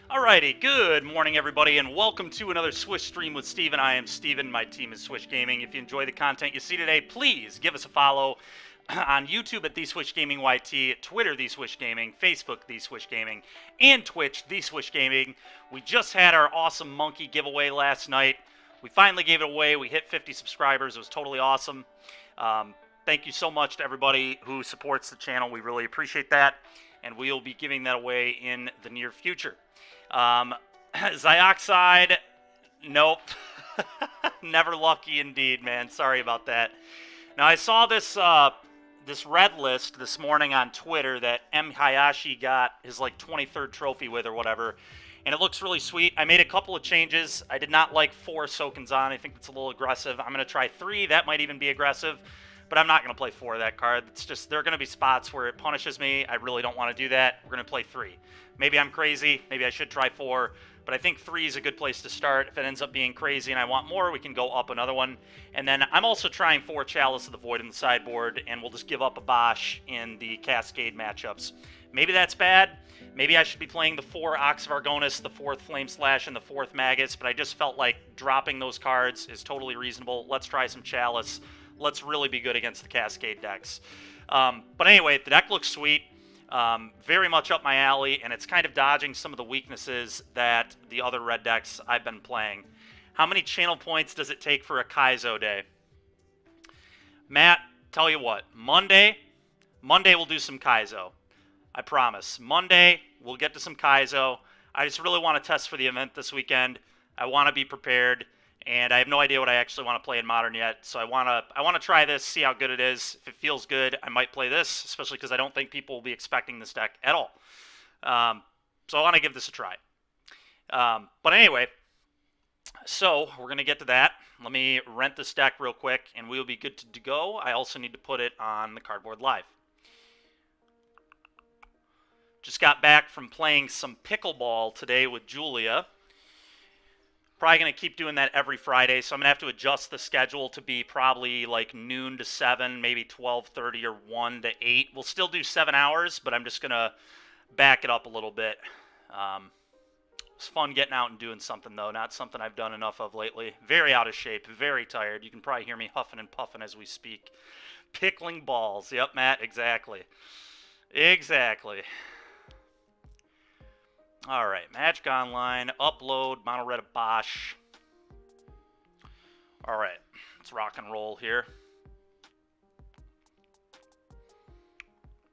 Alrighty, good morning everybody, and welcome to another Swish stream with Steven. I am Steven, my team is Swish Gaming. If you enjoy the content you see today, please give us a follow on YouTube at The Swish Gaming YT, Twitter The Swish Gaming, Facebook The Swish Gaming, and Twitch The Swish Gaming. We just had our awesome monkey giveaway last night. We finally gave it away. We hit 50 subscribers. It was totally awesome. Thank you so much to everybody who supports the channel. We really appreciate that, and we will be giving that away in the near future. Zioxide, nope. Never lucky indeed, man. Sorry about that. Now, I saw this this red list this morning on Twitter that M. Hayashi got his, like, 23rd trophy with or whatever, and it looks really sweet. I made a couple of changes. I did not like 4 Sokenzan. I think that's a little aggressive. I'm going to try 3. That might even be aggressive, but I'm not going to play 4 of that card. It's just, there are going to be spots where it punishes me. I really don't want to do that. We're going to play 3. Maybe I'm crazy. Maybe I should try 4. But I think 3 is a good place to start. If it ends up being crazy and I want more, we can go up another one. And then I'm also trying 4 Chalice of the Void in the sideboard, and we'll just give up a Bosch in the Cascade matchups. Maybe that's bad. Maybe I should be playing the 4 Ox of Argonis, the 4th Flame Slash, and the 4th Magus, but I just felt like dropping those cards is totally reasonable. Let's try some Chalice. Let's really be good against the Cascade decks. But anyway, the deck looks sweet. Very much up my alley, and it's kind of dodging some of the weaknesses that the other red decks I've been playing. How many channel points does it take for a Kaizo day? Matt, tell you what, Monday we'll do some Kaizo. I promise. Monday, we'll get to some Kaizo. I just really want to test for the event this weekend. I want to be prepared, and I have no idea what I actually want to play in Modern yet, so I want to try this, see how good it is. If it feels good, I might play this, especially because I don't think people will be expecting this deck at all. So I want to give this a try. But anyway, so we're going to get to that. Let me rent this deck real quick, and we will be good to go. I also need to put it on the Cardboard Live. Just got back from playing some pickleball today with Julia. Probably going to keep doing that every Friday, so I'm going to have to adjust the schedule to be probably like noon to 7, maybe 12:30 or 1 to 8. We'll still do 7 hours, but I'm just going to back it up a little bit. It's fun getting out and doing something, though. Not something I've done enough of lately. Very out of shape, very tired. You can probably hear me huffing and puffing as we speak. Pickling balls. Yep, Matt, exactly. Exactly. All right, Magic Online, upload, Mono Red Obosh. All right, let's rock and roll here.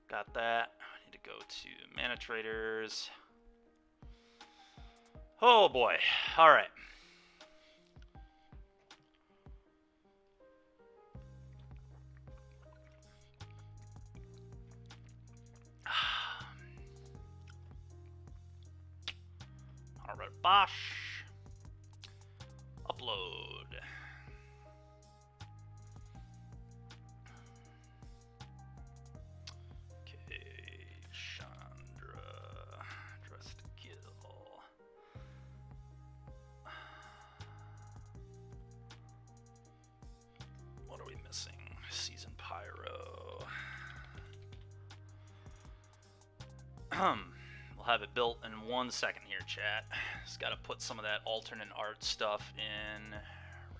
Got that. I need to go to Mana Traders. Oh boy, all right. Red Bosh. Upload. Season Pyro. We'll have it built in 1 second here, chat. Just got to put some of that alternate art stuff in.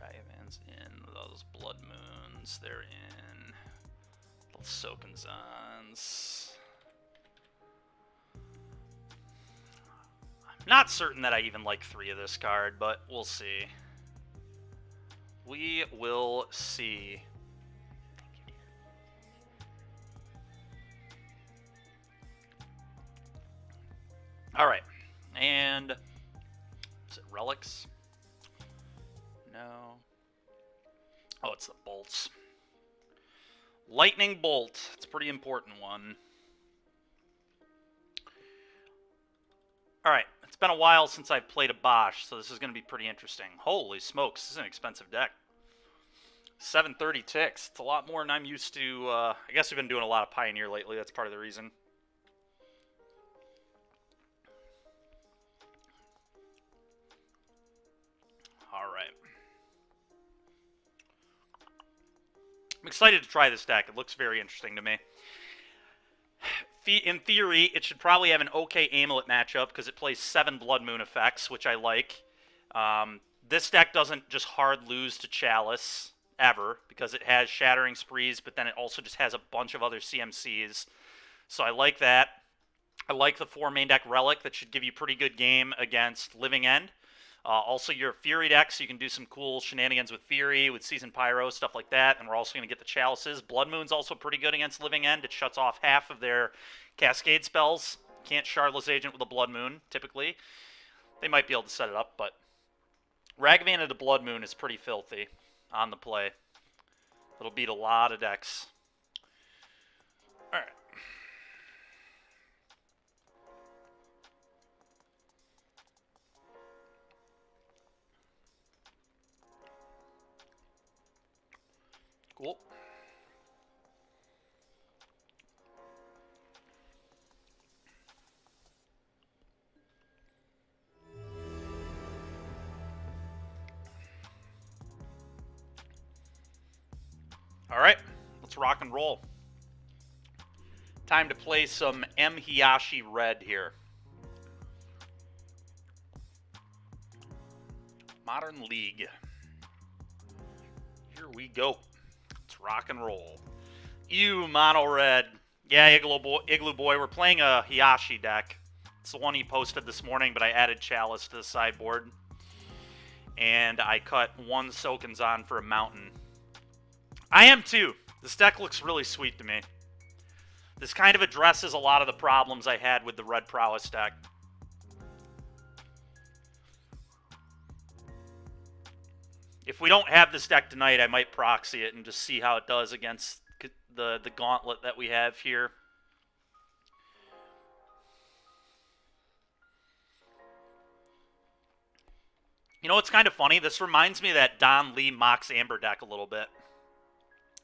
Ragavan's in. Those Blood Moons, they're in. Those Sokenzans. I'm not certain that I even like 3 of this card, but we'll see. We will see. All right, and is it relics? No. Oh, it's the bolts. Lightning bolt. It's a pretty important one. All right, it's been a while since I've played a Bosch, so this is going to be pretty interesting. Holy smokes, this is an expensive deck. 730 ticks. It's a lot more than I'm used to. I guess we've been doing a lot of Pioneer lately. That's part of the reason. All right. I'm excited to try this deck. It looks very interesting to me. In theory, it should probably have an okay Amulet matchup because it plays 7 Blood Moon effects, which I like. This deck doesn't just hard lose to Chalice ever because it has Shattering Sprees, but then it also just has a bunch of other CMCs. So I like that. I like the 4 main deck Relic that should give you pretty good game against Living End. Also, your Fury deck, so you can do some cool shenanigans with Fury, with Season Pyro, stuff like that. And we're also going to get the Chalices. Blood Moon's also pretty good against Living End. It shuts off half of their Cascade spells. Can't Shardless Agent with a Blood Moon, typically. They might be able to set it up, but Ragavan of the Blood Moon is pretty filthy on the play. It'll beat a lot of decks. All right. Cool. All right, let's rock and roll. Time to play some M. Hiyashi Red here. Modern League. Here we go. Let's rock and roll. Ew, Mono Red. Yeah, Igloo Boy. We're playing a Hiyashi deck. It's the one he posted this morning, but I added Chalice to the sideboard. And I cut 1 Sokenzan for a Mountain. I am too. This deck looks really sweet to me. This kind of addresses a lot of the problems I had with the Red Prowess deck. If we don't have this deck tonight, I might proxy it and just see how it does against the gauntlet that we have here. You know what's kind of funny? This reminds me of that Don Lee Mox Amber deck a little bit.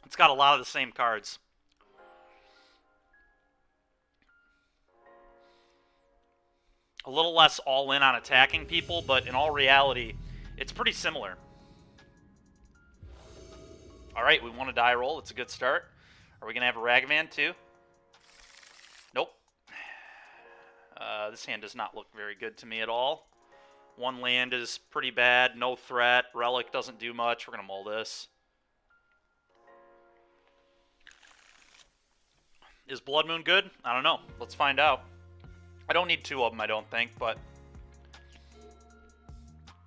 It's got a lot of the same cards. A little less all-in on attacking people, but in all reality, it's pretty similar. All right, we won a die roll. It's a good start. Are we going to have a Ragavan too? Nope. This hand does not look very good to me at all. 1 land is pretty bad. No threat. Relic doesn't do much. We're going to mull this. Is Blood Moon good? I don't know. Let's find out. I don't need 2 of them, I don't think, but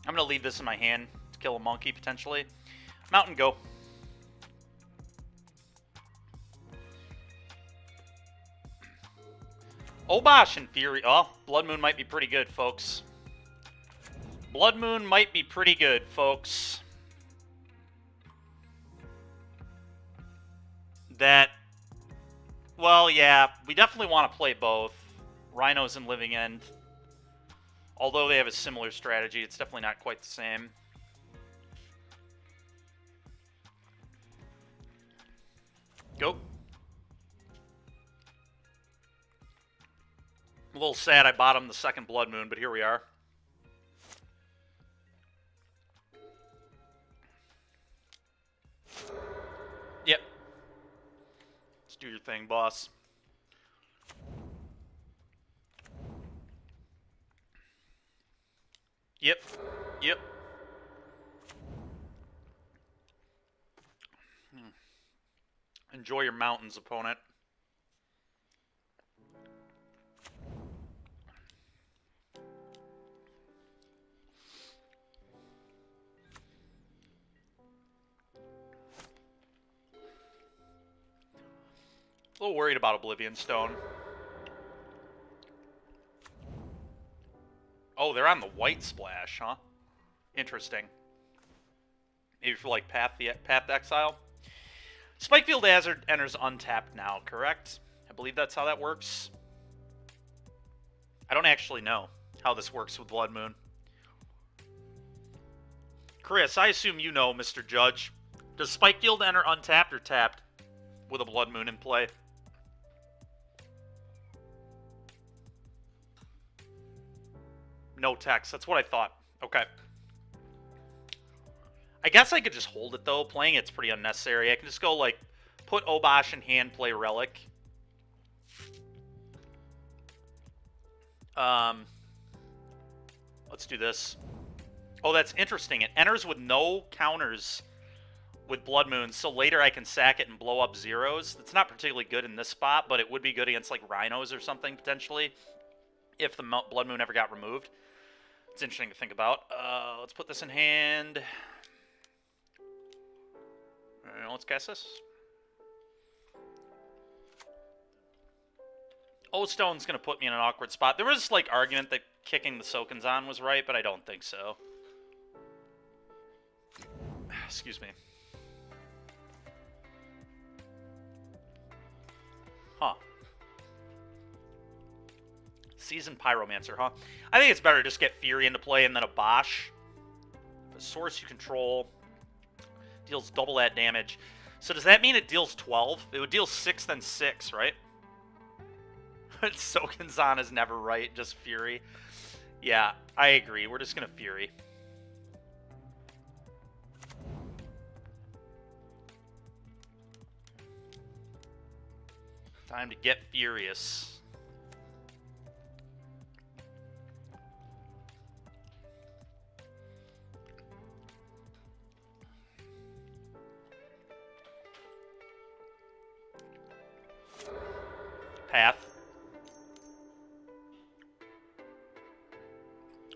I'm going to leave this in my hand to kill a monkey, potentially. Mountain, go. Obosh in theory. Oh, Blood Moon might be pretty good, folks. Blood Moon might be pretty good, folks. That... Well, yeah, we definitely want to play both. Rhinos and Living End. Although they have a similar strategy, it's definitely not quite the same. Go. I'm a little sad I bought him the second Blood Moon, but here we are. Yep. Do your thing, boss. Yep. Yep. Enjoy your mountains, opponent. A little worried about Oblivion Stone. Oh, they're on the white splash, huh? Interesting. Maybe for like Path Exile. Spikefield Hazard enters untapped now, correct? I believe that's how that works. I don't actually know how this works with Blood Moon. Chris, I assume you know, Mr. Judge. Does Spikefield enter untapped or tapped with a Blood Moon in play? No text. That's what I thought. Okay. I guess I could just hold it, though. Playing it's pretty unnecessary. I can just go, like, put Obosh in hand, play Relic. Let's do this. Oh, that's interesting. It enters with no counters with Blood Moon, so later I can sack it and blow up zeros. It's not particularly good in this spot, but it would be good against, like, Rhinos or something, potentially, if the Blood Moon ever got removed. It's interesting to think about. Let's put this in hand. Let's cast this. O-Stone's going to put me in an awkward spot. There was, like, argument that kicking the Sokenzan was right, but I don't think so. Excuse me. Huh. Seasoned Pyromancer, huh? I think it's better to just get Fury into play and then a Bosch. The source you control deals double that damage. So does that mean it deals 12? It would deal 6 then 6, right? Sokenzan is never right, just Fury. Yeah, I agree. We're just going to Fury. Time to get furious. Path.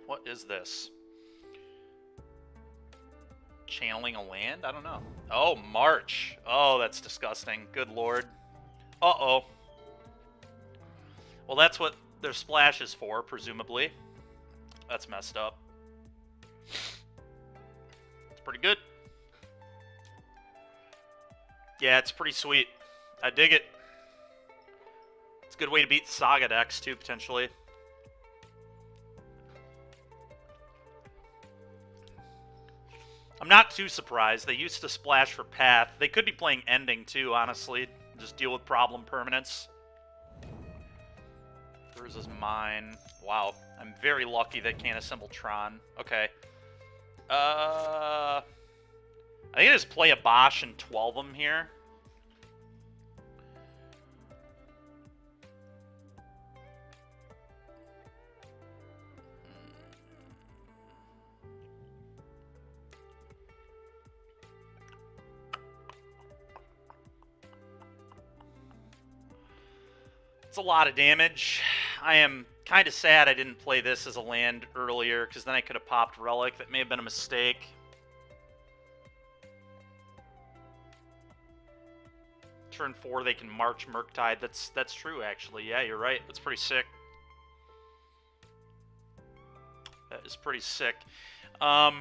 What is this? Channeling a land? I don't know. Oh, March. Oh, that's disgusting. Good lord. Uh-oh. Well, that's what their splash is for, presumably. That's messed up. It's pretty good. Yeah, it's pretty sweet. I dig it. It's a good way to beat Saga decks, too, potentially. I'm not too surprised. They used to splash for Path. They could be playing Ending, too, honestly. Just deal with problem permanence. Yours is mine. Wow. I'm very lucky that can't assemble Tron. Okay. I think I just play a Bosch and 12 them here. It's a lot of damage. I am kind of sad I didn't play this as a land earlier, because then I could have popped Relic. That may have been a mistake. Turn 4, they can March Murktide. That's true, actually. Yeah, you're right. That's pretty sick. That is pretty sick. God,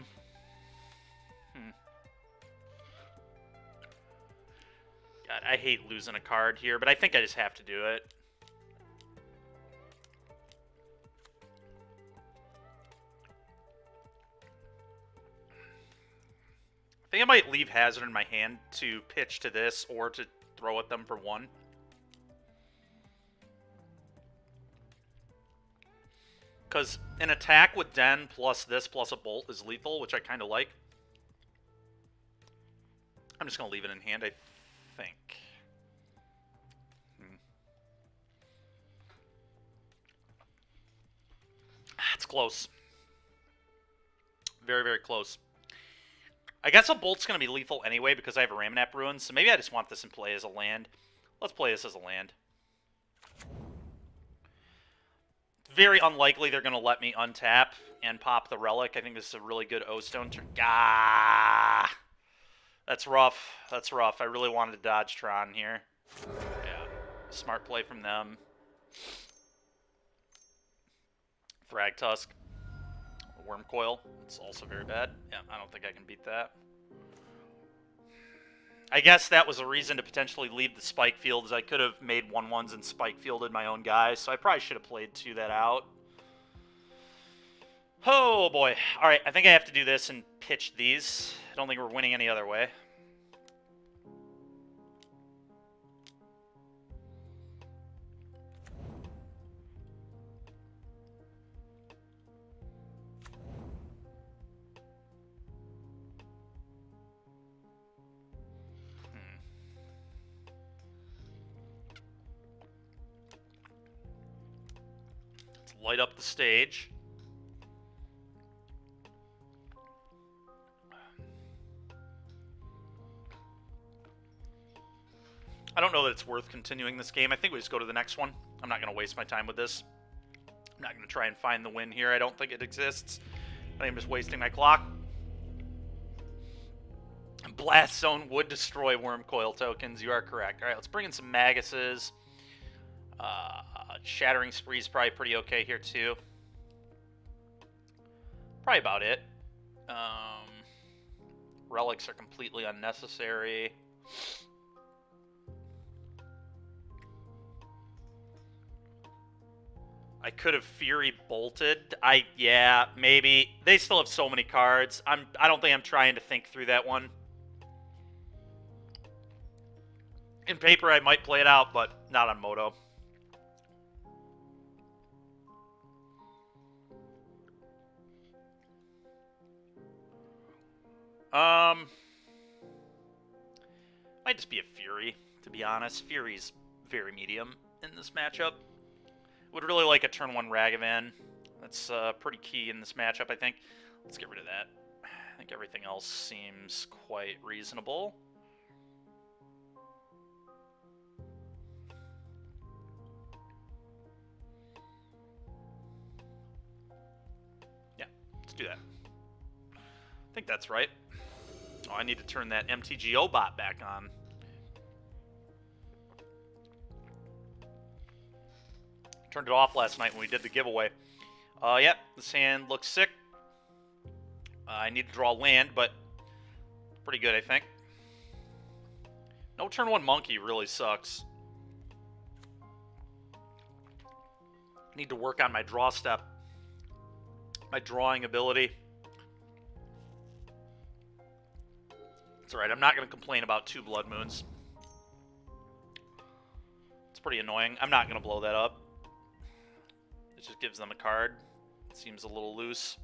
I hate losing a card here, but I think I just have to do it. I think I might leave Hazard in my hand to pitch to this or to throw at them for 1. Because an attack with Den plus this plus a Bolt is lethal, which I kind of like. I'm just going to leave it in hand, I think. It's close. Very, very close. I guess a Bolt's going to be lethal anyway because I have a Ramanap Ruin, so maybe I just want this in play as a land. Let's play this as a land. Very unlikely they're going to let me untap and pop the Relic. I think this is a really good O-Stone turn. Gah! That's rough. That's rough. I really wanted to dodge Tron here. Yeah. Smart play from them. Frag Tusk. Worm Coil. It's also very bad. Yeah, I don't think I can beat that. I guess that was a reason to potentially leave the Spike Field, as I could have made 1/1s and Spike Fielded my own guys, so I probably should have played that out. Oh, boy. All right, I think I have to do this and pitch these. I don't think we're winning any other way. Light up the stage. I don't know that it's worth continuing this game. I think we just go to the next one. I'm not going to waste my time with this. I'm not going to try and find the win here. I don't think it exists. I think I'm just wasting my clock. Blast Zone would destroy Worm Coil tokens. You are correct. All right, let's bring in some Maguses. Shattering Spree is probably pretty okay here, too. Probably about it. Relics are completely unnecessary. I could have Fury bolted. Yeah, maybe. They still have so many cards. I don't think I'm trying to think through that one. In paper, I might play it out, but not on Moto. Might just be a Fury, to be honest. Fury's very medium in this matchup. Would really like a turn 1 Ragavan. That's pretty key in this matchup, I think. Let's get rid of that. I think everything else seems quite reasonable. Yeah, let's do that. I think that's right. Oh, I need to turn that MTGO bot back on. Turned it off last night when we did the giveaway. Yep, this hand looks sick. I need to draw land, but pretty good, I think. No turn 1 Monkey really sucks. Need to work on my draw step. My drawing ability. It's alright, I'm not going to complain about 2 Blood Moons. It's pretty annoying. I'm not going to blow that up. It just gives them a card. It seems a little loose.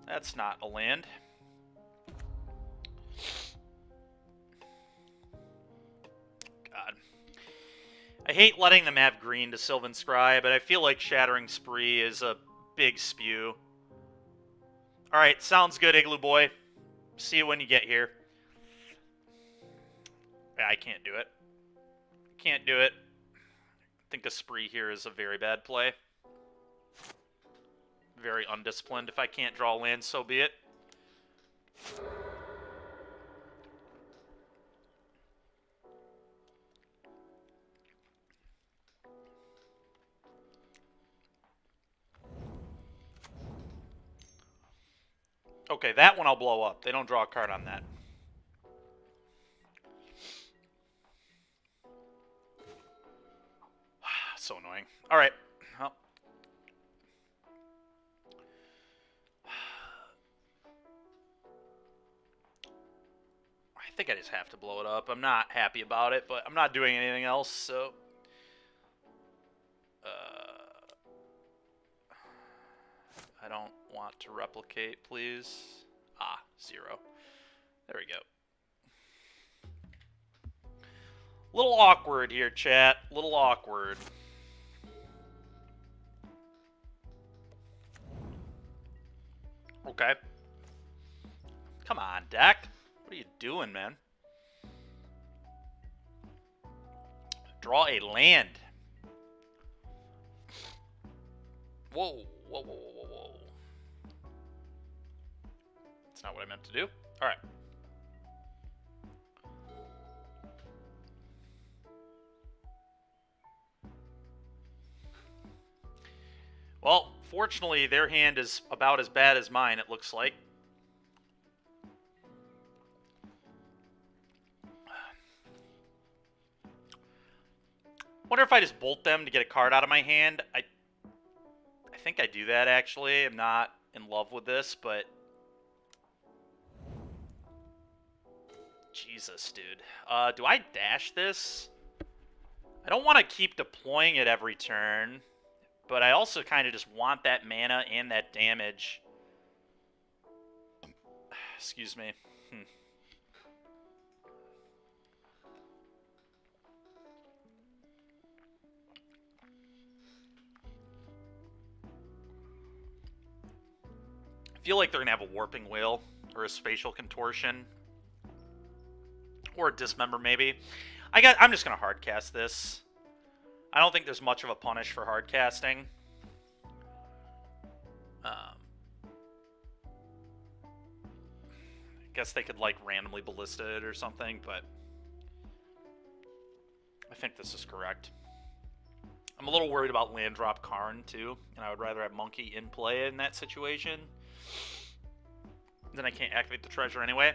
That's not a land. God. I hate letting them have green to Sylvan Scry, but I feel like Shattering Spree is a big spew. Alright, sounds good, Igloo Boy. See you when you get here. I can't do it. Can't do it. I think a Spree here is a very bad play. Very undisciplined. If I can't draw land, so be it. Okay, that one I'll blow up. They don't draw a card on that. So annoying. All right. Well. I think I just have to blow it up. I'm not happy about it, but I'm not doing anything else, so... I don't want to replicate, please. Ah, 0. There we go. Little awkward here, chat. Little awkward. Okay. Come on, deck. What are you doing, man? Draw a land. Whoa, whoa, whoa, whoa, whoa. That's not what I meant to do. All right. Well, fortunately, their hand is about as bad as mine, it looks like. Wonder if I just bolt them to get a card out of my hand. I think I do that, actually. I'm not in love with this, but... Jesus, dude. Do I dash this? I don't want to keep deploying it every turn, but I also kind of just want that mana and that damage. Excuse me. I feel like they're going to have a Warping Whale or a Spatial Contortion. Or a Dismember, maybe. I'm just going to hardcast this. I don't think there's much of a punish for hardcasting. I guess they could, like, randomly ballista it or something, but... I think this is correct. I'm a little worried about land drop Karn, too. And I would rather have Monkey in play in that situation. Then I can't activate the treasure anyway.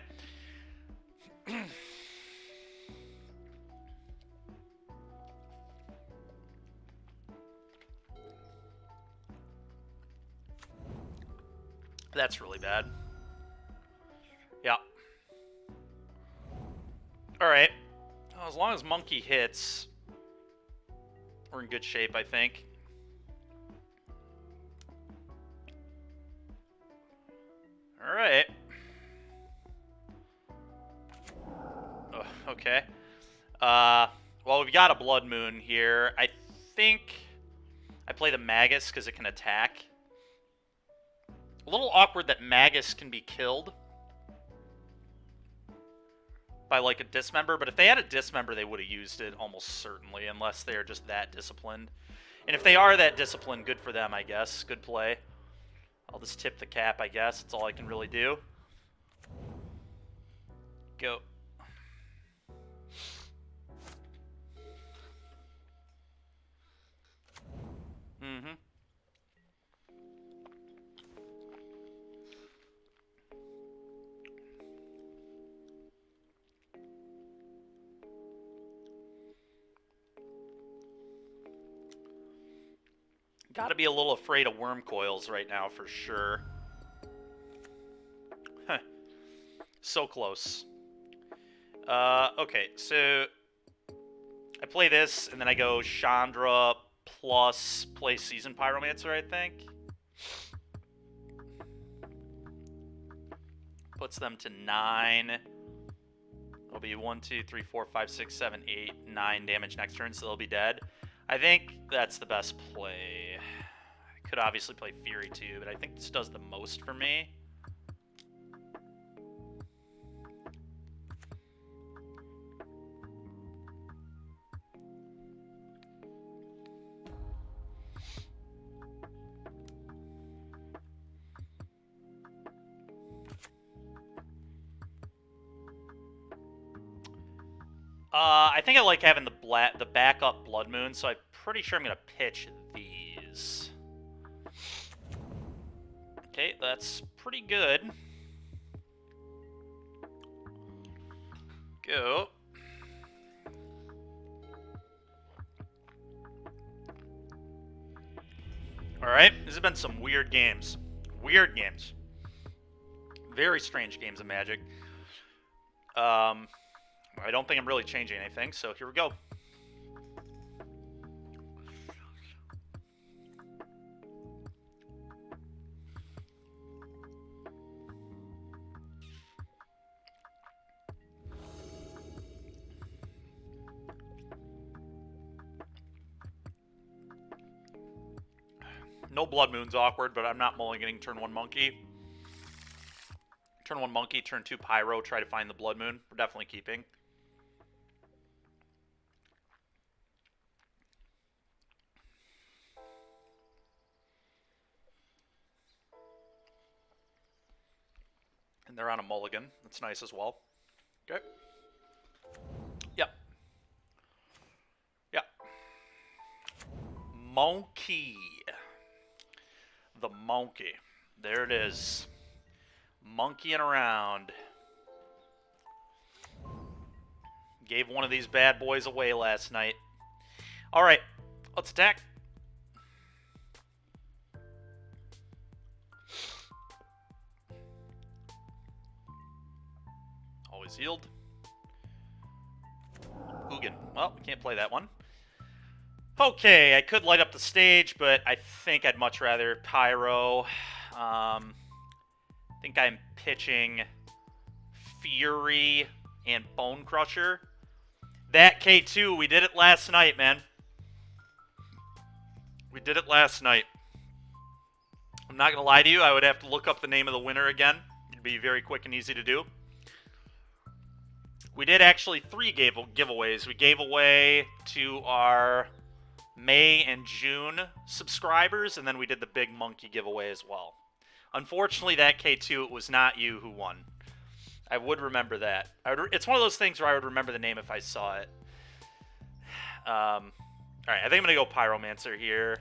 That's really bad. Yeah. Alright. Well, as long as Monkey hits, we're in good shape, I think. Alright. Oh, okay. Well, we've got a Blood Moon here. I think I play the Magus because it can attack. A little awkward that Magus can be killed by, like, a Dismember, but if they had a Dismember, they would have used it almost certainly, unless they're just that disciplined. And if they are that disciplined, good for them, I guess. Good play. I'll just tip the cap, I guess. That's all I can really do. Go. Mm-hmm. Gotta be a little afraid of worm coils right now, for sure. Huh. So close. Okay, so... I play this, and then I go Chandra plus play Seasoned Pyromancer, I think. Puts them to 9. It'll be 1, 2, 3, 4, 5, 6, 7, 8, 9 damage next turn, so they'll be dead. I think that's the best play. I could obviously play Fury too, but I think this does the most for me. I think I like having the backup Blood Moon, so I'm pretty sure I'm going to pitch these. Okay, that's pretty good. Go. Alright, this has been some weird games. Weird games. Very strange games of Magic. I don't think I'm really changing anything, so here we go. No Blood Moon's awkward, but I'm not mulliganing turn 1 Monkey. Turn 1 Monkey, turn 2 Pyro, try to find the Blood Moon. We're definitely keeping. And they're on a mulligan. That's nice as well. Okay. Yep. Yep. Monkey. The monkey. There it is. Monkeying around. Gave one of these bad boys away last night. Alright. Let's attack. Always yield. Hugin. Well, we can't play that one. Okay, I could light up the stage, but I think I'd much rather Pyro. I think I'm pitching Fury and Bone Crusher. That K2, we did it last night, man. We did it last night. I'm not going to lie to you, I would have to look up the name of the winner again. It'd be very quick and easy to do. We did actually 3 giveaways. We gave away to our May and June subscribers, and then we did the big monkey giveaway as well. Unfortunately, that K2, it was not you who won. I would remember that. It's one of those things where I would remember the name if I saw it. Alright, I think I'm going to go Pyromancer here.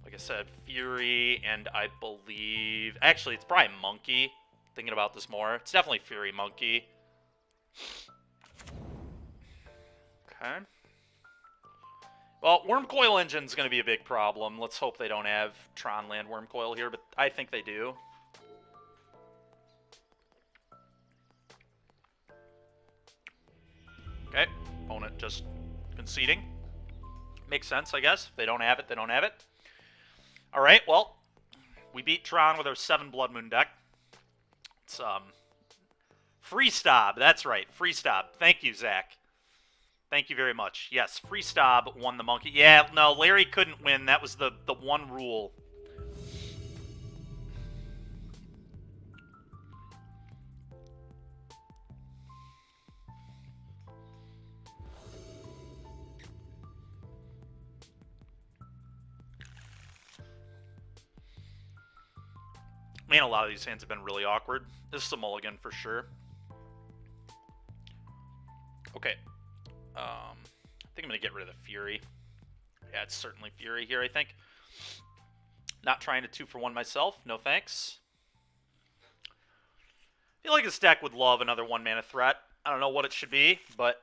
Like I said, Fury, and I believe... Actually, it's probably Monkey. Thinking about this more. It's definitely Fury Monkey. Okay. Well, Wormcoil Engine's going to be a big problem. Let's hope they don't have Tronland Wormcoil here, but I think they do. Okay. Opponent just conceding. Makes sense, I guess. If they don't have it, they don't have it. Alright, well, we beat Tron with our 7 Blood Moon deck. It's, Freestab, that's right, Freestab. Thank you, Zach. Thank you very much. Yes, Freestab won the monkey. Yeah, no, Larry couldn't win. That was the one rule. Man, a lot of these hands have been really awkward. This is a mulligan for sure. Okay. I think I'm going to get rid of the Fury. Yeah, it's certainly Fury here, I think. Not trying to 2-for-1 myself. No thanks. I feel like this deck would love another 1-mana threat. I don't know what it should be, but...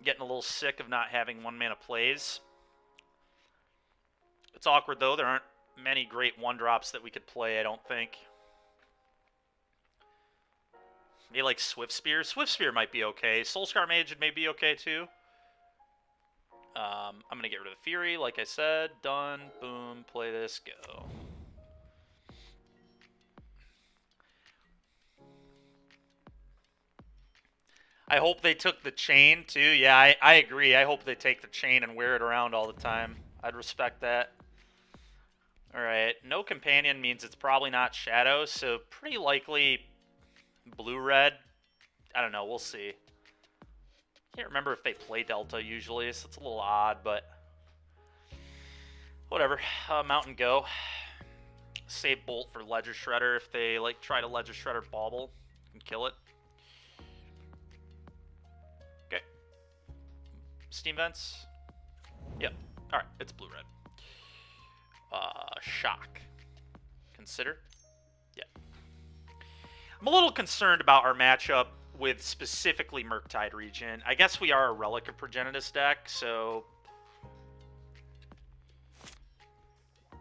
getting a little sick of not having 1-mana plays. It's awkward, though. There aren't many great 1-drops that we could play, I don't think. Maybe like Swift Spear. Swift Spear might be okay. Soulscar Mage may be okay too. I'm going to get rid of the Fury, like I said. Done. Boom. Play this. Go. I hope they took the chain too. Yeah, I agree. I hope they take the chain and wear it around all the time. I'd respect that. Alright. No companion means it's probably not Shadow, so pretty likely... Blue-red? I don't know, we'll see. Can't remember if they play Delta usually, so it's a little odd, but... whatever. Mountain Go. Save Bolt for Ledger Shredder if they, like, try to Ledger Shredder Bauble and kill it. Okay. Steam Vents? Yep. Alright, it's blue-red. Shock. Consider? Yeah. I'm a little concerned about our matchup with specifically Murktide region. I guess we are a Relic of Progenitus deck, so...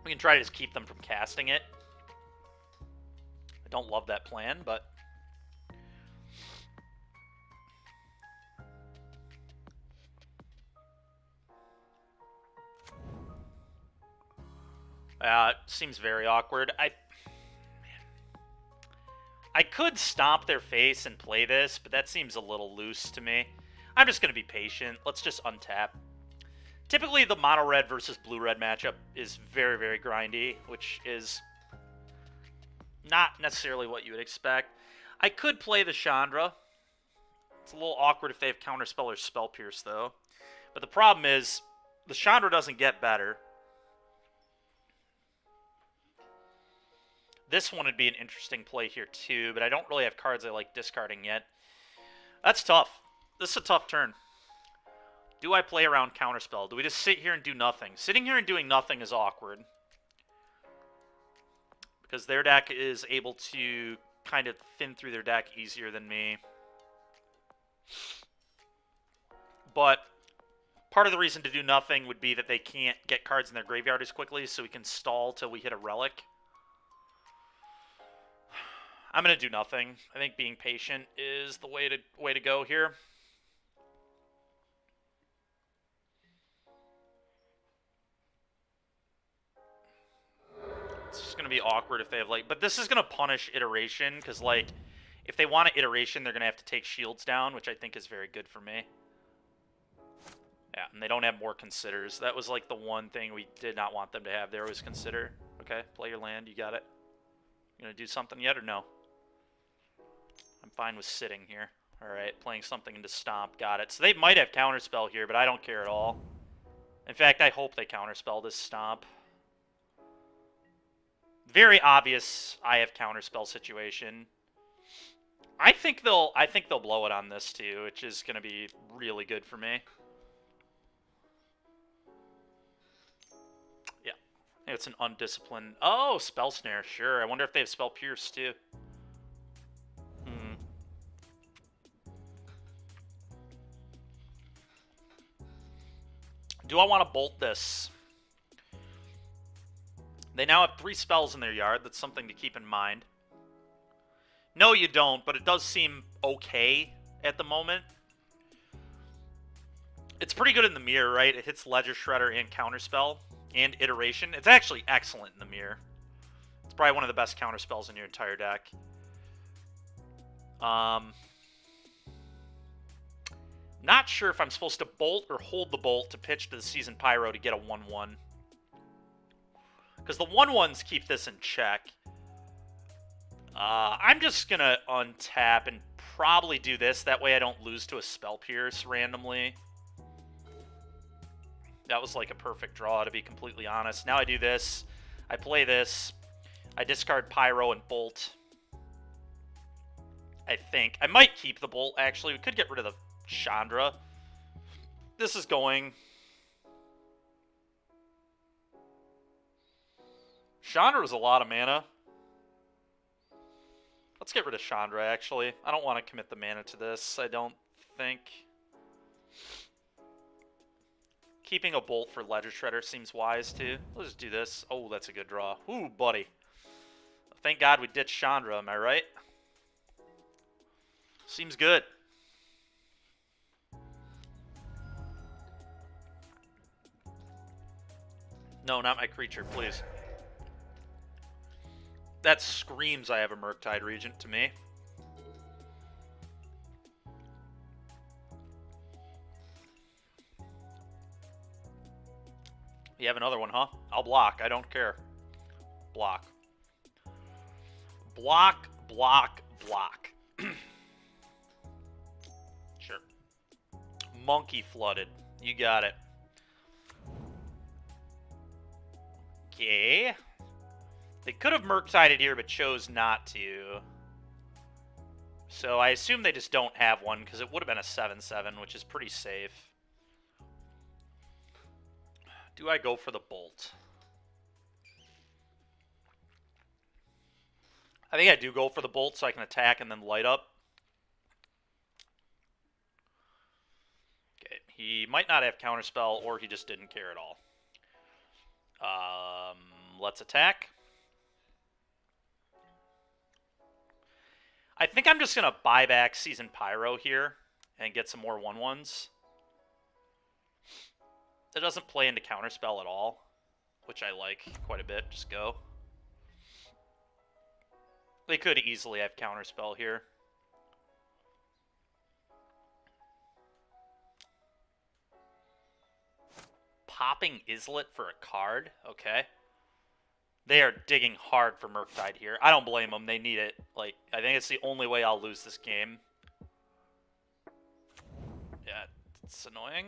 we can try to just keep them from casting it. I don't love that plan, but... it seems very awkward. I could stomp their face and play this, but that seems a little loose to me. I'm just going to be patient. Let's just untap. Typically, the mono-red versus blue-red matchup is very, very grindy, which is not necessarily what you would expect. I could play the Chandra. It's a little awkward if they have Counterspell or Spell Pierce, though. But the problem is, the Chandra doesn't get better. This one would be an interesting play here, too, but I don't really have cards I like discarding yet. That's tough. This is a tough turn. Do I play around Counterspell? Do we just sit here and do nothing? Sitting here and doing nothing is awkward. Because their deck is able to kind of thin through their deck easier than me. But part of the reason to do nothing would be that they can't get cards in their graveyard as quickly, so we can stall till we hit a relic. I'm going to do nothing. I think being patient is the way to go here. It's just going to be awkward if they have, like... But this is going to punish Iteration, because, like, if they want an Iteration, they're going to have to take shields down, which I think is very good for me. Yeah, and they don't have more Considers. That was, like, the one thing we did not want them to have. There was Consider. Okay, play your land. You got it. You going to do something yet or no? I'm fine with sitting here. Alright, playing something into Stomp. Got it. So they might have Counterspell here, but I don't care at all. In fact, I hope they Counterspell this Stomp. Very obvious I have Counterspell situation. I think they'll blow it on this too, which is going to be really good for me. Yeah. It's an undisciplined... Oh, Spell Snare, sure. I wonder if they have Spell Pierce too. Do I want to bolt this? They now have 3 spells in their yard. That's something to keep in mind. No, you don't, but it does seem okay at the moment. It's pretty good in the mirror, right? It hits Ledger Shredder and Counterspell and Iteration. It's actually excellent in the mirror. It's probably one of the best counterspells in your entire deck. Not sure if I'm supposed to bolt or hold the bolt to pitch to the Seasoned Pyro to get a 1-1. Because the 1-1s keep this in check. I'm just going to untap and probably do this. That way I don't lose to a Spell Pierce randomly. That was like a perfect draw, to be completely honest. Now I do this. I play this. I discard Pyro and Bolt. I think. I might keep the Bolt, actually. We could get rid of the Chandra. This is going... Chandra is a lot of mana. Let's get rid of Chandra, actually. I don't want to commit the mana to this, I don't think. Keeping a Bolt for Ledger Shredder seems wise, too. Let's just do this. Oh, that's a good draw. Ooh, buddy. Thank God we ditched Chandra, am I right? Seems good. No, not my creature, please. That screams I have a Murktide Regent to me. You have another one, huh? I'll block. I don't care. Block. Block, block, block. Sure. Monkey Flooded. You got it. Okay. They could have Murktided here, but chose not to. So I assume they just don't have one, because it would have been a 7/7, which is pretty safe. Do I go for the Bolt? I think I do go for the Bolt so I can attack and then light up. Okay, he might not have Counterspell, or he just didn't care at all. Let's attack. I think I'm just going to buy back Seasoned Pyro here and get some more 1/1s. It doesn't play into Counterspell at all, which I like quite a bit. Just go. They could easily have Counterspell here. popping Islet for a card. Okay. They are digging hard for Murktide here. I don't blame them. They need it. Like, I think it's the only way I'll lose this game. Yeah, it's annoying.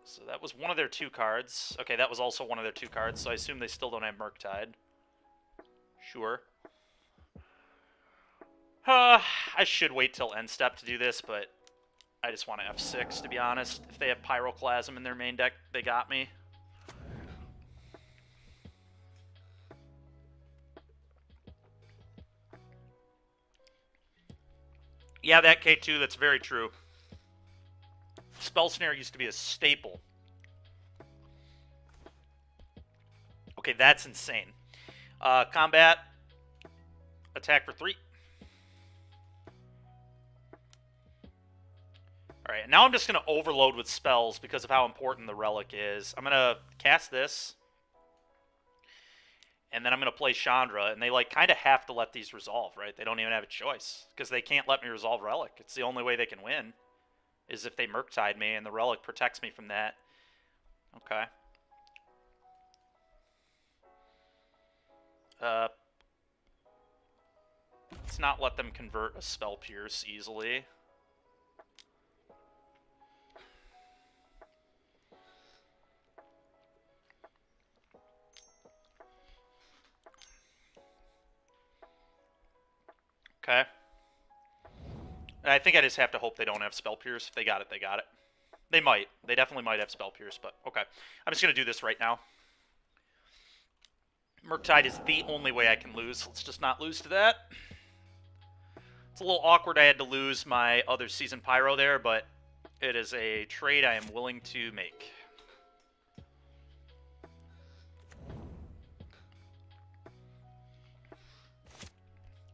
So that was one of their 2 cards. Okay, that was also one of their 2 cards, so I assume they still don't have Murktide. Sure. I should wait till end step to do this, but I just want to F6, to be honest. If they have Pyroclasm in their main deck, they got me. Yeah, that K2, that's very true. Spell Snare used to be a staple. Okay, that's insane. Combat. Attack for 3. Alright, now I'm just going to overload with spells because of how important the Relic is. I'm going to cast this. And then I'm going to play Chandra. And they, like, kind of have to let these resolve, right? They don't even have a choice. Because they can't let me resolve Relic. It's the only way they can win. Is if they Murktide me, and the Relic protects me from that. Okay. Let's not let them convert a Spell Pierce easily. Okay. And I think I just have to hope they don't have Spell Pierce. If they got it, they got it. They might. They definitely might have Spell Pierce, but okay. I'm just going to do this right now. Murktide is the only way I can lose. Let's just not lose to that. It's a little awkward I had to lose my other Season Pyro there, but it is a trade I am willing to make.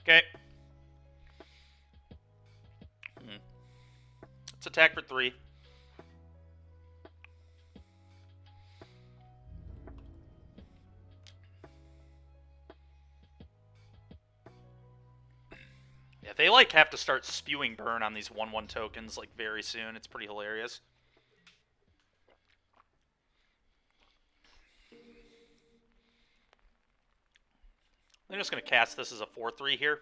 Okay. Let's attack for 3. Yeah, they like have to start spewing burn on these 1/1 tokens like very soon. It's pretty hilarious. I'm just going to cast this as a 4/3 here.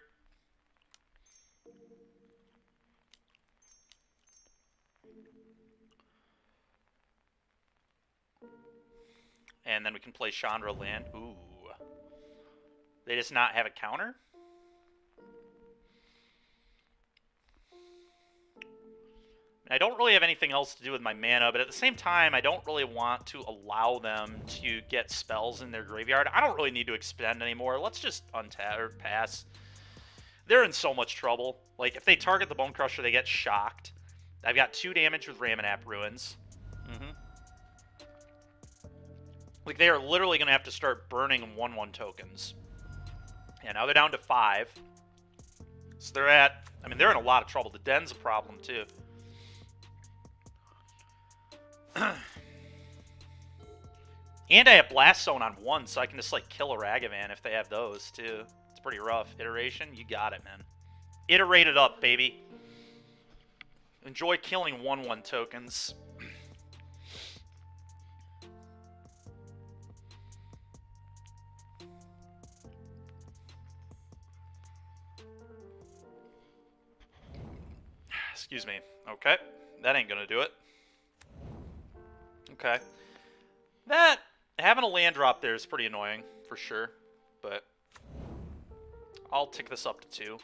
And then we can play Chandra land. Ooh. They just not have a counter? I don't really have anything else to do with my mana, but at the same time, I don't really want to allow them to get spells in their graveyard. I don't really need to expend anymore. Let's just untap or pass. They're in so much trouble. Like, if they target the Bone Crusher, they get shocked. I've got 2 damage with Ramanap Ruins. Like, they are literally going to have to start burning 1/1 tokens. Yeah, now they're down to 5. So they're at... I mean, they're in a lot of trouble. The Den's a problem, too. And I have Blast Zone on 1, so I can just, like, kill a Ragavan if they have those, too. It's pretty rough. Iteration? You got it, man. Iterate it up, baby. Enjoy killing 1/1 tokens. Excuse me. Okay. That ain't gonna do it. Okay. That... Having a land drop there is pretty annoying, for sure. But... I'll tick this up to 2.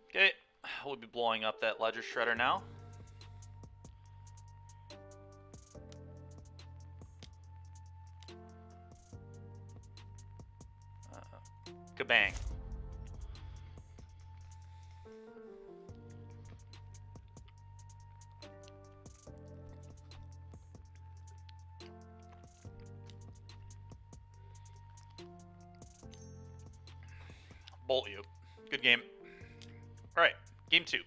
Okay. We'll be blowing up that Ledger Shredder now. Kabang. Bolt you. Good game. Alright, game 2.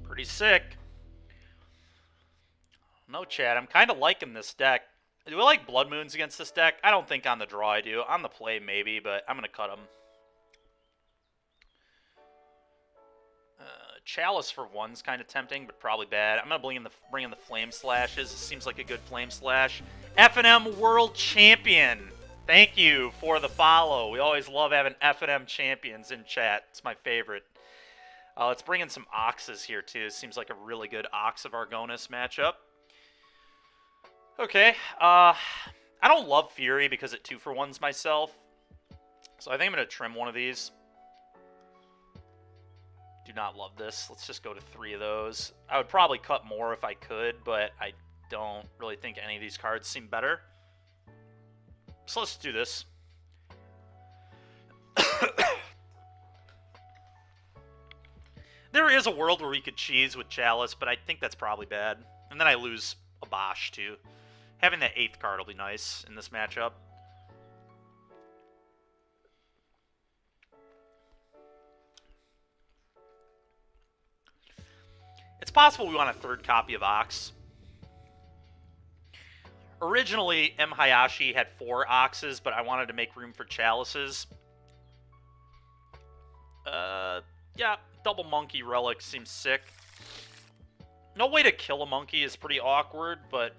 Pretty sick. No, Chad. I'm kind of liking this deck. Do I like Blood Moons against this deck? I don't think on the draw I do. On the play, maybe, but I'm going to cut them. Chalice for one's kind of tempting, but probably bad. I'm going to bring in the Flame Slashes. It seems like a good Flame Slash. F&M World Champion. Thank you for the follow. We always love having F&M champions in chat. It's my favorite. Let's bring in some Oxes here, too. Seems like a really good Ox of Argonis matchup. Okay. I don't love Fury because it 2-for-1s myself. So I think I'm going to trim one of these. Do not love this. Let's just go to 3 of those. I would probably cut more if I could, but I don't really think any of these cards seem better. So let's do this. There is a world where we could cheese with Chalice, but I think that's probably bad. And then I lose Obosh, too. Having that 8th card will be nice in this matchup. It's possible we want a 3rd copy of Ox. Originally, M. Hayashi had 4 Oxes, but I wanted to make room for Chalices. Yeah, double Monkey Relic seems sick. No way to kill a Monkey is pretty awkward, but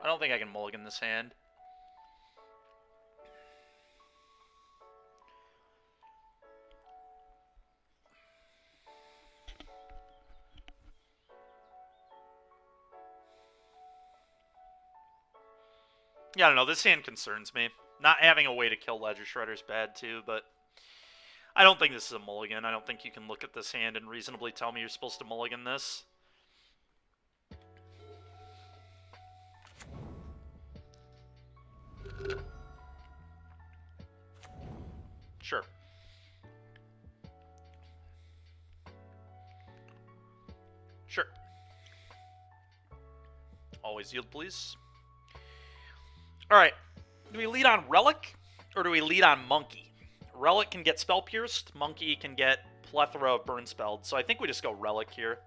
I don't think I can mulligan this hand. Yeah, I don't know. This hand concerns me. Not having a way to kill Ledger Shredder is bad, too, but I don't think this is a mulligan. I don't think you can look at this hand and reasonably tell me you're supposed to mulligan this. Sure. Sure. Always yield, please. Alright. Do we lead on Relic, or do we lead on Monkey? Relic can get Spell Pierced. Monkey can get Plethora of Burn Spelled. So I think we just go Relic here.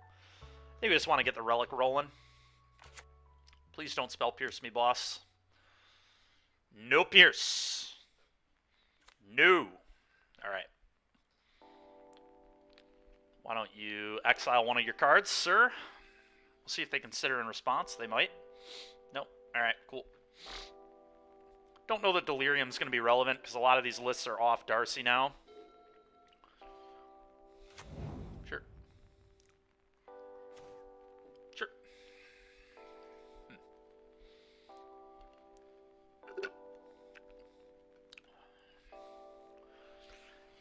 I think we just want to get the Relic rolling. Please don't Spell Pierce me, boss. No Pierce. No. Alright. Why don't you exile one of your cards, sir? We'll see if they consider in response. They might. Nope. Alright, cool. Don't know that Delirium's going to be relevant because a lot of these lists are off Darcy now. Sure. Sure.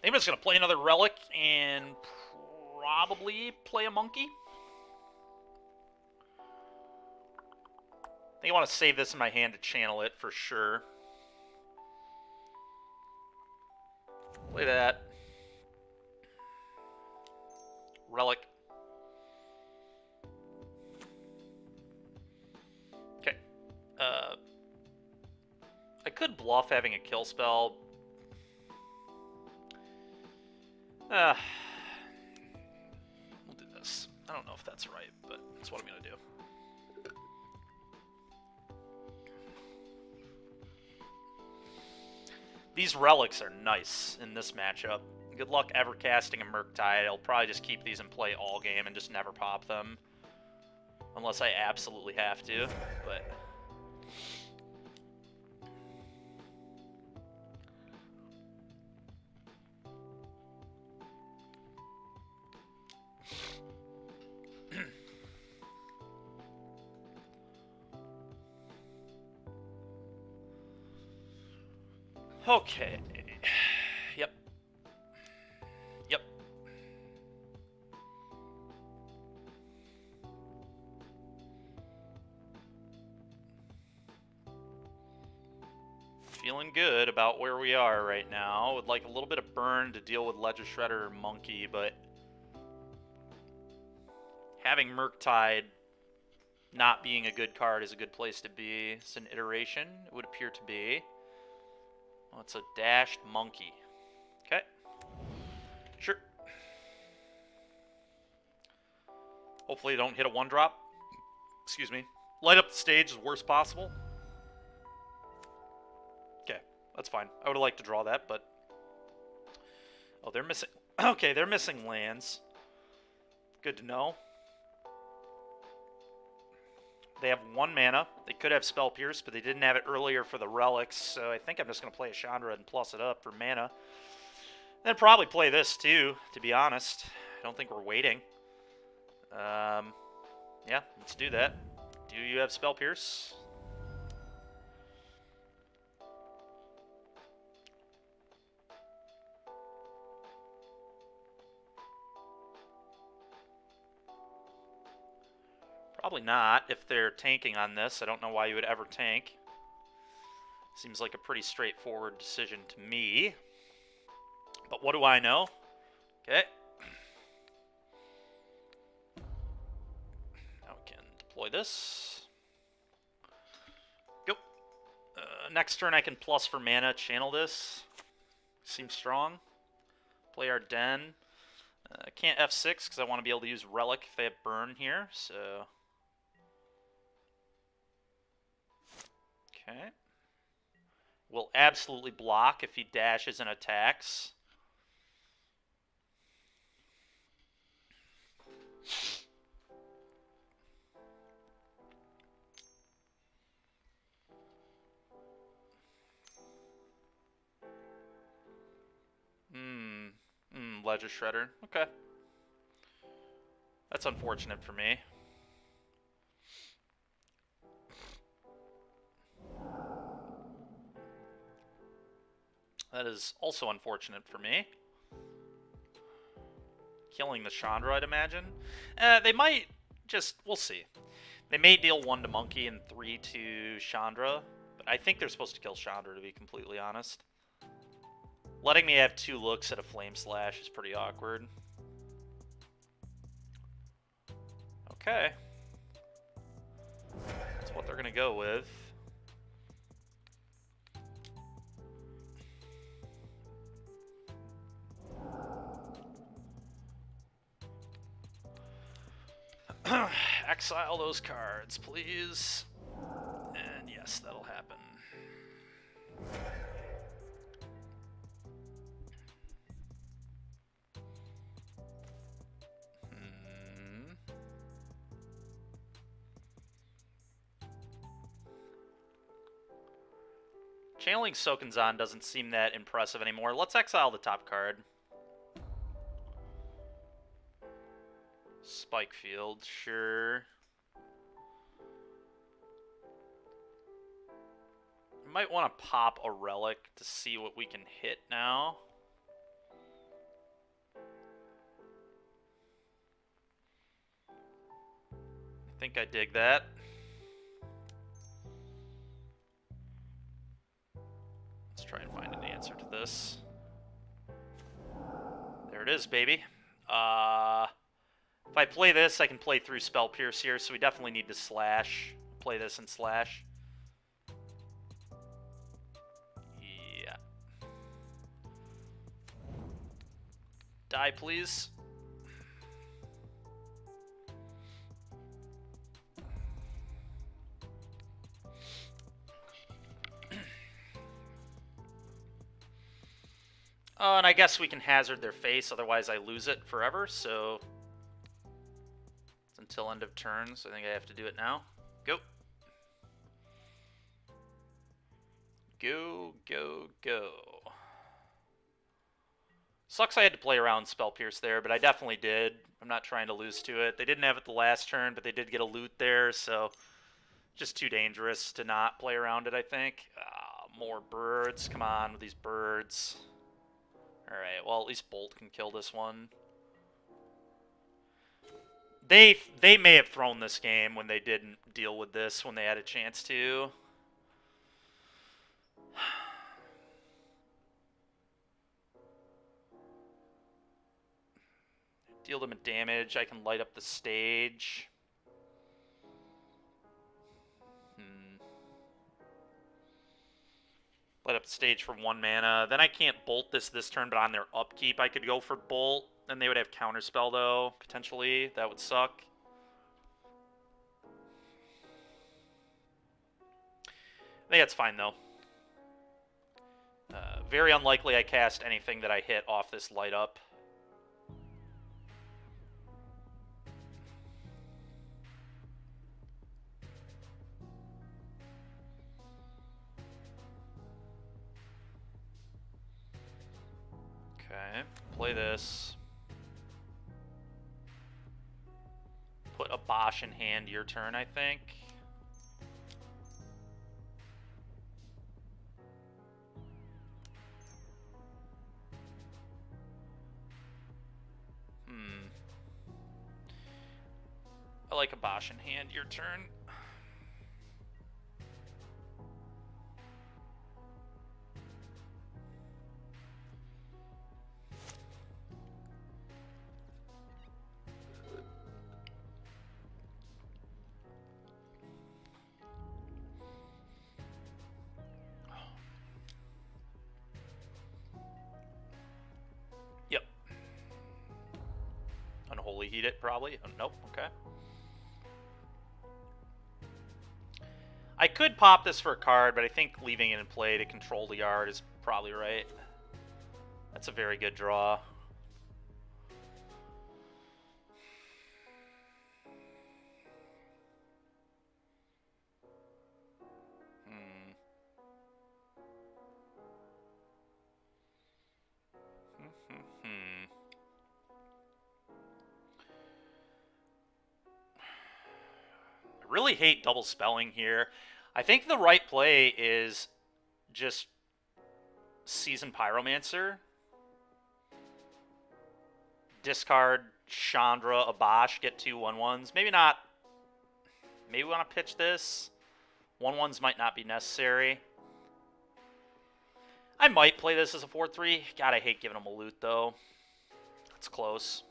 I'm just going to play another Relic and probably play a Monkey. I think I want to save this in my hand to channel it for sure. Play that. Relic. Okay. I could bluff having a kill spell. We'll do this. I don't know if that's right, but that's what I'm going to do. These Relics are nice in this matchup. Good luck ever casting a Murktide. I'll probably just keep these in play all game and just never pop them. Unless I absolutely have to, but... Okay. Yep. Yep. Feeling good about where we are right now. Would like a little bit of burn to deal with Ledger Shredder or Monkey, but having Murktide not being a good card is a good place to be. It's an iteration, it would appear to be. Oh, it's a dashed Monkey. Okay. Sure. Hopefully you don't hit a 1-drop. Excuse me. Light up the stage as worst possible. Okay, that's fine. I would have liked to draw that, but... Oh, they're missing... Okay, they're missing lands. Good to know. They have 1 mana. They could have Spell Pierce, but they didn't have it earlier for the relics, so I think I'm just going to play a Chandra and plus it up for mana. And probably play this, too, to be honest. I don't think we're waiting. Yeah, let's do that. Do you have Spell Pierce? Probably not, if they're tanking on this. I don't know why you would ever tank. Seems like a pretty straightforward decision to me. But what do I know? Okay. Now we can deploy this. Go. Next turn I can plus for mana, channel this. Seems strong. Play our Den. I can't F6 because I want to be able to use Relic if they have Burn here, so... Okay. Will absolutely block if he dashes and attacks. Ledger Shredder. Okay. That's unfortunate for me. That is also unfortunate for me. Killing the Chandra, I'd imagine. They might just... We'll see. They may deal 1 to Monkey and 3 to Chandra, but I think they're supposed to kill Chandra, to be completely honest. Letting me have 2 looks at a Flame Slash is pretty awkward. Okay. That's what they're going to go with. Exile those cards, please. And yes, that'll happen. Channeling Sokenzan doesn't seem that impressive anymore. Let's exile the top card. Spike Field, sure. Might want to pop a Relic to see what we can hit now. I think I dig that. Let's try and find an answer to this. There it is, baby. If I play this, I can play through Spell Pierce here, so we definitely need to slash. Play this and slash. Yeah. Die, please. Oh, and I guess we can hazard their face, otherwise I lose it forever, so... It's until end of turn, so I think I have to do it now. Go. Go, go, go. Sucks I had to play around Spell Pierce there, but I definitely did. I'm not trying to lose to it. They didn't have it the last turn, but they did get a loot there, so... Just too dangerous to not play around it, I think. More birds. Come on with these birds. Alright, well, at least Bolt can kill this one. They may have thrown this game when they didn't deal with this, when they had a chance to. Deal them a damage. I can light up the stage. Light up the stage for 1 mana. Then I can't bolt this turn, but on their upkeep I could go for bolt. Then they would have counterspell, though, potentially. That would suck. I think that's fine, though. Very unlikely I cast anything that I hit off this light up. Okay, play this. Put a Obosh in hand your turn, I think. I like a Obosh in hand your turn. Yep. Unholy Heat it, probably. Oh, nope, okay. I could pop this for a card, but I think leaving it in play to control the yard is probably right. That's a very good draw. I really hate double spelling here. I think the right play is just Seasoned Pyromancer. Discard Chandra, Obosh, get 2 1/1s. Maybe not. Maybe we want to pitch this. 1/1s might not be necessary. I might play this as a 4-3. God, I hate giving him a loot, though. It's close.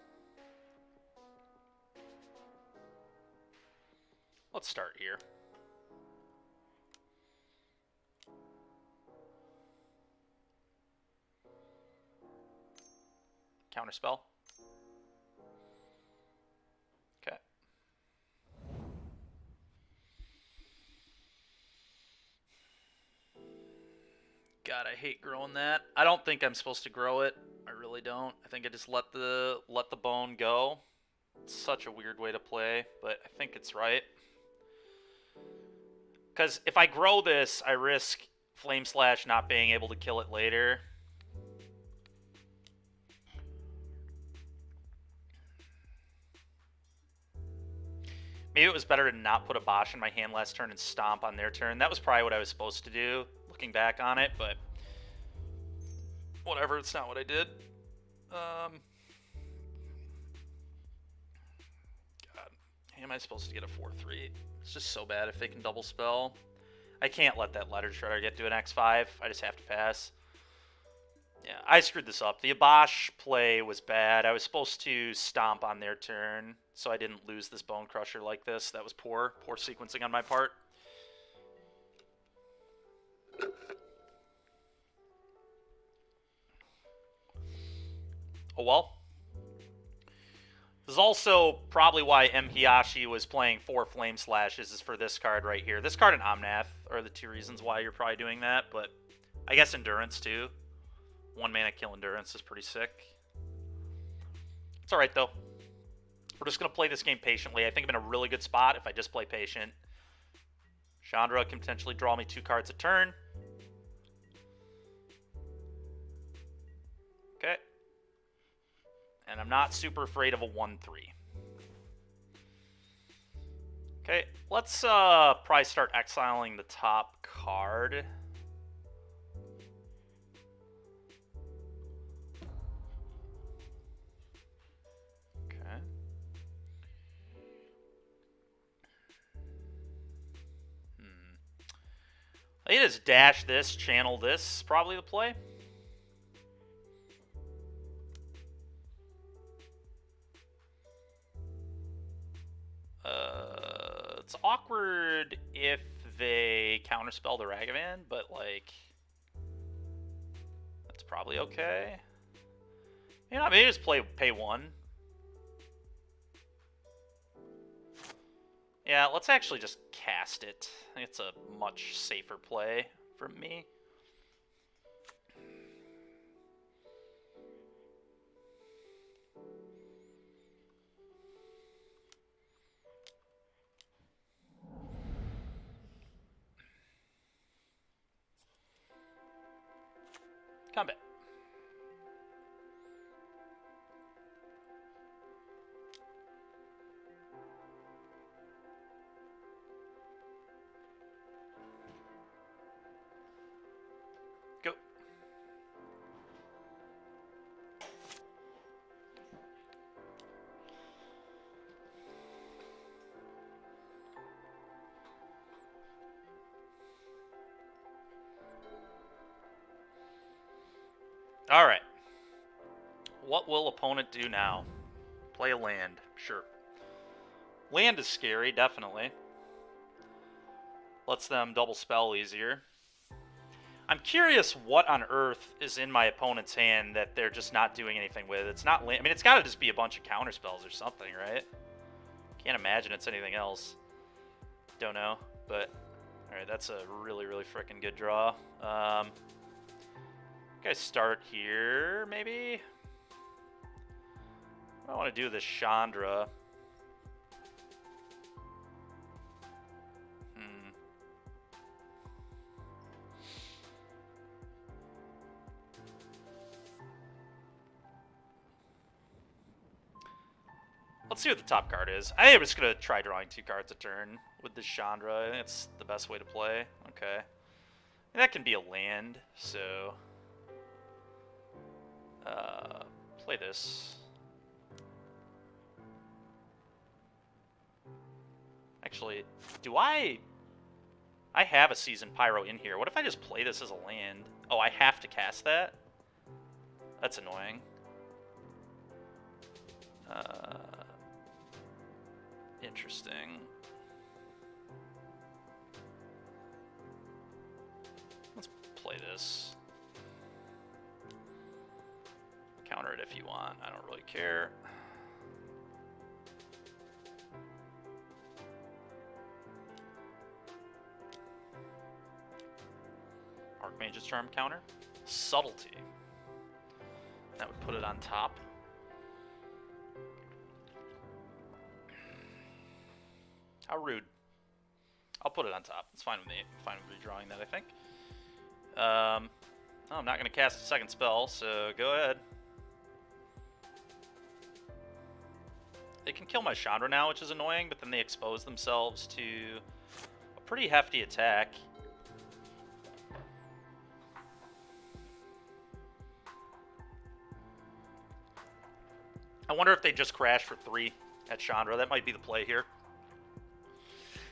Let's start here. Counterspell. Okay. God, I hate growing that. I don't think I'm supposed to grow it. I really don't. I think I just let the bone go. It's such a weird way to play, but I think it's right. Because if I grow this, I risk Flame Slash not being able to kill it later. Maybe it was better to not put a Obosh in my hand last turn and stomp on their turn. That was probably what I was supposed to do, looking back on it, but whatever, it's not what I did. God, how am I supposed to get a 4-3? It's just so bad if they can double spell. I can't let that Letter Shredder get to an X5. I just have to pass. Yeah, I screwed this up. The Obosh play was bad. I was supposed to stomp on their turn, so I didn't lose this Bone Crusher like this. That was poor. Poor sequencing on my part. Oh well. This is also probably why M. Hiyashi was playing 4 Flame Slashes, is for this card right here. This card and Omnath are the 2 reasons why you're probably doing that, but I guess Endurance too. 1 mana kill Endurance is pretty sick. It's alright though. We're just going to play this game patiently. I think I'm in a really good spot if I just play patient. Chandra can potentially draw me 2 cards a turn. Okay. And I'm not super afraid of a 1-3. Okay, let's probably start exiling the top card. Okay. I think just dash this, channel this, is probably the play. It's awkward if they counterspell the Ragavan, but like, that's probably okay. You know, maybe just pay 1. Yeah, let's actually just cast it. I think it's a much safer play from me. Combat. Go. Alright. What will opponent do now? Play a land. Sure. Land is scary, definitely. Lets them double spell easier. I'm curious what on earth is in my opponent's hand that they're just not doing anything with. It's not land. I mean, it's got to just be a bunch of counter spells or something, right? Can't imagine it's anything else. Don't know, but alright, that's a really, really freaking good draw. Guys, start here, maybe? I want to do this Chandra. Let's see what the top card is. I think I'm just going to try drawing 2 cards a turn with this Chandra. I think it's the best way to play. Okay. And that can be a land, so... play this. Actually, do I have a Seasoned Pyro in here. What if I just play this as a land? Oh, I have to cast that? That's annoying. Interesting. Let's play this. Counter it if you want. I don't really care. Archmage's Charm counter. Subtlety. That would put it on top. How rude. I'll put it on top. It's fine with me. I'm fine with redrawing that, I think. Oh, I'm not going to cast a second spell, so go ahead. They can kill my Chandra now, which is annoying, but then they expose themselves to a pretty hefty attack. I wonder if they just crash for 3 at Chandra. That might be the play here.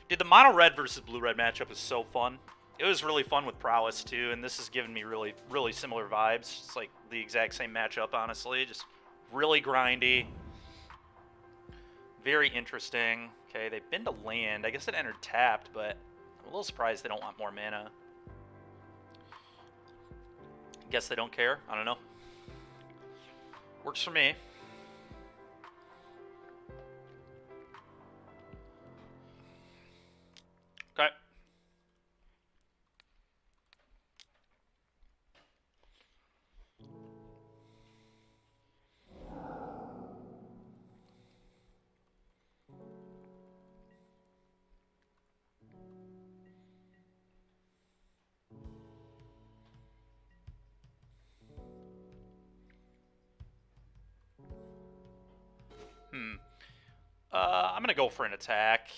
Dude, the mono red versus blue red matchup is so fun. It was really fun with Prowess too, and this has given me really, really similar vibes. It's like the exact same matchup, honestly. Just really grindy. Very interesting. Okay, they've been to land. I guess it entered tapped, but I'm a little surprised they don't want more mana. Guess they don't care. I don't know. Works for me. Okay. I'm gonna go for an attack.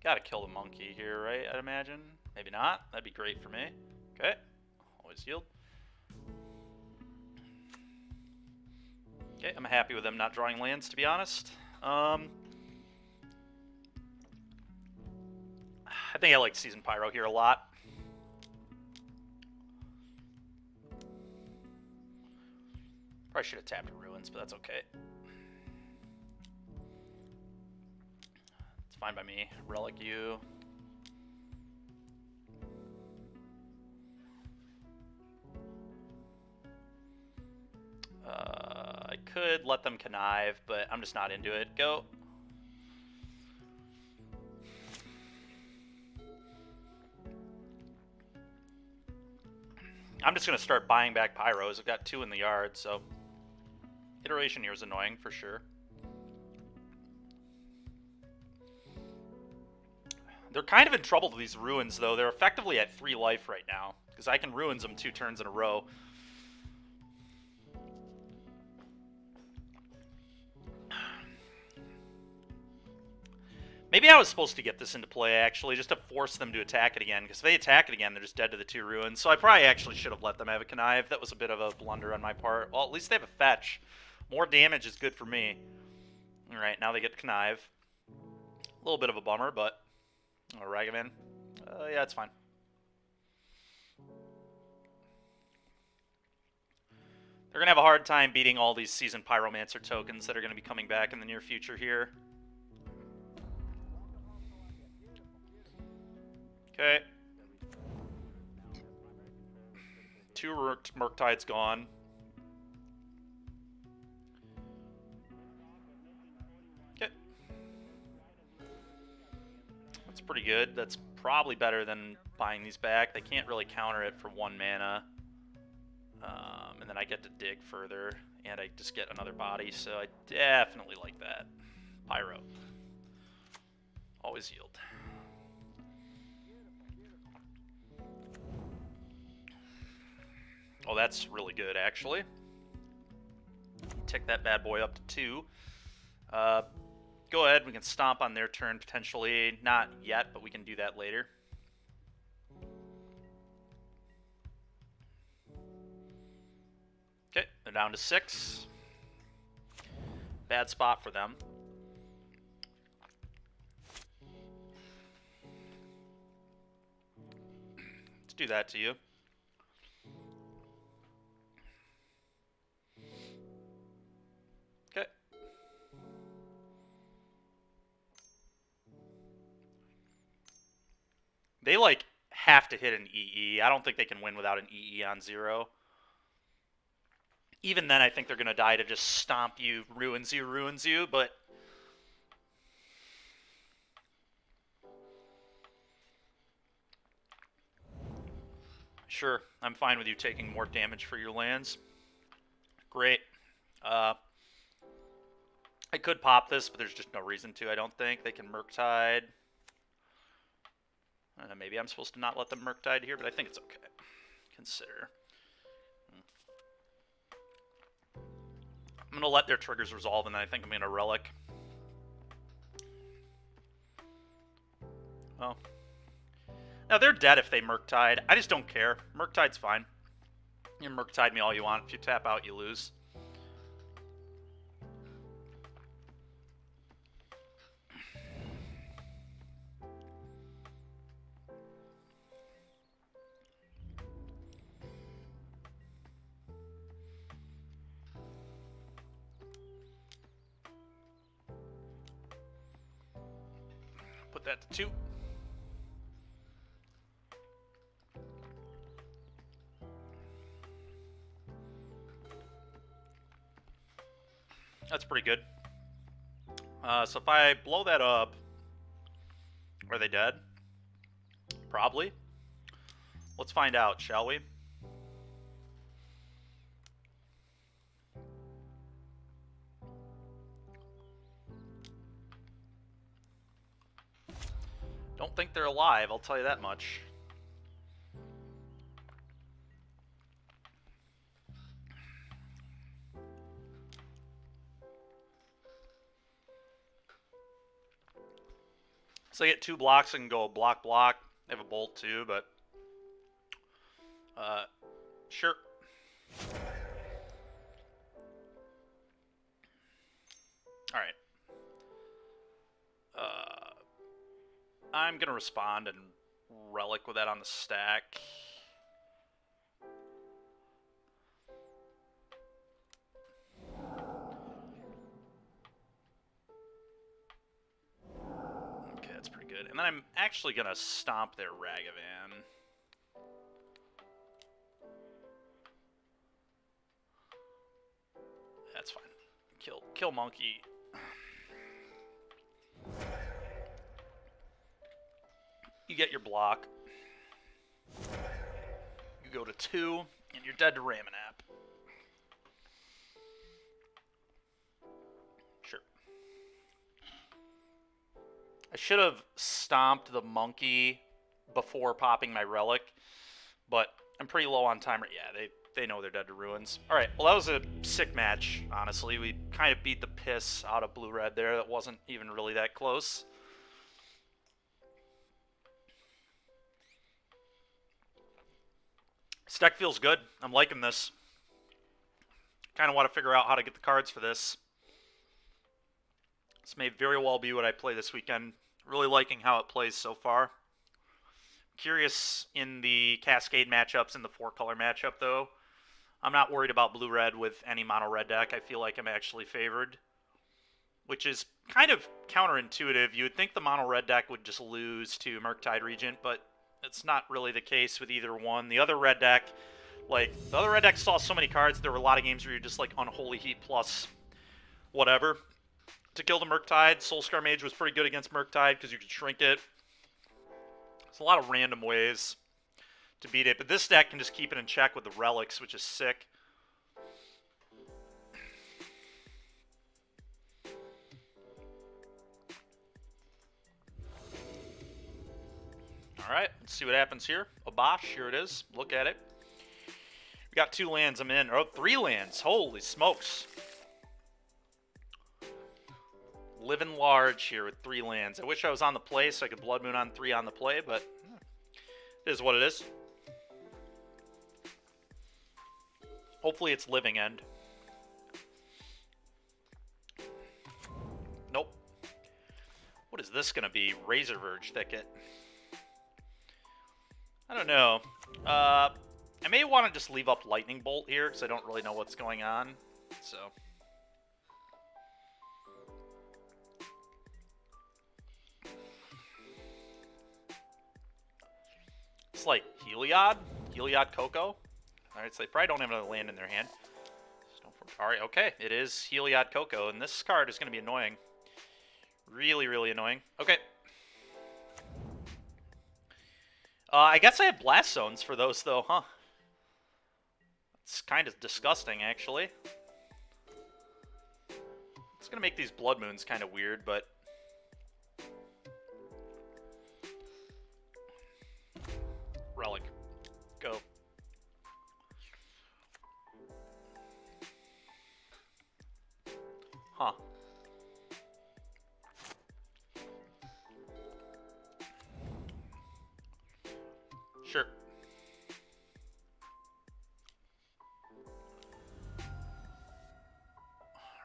Gotta kill the monkey here, right? I'd imagine. Maybe not. That'd be great for me. Okay. Always yield. Okay, I'm happy with them not drawing lands, to be honest. I think I like Seasoned Pyro here a lot. Probably should have tapped Ruins, but that's okay. It's fine by me. Relic you. could let them connive, but I'm just not into it. Go. I'm just going to start buying back Pyros. I've got 2 in the yard, so iteration here is annoying for sure. They're kind of in trouble with these ruins, though. They're effectively at 3 life right now, because I can ruins them 2 turns in a row. Maybe I was supposed to get this into play, actually, just to force them to attack it again, because if they attack it again, they're just dead to the 2 ruins. So I probably actually should have let them have a connive. That was a bit of a blunder on my part. Well, at least they have a fetch. More damage is good for me. Alright, now they get connive. A little bit of a bummer, but... Oh, Ragavan. Yeah, it's fine. They're going to have a hard time beating all these Seasoned Pyromancer tokens that are going to be coming back in the near future here. Okay. 2 Murktide's gone. Okay. That's pretty good. That's probably better than buying these back. They can't really counter it for 1 mana. And then I get to dig further, and I just get another body, so I definitely like that. Pyro. Always yield. Oh, that's really good, actually. Tick that bad boy up to 2. Go ahead, we can stomp on their turn, potentially. Not yet, but we can do that later. Okay, they're down to 6. Bad spot for them. Let's do that to you. Okay. They, like, have to hit an EE. I don't think they can win without an EE on 0. Even then, I think they're going to die to just stomp you, ruins you, but... Sure, I'm fine with you taking more damage for your lands. Great. I could pop this, but there's just no reason to, I don't think. They can Murktide. Maybe I'm supposed to not let them Murktide here, but I think it's okay. Consider. I'm going to let their triggers resolve, and then I think I'm going to Relic. Oh. Now, they're dead if they Murktide. I just don't care. Murktide's fine. You can Murktide me all you want. If you tap out, you lose. Put that to 2. That's pretty good. So if I blow that up, are they dead? Probably. Let's find out, shall we? Don't think they're alive, I'll tell you that much. So I get 2 blocks and go block. I have a bolt too, but sure. All right. I'm gonna respond and relic with that on the stack. Okay, that's pretty good. And then I'm actually gonna stomp their Ragavan. That's fine. Kill monkey. You get your block. You go to 2, and you're dead to Ramanap. Sure. I should have stomped the monkey before popping my relic, but I'm pretty low on timer. Yeah, they know they're dead to ruins. All right, well, that was a sick match, honestly. We kind of beat the piss out of blue-red there. That wasn't even really that close. This deck feels good. I'm liking this. Kind of want to figure out how to get the cards for this. This may very well be what I play this weekend. Really liking how it plays so far. Curious in the Cascade matchups and the 4-color matchup, though. I'm not worried about blue-red with any mono-red deck. I feel like I'm actually favored, which is kind of counterintuitive. You would think the mono-red deck would just lose to Murktide Regent, but it's not really the case with either one. The other red deck, saw so many cards. There were a lot of games where you're just like Unholy Heat plus whatever to kill the Murktide. Soulscar Mage was pretty good against Murktide because you could shrink it. There's a lot of random ways to beat it, but this deck can just keep it in check with the relics, which is sick. All right, let's see what happens here. Obosh, here it is. Look at it. We got 2 lands. I'm in. Oh, 3 lands. Holy smokes. Living large here with 3 lands. I wish I was on the play so I could Blood Moon on 3 on the play, but it is what it is. Hopefully it's Living End. Nope. What is this going to be? Razor Verge Thicket. I don't know. I may want to just leave up Lightning Bolt here because I don't really know what's going on. So it's like Heliod Coco. Alright, so they probably don't have another land in their hand. Alright, okay. It is Heliod Coco, and this card is going to be annoying. Really, really annoying. Okay. I guess I have Blast Zones for those, though, huh? It's kind of disgusting, actually. It's going to make these Blood Moons kind of weird, but Relic. Go. Huh. Sure.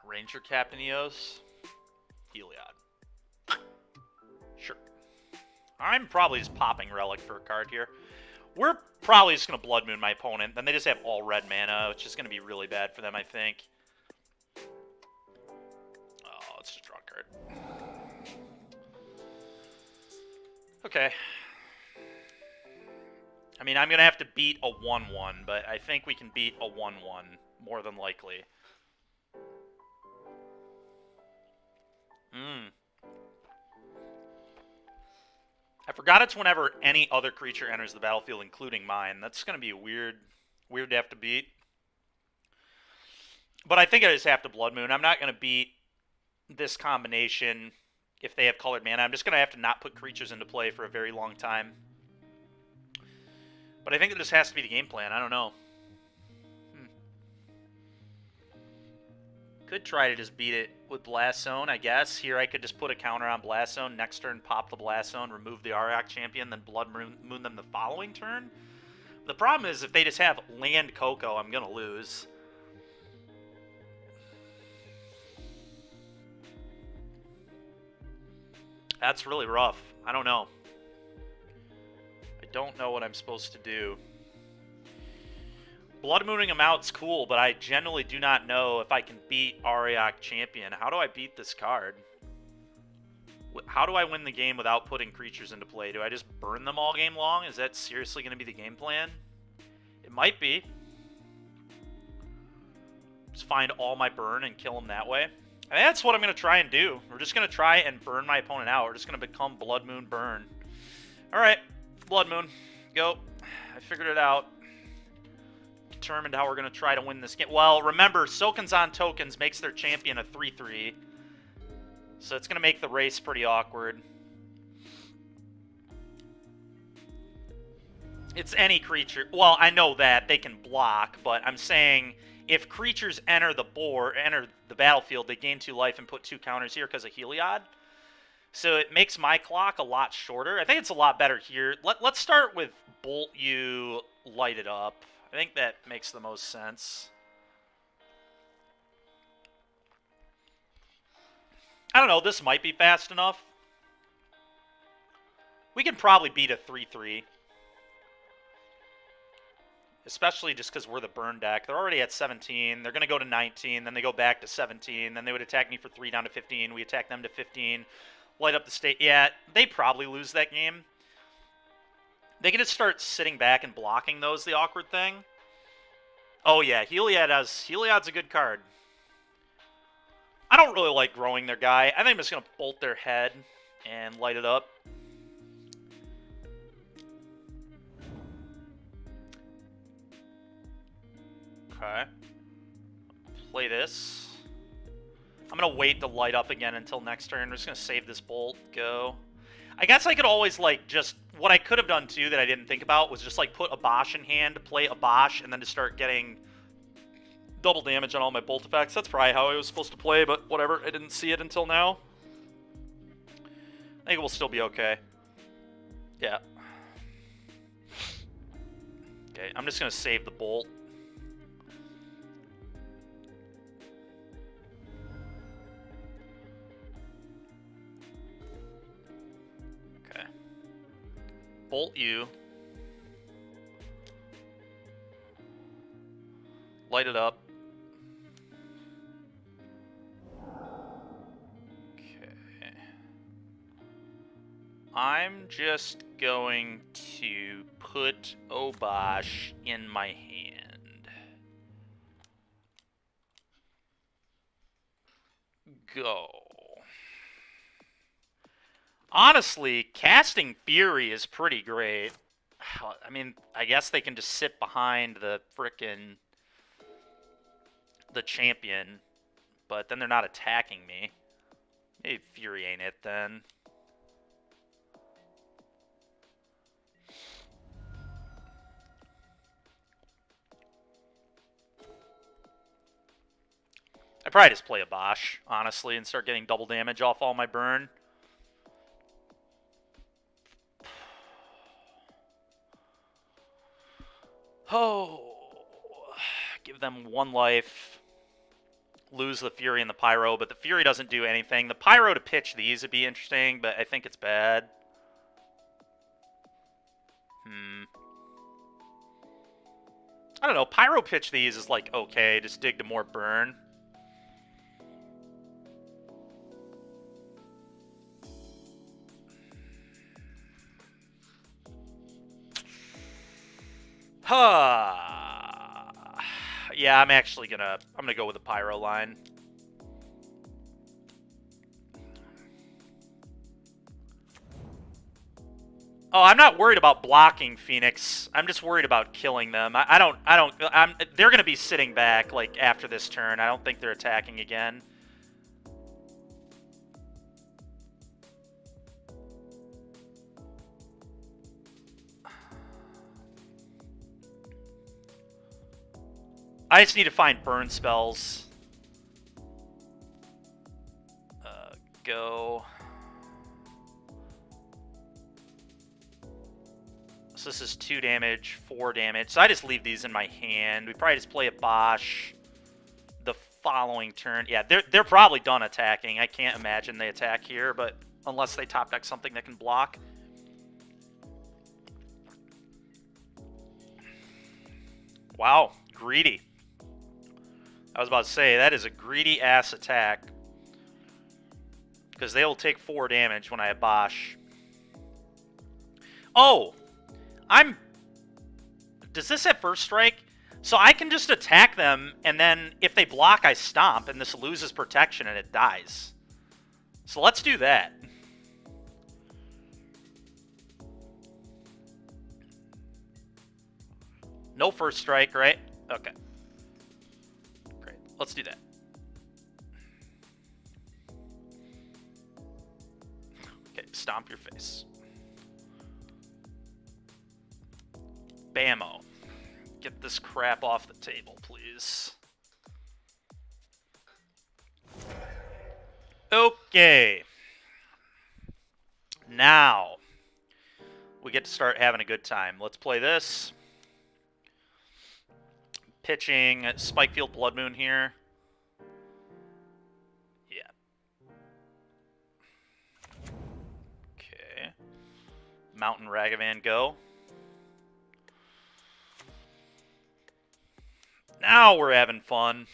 Ranger Captain Eos. Heliod. Sure. I'm probably just popping Relic for a card here. We're probably just going to Blood Moon my opponent. Then they just have all red mana, which is going to be really bad for them, I think. Oh, let's just draw a card. Okay. I mean, I'm going to have to beat a 1-1, but I think we can beat a 1-1, more than likely. I forgot it's whenever any other creature enters the battlefield, including mine. That's going to be weird to have to beat. But I think I just have to Blood Moon. I'm not going to beat this combination if they have colored mana. I'm just going to have to not put creatures into play for a very long time. But I think it just has to be the game plan. I don't know. Could try to just beat it with Blast Zone, I guess. Here I could just put a counter on Blast Zone. Next turn, pop the Blast Zone, remove the Auriok Champion, then Blood Moon them the following turn. The problem is if they just have land Coco, I'm going to lose. That's really rough. I don't know. I don't know what I'm supposed to do. Blood Mooning them out's cool, but I generally do not know if I can beat Auriok Champion. How do I beat this card? How do I win the game without putting creatures into play? Do I just burn them all game long? Is that seriously going to be the game plan? It might be. Just find all my burn and kill him that way. I think that's what I'm going to try and do. We're just going to try and burn my opponent out. We're just going to become Blood Moon Burn. Alright, Blood Moon. Go. I figured it out. Determined how we're going to try to win this game. Well, remember, Soken's Tokens makes their champion a 3-3. So it's going to make the race pretty awkward. It's any creature. Well, I know that they can block, but I'm saying if creatures enter the battlefield, they gain 2 life and put 2 counters here because of Heliod. So it makes my clock a lot shorter. I think it's a lot better here. Let's start with Bolt You, Light It Up. I think that makes the most sense. I don't know. This might be fast enough. We can probably beat a 3-3. Especially just because we're the burn deck. They're already at 17. They're going to go to 19. Then they go back to 17. Then they would attack me for 3 down to 15. We attack them to 15. Light up the state. Yeah, they probably lose that game. They can just start sitting back and blocking those, the awkward thing. Oh, yeah. Heliod's a good card. I don't really like growing their guy. I think I'm just going to bolt their head and light it up. Okay. Play this. I'm going to wait to light up again until next turn. I'm just going to save this bolt. Go. I guess I could always, like, just... What I could have done, too, that I didn't think about was just, like, put Obosh in hand, play Obosh, and then to start getting double damage on all my bolt effects. That's probably how I was supposed to play, but whatever. I didn't see it until now. I think it will still be okay. Yeah. Okay, I'm just going to save the bolt. Bolt You. Light it up. Okay. I'm just going to put Obosh in my hand. Go. Honestly, casting Fury is pretty great. I mean, I guess they can just sit behind the frickin' the champion, but then they're not attacking me. Maybe Fury ain't it then. I'd probably just play Obosh, honestly, and start getting double damage off all my burn. Oh, give them 1 life, lose the Fury and the Pyro, but the Fury doesn't do anything. The Pyro to pitch these would be interesting, but I think it's bad. I don't know, Pyro pitch these is like, okay, just dig to more burn. Yeah, I'm actually gonna go with the Pyro line. Oh, I'm not worried about blocking Phoenix. I'm just worried about killing them. They're gonna be sitting back like after this turn. I don't think they're attacking again. I just need to find burn spells. Go. So this is 2 damage, 4 damage. So I just leave these in my hand. We probably just play a Bosch the following turn. Yeah, they're probably done attacking. I can't imagine they attack here, but unless they top deck something that can block. Wow, greedy. I was about to say, that is a greedy-ass attack. Because they will take 4 damage when I have Bosch. Oh! Does this have first strike? So I can just attack them, and then if they block, I stomp, and this loses protection, and it dies. So let's do that. No first strike, right? Okay. Great. Let's do that. Okay, stomp your face. Bammo. Get this crap off the table, please. Okay. Now, we get to start having a good time. Let's play this. Pitching Spikefield Blood Moon here. Yeah. Okay. Mountain Ragavan go. Now we're having fun.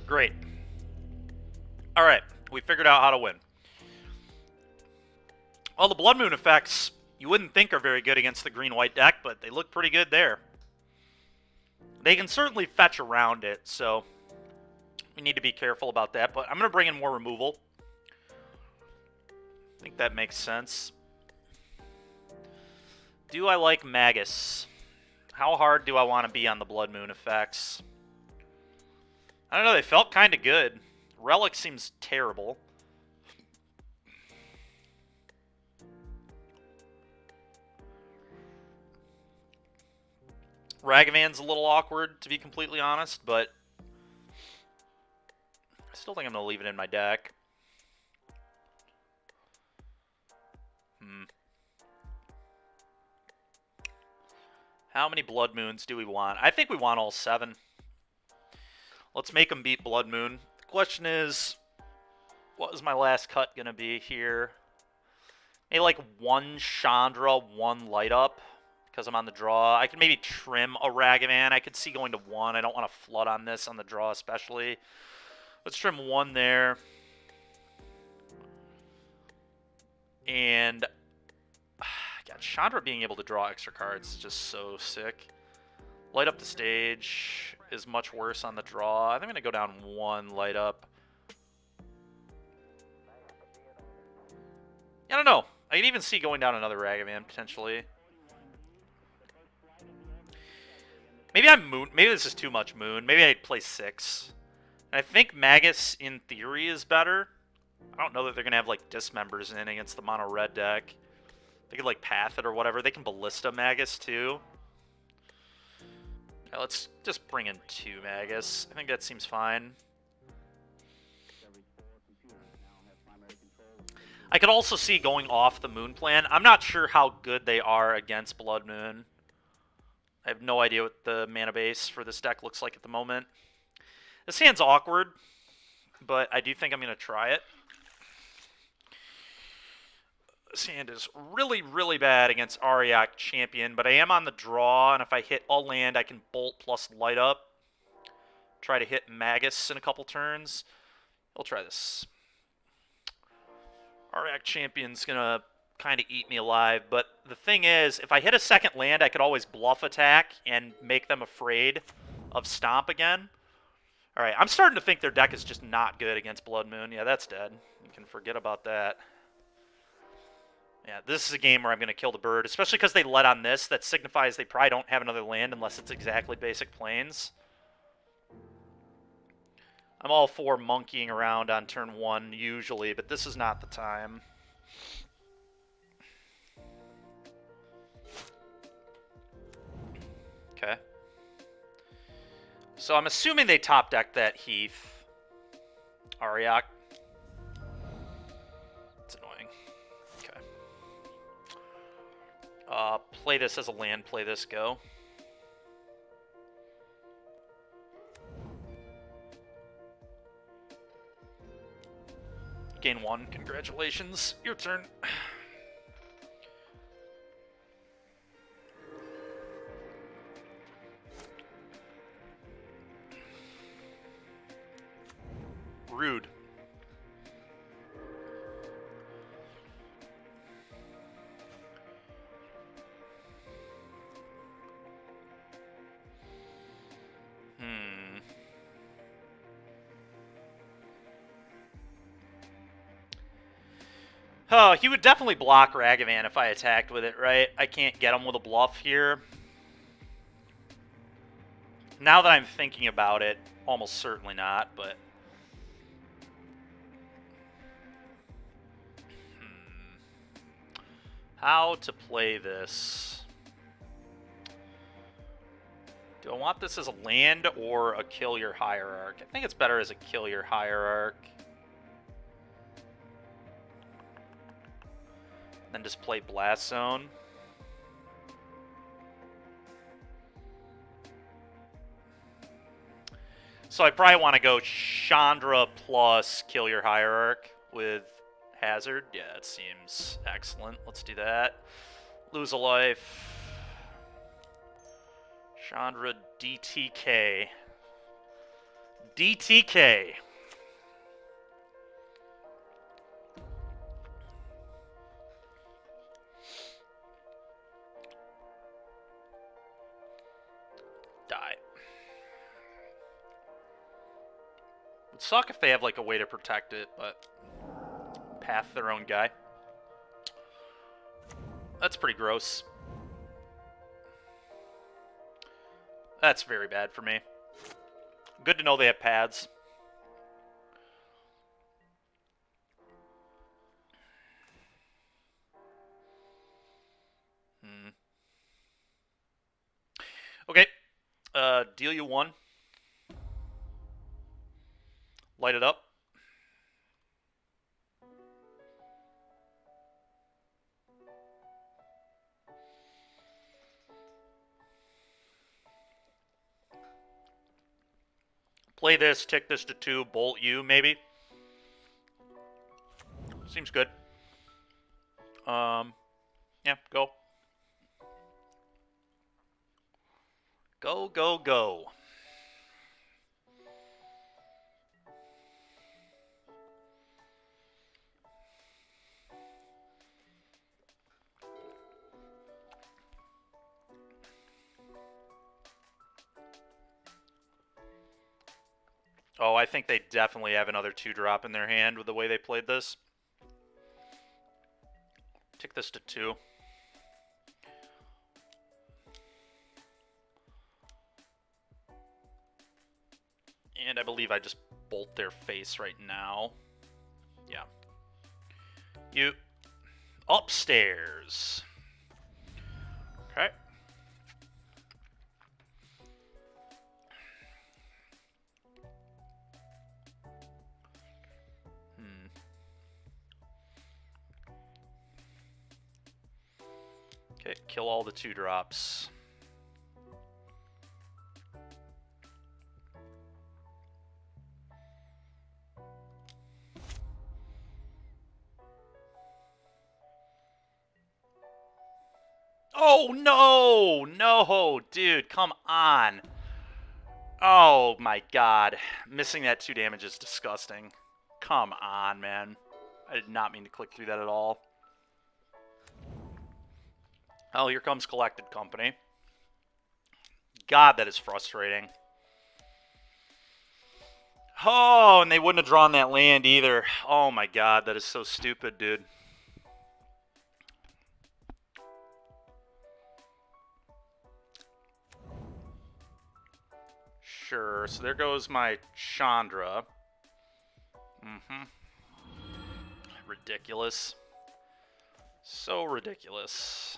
Great. All right, we figured out how to win. Well, the Blood Moon effects you wouldn't think are very good against the green-white deck, but they look pretty good there. They can certainly fetch around it, so we need to be careful about that. But I'm going to bring in more removal. I think that makes sense. Do I like Magus? How hard do I want to be on the Blood Moon effects? I don't know, they felt kind of good. Relic seems terrible. Ragavan's a little awkward, to be completely honest, but I still think I'm going to leave it in my deck. How many Blood Moons do we want? I think we want all 7. Let's make them beat Blood Moon. The question is, what is my last cut going to be here? Maybe like 1 Chandra, 1 Light Up, because I'm on the draw. I can maybe trim a Ragavan. I could see going to 1. I don't want to flood on this on the draw especially. Let's trim 1 there. And God, Chandra being able to draw extra cards is just so sick. Light Up the Stage is much worse on the draw. I think I'm going to go down 1 Light Up. I don't know. I can even see going down another Ragavan, potentially. Maybe I'm Moon. Maybe this is too much Moon. Maybe I'd play 6. And I think Magus, in theory, is better. I don't know that they're going to have, like, Dismembers in against the mono red deck. They could, like, Path it or whatever. They can Ballista Magus, too. Yeah, let's just bring in 2 Magus. I think that seems fine. I could also see going off the Moon plan. I'm not sure how good they are against Blood Moon. I have no idea what the mana base for this deck looks like at the moment. This hand's awkward, but I do think I'm going to try it. This hand is really, really bad against Ariak Champion, but I am on the draw, and if I hit a land, I can Bolt plus Light Up. Try to hit Magus in a couple turns. I'll try this. Ariak Champion's going to kind of eat me alive, but the thing is, if I hit a second land, I could always bluff attack and make them afraid of Stomp again. Alright, I'm starting to think their deck is just not good against Blood Moon. Yeah, that's dead. You can forget about that. Yeah, this is a game where I'm going to kill the bird, especially because they let on this. That signifies they probably don't have another land unless it's exactly basic plains. I'm all for monkeying around on turn 1 usually, but this is not the time. Okay. So I'm assuming they top decked that Heath. Ariak. It's annoying. Okay. Play this as a land, play this, go. Gain 1, congratulations. Your turn. rude. Oh, he would definitely block Ragavan if I attacked with it, right? I can't get him with a bluff here. Now that I'm thinking about it, almost certainly not, but... How to play this? Do I want this as a land or a kill your hierarch? I think it's better as a kill your hierarch. Then just play Blast Zone. So I probably want to go Chandra plus kill your hierarch with Hazard. Yeah, it seems excellent. Let's do that. Lose a life. Chandra DTK. DTK. Die. Would suck if they have like a way to protect it, but path their own guy. That's pretty gross. That's very bad for me. Good to know they have paths. Okay. Deal you one. Light it up. Play this, tick this to 2, bolt you, maybe. Seems good. Yeah, go. Go, go, go. Oh, I think they definitely have another 2-drop in their hand with the way they played this. Tick this to 2. And I believe I just bolt their face right now. Yeah. You upstairs. Okay. Okay, kill all the 2-drops. Oh, no! No, dude, come on. Oh, my God. Missing that 2 damage is disgusting. Come on, man. I did not mean to click through that at all. Oh, here comes Collected Company. God, that is frustrating. Oh, and they wouldn't have drawn that land either. Oh, my God, that is so stupid, dude. Sure, so there goes my Chandra. Ridiculous. So ridiculous.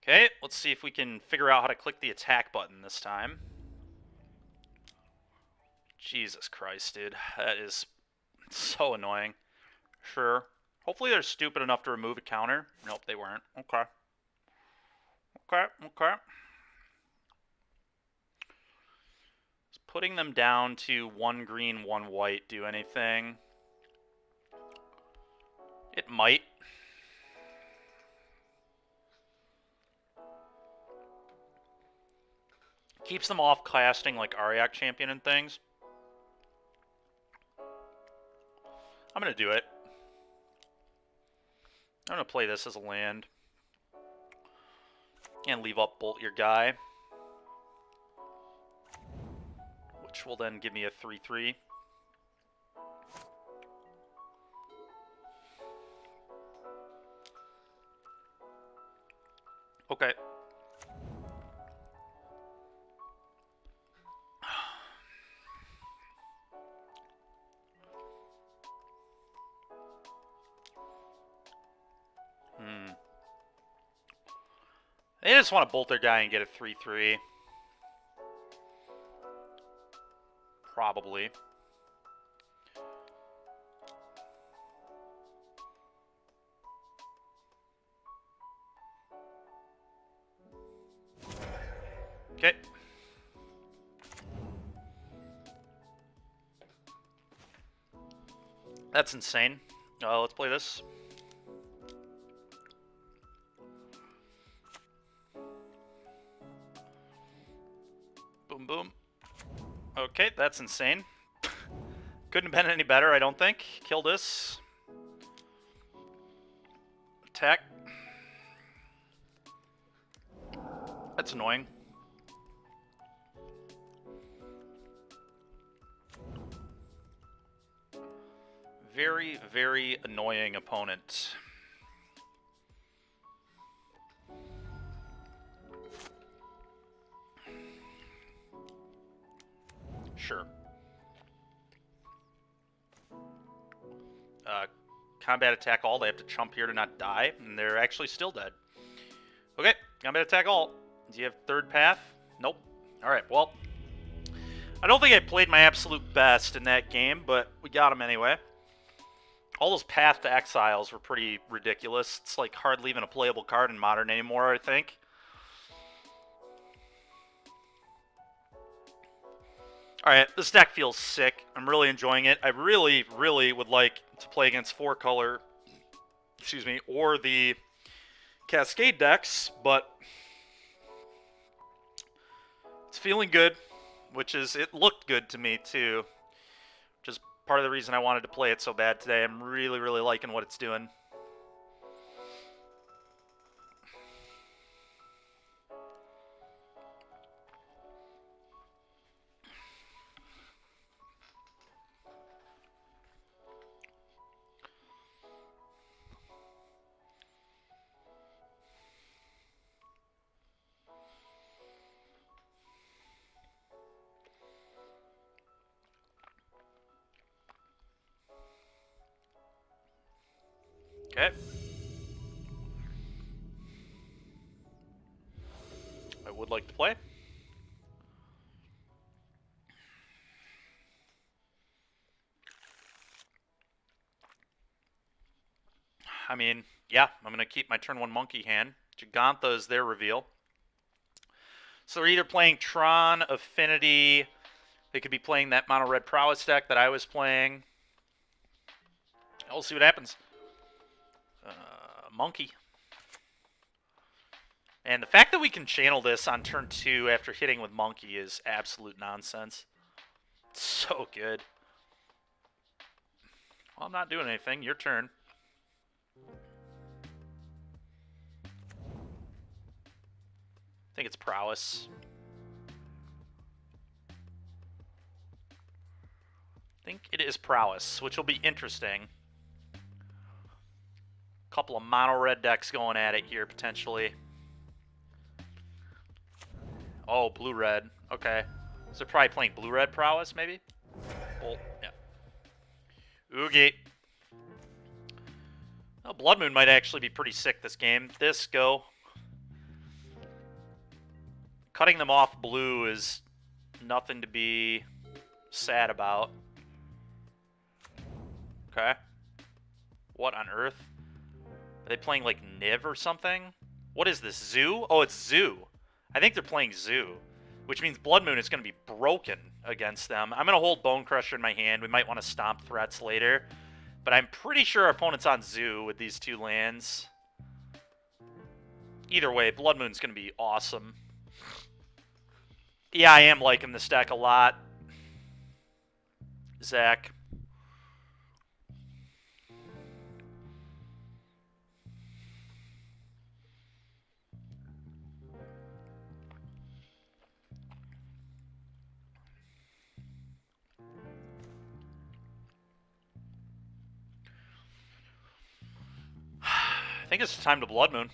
Okay, let's see if we can figure out how to click the attack button this time. Jesus Christ, dude. That is so annoying. Sure. Hopefully they're stupid enough to remove a counter. Nope, they weren't. Okay. Okay. putting them down to 1 green, 1 white do anything? It might. Keeps them off casting like Ariak Champion and things. I'm going to do it. I'm going to play this as a land. And leave up Bolt your guy. Which will then give me a 3/3. Okay. They just want to bolt their guy and get a 3/3. Probably. Okay. That's insane. Let's play this. Boom, boom. Okay, that's insane. Couldn't have been any better, I don't think. Kill this. Attack. That's annoying. Very, very annoying opponent. Sure. Combat attack all. They have to chump here to not die, and they're actually still dead. Okay, combat attack all. Do you have third path? Nope. Alright, well. I don't think I played my absolute best in that game, but we got him anyway. All those path to exiles were pretty ridiculous. It's like hardly even a playable card in Modern anymore, I think. Alright, this deck feels sick. I'm really enjoying it. I really, really would like to play against 4-color, excuse me, or the Cascade decks, but it's feeling good, which is, it looked good to me too. Which is part of the reason I wanted to play it so bad today. I'm really, really liking what it's doing. Okay. I would like to play. I mean, yeah, I'm going to keep my turn 1 monkey hand. Gigantha is their reveal. So they're either playing Tron, Affinity. They could be playing that mono red prowess deck that I was playing. We'll see what happens. Monkey. And the fact that we can channel this on turn 2 after hitting with Monkey is absolute nonsense. It's so good. Well, I'm not doing anything. Your turn. I think it's prowess. I think it is prowess, which will be interesting. Couple of mono red decks going at it here potentially. Oh, blue red. Okay. So they're probably playing blue red prowess maybe? Bolt. Yeah. Oogie. Well, Blood Moon might actually be pretty sick this game. This, go. Cutting them off blue is nothing to be sad about. Okay. What on earth? Are they playing like Niv or something? What is this, Zoo? Oh, it's Zoo. I think they're playing Zoo. which means Blood Moon is going to be broken against them. I'm going to hold Bone Crusher in my hand. We might want to stomp threats later, but I'm pretty sure our opponent's on Zoo with these 2 lands. Either way, Blood Moon's going to be awesome. Yeah, I am liking this deck a lot, Zach. I think it's time to Blood Moon.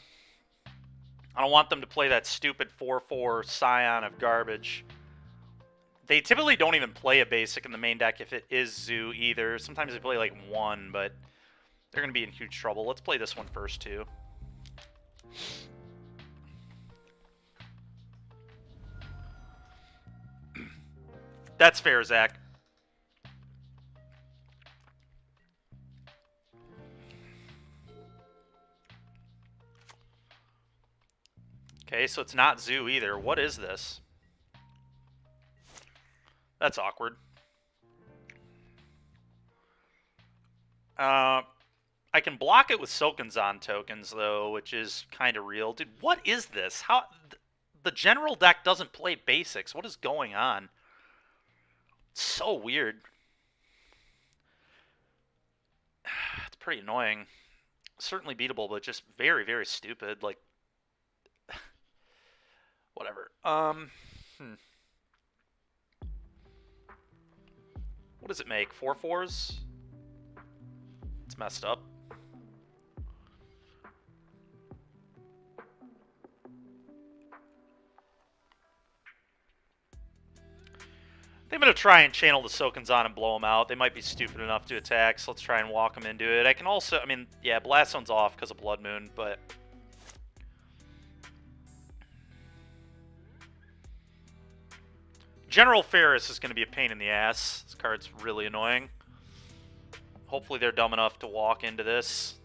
I don't want them to play that stupid 4/4 Scion of garbage. They typically don't even play a basic in the main deck if it is Zoo either. Sometimes they play like 1, but they're going to be in huge trouble. Let's play this one first, too. That's fair, Zach. Okay, so it's not Zoo either. What is this? That's awkward. I can block it with Silkenzon tokens, though, which is kind of real. Dude, what is this? How the general deck doesn't play basics. What is going on? It's so weird. It's pretty annoying. Certainly beatable, but just very, very stupid. Like, whatever. What does it make? 4/4s? It's messed up. I'm going to try and channel the Silkenzon and blow them out. They might be stupid enough to attack, so let's try and walk them into it. I can also, I mean, yeah, Blast Zone's off because of Blood Moon, but... General Ferris is going to be a pain in the ass. This card's really annoying. Hopefully they're dumb enough to walk into this.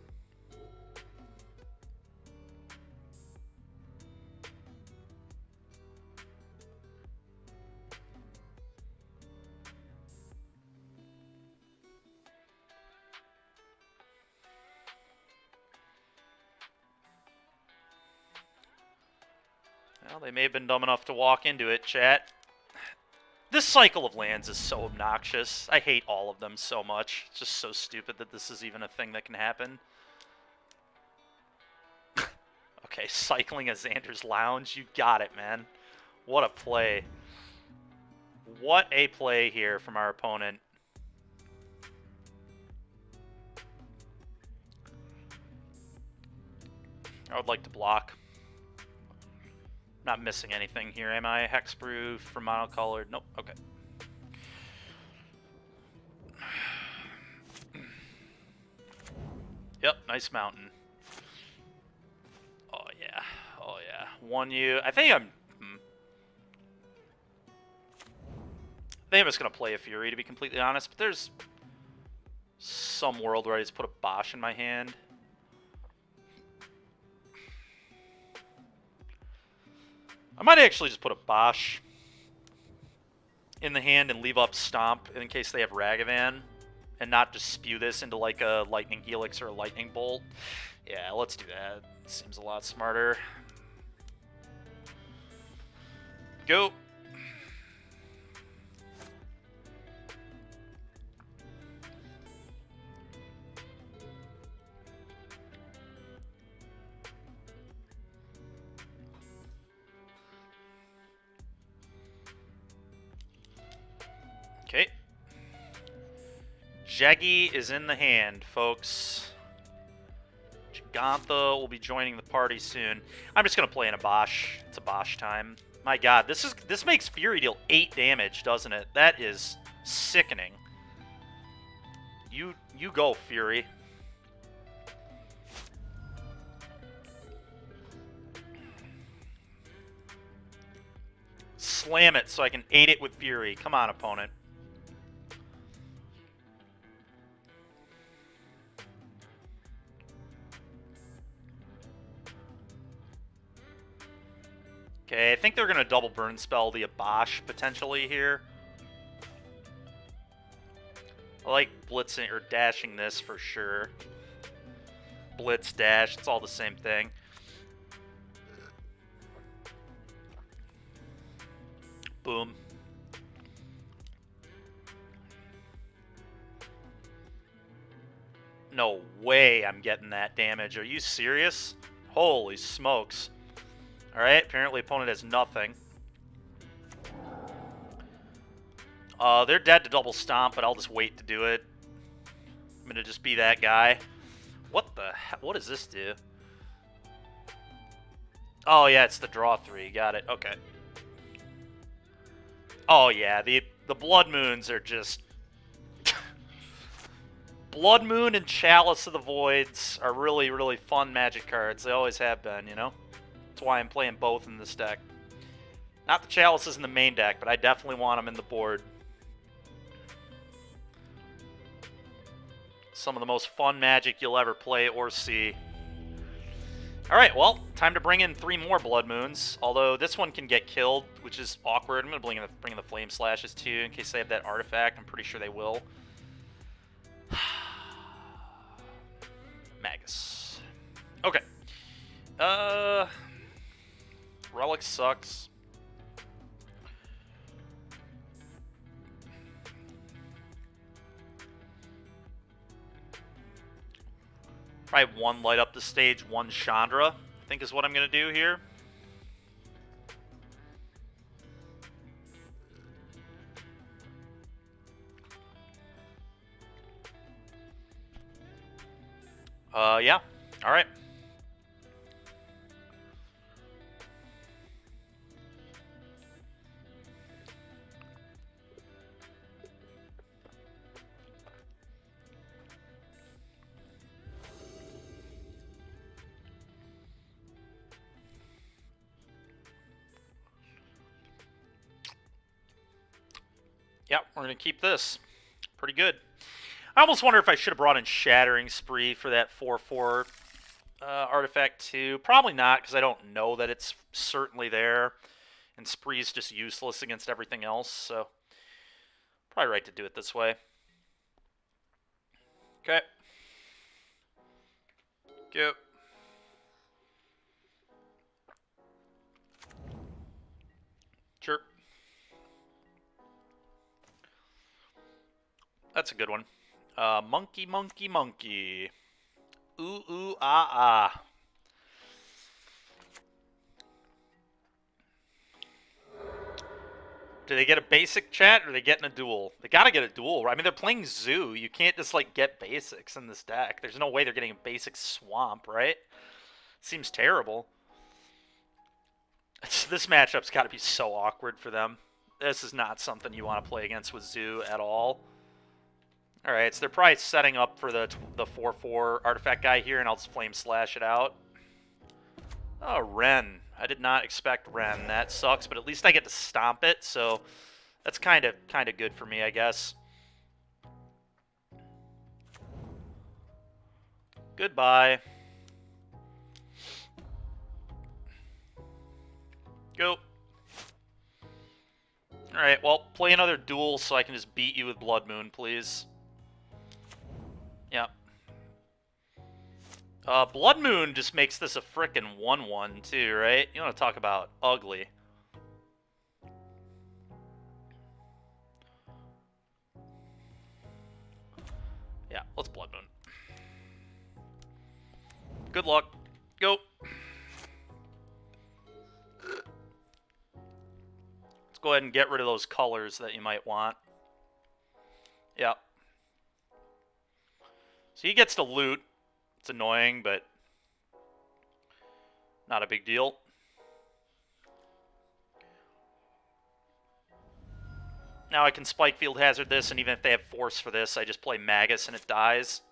Well, they may have been dumb enough to walk into it, chat. This cycle of lands is so obnoxious. I hate all of them so much. It's just so stupid that this is even a thing that can happen. Okay, cycling a Xander's Lounge. You got it, man. What a play. What a play here from our opponent. I would like to block. Not missing anything here, am I? Hexproof for monocolored. Nope. Okay. Yep, nice mountain. Oh, yeah. Oh, yeah. 1U. I think I'm just going to play a Fury, to be completely honest. But there's some world where I just put a Bosch in my hand. I might actually just put a Bosch in the hand and leave up Stomp in case they have Ragavan, and not just spew this into like a Lightning Helix or a Lightning Bolt. Yeah, let's do that. Seems a lot smarter. Go. Okay. Jaggy is in the hand, folks. Gigantha will be joining the party soon. I'm just gonna play in a Bosch. It's a Bosch time. My God, this makes Fury deal 8 damage, doesn't it? That is sickening. You go, Fury. Slam it so I can 8 it with Fury. Come on, opponent. Okay, I think they're going to double burn spell the Obosh potentially here. I like blitzing or dashing this for sure. Blitz, dash, it's all the same thing. Boom. No way I'm getting that damage. Are you serious? Holy smokes. Alright, apparently opponent has nothing. They're dead to double stomp, but I'll just wait to do it. I'm gonna just be that guy. What the hell? What does this do? Oh yeah, it's the draw 3. Got it. Okay. Oh yeah, the Blood Moons are just... Blood Moon and Chalice of the Voids are really, really fun Magic cards. They always have been, you know? That's why I'm playing both in this deck. Not the Chalices in the main deck, but I definitely want them in the board. Some of the most fun Magic you'll ever play or see. Alright, well, time to bring in 3 more Blood Moons. Although this one can get killed, which is awkward. I'm going to bring in the Flame Slashes too, in case they have that artifact. I'm pretty sure they will. Magus. Okay. Relic sucks. Probably 1 light up the stage, 1 Chandra, I think is what I'm going to do here. Yeah. Alright. Yep, we're going to keep this. Pretty good. I almost wonder if I should have brought in Shattering Spree for that 4/4 artifact too. Probably not, because I don't know that it's certainly there. And Spree's just useless against everything else, so probably right to do it this way. Okay. Go. Sure. That's a good one. Monkey, monkey, monkey. Ooh, ooh, ah, ah. Do they get a basic chat, or are they getting a duel? They gotta get a duel. I mean, they're playing Zoo. You can't just, like, get basics in this deck. There's no way they're getting a basic Swamp, right? Seems terrible. This matchup's gotta be so awkward for them. This is not something you want to play against with Zoo at all. Alright, so they're probably setting up for the 4/4 artifact guy here, and I'll just Flame Slash it out. Oh, Ren. I did not expect Ren. That sucks, but at least I get to stomp it, so that's kind of good for me, I guess. Goodbye. Go. Alright, well, play another duel so I can just beat you with Blood Moon, please. Yep. Blood Moon just makes this a frickin' 1/1 too, right? You want to talk about ugly. Yeah, let's Blood Moon. Good luck. Go. Let's go ahead and get rid of those colors that you might want. Yep. So he gets to loot. It's annoying, but not a big deal. Now I can Spike Field Hazard this, and even if they have Force for this, I just play Magus and it dies.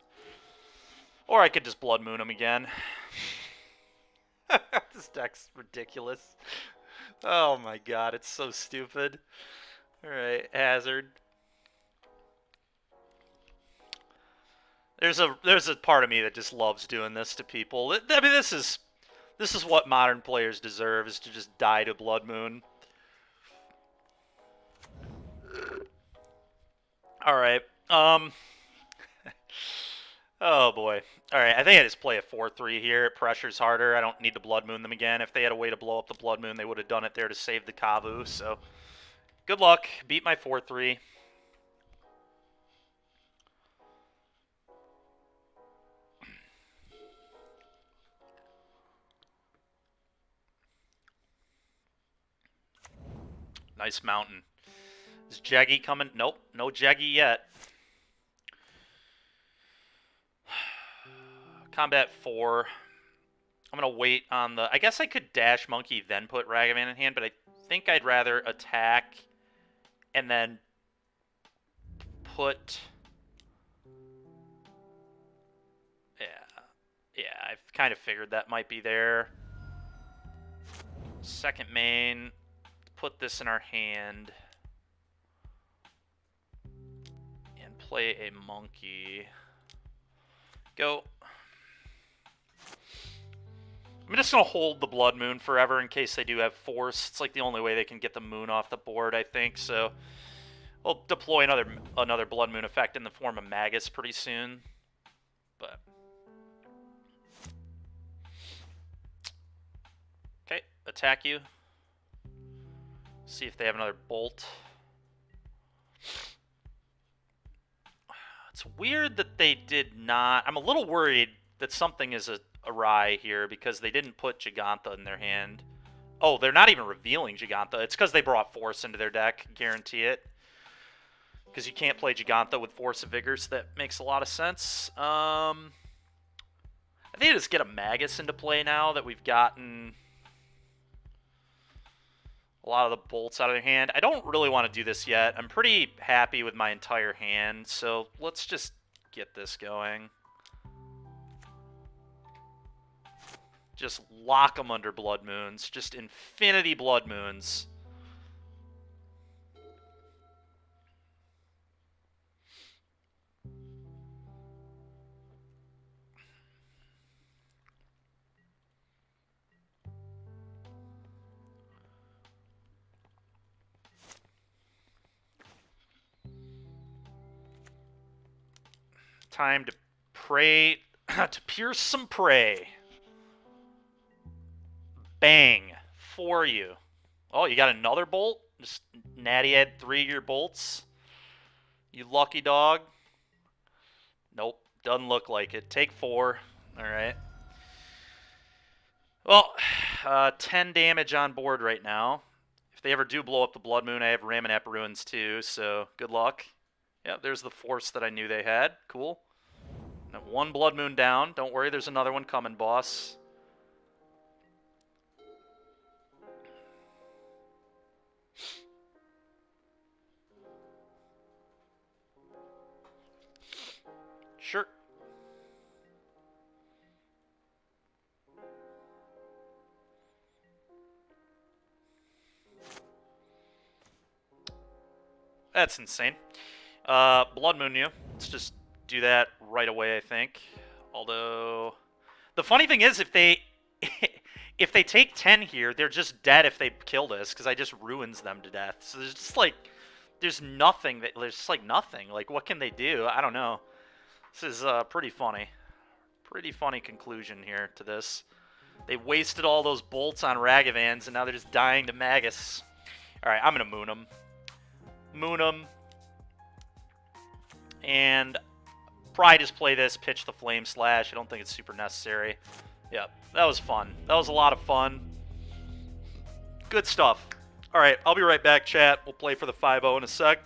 Or I could just Blood Moon him again. This deck's ridiculous. Oh my god, it's so stupid. Alright, Hazard. There's a part of me that just loves doing this to people. I mean, this is This is what modern players deserve, is to just die to Blood Moon. Alright. Oh, boy. Alright, I think I just play a 4-3 here. It pressures harder. I don't need to Blood Moon them again. If they had a way to blow up the Blood Moon, they would have done it there to save the Kavu. So, good luck. Beat my 4-3. Nice mountain. Is Jeggy coming? Nope, no Jeggy yet. Combat 4. I'm going to wait on the... I guess I could Dash Monkey, then put Ragavan in hand, but I think I'd rather attack and then put... Yeah, I've kind of figured that might be there. Second main. Put this in our hand. And play a monkey. Go. I'm just going to hold the Blood Moon forever in case they do have Force. It's like the only way they can get the Moon off the board, I think. So we'll deploy another Blood Moon effect in the form of Magus pretty soon. But okay, attack you. See if they have another Bolt. It's weird that they did not... I'm a little worried that something is awry here because they didn't put Giganta in their hand. Oh, they're not even revealing Giganta. It's because they brought Force into their deck. Guarantee it. Because you can't play Giganta with Force of Vigor, so that makes a lot of sense. I think I just get a Magus into play now that we've gotten a lot of the bolts out of their hand. I don't really want to do this yet. I'm pretty happy with my entire hand, so let's just get this going. Just lock them under Blood Moons. Just infinity Blood Moons. Time to pray, to pierce some prey. Bang. For you. Oh, you got another bolt? Just Natty had 3 of your bolts. You lucky dog. Nope. Doesn't look like it. Take 4. Alright. Well, 10 damage on board right now. If they ever do blow up the Blood Moon, I have Ramanap Ruins too, so good luck. Yeah, there's the Force that I knew they had. Cool. Now, 1 Blood Moon down. Don't worry, there's another one coming, boss. Sure. That's insane. Blood Moon you. Let's just do that right away, I think. Although, the funny thing is, if they if they take 10 here, they're just dead if they kill this, because I just ruins them to death. So there's just like, there's nothing that there's just like nothing. Like, what can they do? I don't know. This is pretty funny. Pretty funny conclusion here to this. They wasted all those bolts on Ragavans, and now they're just dying to Magus. All right, I'm gonna moon them. Moon them. And probably just play this, pitch the Flame Slash. I don't think it's super necessary. Yep, that was fun. That was a lot of fun. Good stuff. All right, I'll be right back, chat. We'll play for the 5-0 in a sec.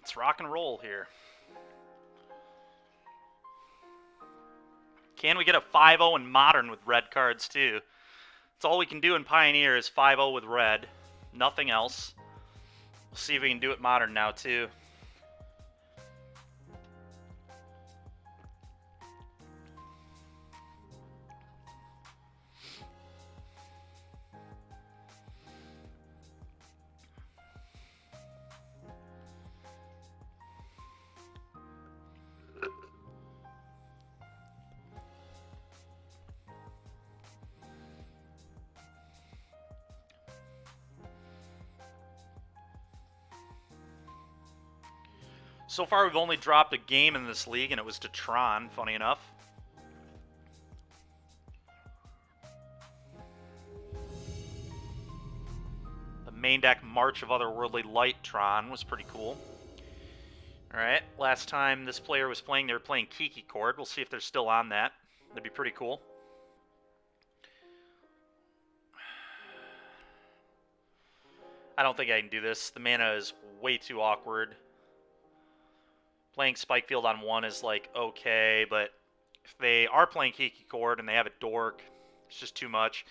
Let's rock and roll here. Can we get a 5-0 in Modern with red cards, too? That's all we can do in Pioneer is 5-0 with red. Nothing else. We'll see if we can do it Modern now, too. So far, we've only dropped a game in this league, and it was to Tron, funny enough. The main deck March of Otherworldly Light Tron was pretty cool. Alright, last time this player was playing, they were playing Kiki Chord. We'll see if they're still on that. That'd be pretty cool. I don't think I can do this. The mana is way too awkward. Playing Spike Field on 1 is, like, okay, but if they are playing Kiki Chord and they have a Dork, it's just too much.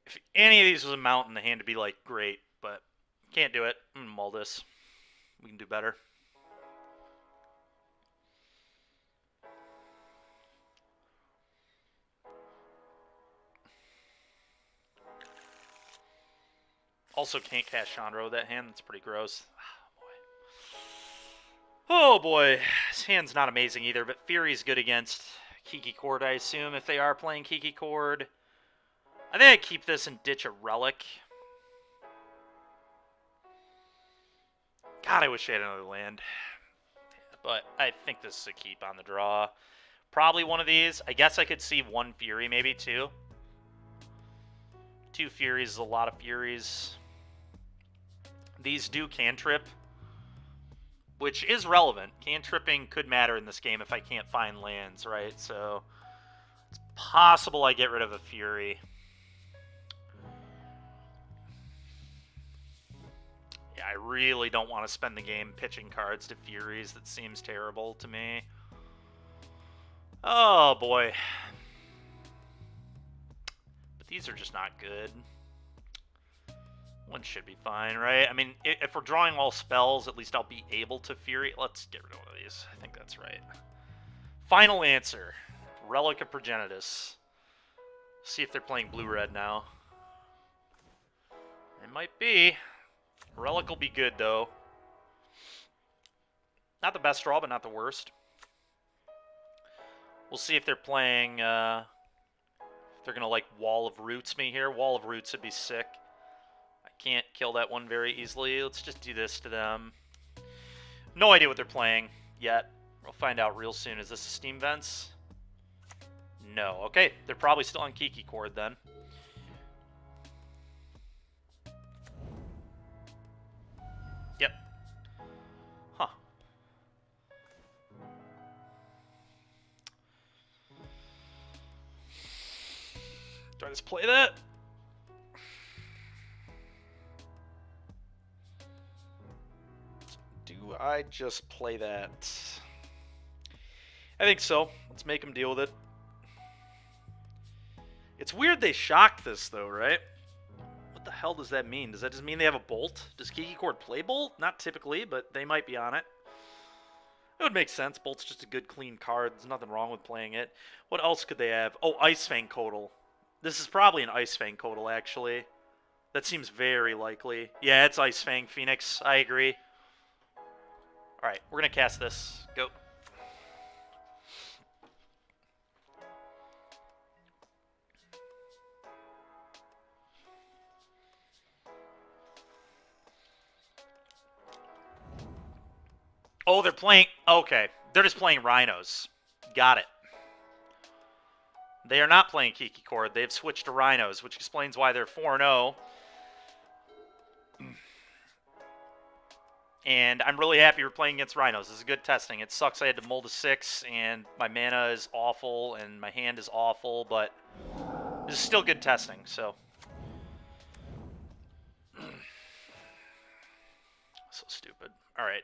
If any of these was a Mountain, the hand would be, like, great, but can't do it. I'm going to mull this. We can do better. Also can't cast Chandra with that hand. That's pretty gross. Oh boy, his hand's not amazing either, but Fury's good against Kiki Chord, I assume, if they are playing Kiki Chord. I think I keep this and ditch a Relic. God, I wish I had another land. But I think this is a keep on the draw. Probably one of these. I guess I could see one Fury, maybe two. 2 Furies is a lot of Furies. These do cantrip, which is relevant. Cantripping could matter in this game if I can't find lands, right? So it's possible I get rid of a Fury. Yeah, I really don't want to spend the game pitching cards to Furies. That seems terrible to me. Oh, boy. But these are just not good. One should be fine, right? I mean, if we're drawing all spells, at least I'll be able to Fury. Let's get rid of one of these. I think that's right. Final answer. Relic of Progenitus. See if they're playing blue-red now. It might be. Relic will be good, though. Not the best draw, but not the worst. We'll see if they're playing... if they're going to, like, Wall of Roots me here. Wall of Roots would be sick. Can't kill that one very easily. Let's just do this to them. No idea what they're playing yet. We'll find out real soon. Is this a Steam Vents? No. Okay, they're probably still on Kiki Chord then. Yep. Huh. Do I just play that? Do I just play that? I think so. Let's make them deal with it. It's weird they shocked this, though, right? What the hell does that mean? Does that just mean they have a Bolt? Does Kiki Chord play Bolt? Not typically, but they might be on it. It would make sense. Bolt's just a good, clean card. There's nothing wrong with playing it. What else could they have? Oh, Ice Fang Codal. This is probably an Ice Fang Codal, actually. That seems very likely. Yeah, it's Ice Fang Phoenix. I agree. Alright, we're going to cast this. Go. Oh, they're playing... Okay, they're just playing Rhinos. Got it. They are not playing Kiki Chord. They've switched to Rhinos, which explains why they're 4-0. And I'm really happy we're playing against Rhinos. This is good testing. It sucks I had to mold a 6, and my mana is awful, and my hand is awful, but this is still good testing, so. So stupid. All right.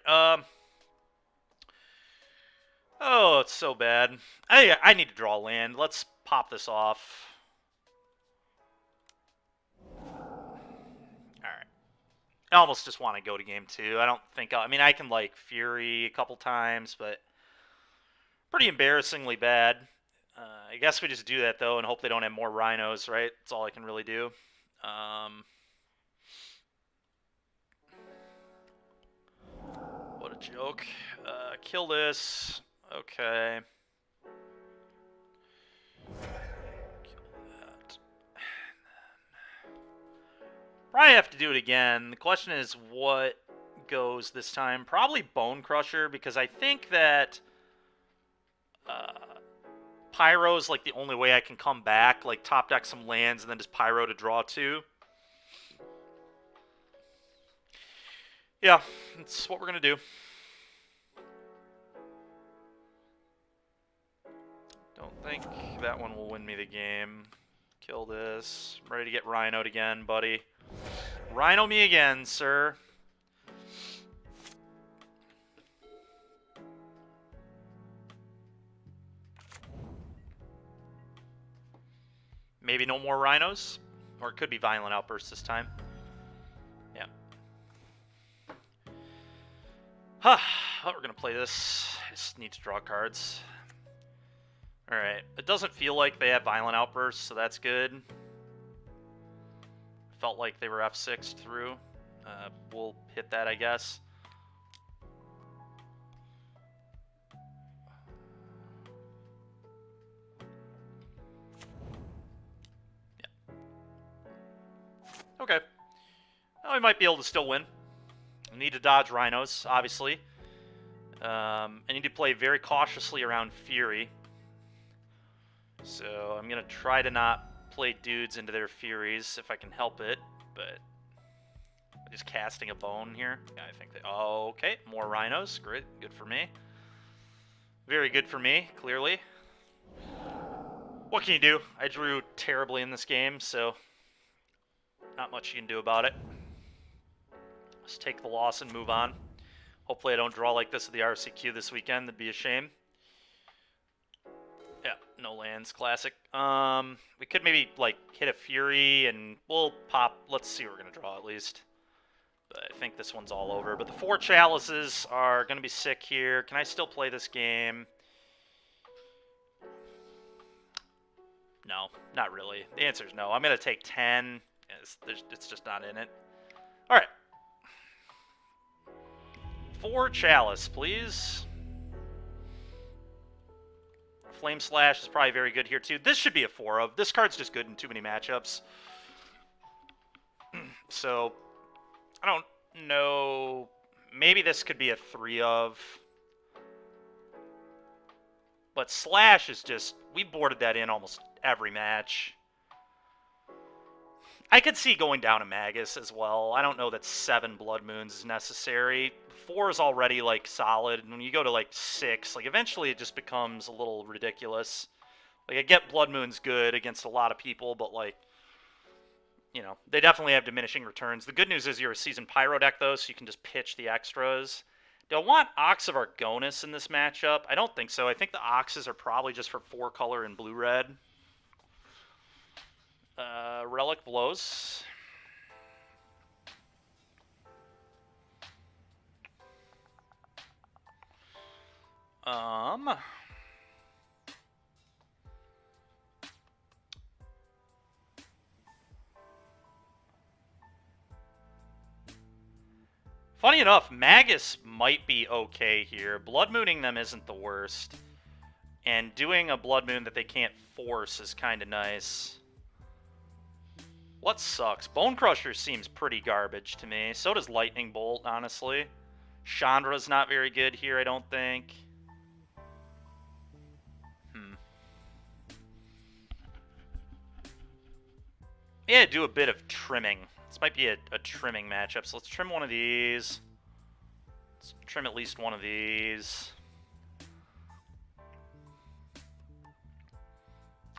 Oh, it's so bad. I need to draw land. Let's pop this off. All right. I almost just want to go to game 2. I don't think I mean, I can, like, Fury a couple times, but pretty embarrassingly bad. I guess we just do that, though, and hope they don't have more rhinos, right? That's all I can really do. What a joke. Kill this. Okay. Kill that. Probably have to do it again. The question is what goes this time. Probably Bone Crusher, because I think that Pyro's like the only way I can come back. Like top deck some lands and then just Pyro to draw 2. Yeah, that's what we're going to do. Don't think that one will win me the game. Kill this. I'm ready to get Rhino'd again, buddy. Rhino me again, sir. Maybe no more Rhinos. Or it could be Violent Outburst this time. Yeah. Huh. Well, we're going to play this. I just need to draw cards. Alright. It doesn't feel like they have Violent Outbursts, so that's good. Felt like they were F6'd through. We'll hit that, I guess. Yeah. Okay. Well, we might be able to still win. I need to dodge Rhinos, obviously. I need to play very cautiously around Fury. So I'm going to try to not play dudes into their Furies if I can help it, but just casting a bone here. Yeah, I think that. Oh, okay, more Rhinos. Great, good for me. Very good for me, clearly. What can you do? I drew terribly in this game, so not much you can do about it. Just take the loss and move on. Hopefully I don't draw like this at the RCQ this weekend. That'd be a shame. Yeah, no lands, classic. We could maybe, like, hit a Fury, and we'll pop. Let's see what we're going to draw, at least. But I think this one's all over. But the 4 Chalices are going to be sick here. Can I still play this game? No, not really. The answer is no. I'm going to take 10. It's just not in it. All right. 4 Chalice, please. Flame Slash is probably very good here, too. This should be a 4 of. This card's just good in too many matchups. So, I don't know. Maybe this could be a 3 of. But Slash is just... We boarded that in almost every match. I could see going down to Magus as well. I don't know that 7 Blood Moons is necessary. 4 is already, like, solid. And when you go to, like, 6, like, eventually it just becomes a little ridiculous. Like, I get Blood Moon's good against a lot of people, but, like, you know, they definitely have diminishing returns. The good news is you're a Seasoned Pyro deck, though, so you can just pitch the extras. Do I want Ox of Argonis in this matchup? I don't think so. I think the Oxes are probably just for 4 color and blue-red. Relic Blows. Funny enough, Magus might be okay here. Blood Mooning them isn't the worst. And doing a Blood Moon that they can't force is kind of nice. What sucks? Bone Crusher seems pretty garbage to me. So does Lightning Bolt, honestly. Chandra's not very good here, I don't think. Yeah, do a bit of trimming. This might be a trimming matchup. So let's trim one of these. Let's trim at least one of these.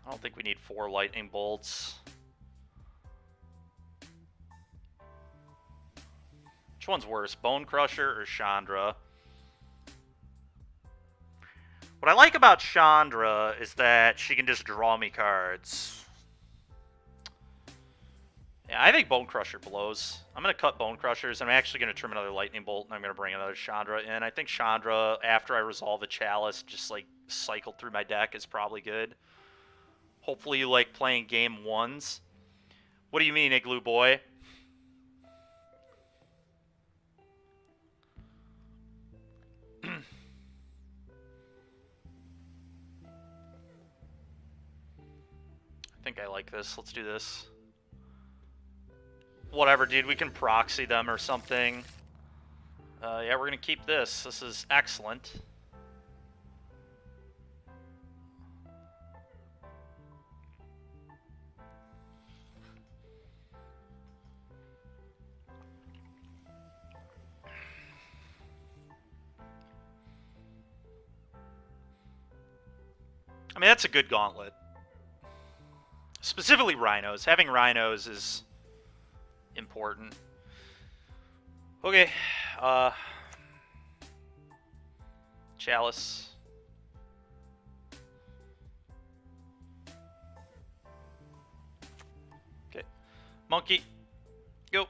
I don't think we need 4 Lightning Bolts. Which one's worse, Bone Crusher or Chandra? What I like about Chandra is that she can just draw me cards. Yeah, I think Bone Crusher blows. I'm going to cut Bone Crushers, and I'm actually going to trim another Lightning Bolt, and I'm going to bring another Chandra in. I think Chandra, after I resolve the Chalice, just, like, cycle through my deck is probably good. Hopefully you like playing game ones. What do you mean, Igloo Boy? I think I like this. Let's do this. Whatever, dude. We can proxy them or something. Yeah, we're going to keep this. This is excellent. I mean, that's a good gauntlet. Specifically rhinos. Having rhinos is important. Okay. Chalice. Okay. Monkey. Go.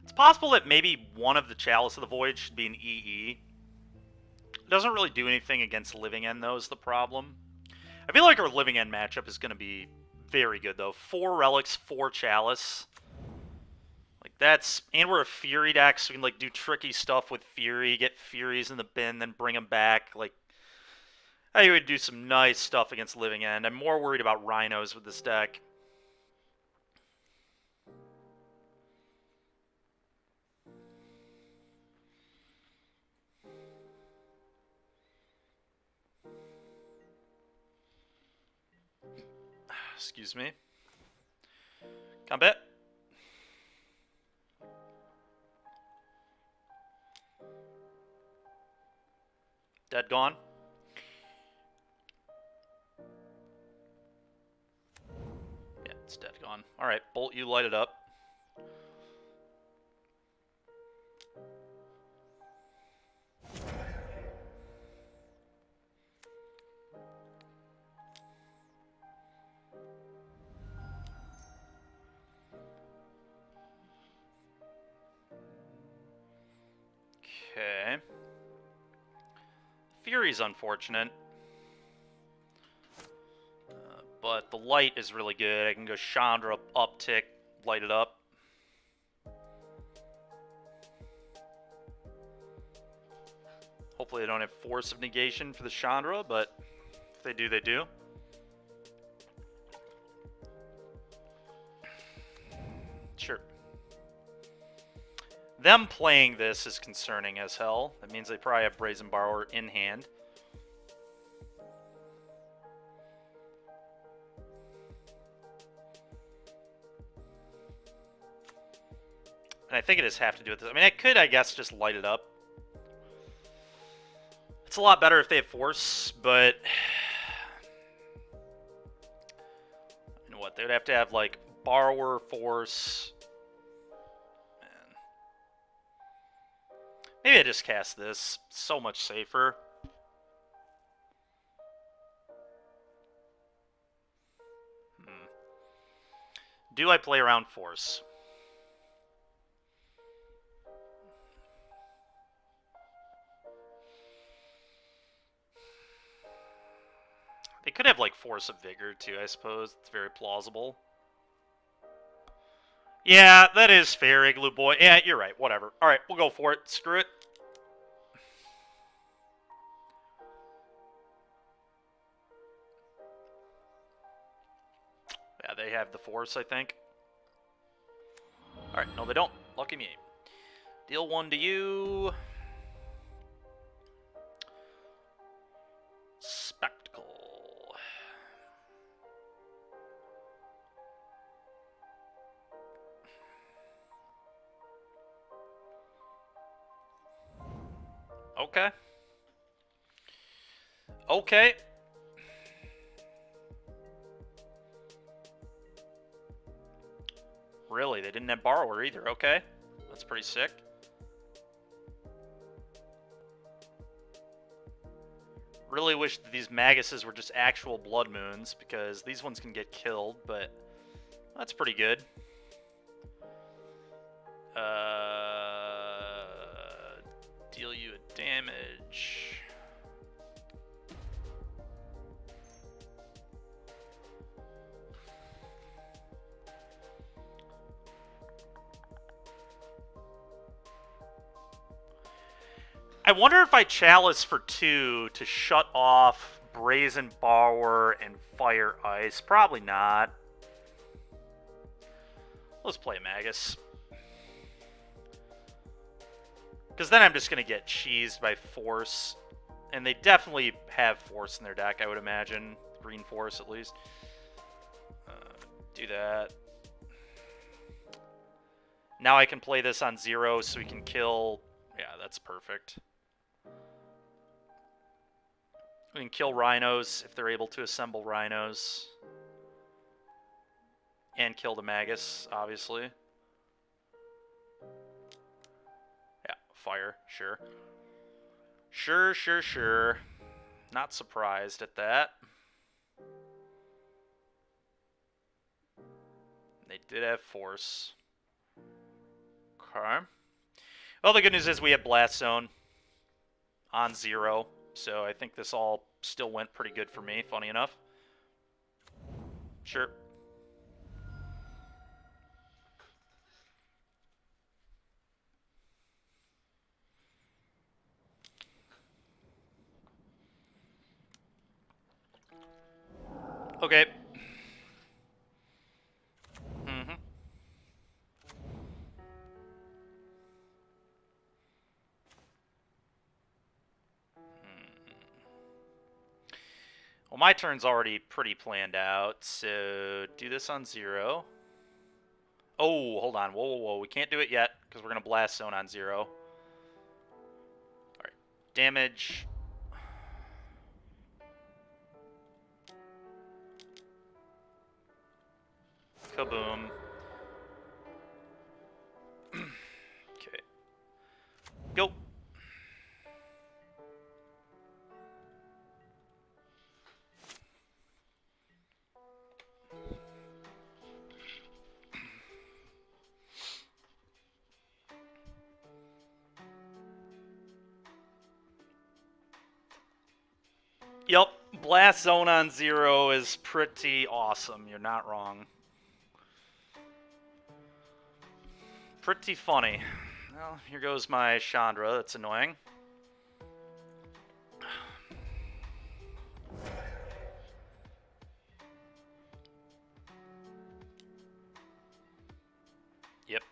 It's possible that maybe one of the Chalice of the Void should be an EE. It doesn't really do anything against Living End, though, is the problem. I feel like our Living End matchup is going to be very good, though. 4 Relics, 4 Chalice. Like, that's... And we're a Fury deck, so we can, like, do tricky stuff with Fury, get Furies in the bin, then bring them back. Like, I would do some nice stuff against Living End. I'm more worried about Rhinos with this deck. Excuse me. Combat. Dead gone. Yeah, it's dead gone. Alright, Bolt, you light it up. Okay. Fury's unfortunate. But the light is really good. I can go Chandra, uptick, light it up. Hopefully they don't have Force of Negation for the Chandra, but if they do, they do. Sure. Them playing this is concerning as hell. That means they probably have Brazen Borrower in hand. And I think it just have to do with this. I mean, I could, I guess, just light it up. It's a lot better if they have Force, but... You know what? They would have to have, like, Borrower, Force... Maybe I just cast this. So much safer. Do I play around Force? They could have, like, Force of Vigor, too, I suppose. It's very plausible. Yeah, that is fair, Igloo Boy. Yeah, you're right. Whatever. Alright, we'll go for it. Screw it. Yeah, they have the Force, I think. Alright, no, they don't. Lucky me. Deal 1 to you. Spectacle. Okay. Okay. Really? They didn't have Borrower either. Okay. That's pretty sick. Really wish that these Maguses were just actual Blood Moons, because these ones can get killed, but that's pretty good. Deal you a damage. I wonder if I Chalice for 2 to shut off Brazen Borrower and Fire Ice. Probably not. Let's play Magus. Because then I'm just going to get cheesed by Force. And they definitely have Force in their deck, I would imagine. Green Force, at least. Do that. Now I can play this on 0 so we can kill... Yeah, that's perfect. We can kill Rhinos if they're able to assemble Rhinos. And kill the Magus, obviously. Yeah, fire, sure. Sure. Not surprised at that. They did have Force. Okay. Well, the good news is we have Blast Zone on 0. So I think this all still went pretty good for me, funny enough. Sure. Okay. Well, my turn's already pretty planned out, so do this on 0. Oh, hold on. Whoa. We can't do it yet, because we're going to Blast Zone on 0. Alright. Damage. Kaboom. Okay. Go. Yep, Blast Zone on 0 is pretty awesome. You're not wrong. Pretty funny. Well, here goes my Chandra. That's annoying. Yep.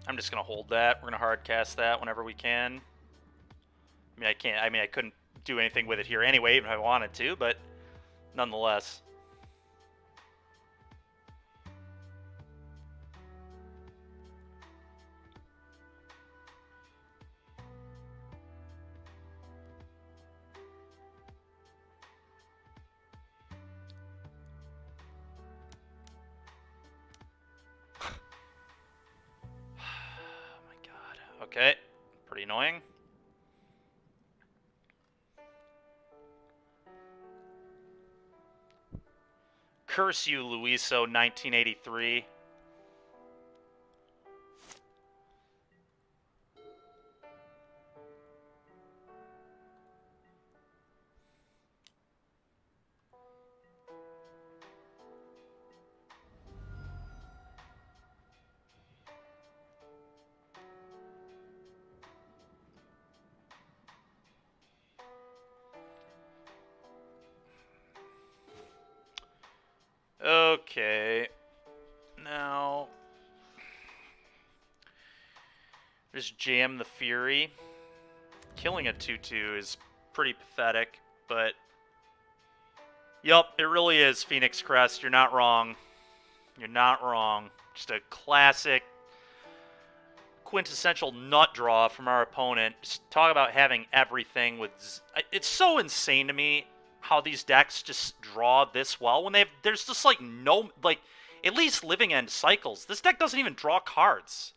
I'm just gonna hold that. We're gonna hard cast that whenever we can. I mean, I couldn't do anything with it here anyway, even if I wanted to, but nonetheless. Oh my god. Okay. Pretty annoying. Curse you, Luiso, 1983. Okay. Now, just jam the Fury. Killing a 2/2 is pretty pathetic, but... Yup, it really is Phoenix Crest. You're not wrong. You're not wrong. Just a classic, quintessential nut draw from our opponent. Just talk about having everything with... It's so insane to me how these decks just draw this well when there's just like no... like at least living end cycles. This deck doesn't even draw cards.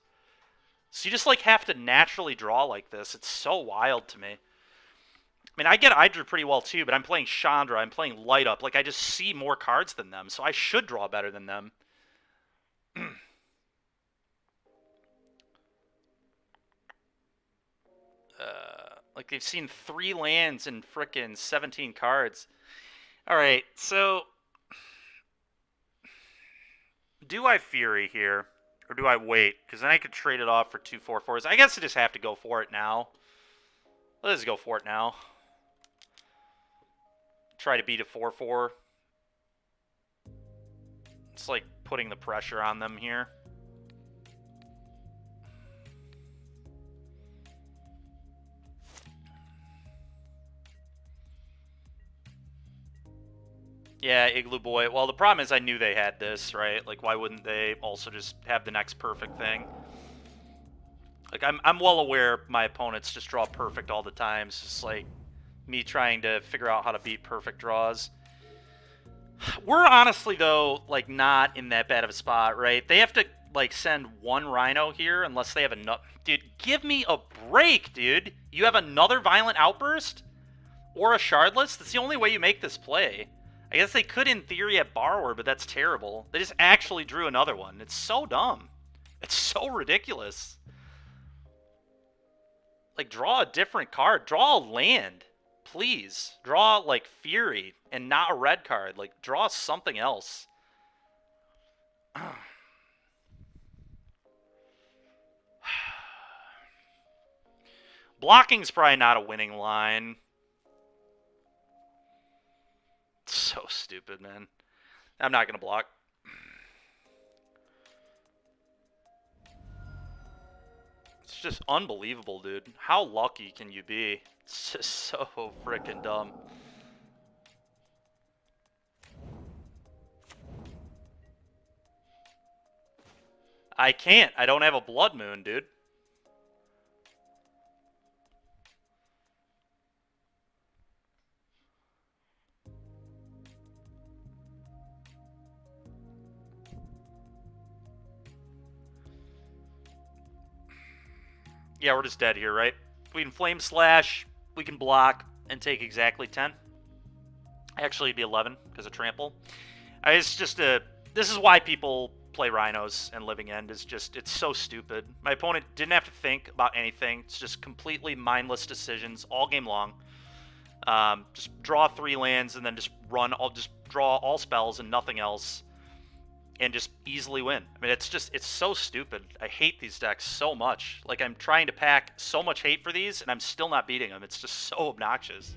So you just like have to naturally draw like this. It's so wild to me. I mean, I get Hydra pretty well too, but I'm playing Chandra, I'm playing Light Up. Like, I just see more cards than them, so I should draw better than them. Like, they've seen 3 lands and frickin' 17 cards. Alright, so... do I Fury here? Or do I wait? Because then I could trade it off for 2 4/4s. I guess I just have to go for it now. Let's go for it now. Try to beat a 4/4. It's like putting the pressure on them here. Yeah, Igloo Boy. Well, the problem is I knew they had this, right? Like, why wouldn't they also just have the next perfect thing? Like, I'm well aware my opponents just draw perfect all the time. It's just like me trying to figure out how to beat perfect draws. We're honestly, though, like, not in that bad of a spot, right? They have to, like, send 1 Rhino here unless they have enough. Dude, give me a break, dude. You have another Violent Outburst? Or a Shardless? That's the only way you make this play. I guess they could, in theory, have Borrower, but that's terrible. They just actually drew another one. It's so dumb. It's so ridiculous. Like, draw a different card. Draw a land. Please. Draw, like, Fury and not a red card. Like, draw something else. Blocking's probably not a winning line. So stupid, man. I'm not going to block. It's just unbelievable, dude. How lucky can you be? It's just so freaking dumb. I can't. I don't have a Blood Moon, dude. Yeah, we're just dead here, right? We can Flame Slash, we can block, and take exactly 10. Actually, it'd be 11, because of Trample. It's just a... This is why people play Rhinos and Living End. It's just... It's so stupid. My opponent didn't have to think about anything. It's just completely mindless decisions all game long. Just draw 3 lands, and then just draw all spells and nothing else. And just easily win. I mean, it's so stupid. I hate these decks so much. Like, I'm trying to pack so much hate for these, and I'm still not beating them. It's just so obnoxious.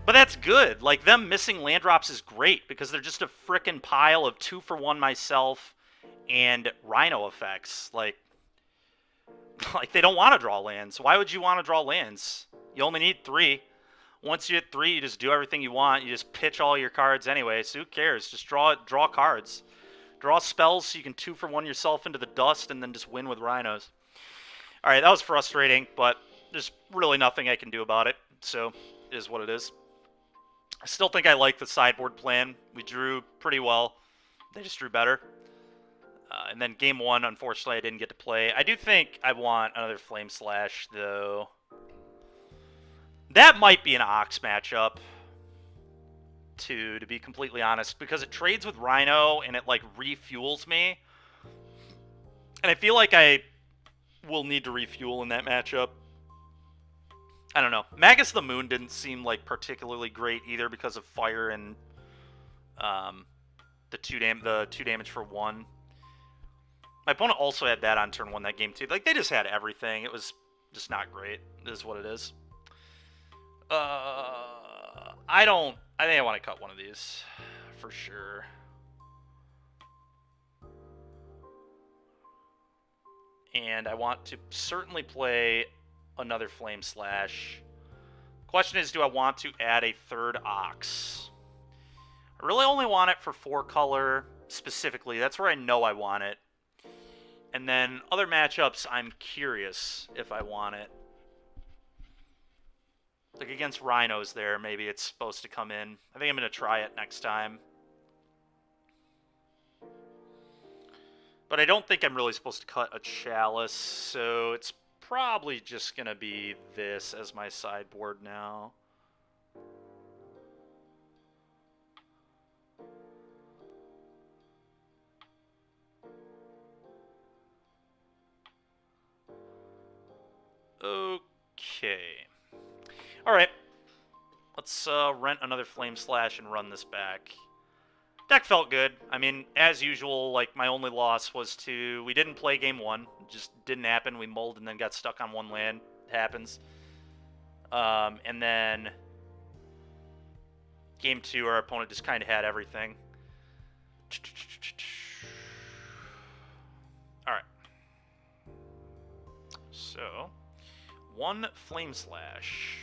But that's good. Like, them missing land drops is great, because they're just a frickin' pile of 2-for-1 myself and Rhino effects. Like, they don't want to draw lands. Why would you want to draw lands? You only need 3. Once you hit 3, you just do everything you want. You just pitch all your cards anyway, so who cares? Just draw cards. Draw spells so you can 2-for-1 yourself into the dust and then just win with Rhinos. Alright, that was frustrating, but there's really nothing I can do about it, so it is what it is. I still think I like the sideboard plan. We drew pretty well. They just drew better. And then game 1, unfortunately, I didn't get to play. I do think I want another Flame Slash, though. That might be an Ox matchup, to be completely honest, because it trades with Rhino and it, like, refuels me. And I feel like I will need to refuel in that matchup. I don't know. Magus the Moon didn't seem, like, particularly great either because of fire and the 2 damage for 1. My opponent also had that on turn 1 that game too. Like, they just had everything. It was just not great. It is what it is. I think I want to cut one of these for sure. And I want to certainly play another Flame Slash. Question is, do I want to add a 3rd Ox? I really only want it for 4 color. specifically. That's where I know I want it. And then other matchups, I'm curious if I want it. Like against Rhinos there, maybe it's supposed to come in. I think I'm going to try it next time. But I don't think I'm really supposed to cut a Chalice, so it's probably just going to be this as my sideboard now. Okay. Alright. Let's rent another Flame Slash and run this back. Deck felt good. I mean, as usual, like, my only loss was we didn't play game 1. It just didn't happen. We mulled and then got stuck on one land. It happens. And then game 2, our opponent just kind of had everything. Alright. So, 1 Flame Slash.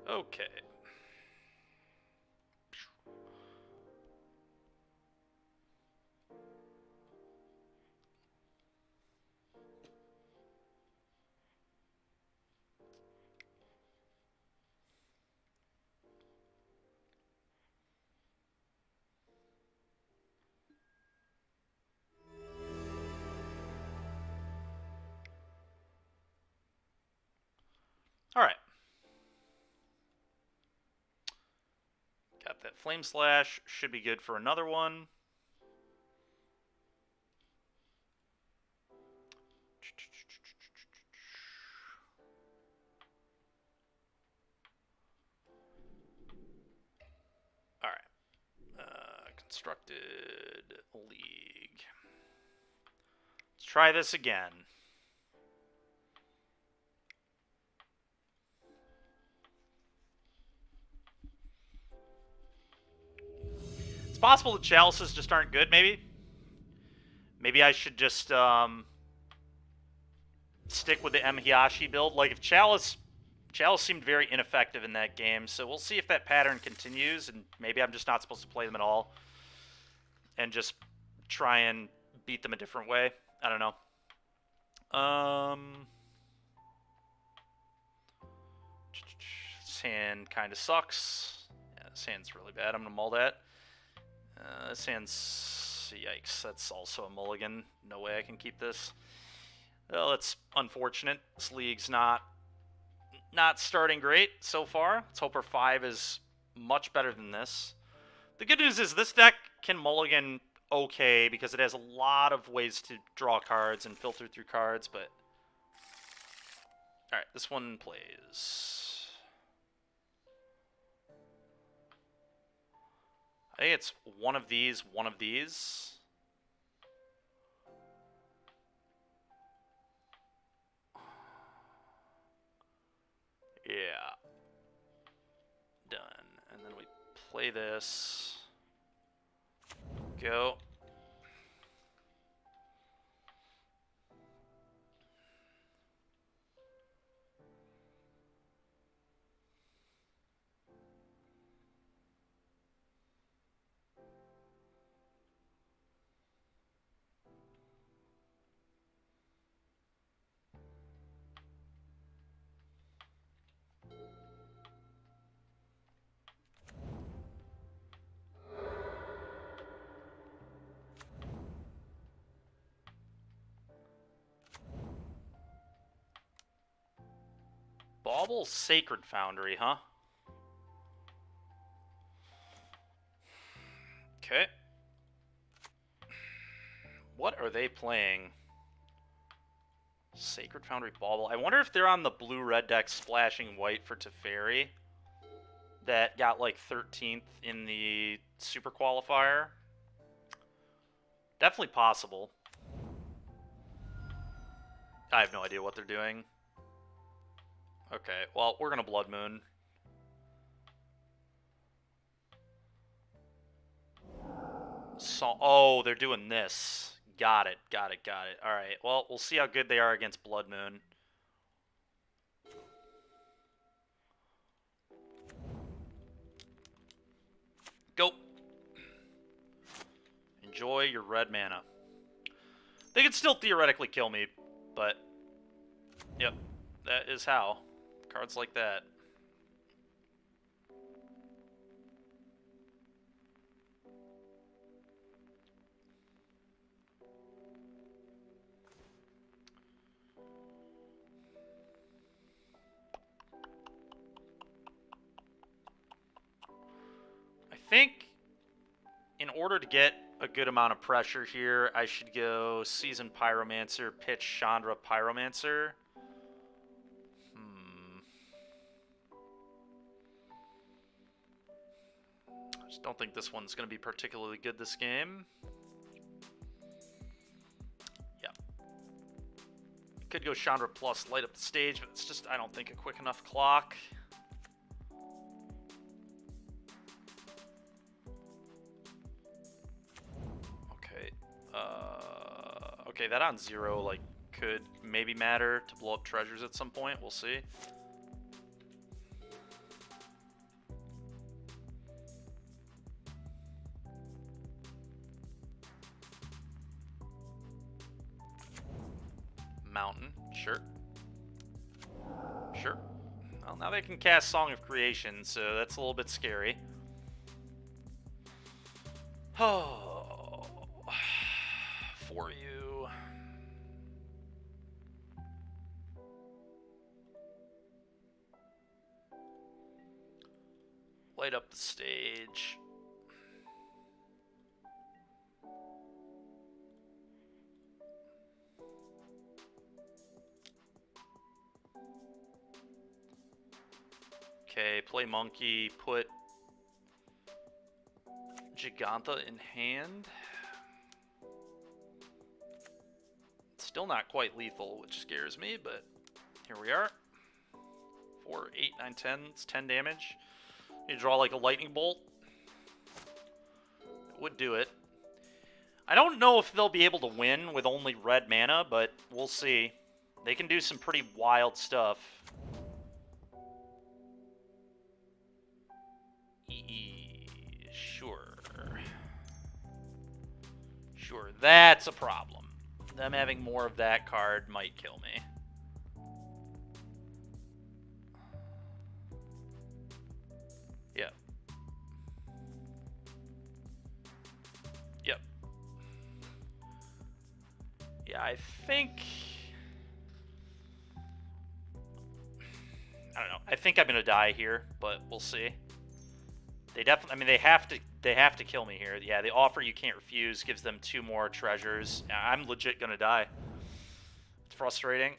Okay. Alright. Got that Flame Slash. Should be good for another one. Alright. Constructed League. Let's try this again. It's possible the Chalices just aren't good, maybe? Maybe I should just stick with the M. Hiyashi build. Like, if Chalice seemed very ineffective in that game, so we'll see if that pattern continues, and maybe I'm just not supposed to play them at all. And just try and beat them a different way. I don't know. This hand kind of sucks. Yeah, this hand's really bad. I'm going to mull that. This hand's... Yikes. That's also a mulligan. No way I can keep this. Well, it's unfortunate. This league's not starting great so far. Let's hope our 5 is much better than this. The good news is this deck can mulligan okay because it has a lot of ways to draw cards and filter through cards, but... Alright, this one plays... I think it's one of these, one of these. Yeah. Done. And then we play this. Go. Bauble Sacred Foundry, huh? Okay. What are they playing? Sacred Foundry Bauble. I wonder if they're on the blue-red deck splashing white for Teferi. That got like 13th in the Super Qualifier. Definitely possible. I have no idea what they're doing. Okay, well, we're going to Blood Moon. So, oh, they're doing this. Got it, got it, got it. Alright, well, we'll see how good they are against Blood Moon. Go. Enjoy your red mana. They could still theoretically kill me, but... Yep, that is how. Cards like that. I think in order to get a good amount of pressure here, I should go Seasoned Pyromancer, pitch Chandra Pyromancer. I just don't think this one's going to be particularly good this game. Yeah. Could go Chandra plus light up the stage, but it's just, I don't think, a quick enough clock. Okay, that on 0, like, could maybe matter to blow up treasures at some point. We'll see. Mountain, sure. Sure. Well, now they can cast Song of Creation, so that's a little bit scary. Oh, for you. Light up the stage. Okay, play monkey, put Giganta in hand. Still not quite lethal, which scares me, but here we are. 4, 8, 9, 10. It's 10 damage. You draw like a lightning bolt. It would do it. I don't know if they'll be able to win with only red mana, but we'll see. They can do some pretty wild stuff. Sure. Sure, that's a problem. Them having more of that card might kill me. Yep. Yep. Yeah, I think... I don't know. I think I'm gonna die here, but we'll see. They definitely... I mean, they have to kill me here. Yeah, the offer you can't refuse gives them 2 more treasures. I'm legit gonna die. It's frustrating.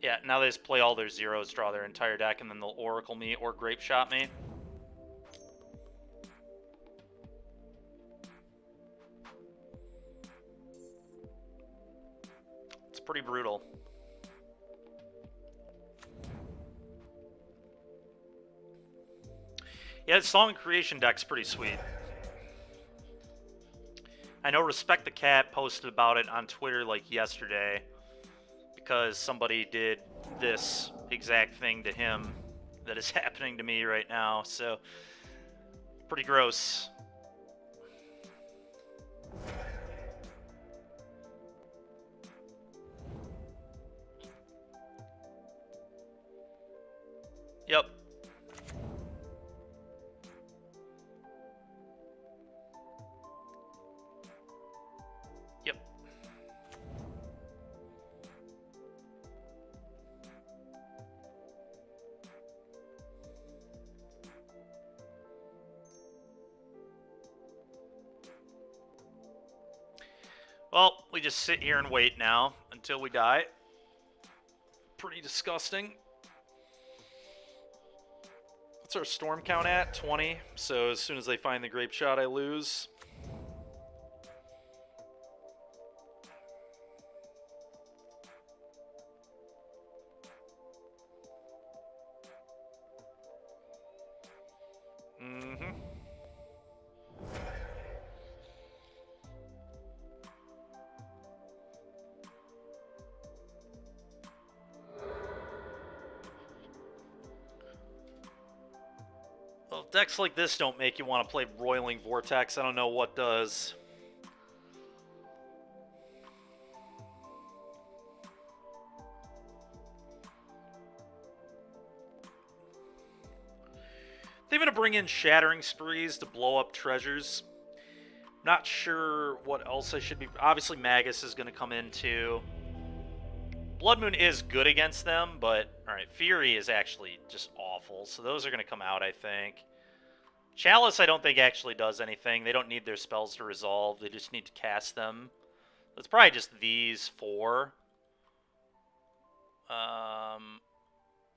Yeah, now they just play all their zeros, draw their entire deck, and then they'll Oracle me or Grape Shot me. It's pretty brutal. Yeah, the Song Creation deck's pretty sweet. I know Respect the Cat posted about it on Twitter like yesterday, because somebody did this exact thing to him that is happening to me right now, so pretty gross. Yep. Well, we just sit here and wait now until we die. Pretty disgusting. What's our storm count at? 20. So as soon as they find the grape shot, I lose. Well, if decks like this don't make you want to play Roiling Vortex, I don't know what does. They're going to bring in Shattering Sprees to blow up treasures. Not sure what else I should be... Obviously, Magus is going to come in, too. Blood Moon is good against them, but... Alright, Fury is actually just awful, so those are going to come out, I think. Chalice, I don't think actually does anything. They don't need their spells to resolve. They just need to cast them. It's probably just these 4.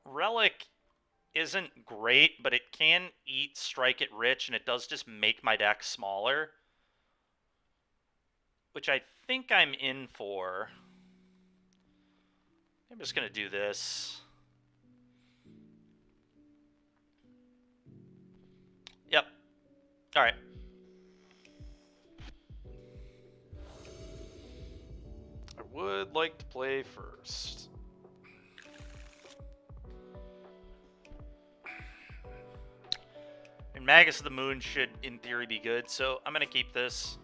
Relic isn't great, but it can eat Strike It Rich, and it does just make my deck smaller. Which I think I'm in for. I'm just going to do this. Yep. Alright. I would like to play first. And Magus of the Moon should, in theory, be good, so I'm going to keep this.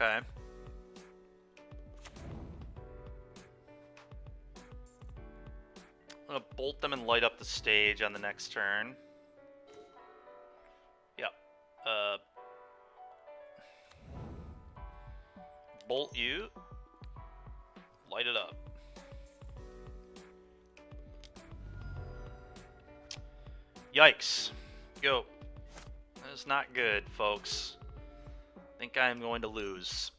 Okay. I'm going to bolt them and light up the stage on the next turn. Yep. Bolt you. Light it up. Yikes. Go. That is not good, folks. I think I am going to lose.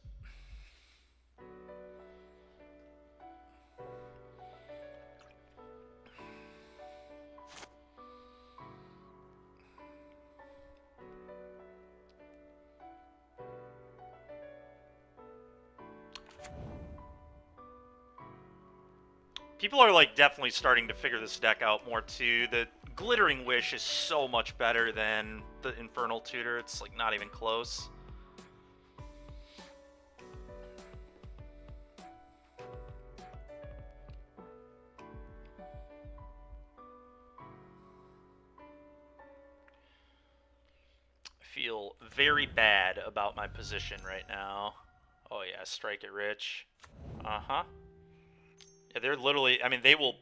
People are like definitely starting to figure this deck out more too. The Glittering Wish is so much better than the Infernal Tutor. It's like not even close. Feel very bad about my position right now. Oh yeah, Strike It Rich. Uh-huh. Yeah, they're literally, I mean, they will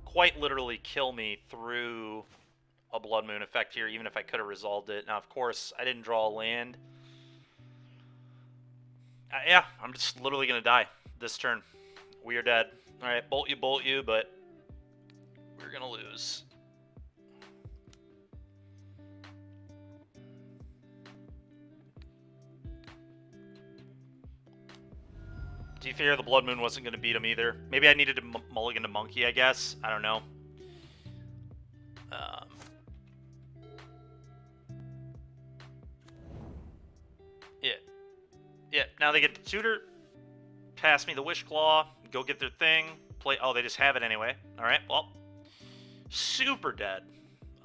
quite literally kill me through a Blood Moon effect here, even if I could have resolved it. Now, of course, I didn't draw a land. Yeah, I'm just literally going to die this turn. We are dead. Alright, bolt you, but we're going to lose. Do you fear the Blood Moon wasn't going to beat him either? Maybe I needed to mulligan to Monkey, I guess. I don't know. Yeah. Yeah, now they get the Tutor. Pass me the Wish Claw. Go get their thing. Play. Oh, they just have it anyway. Alright, well. Super dead.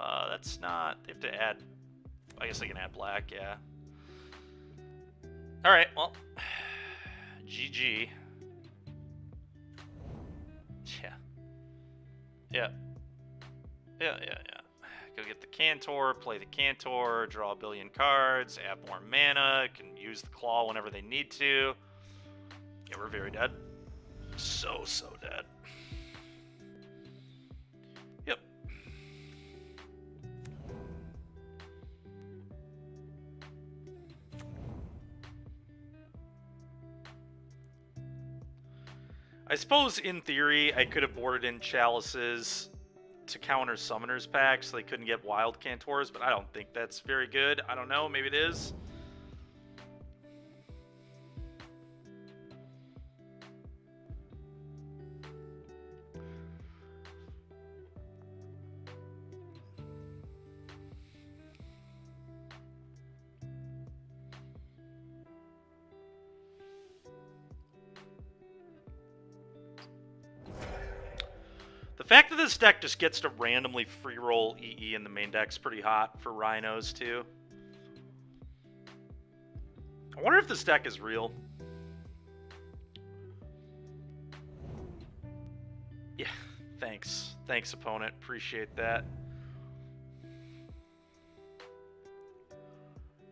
That's not... They have to add... I guess they can add black, yeah. Alright, well... GG. Yeah. Yeah. Go get the Cantor, play the Cantor, draw a billion cards, add more mana, can use the Claw whenever they need to. Yeah, we're very dead. So dead. Yep. I suppose, in theory, I could have boarded in Chalices to counter Summoner's Pack so they couldn't get Wild Cantors, but I don't think that's very good. I don't know, maybe it is. The fact that this deck just gets to randomly free roll EE in the main deck's pretty hot for Rhinos, too. I wonder if this deck is real. Yeah, thanks. Thanks, opponent. Appreciate that.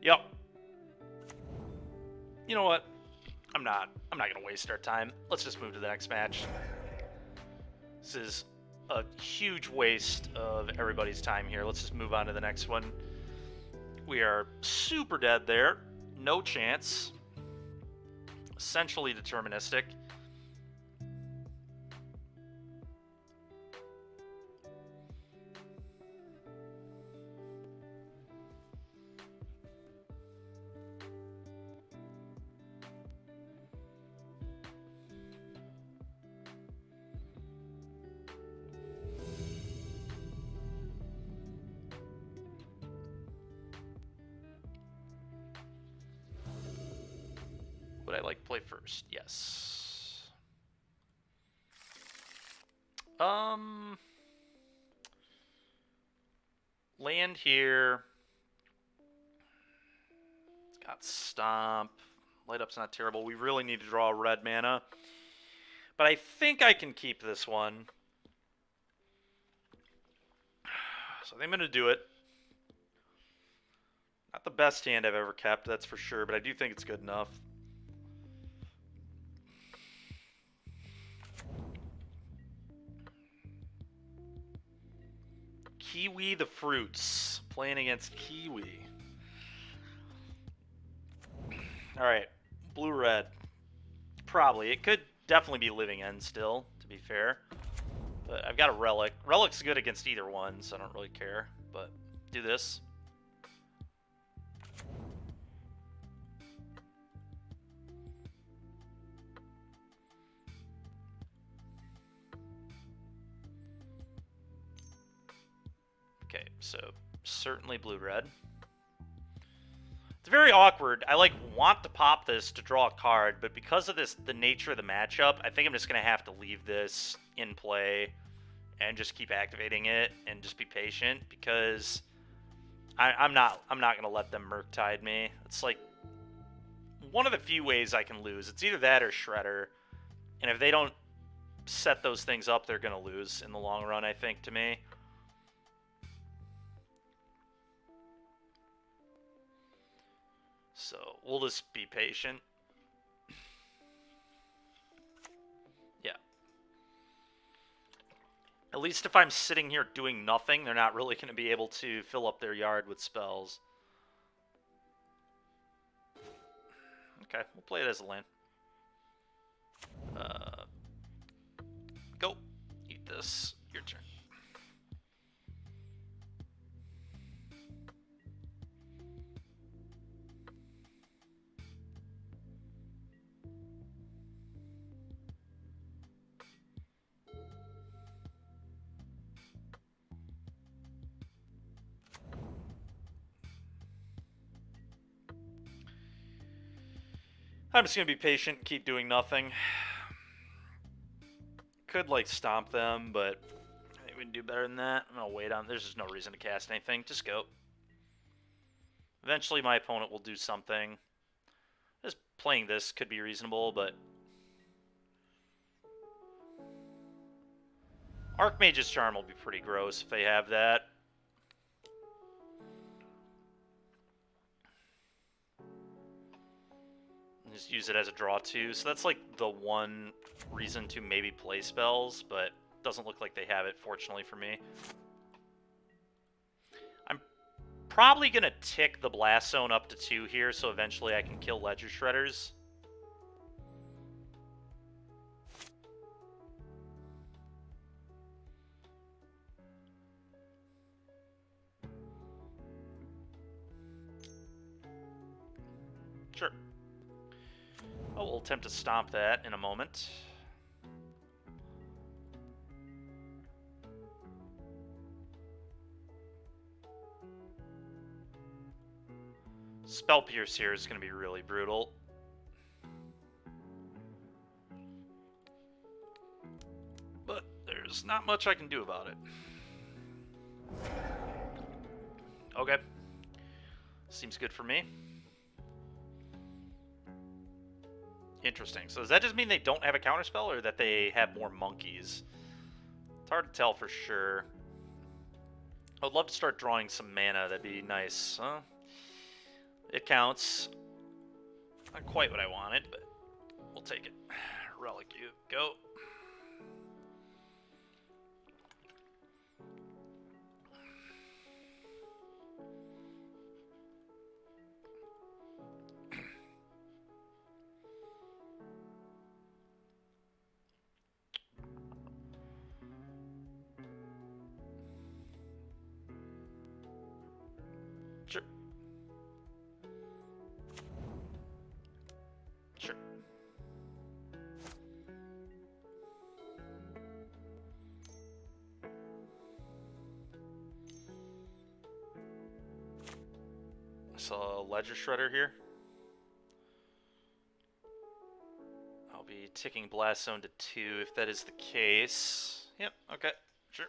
Yep. You know what? I'm not going to waste our time. Let's just move to the next match. This is a huge waste of everybody's time here. Let's just move on to the next one. We are super dead there. No chance. Essentially deterministic. Would I like play first? Yes. Land here. Got Stomp. Light Up's not terrible. We really need to draw a red mana. But I think I can keep this one. So I think I'm going to do it. Not the best hand I've ever kept, that's for sure, but I do think it's good enough. Kiwi the Fruits. Playing against Kiwi. Alright. Blue-red. Probably. It could definitely be Living End still, to be fair. But I've got a Relic. Relic's good against either one, so I don't really care. But do this. Okay, so certainly blue-red. It's very awkward. I want to pop this to draw a card, but because of the nature of the matchup, I think I'm just gonna have to leave this in play and just keep activating it and just be patient because I'm not gonna let them Murktide me. It's like one of the few ways I can lose. It's either that or Shredder, and if they don't set those things up, they're gonna lose in the long run, I think, to me. So we'll just be patient. Yeah. At least if I'm sitting here doing nothing, they're not really going to be able to fill up their yard with spells. Okay, we'll play it as a land. Go. Eat this. Your turn. I'm just going to be patient and keep doing nothing. Could, stomp them, but I think we can do better than that. I'm going to wait on... There's just no reason to cast anything. Just go. Eventually my opponent will do something. Just playing this could be reasonable, but... Archmage's Charm will be pretty gross if they have that. Just use it as a draw too. So that's the one reason to maybe play spells, but doesn't look like they have it, fortunately for me. I'm probably going to tick the Blast Zone up to 2 here, so eventually I can kill Ledger Shredders. Sure. Oh, we'll attempt to stomp that in a moment. Spell Pierce here is going to be really brutal. But there's not much I can do about it. Okay. Seems good for me. Interesting. So does that just mean they don't have a counterspell, or that they have more monkeys? It's hard to tell for sure. I would love to start drawing some mana. That'd be nice. Huh? It counts. Not quite what I wanted, but we'll take it. Relic you. Go. Sure. Sure. I saw a Ledger Shredder here. I'll be ticking Blast Zone to 2 if that is the case. Yep, okay, sure.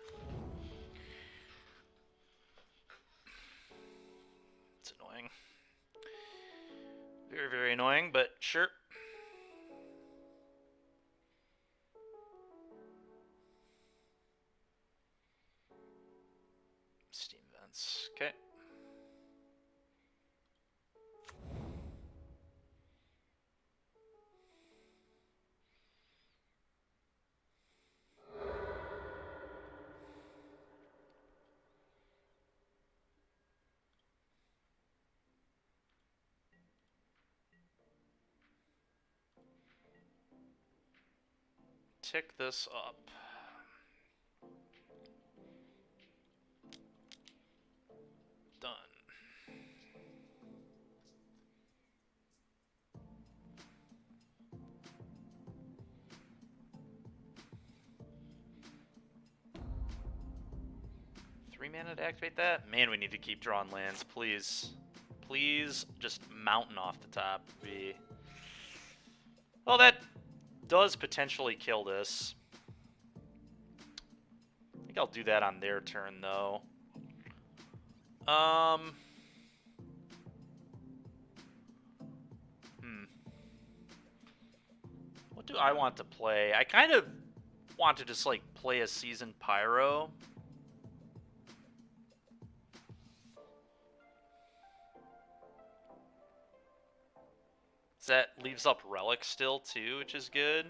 It's annoying. Very, very annoying, but sure. Steam Vents, okay. Tick this up. Done. Three mana to activate that? Man, we need to keep drawing lands, please. Please, just mountain off the top. Well, that does potentially kill this. I think I'll do that on their turn, though. What do I want to play? I kind of want to just, like, play a Seasoned Pyro. That leaves up Relic still, too, which is good.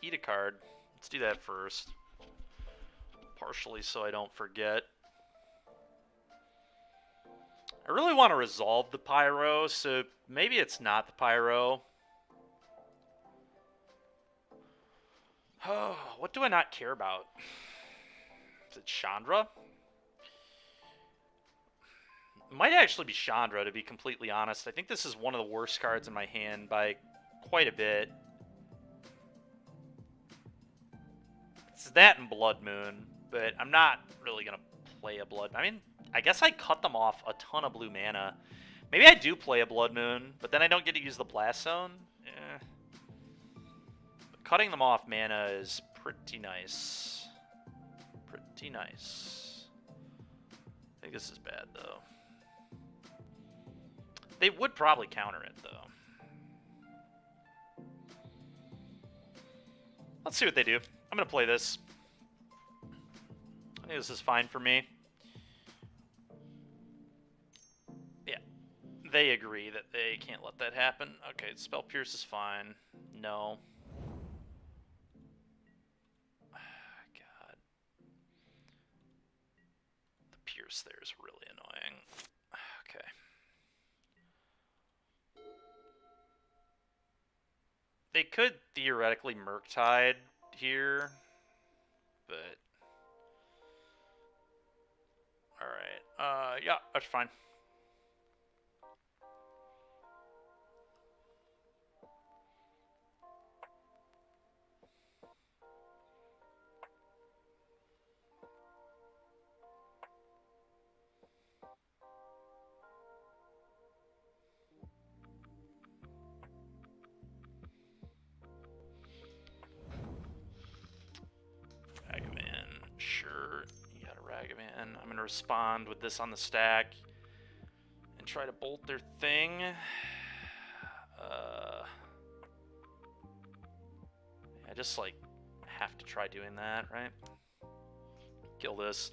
Eat a card. Let's do that first. Partially so I don't forget. I really want to resolve the Pyro, so maybe it's not the Pyro. Oh, what do I not care about? Is it Chandra? It might actually be Chandra, to be completely honest. I think this is one of the worst cards in my hand by quite a bit. It's that and Blood Moon, but I'm not really going to play a Blood... I mean, I guess I cut them off a ton of blue mana. Maybe I do play a Blood Moon, but then I don't get to use the Blast Zone. But cutting them off mana is pretty nice. Pretty nice. I think this is bad, though. They would probably counter it, though. Let's see what they do. I'm going to play this. I think this is fine for me. Yeah. They agree that they can't let that happen. Okay, Spell Pierce is fine. No. God. The Pierce there is really annoying. Okay. They could theoretically Murktide here, but Alright. Yeah, that's fine. Ragavan, sure. You got a Ragavan. I'm gonna respond with this on the stack and try to bolt their thing. I just like have to try doing that, right? Kill this.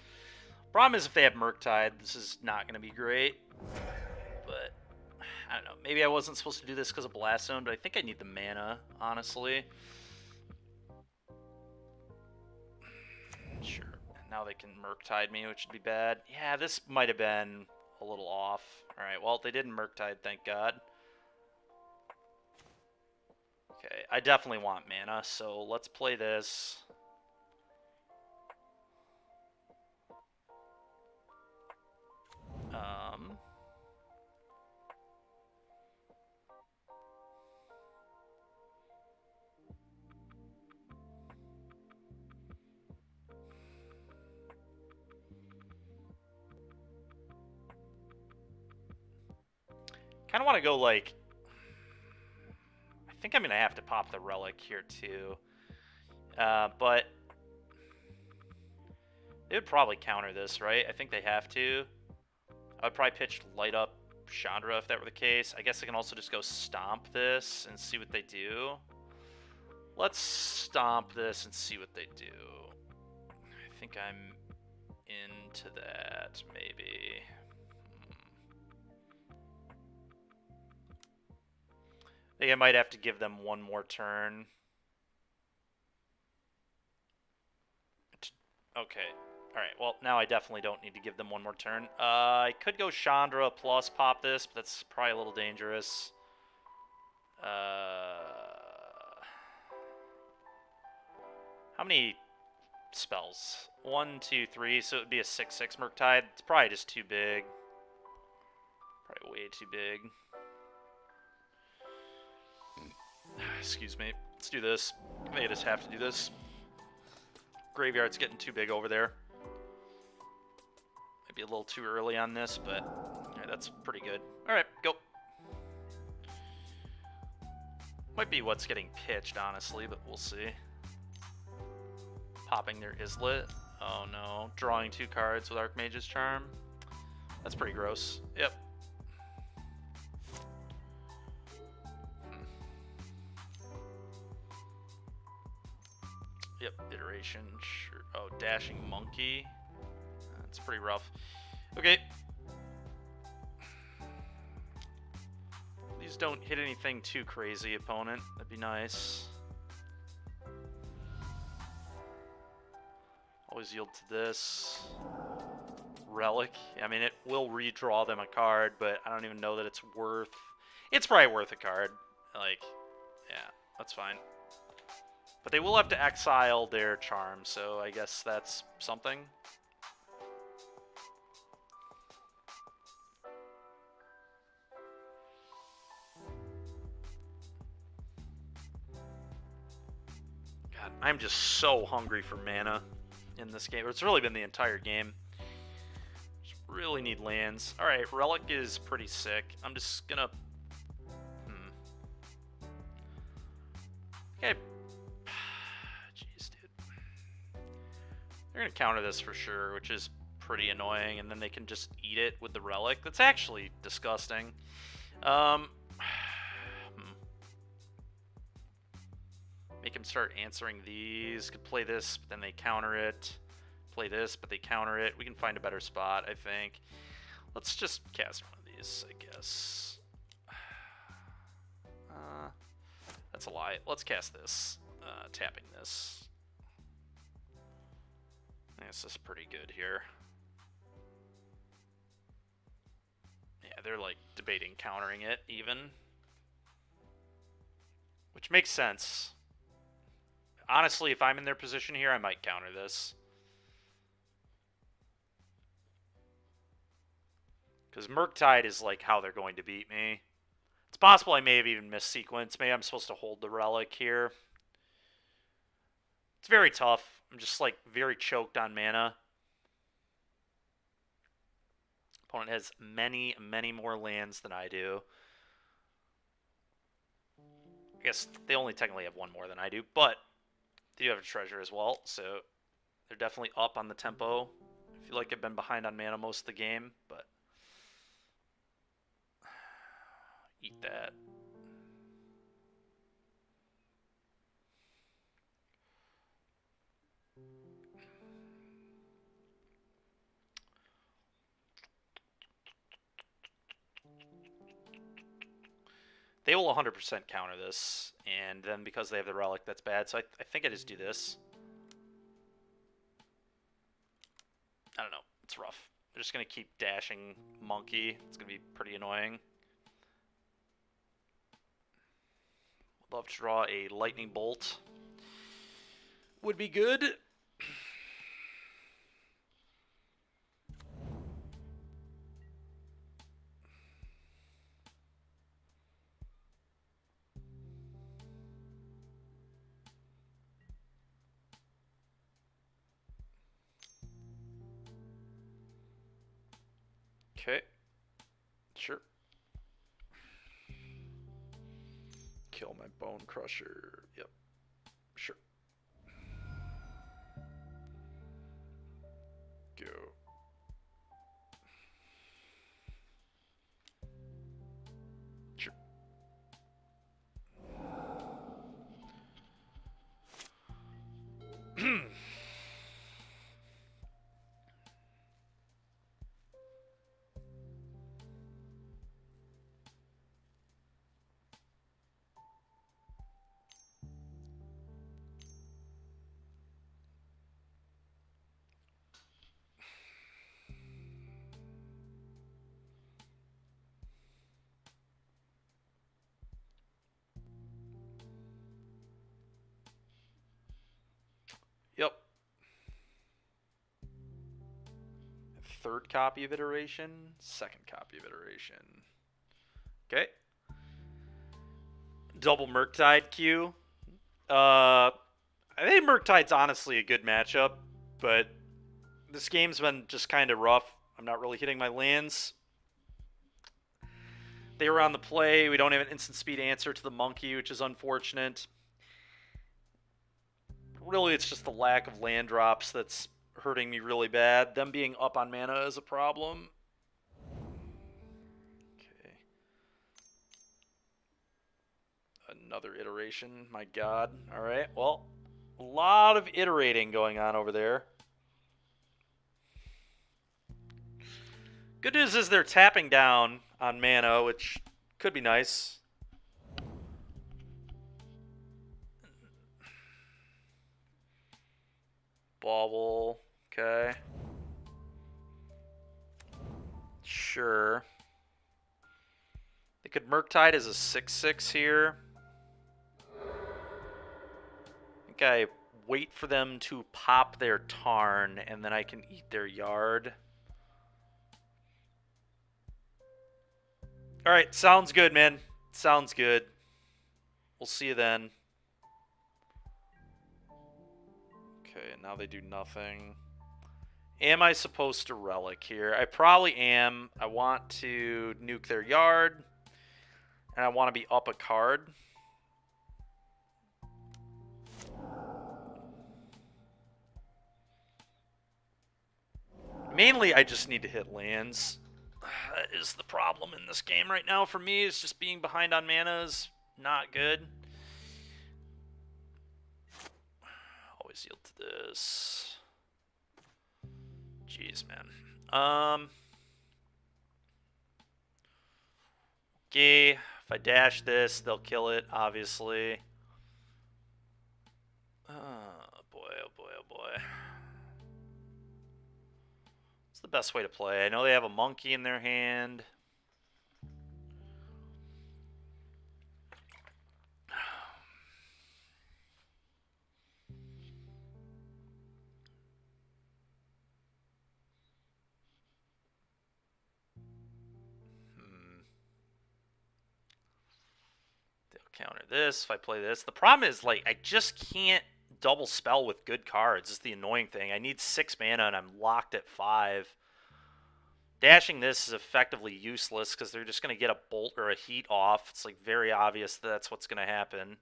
Problem is if they have Murktide, this is not gonna be great. But I don't know. Maybe I wasn't supposed to do this because of Blast Zone, but I think I need the mana, honestly. Sure. Now they can Murktide me, which would be bad. Yeah, this might have been a little off. Alright, well, they didn't Murktide, thank God. Okay, I definitely want mana, so let's play this. Kind of want to go like... I think I'm going to have to pop the Relic here too. But... they would probably counter this, right? I think they have to. I would probably pitch Light Up Chandra if that were the case. I guess I can also just go Stomp this and see what they do. Let's Stomp this and see what they do. I think I'm into that, maybe. I think I might have to give them one more turn. Okay. Alright, well, now I definitely don't need to give them one more turn. I could go Chandra plus pop this, but that's probably a little dangerous. How many spells? 1, 2, 3, so it would be a 6/6 Murktide. It's probably just too big. Probably way too big. Excuse me. Let's do this. I may just have to do this. Graveyard's getting too big over there. Might be a little too early on this, but yeah, that's pretty good. Alright, go. Might be what's getting pitched, honestly, but we'll see. Popping their Islet. Oh no. Drawing 2 cards with Archmage's Charm. That's pretty gross. Yep. Yep, iteration. Sure. Oh, Dashing Monkey. That's pretty rough. Okay. Please don't hit anything too crazy, opponent. That'd be nice. Always yield to this. Relic. I mean, it will redraw them a card, but I don't even know that it's worth... It's probably worth a card. Like, yeah, that's fine. But they will have to exile their charm, so I guess that's something. God, I'm just so hungry for mana in this game. It's really been the entire game. Just really need lands. Alright, Relic is pretty sick. I'm just gonna... Okay. They're going to counter this for sure, which is pretty annoying, and then they can just eat it with the Relic. That's actually disgusting. Make them start answering these. Could play this, but then they counter it. Play this, but they counter it. We can find a better spot, I think. Let's just cast one of these, I guess. That's a lie. Let's cast this. Tapping this. This is pretty good here. Yeah, they're like debating countering it even. Which makes sense. Honestly, if I'm in their position here, I might counter this. Because Murktide is like how they're going to beat me. It's possible I may have even missed sequence. Maybe I'm supposed to hold the relic here. It's very tough. I'm just like very choked on mana. Opponent has many, many more lands than I do. I guess they only technically have one more than I do, but they do have a treasure as well, so they're definitely up on the tempo. I feel like I've been behind on mana most of the game, but eat that. They will 100% counter this, and then because they have the relic, that's bad. So I think I just do this. I don't know. It's rough. They're just going to keep dashing Monkey. It's going to be pretty annoying. Would love to draw a Lightning Bolt. Would be good. Okay. Sure. Kill my Bone Crusher. Yep. Sure. Go. Sure. Yep. Third copy of Iteration, second copy of Iteration. Okay. Double Murktide Q. I think Murktide's honestly a good matchup, but this game's been just kind of rough. I'm not really hitting my lands. They were on the play. We don't have an instant speed answer to the Monkey, which is unfortunate. Really, it's just the lack of land drops that's hurting me really bad. Them being up on mana is a problem. Okay. Another iteration. My god. Alright, well, a lot of iterating going on over there. Good news is they're tapping down on mana, which could be nice. Bauble. Okay. Sure. They could Murktide as a 6/6 here. I think I wait for them to pop their Tarn, and then I can eat their Yard. Alright, sounds good, man. Sounds good. We'll see you then. Okay, now they do nothing. Am I supposed to Relic here? I probably am. I want to nuke their Yard, and I want to be up a card. Mainly, I just need to hit lands. That is the problem in this game right now for me, is just being behind on mana is not good. Always yield to this. Jeez, man. Okay, if I dash this, they'll kill it, obviously. Oh boy, oh boy, oh boy. What's the best way to play? I know they have a Monkey in their hand. counter this if I play this. The problem is, like, I just can't double spell with good cards. It's the annoying thing. I need 6 mana and I'm locked at 5. Dashing this is effectively useless because they're just going to get a bolt or a heat off. It's like very obvious that's what's going to happen.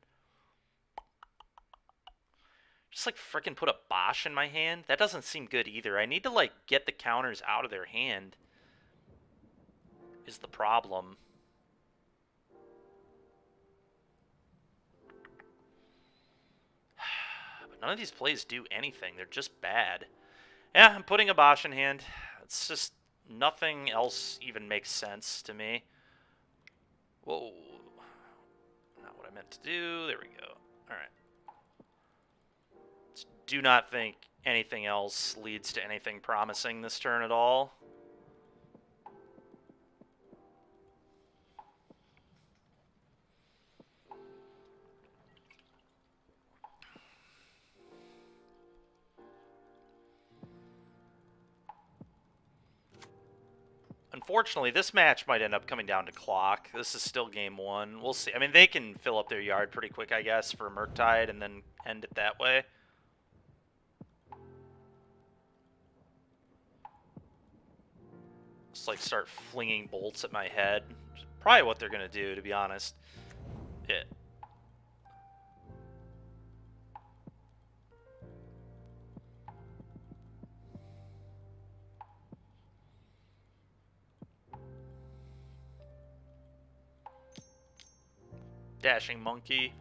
Just like freaking put a Bosh in my hand? That doesn't seem good either. I need to like get the counters out of their hand is the problem. But none of these plays do anything. They're just bad. Yeah, I'm putting a Bosh in hand. It's just nothing else even makes sense to me. Whoa. Not what I meant to do. There we go. Alright. Do not think anything else leads to anything promising this turn at all. Unfortunately, this match might end up coming down to clock. This is still game 1. We'll see. I mean, they can fill up their yard pretty quick, I guess, for Murktide and then end it that way. Just like start flinging bolts at my head. Probably what they're going to do, to be honest. Yeah. Dashing Monkey.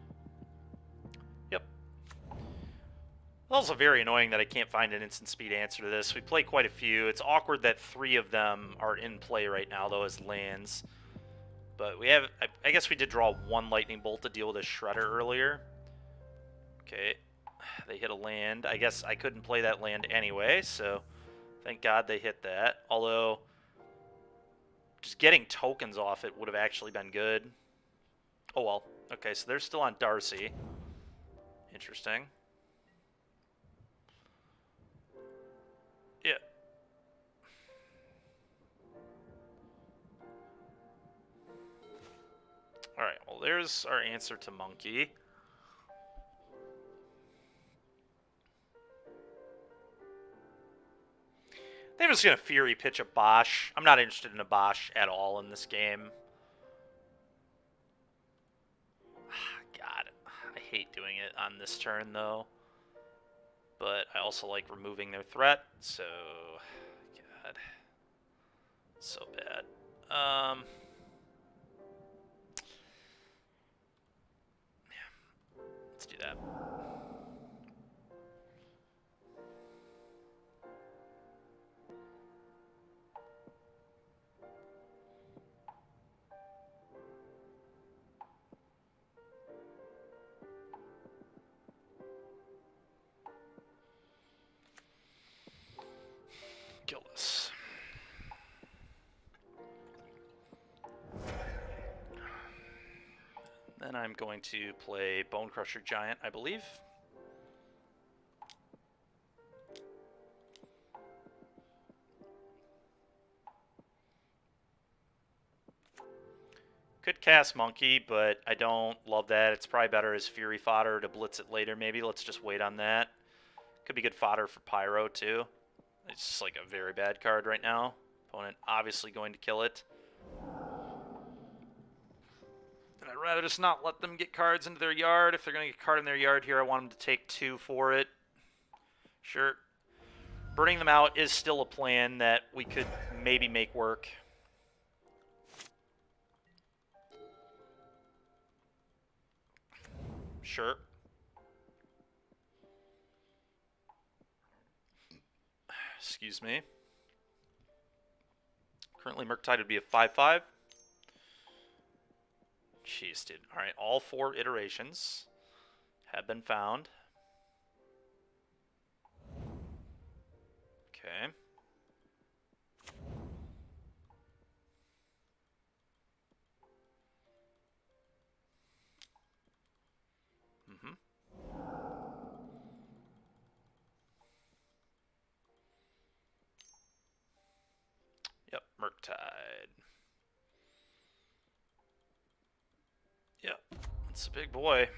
Yep. Also very annoying that I can't find an instant speed answer to this. We play quite a few. It's awkward that 3 of them are in play right now, though, as lands. But we have... I guess we did draw 1 Lightning Bolt to deal with a Shredder earlier. Okay. They hit a land. I guess I couldn't play that land anyway, so thank God they hit that. Although, just getting tokens off it would have actually been good. Oh, well. Okay, so they're still on Darcy. Interesting. Yeah. Alright, well, there's our answer to Monkey. They're just going to Fury pitch a Bosh. I'm not interested in a Bosh at all in this game. God, I hate doing it on this turn, though. But I also like removing their threat, so... God. So bad. Yeah. Let's do that. Kill this. Then I'm going to play Bone Crusher Giant, I believe. Could cast Monkey, but I don't love that. It's probably better as Fury fodder to blitz it later, maybe. Let's just wait on that. Could be good fodder for Pyro, too. It's just like a very bad card right now. Opponent obviously going to kill it. And I'd rather just not let them get cards into their yard. If they're going to get a card in their yard here, I want them to take 2 for it. Sure. Burning them out is still a plan that we could maybe make work. Sure. Excuse me. Currently, Murktide would be a 5/5. Jeez, dude. All right, all 4 iterations have been found. Okay. Yep, Murktide. Yep. It's a big boy.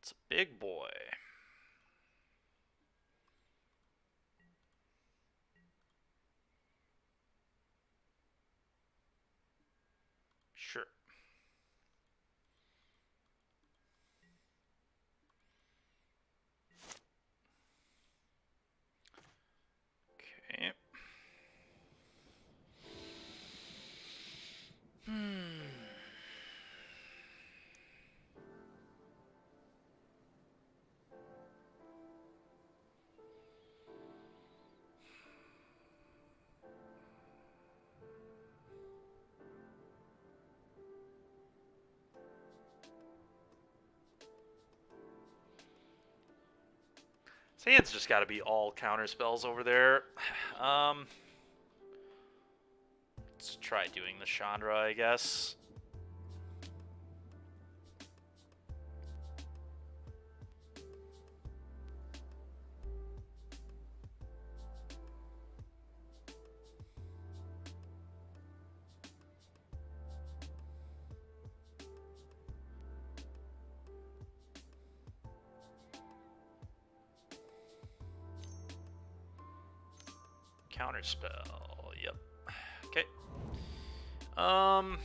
It's a big boy. Sure. Okay. His hand's just got to be all counter spells over there. Let's try doing the Chandra, I guess. Counter spell. Yep. Okay. I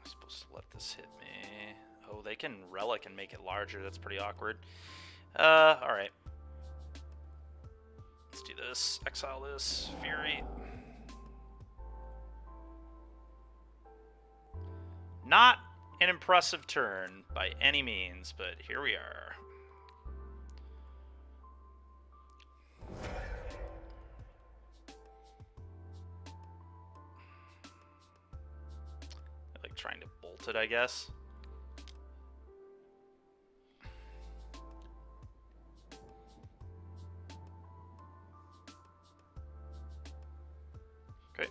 supposed to let this hit me. Oh, they can relic and make it larger. That's pretty awkward. Alright. Let's do this. Exile this. Fury. Not an impressive turn by any means, but here we are. Like trying to bolt it, I guess. Okay.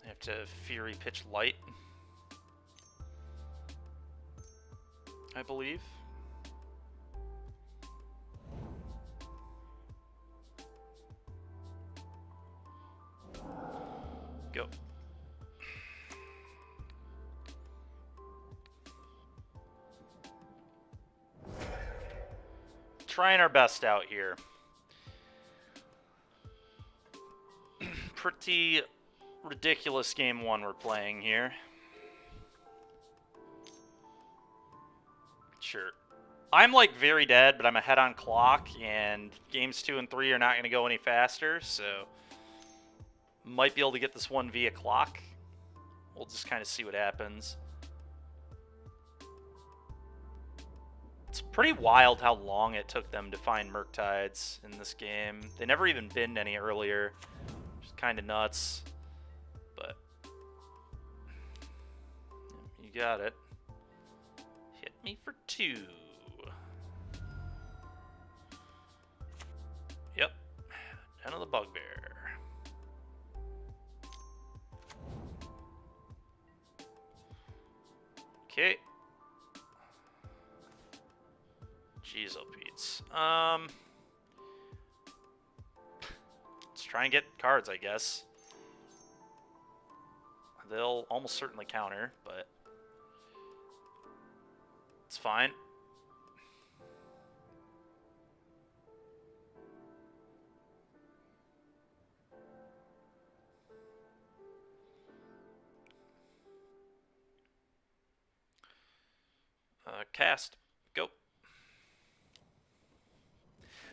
I have to Fury pitch light, I believe. Go. Trying our best out here. Pretty ridiculous game one we're playing here. Sure. I'm like very dead, but I'm ahead on clock, and games 2 and 3 are not going to go any faster, so might be able to get this one via clock. We'll just kind of see what happens. It's pretty wild how long it took them to find Murktides in this game. They never even binned any earlier, which is kind of nuts. But you got it. Hit me for 2. Yep. Den of the Bugbear. Okay. Jeez, oh Pete's. Let's try and get cards, I guess. They'll almost certainly counter, but it's fine. Cast. Go.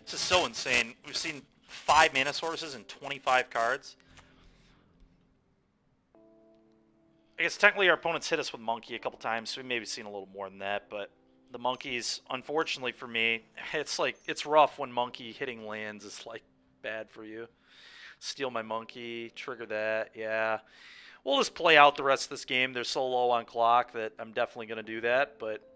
This is so insane. We've seen 5 mana sources and 25 cards. I guess technically our opponents hit us with Monkey a couple times, so we maybe seen a little more than that, but the Monkeys, unfortunately for me, it's rough when Monkey hitting lands is like bad for you. Steal my Monkey, trigger that, yeah. We'll just play out the rest of this game. They're so low on clock that I'm definitely going to do that, but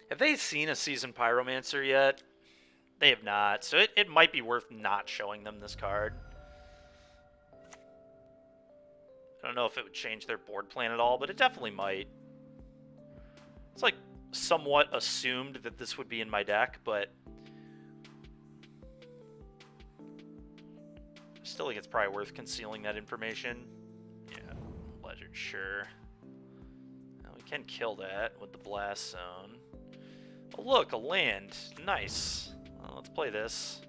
Have they seen a Seasoned Pyromancer yet? They have not, so it might be worth not showing them this card. I don't know if it would change their board plan at all, but it definitely might. It's like somewhat assumed that this would be in my deck, but I still think it's probably worth concealing that information. Yeah, Legend, sure. Now we can kill that with the Blast Zone. Oh, look, a land. Nice. Well, let's play this.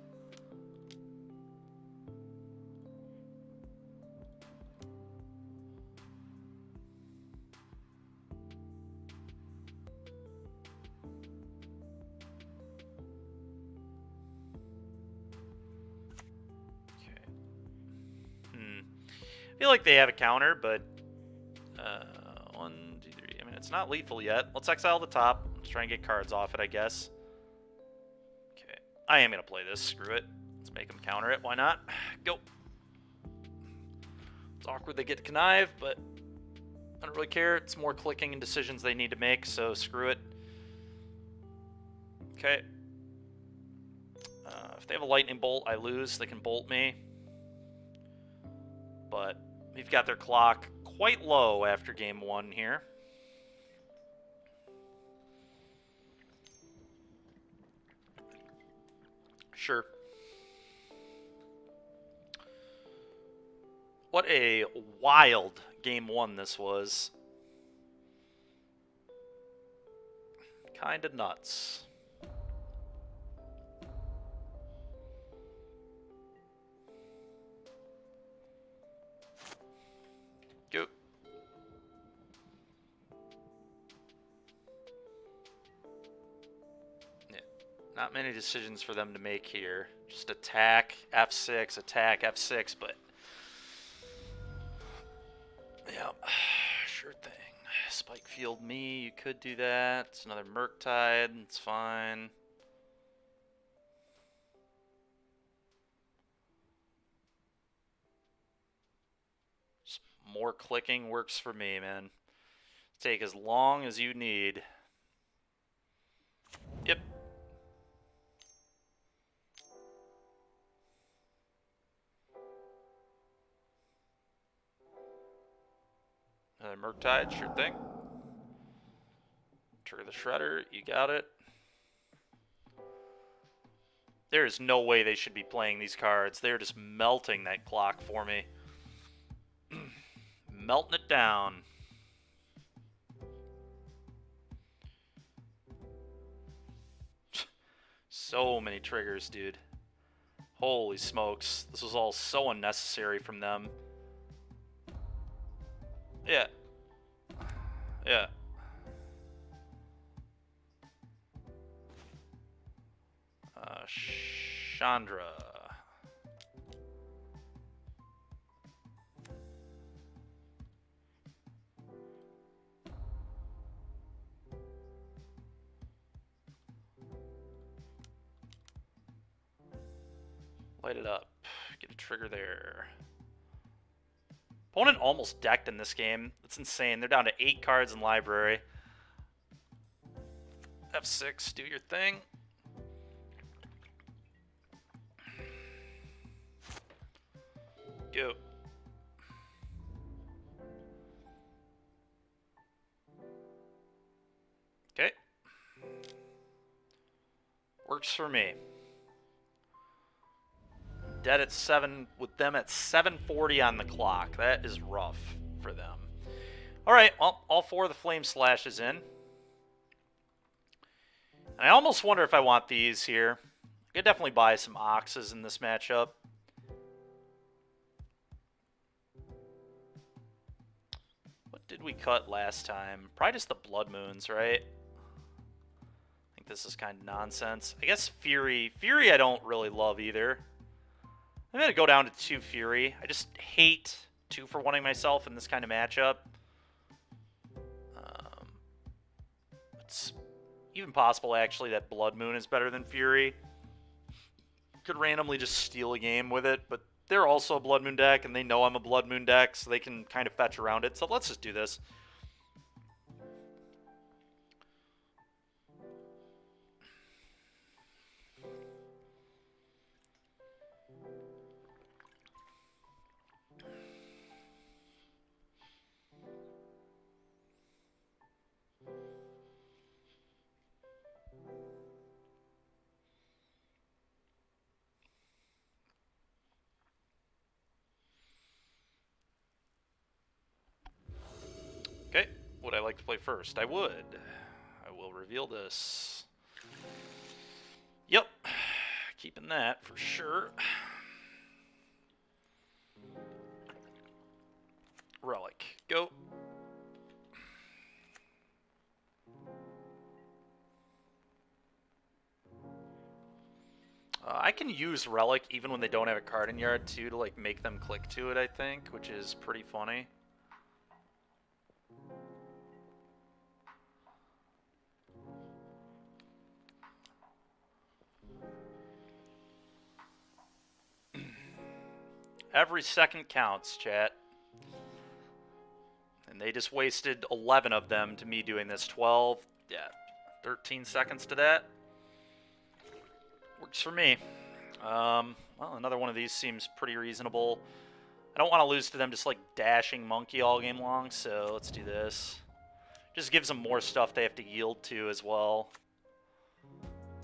I feel like they have a counter, but 1, 2, 3. I mean, it's not lethal yet. Let's exile the top. Let's try and get cards off it, I guess. Okay, I am gonna play this. Screw it. Let's make them counter it. Why not? Go. It's awkward they get to connive, but I don't really care. It's more clicking and decisions they need to make, so screw it. Okay. If they have a lightning bolt, I lose. They can bolt me. But we've got their clock quite low after game 1 here. Sure. What a wild game 1 this was. Kinda nuts. Go. Yeah. Not many decisions for them to make here. Just attack, F6, attack, F6, but... yeah, sure thing. Spike Field me, you could do that. It's another Murktide, it's fine. Just more clicking works for me, man. Take as long as you need. Yep. Another Murktide, sure thing. Trigger the Shredder, you got it. There is no way they should be playing these cards. They're just melting that clock for me. Melting it down. So many triggers, dude. Holy smokes. This was all so unnecessary from them. Yeah. Yeah. Chandra. Light it up. Get a trigger there. Opponent almost decked in this game. That's insane. They're down to 8 cards in library. F6, do your thing. Go. Okay. Works for me. Dead at 7 with them at 7:40 on the clock. That is rough for them. All right, well, all 4 of the Flame Slash is in. And I almost wonder if I want these here. I could definitely buy some Oxes in this matchup. What did we cut last time? Probably just the Blood Moons, right? I think this is kind of nonsense. I guess Fury. Fury I don't really love either. I'm going to go down to 2 Fury. I just hate 2-for-1ing myself in this kind of matchup. It's even possible, actually, that Blood Moon is better than Fury. Could randomly just steal a game with it, but they're also a Blood Moon deck, and they know I'm a Blood Moon deck, so they can kind of fetch around it. So let's just do this. Okay, would I like to play first? I would. I will reveal this. Yep, keeping that for sure. Relic, go. I can use Relic even when they don't have a card in yard too to like make them click to it, I think, which is pretty funny. Every second counts, chat. And they just wasted 11 of them to me doing this. 12, yeah, 13 seconds to that. Works for me. Well, another one of these seems pretty reasonable. I don't want to lose to them just like dashing monkey all game long, so let's do this. Just gives them more stuff they have to yield to as well.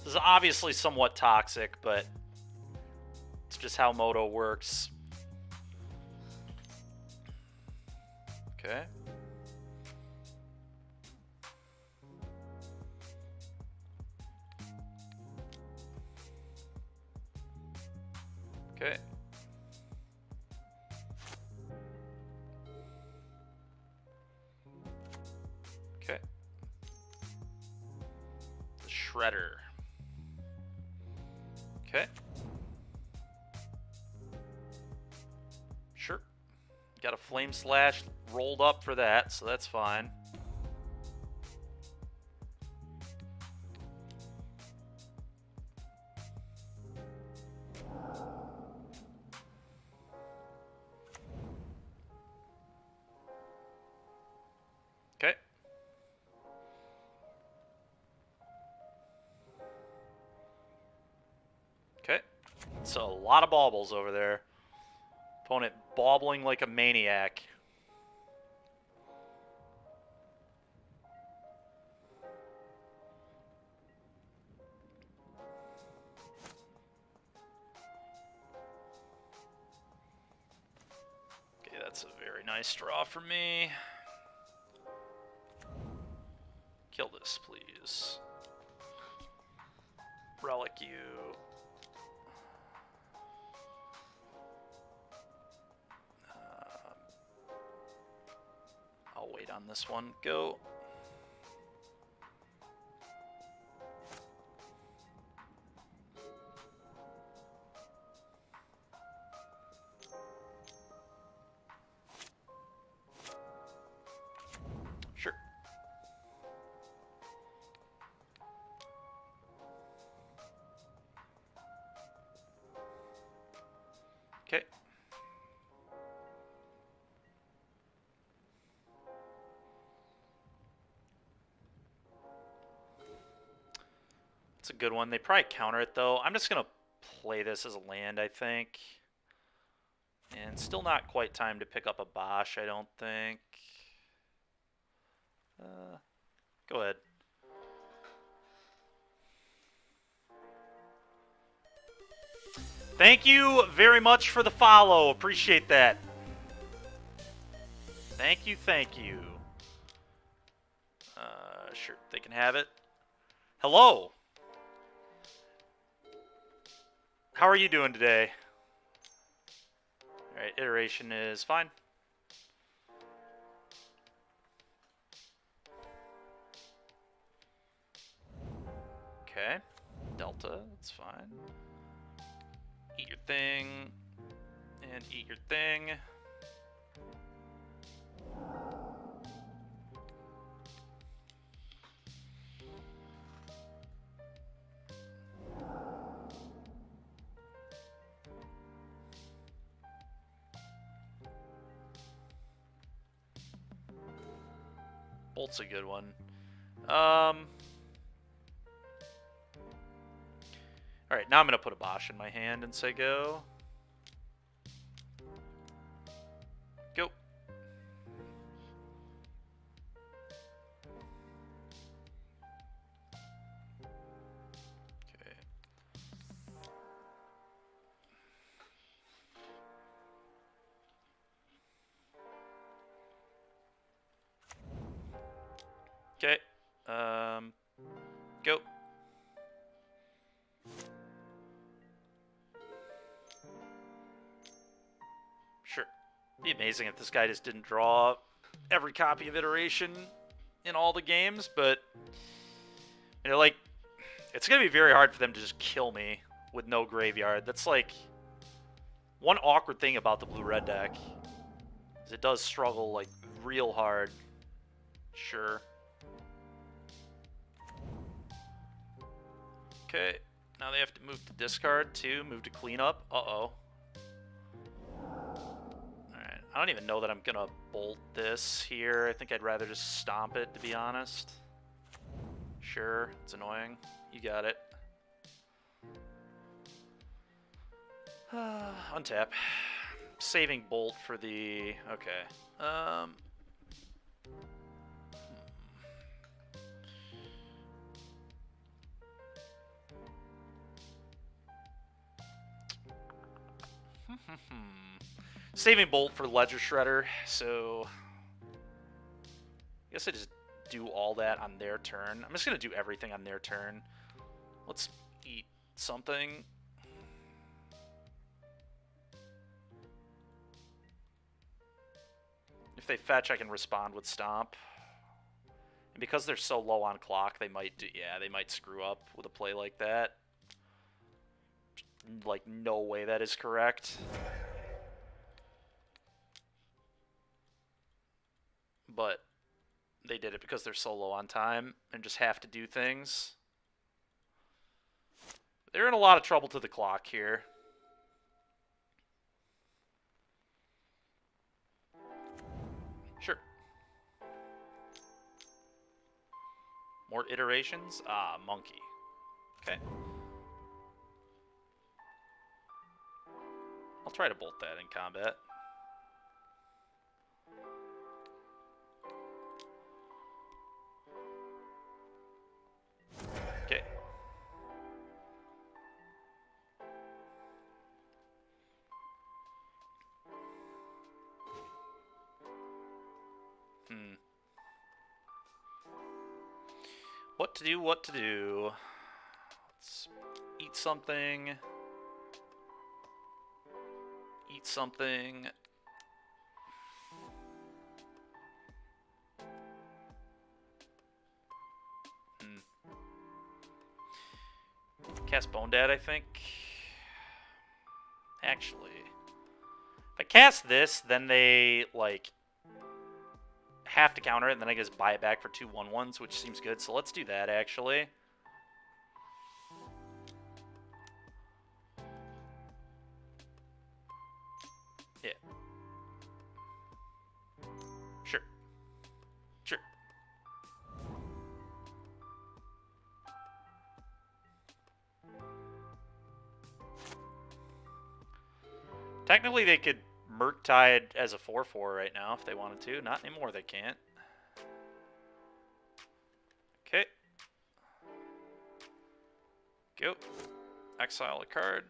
This is obviously somewhat toxic, but it's just how Moto works. Okay. Okay. Okay. The Shredder. Okay. Sure. Got a Flame Slash rolled up for that, so that's fine. Okay. Okay. So a lot of baubles over there. Opponent bobbling like a maniac. Okay, that's a very nice draw for me. Kill this, please. Relic you. I'll wait on this one. Go. Sure. Okay. It's a good one. They probably counter it, though. I'm just going to play this as a land, I think. And still not quite time to pick up a Bosch, I don't think. Go ahead. Thank you very much for the follow. Appreciate that. Thank you, thank you. Sure, they can have it. Hello. How are you doing today? Alright, iteration is fine. Okay. Delta, that's fine. Eat your thing. And eat your thing. Bolt's a good one. Alright, now I'm going to put a Bosch in my hand and say go. Go. Okay. Okay. Go. Sure. It'd be amazing if this guy just didn't draw every copy of Iteration in all the games, but you know, like, it's gonna be very hard for them to just kill me with no graveyard. That's like one awkward thing about the blue-red deck is it does struggle like real hard. Sure. Okay, now they have to move to discard too, move to cleanup. Uh-oh. Alright, I don't even know that I'm gonna bolt this here. I think I'd rather just stomp it, to be honest. Sure, it's annoying. You got it. Untap. Saving bolt for the... Okay. Saving bolt for Ledger Shredder, so I guess I just do all that on their turn. I'm just gonna do everything on their turn. Let's eat something. If they fetch, I can respond with Stomp. And because they're so low on clock, they might do, yeah, they might screw up with a play like that. Like, no way that is correct. But they did it because they're so low on time and just have to do things. They're in a lot of trouble to the clock here. Sure. More iterations? Ah, monkey. Okay. I'll try to bolt that in combat. Okay. What to do, what to do. Let's eat something. Eat something. Cast Bone Dad, I think. Actually, if I cast this, then they, like, have to counter it, and then I just buy it back for 2 1/1s, which seems good. So let's do that, actually. Yeah. Sure. Sure. Technically, they could Murktide as a 4/4 right now if they wanted to. Not anymore, they can't. Okay. Go. Exile a card.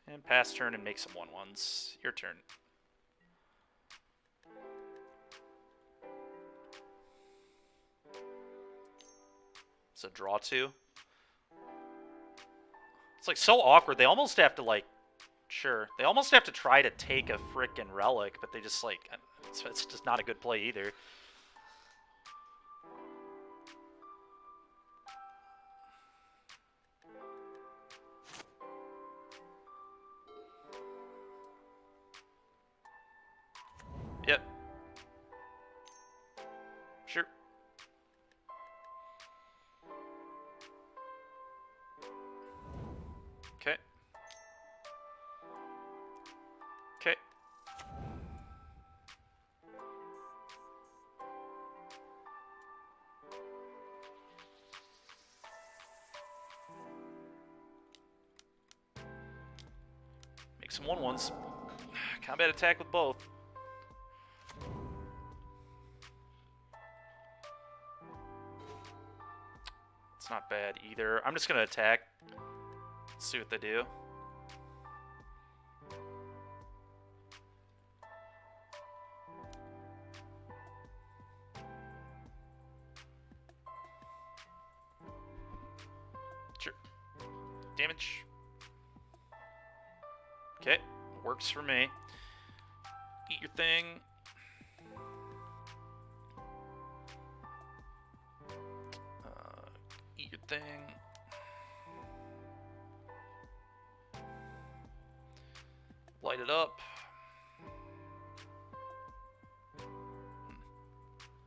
And pass turn and make some 1/1s. Your turn. So draw 2. It's like so awkward. They almost have to like... Sure. They almost have to try to take a frickin' relic, but they just like... It's just not a good play either. Yep. Sure. Okay. Okay. Make some 1/1s. Combat attack with both. It's not bad either. I'm just going to attack. See what they do. Sure. Damage. Okay, works for me. Eat your thing. Eat your thing. Light it up.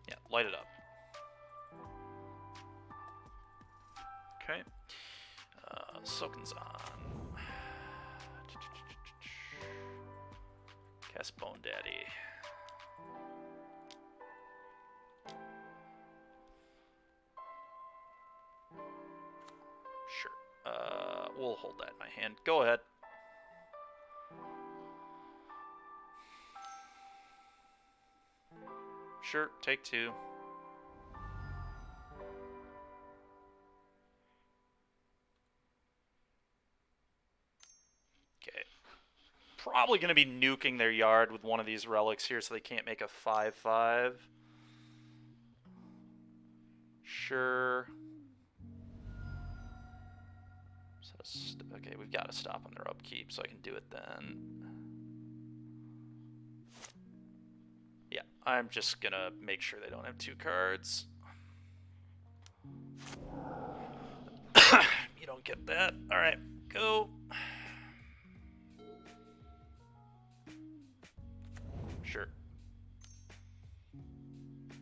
Yeah, light it up. Okay. Soakin's on. Cast Bone Daddy. Sure. We'll hold that in my hand. Go ahead. Sure, take 2. Okay. Probably going to be nuking their yard with one of these relics here so they can't make a 5/5. Sure. Okay, we've got to stop on their upkeep, so I can do it then. Yeah, I'm just going to make sure they don't have 2 cards. You don't get that. All right, go. Sure.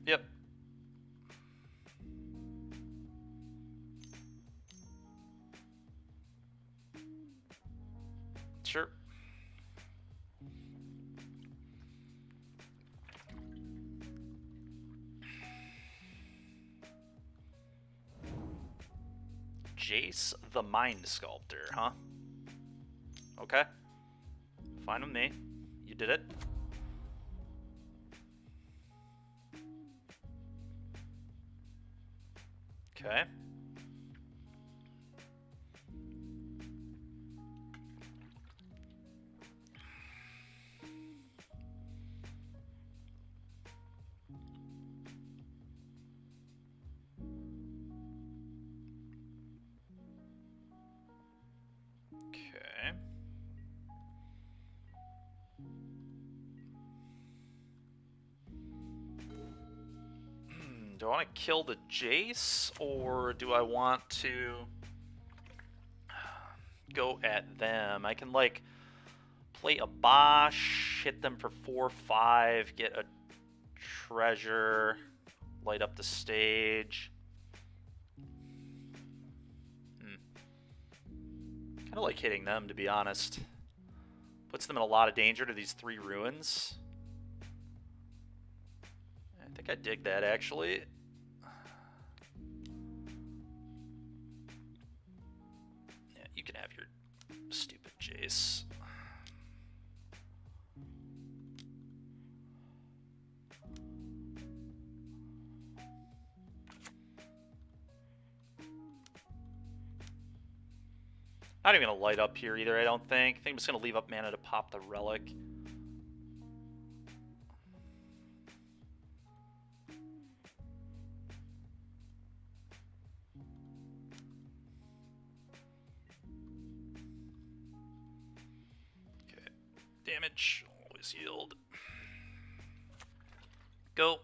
Yep. Sure. Jace the Mind Sculptor, huh? Okay. Fine with me. You did it. Okay. Okay. Do I want to kill the Jace, or do I want to go at them? I can, like, play a Bosch, hit them for 4/5, get a treasure, light up the stage. Kind of like hitting them, to be honest. Puts them in a lot of danger to these 3 ruins. I think I dig that, actually. Yeah, you can have your stupid Jace. Not even going to light up here either, I don't think. I think I'm just going to leave up mana to pop the relic. Okay. Damage. Always yield. Go.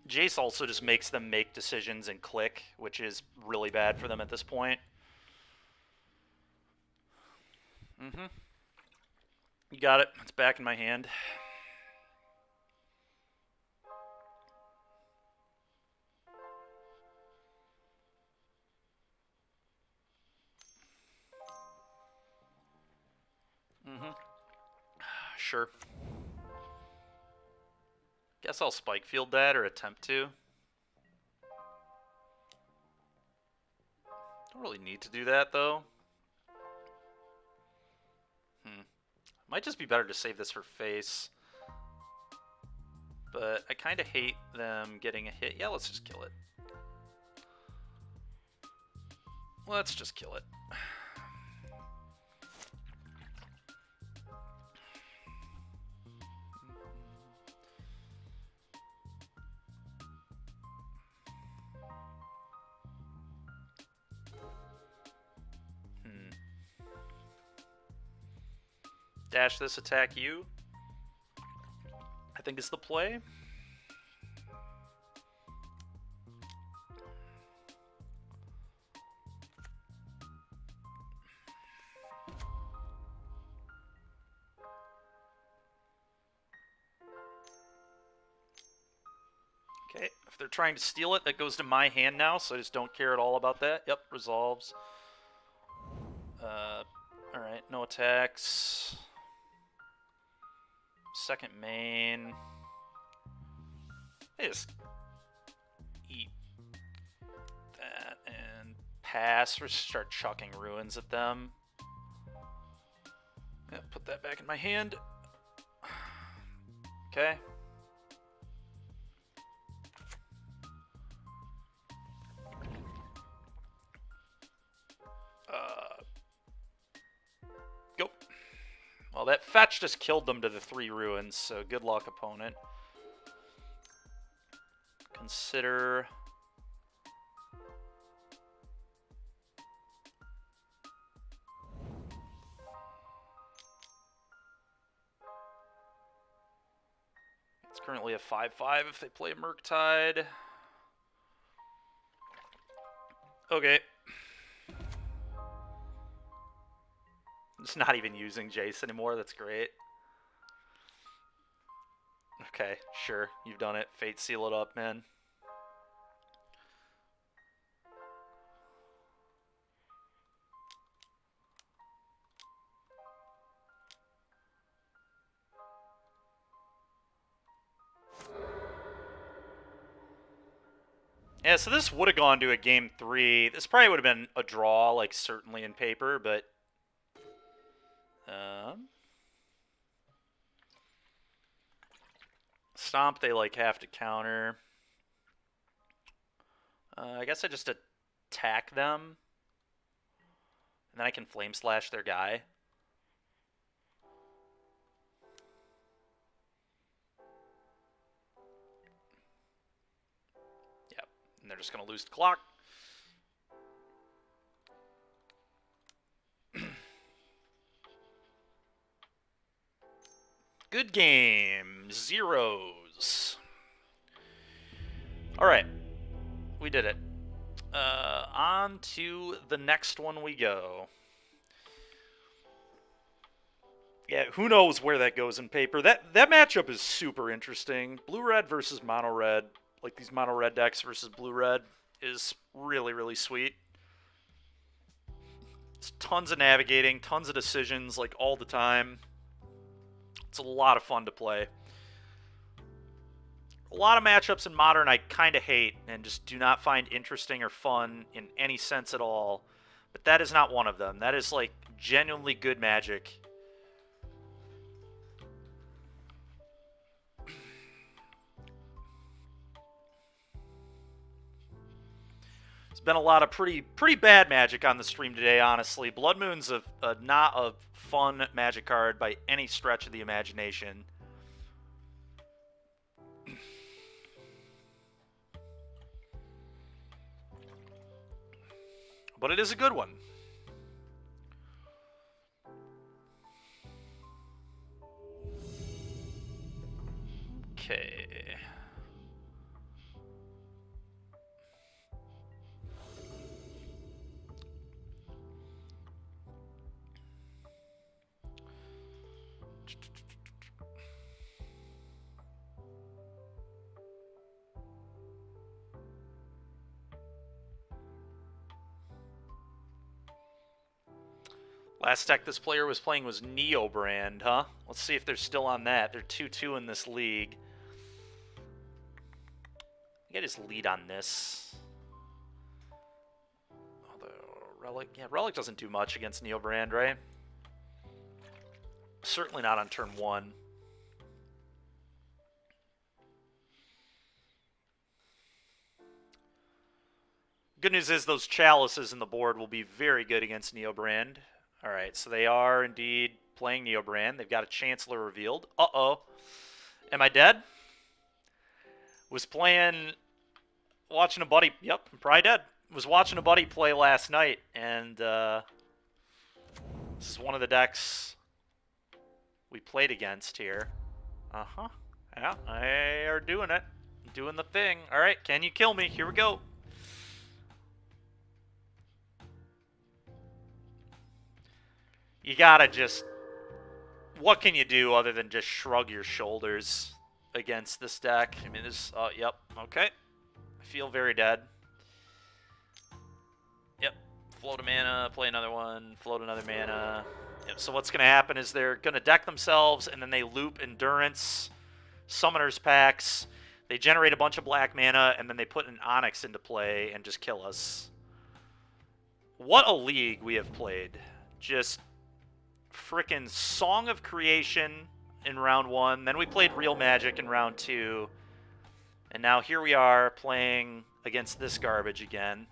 Jace also just makes them make decisions and click, which is really bad for them at this point. You got it. It's back in my hand. Sure. Guess I'll spike field that or attempt to. Don't really need to do that though. Might just be better to save this for face. But I kind of hate them getting a hit. Yeah, let's just kill it. Let's just kill it. Cash this, attack you. I think is the play. Okay, if they're trying to steal it, that goes to my hand now, so I just don't care at all about that. Yep, resolves. Alright, no attacks. Second main. They just eat that and pass. Or start chucking ruins at them. Yeah, put that back in my hand. Okay. Go. Well, that fetch just killed them to the 3 ruins, so good luck, opponent. Consider... It's currently a 5-5 if they play Murktide. Okay. Just not even using Jace anymore. That's great. Okay, sure. You've done it. Fate seal it up, man. Yeah, so this would have gone to a game 3. This probably would have been a draw, like, certainly in paper, but... Stomp, they, like, have to counter. I guess I just attack them. And then I can Flame Slash their guy. Yep, and they're just going to lose the clock. Good game. Zeros. Alright. We did it. On to the next one we go. Yeah, who knows where that goes in paper. That matchup is super interesting. Blue-red versus mono-red. Like these mono-red decks versus blue-red is really, really sweet. It's tons of navigating, tons of decisions, like all the time. It's a lot of fun to play. A lot of matchups in Modern I kind of hate and just do not find interesting or fun in any sense at all. But that is not one of them. That is, like, genuinely good Magic. There's been a lot of pretty bad Magic on the stream today, honestly. Blood Moon's not a fun Magic card by any stretch of the imagination. But it is a good one. Okay. Last deck this player was playing was Neo Brand, huh? Let's see if they're still on that. They're 2-2 in this league. I think I just lead on this. Although, Relic... Yeah, Relic doesn't do much against Neo Brand, right? Certainly not on turn 1. Good news is those Chalices in the board will be very good against Neo Brand. Alright, so they are indeed playing Neo Brand. They've got a Chancellor revealed. Uh-oh. Am I dead? Was playing... Watching a buddy... Yep, I'm probably dead. Was watching a buddy play last night, and this is one of the decks we played against here. Uh-huh. Yeah, they are doing it. Doing the thing. All right, can you kill me? Here we go. You gotta just... What can you do other than just shrug your shoulders against this deck? I mean, this... yep. Okay. I feel very dead. Yep. Float a mana, play another one, float another mana. Yep. So what's going to happen is they're going to deck themselves, and then they loop Endurance, Summoner's Packs. They generate a bunch of black mana, and then they put an Onyx into play and just kill us. What a league we have played. Just frickin' Song of Creation in round 1. Then we played Real Magic in round 2. And now here we are playing against this garbage again.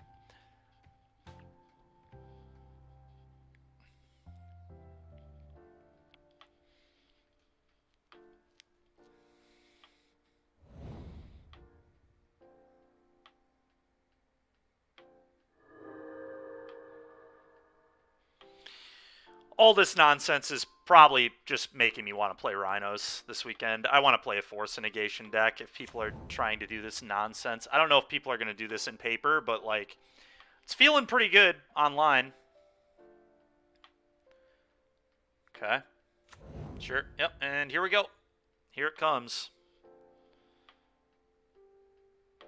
All this nonsense is probably just making me want to play Rhinos this weekend. I want to play a Force Negation deck if people are trying to do this nonsense. I don't know if people are going to do this in paper, but, like, it's feeling pretty good online. Okay. Sure. Yep, and here we go. Here it comes.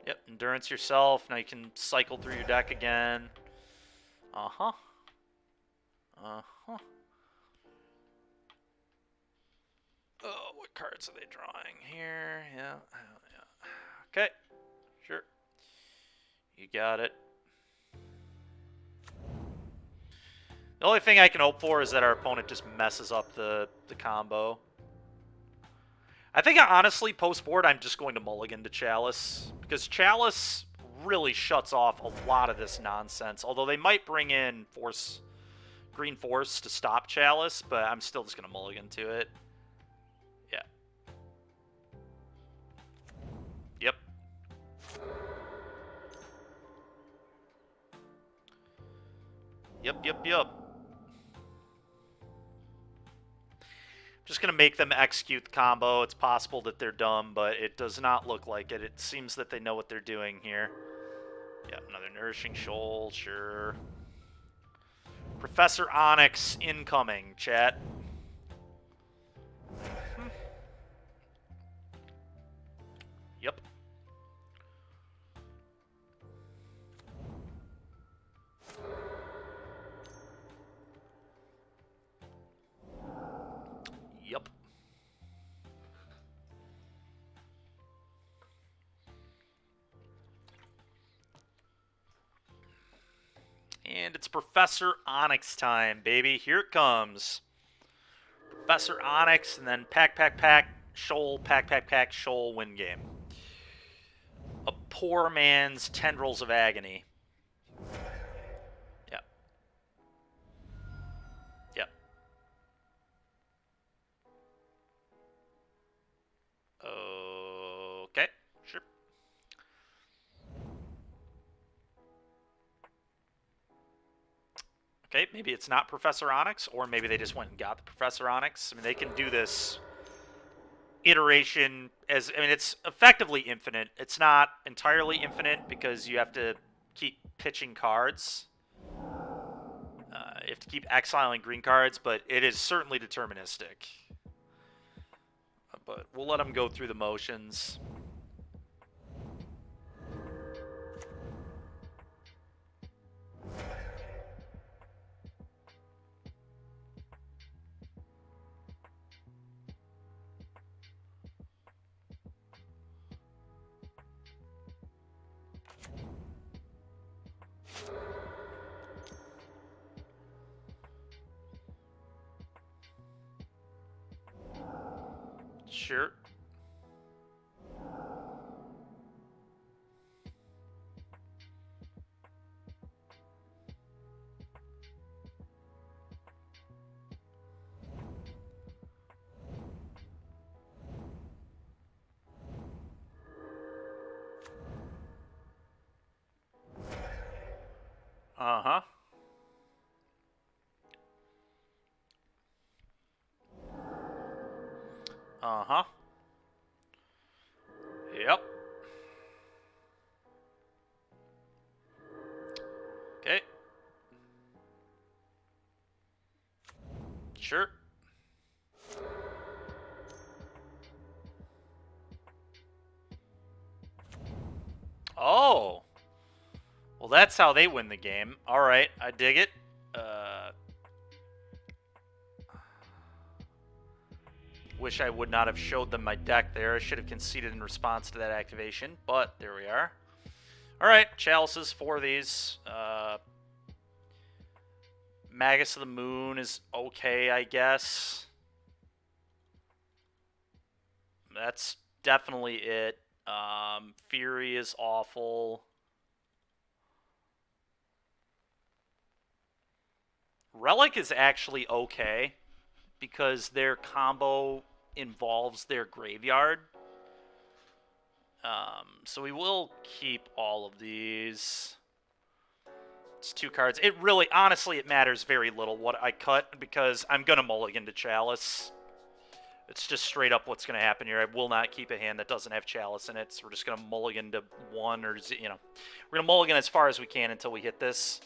Yep, Endurance yourself. Now you can cycle through your deck again. Uh-huh. Uh-huh. Oh, what cards are they drawing here? Yeah. Okay. Sure. You got it. The only thing I can hope for is that our opponent just messes up the combo. I think, honestly, post-board, I'm just going to mulligan to Chalice. Because Chalice really shuts off a lot of this nonsense. Although they might bring in Green Force to stop Chalice, but I'm still just going to mulligan to it. Yeah. Yep. Yep. Just going to make them execute the combo. It's possible that they're dumb, but it does not look like it. It seems that they know what they're doing here. Yeah, another Nourishing Shoal, sure. Professor Onyx incoming, chat. Yep. Yep. And it's Professor Onyx time, baby. Here it comes. Professor Onyx, and then pack, Shoal, pack, Shoal, win game. A poor man's Tendrils of Agony. Yep. Yep. Okay, sure. Okay, maybe it's not Professor Onyx, or maybe they just went and got the Professor Onyx. I mean, they can do this iteration as... I mean, it's effectively infinite. It's not entirely infinite because you have to keep pitching cards. You have to keep exiling green cards, but it is certainly deterministic. But we'll let them go through the motions. Sure. Uh-huh. Uh-huh. Yep. Okay. Sure. Oh. Well, that's how they win the game. All right, I dig it. Wish I would not have showed them my deck there. I should have conceded in response to that activation, but there we are. All right, chalices, 4 of these. Magus of the Moon is okay, I guess. That's definitely it. Fury is awful. Relic is actually okay because their combo involves their graveyard. So we will keep all of these. It's 2 cards. It really, honestly, it matters very little what I cut because I'm going to mulligan to Chalice. It's just straight up what's going to happen here. I will not keep a hand that doesn't have Chalice in it, so we're just going to mulligan to 1 or, you know. We're going to mulligan as far as we can until we hit this.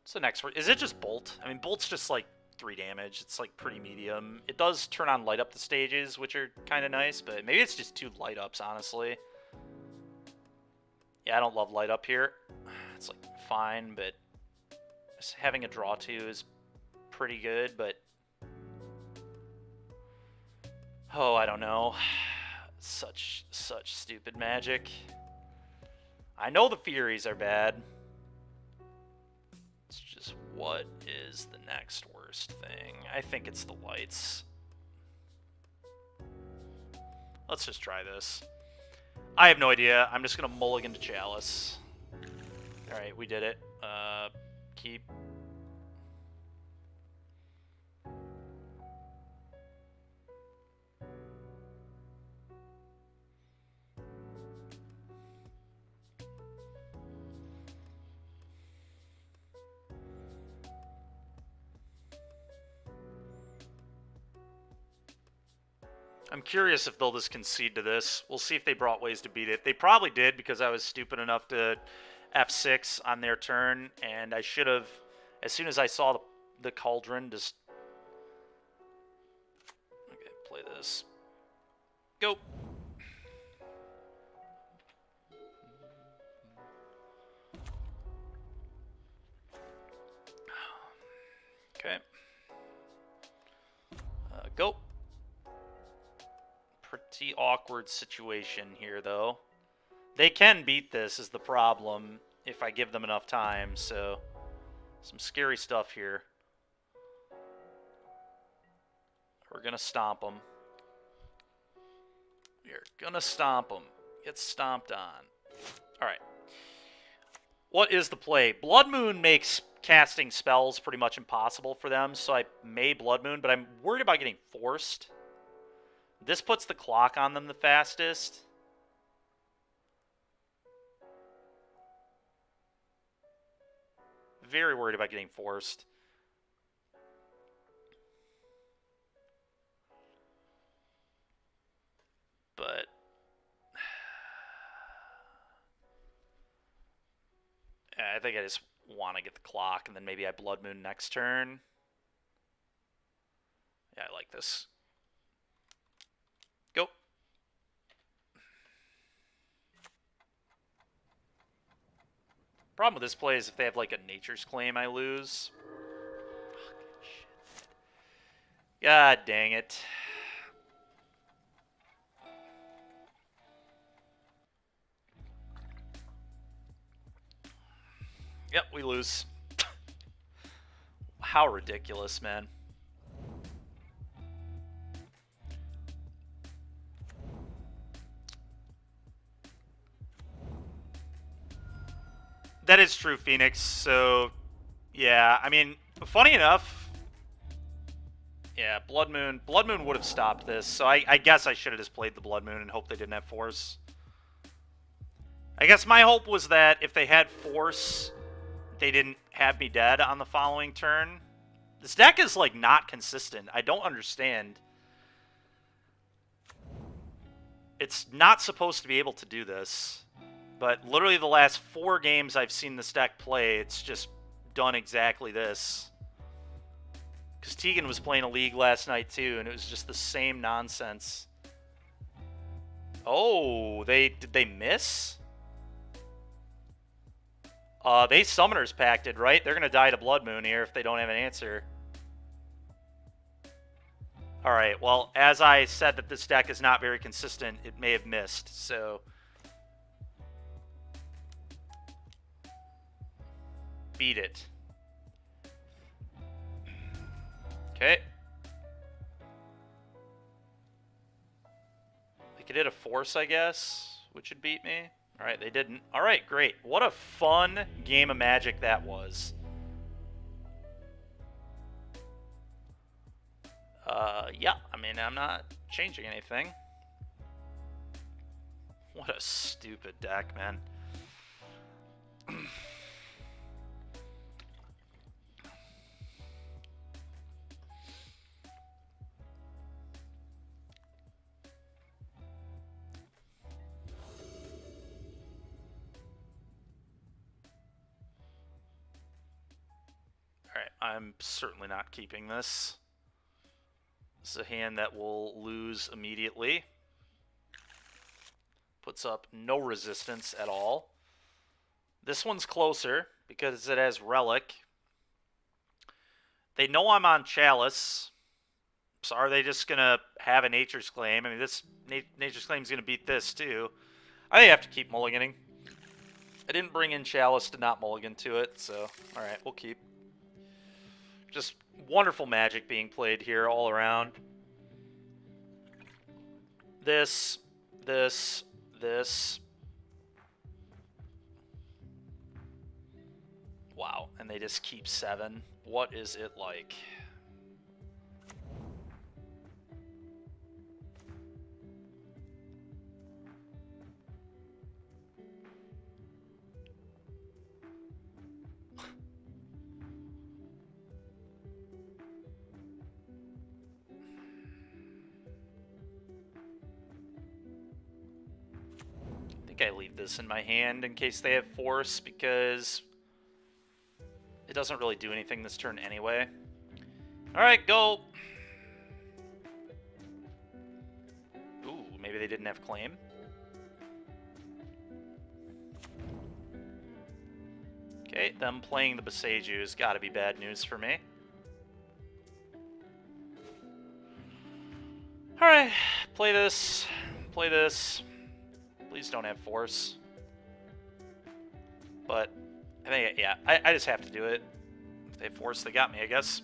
What's the next word? Is it just Bolt? I mean, Bolt's just like 3 damage. It's like pretty medium. It does turn on light up the stages, which are kind of nice, but maybe it's just 2 light ups, honestly. Yeah, I don't love light up here. It's like fine, but just having a draw 2 is pretty good, but oh, I don't know. Such stupid magic. I know the Furies are bad. It's just what is the next worst thing? I think it's the lights. Let's just try this. I have no idea. I'm just going to mulligan to Chalice. Alright, we did it. Keep. I'm curious if they'll just concede to this. We'll see if they brought ways to beat it. They probably did because I was stupid enough to F6 on their turn, and I should have, as soon as I saw the Cauldron, just... Okay, play this. Go! Okay. Go! Pretty awkward situation here, though. They can beat this, is the problem, if I give them enough time, so... Some scary stuff here. We're gonna stomp them. We're gonna stomp them. Get stomped on. Alright. What is the play? Blood Moon makes casting spells pretty much impossible for them, so I may Blood Moon, but I'm worried about getting forced. This puts the clock on them the fastest. Very worried about getting forced. But I think I just want to get the clock, and then maybe I Blood Moon next turn. Yeah, I like this. Go. Problem with this play is if they have like a Nature's Claim, I lose. Fucking shit. God dang it. Yep, we lose. How ridiculous, man. That is true, Phoenix. So, yeah, I mean, funny enough, yeah, Yeah, Blood Moon. Blood Moon would have stopped this, so I guess I should have just played the Blood Moon and hoped they didn't have Force. I guess my hope was that if they had Force, they didn't have me dead on the following turn. This deck is, like, not consistent. I don't understand. It's not supposed to be able to do this, but literally the last 4 games I've seen this deck play, it's just done exactly this. Because Tegan was playing a League last night, too, and it was just the same nonsense. Oh, did they miss? They Summoners Pacted, right? They're going to die to Blood Moon here if they don't have an answer. Alright, well, as I said that this deck is not very consistent, it may have missed, so... Beat it. Okay. They could hit a Force, I guess, which would beat me. Alright, they didn't. Alright, great. What a fun game of Magic that was. Yeah, I mean, I'm not changing anything. What a stupid deck, man. Alright, I'm certainly not keeping this. This is a hand that will lose immediately. Puts up no resistance at all. This one's closer because it has Relic. They know I'm on Chalice. So are they just going to have a Nature's Claim? I mean, this Nature's Claim is going to beat this too. I have to keep mulliganing. I didn't bring in Chalice to not mulligan to it, so alright, we'll keep. Just wonderful Magic being played here all around. This. Wow, and they just keep 7. What is it like? I think I leave this in my hand in case they have Force, because it doesn't really do anything this turn anyway. Alright, go! Ooh, maybe they didn't have Claim. Okay, them playing the Boseiju has got to be bad news for me. Alright, play this. Play this. Please don't have Force. But, I think, yeah, I just have to do it. If they have Force, they got me, I guess.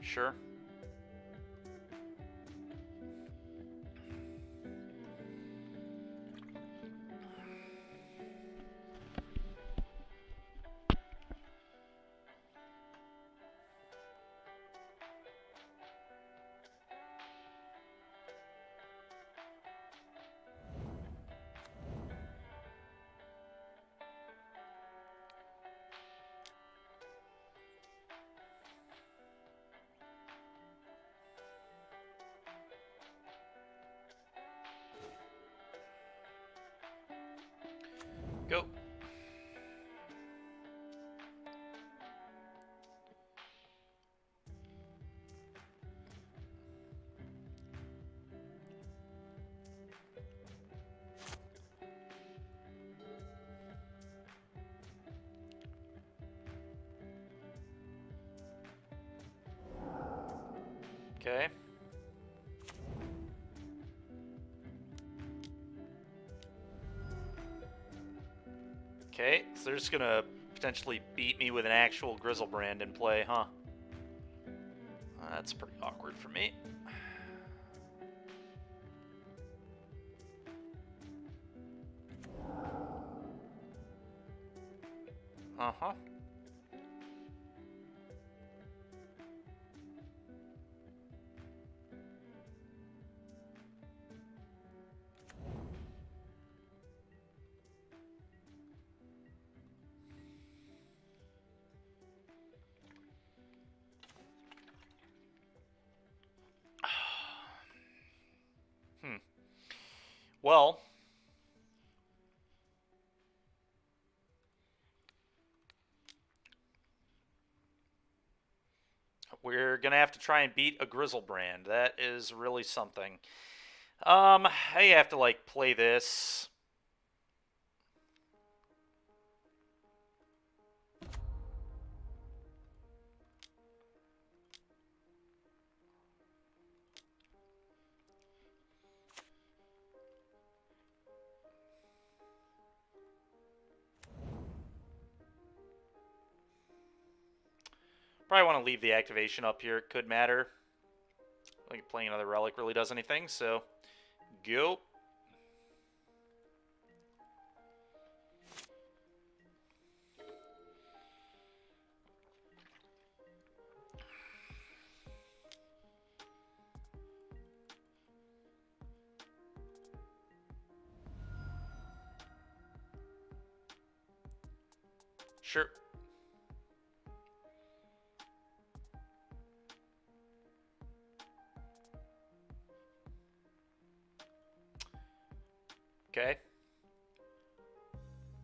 Sure. Go. Okay. Okay, so they're just gonna potentially beat me with an actual Grizzlebrand in play, huh? That's pretty awkward for me. Uh-huh. Well, we're gonna have to try and beat a Grizzlebrand. That is really something. I have to like play this. Probably want to leave the activation up here. It could matter. I think playing another relic really does anything, so go. Sure. Okay.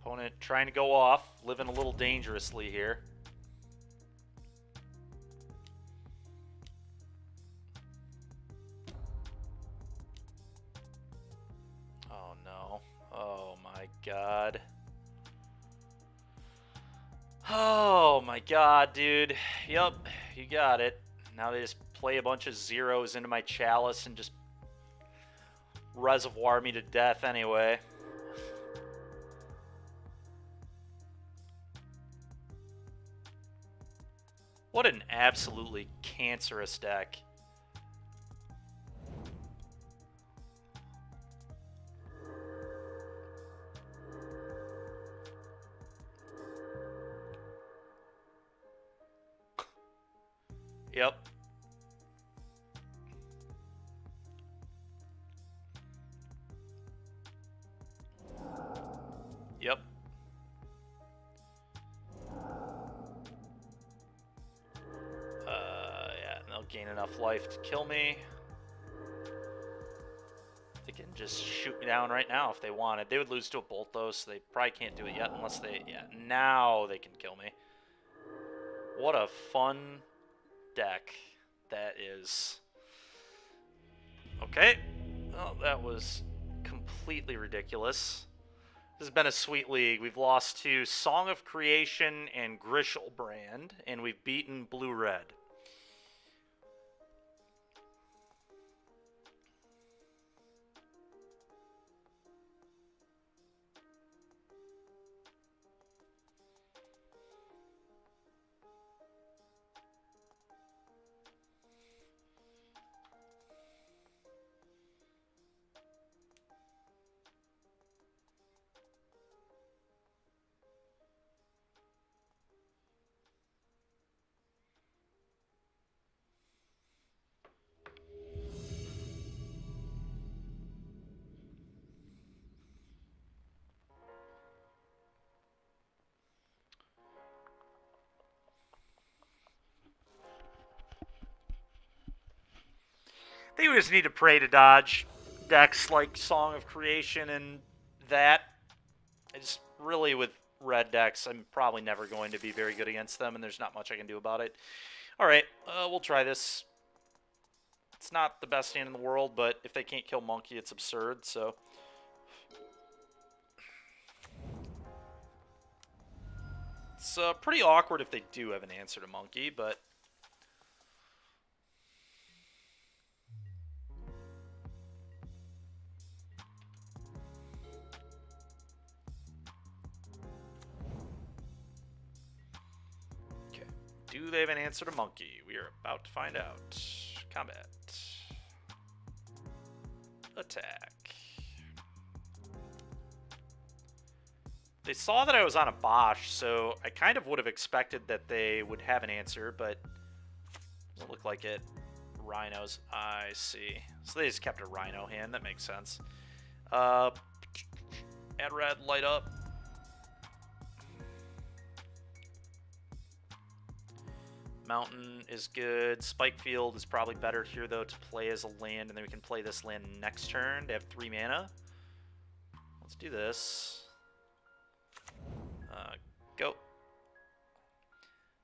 Opponent trying to go off, living a little dangerously here. Oh no. Oh my god. Oh my god, dude. Yup, you got it. Now they just play a bunch of zeros into my chalice and just reservoir me to death anyway. What an absolutely cancerous deck. Yep. Yep. Yeah, they'll gain enough life to kill me. They can just shoot me down right now if they wanted. They would lose to a bolt though, so they probably can't do it yet unless they... Yeah, now they can kill me. What a fun deck that is. Okay. Oh, that was completely ridiculous. This has been a sweet league. We've lost to Song of Creation and Grizzlebrand, and we've beaten Blue-Red. I think we just need to pray to dodge decks like Song of Creation and that. It's really with red decks, I'm probably never going to be very good against them, and there's not much I can do about it. Alright, we'll try this. It's not the best hand in the world, but if they can't kill Monkey, it's absurd, so... It's pretty awkward if they do have an answer to Monkey, but... Okay. Do they have an answer to Monkey? We are about to find out. Combat. Attack. They saw that I was on a Bosch, so I kind of would have expected that they would have an answer, but doesn't look like it. Rhinos, I see. So they just kept a Rhino hand, that makes sense. Add red, light up. Mountain is good. Spike Field is probably better here, though, to play as a land, and then we can play this land next turn to have 3 mana. Let's do this. Go.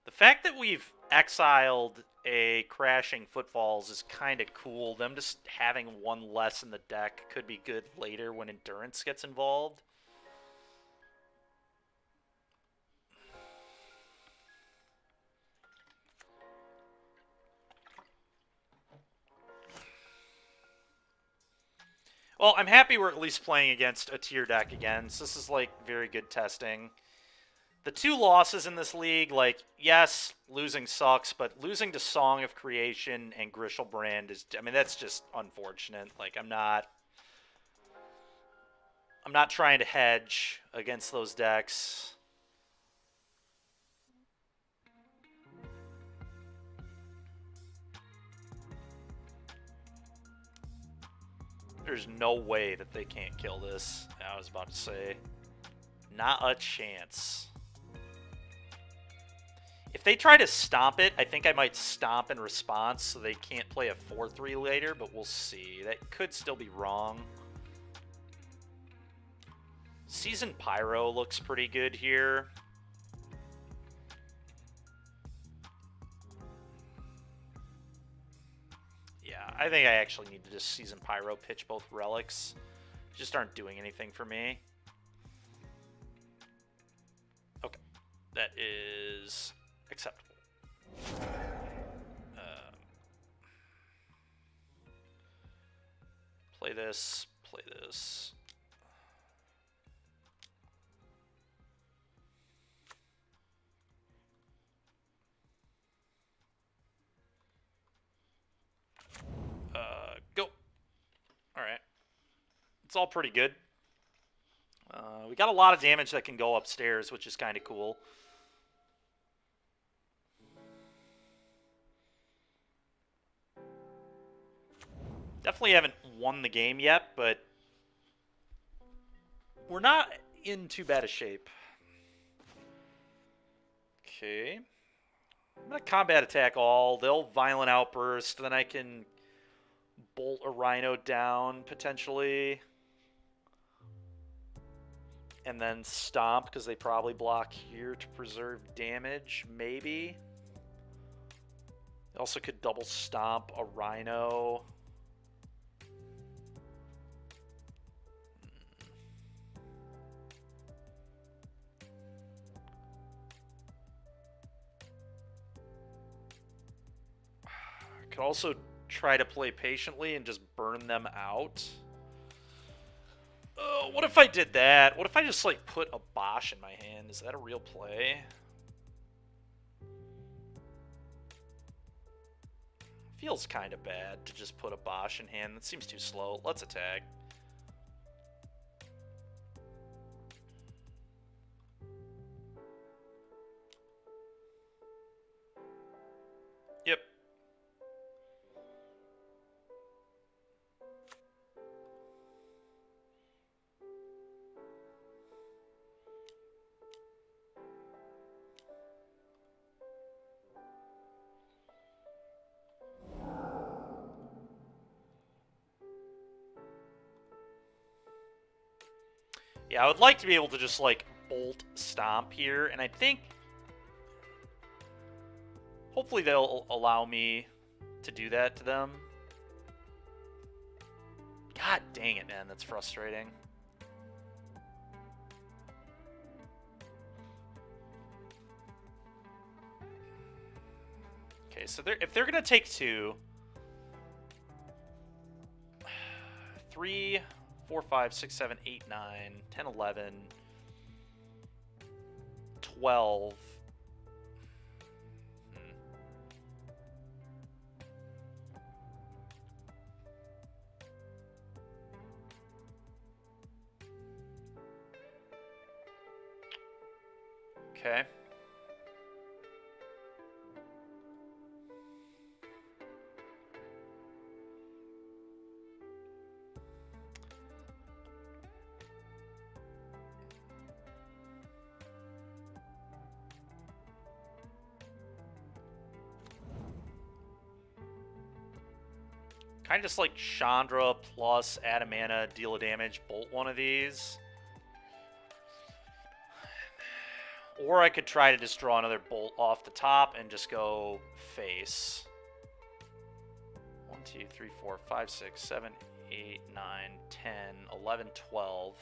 The fact that we've exiled a Crashing Footfalls is kind of cool. Them just having 1 less in the deck could be good later when Endurance gets involved. Well, I'm happy we're at least playing against a tier deck again, so this is, like, very good testing. The 2 losses in this league, like, yes, losing sucks, but losing to Song of Creation and Grishelbrand is, I mean, that's just unfortunate. Like, I'm not trying to hedge against those decks. There's no way that they can't kill this. I was about to say, not a chance. If they try to stomp it, I think I might stomp in response so they can't play a 4-3 later, but we'll see. That could still be wrong. Seasoned Pyro looks pretty good here. Yeah, I think I actually need to just Seasoned Pyro, pitch both relics. Just aren't doing anything for me. Okay, that is acceptable. Play this, play this. Go. Alright. It's all pretty good. We got a lot of damage that can go upstairs, which is kind of cool. Definitely haven't won the game yet, but we're not in too bad a shape. Okay. I'm going to combat attack all. They'll Violent Outburst. Then I can bolt a Rhino down, potentially. And then Stomp, because they probably block here to preserve damage, maybe. They also could double Stomp a Rhino. Could also try to play patiently and just burn them out. What if I did that? What if I just, like, put a Bosch in my hand? Is that a real play? Feels kind of bad to just put a Bosch in hand. That seems too slow. Let's attack. Yep. Yeah, I would like to be able to just, like, bolt Stomp here, and I think hopefully they'll allow me to do that to them. God dang it, man, that's frustrating. Okay, so if they're going to take 2, 3, 4, 5, 6, 7, 8, 9, 10, 11, 12. Okay. Kind of just like Chandra plus Adamana, deal a damage, bolt one of these. Or I could try to just draw another bolt off the top and just go face. 1, 2, 3, 4, 5, 6, 7, 8, 9, 10, 11, 12.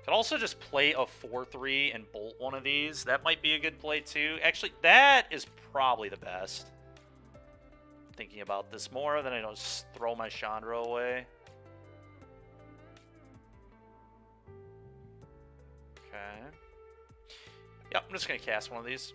Could also just play a 4-3 and bolt one of these. That might be a good play too. Actually, that is probably the best. Thinking about this more, then I don't just throw my Chandra away. Okay. Yep, I'm just going to cast one of these.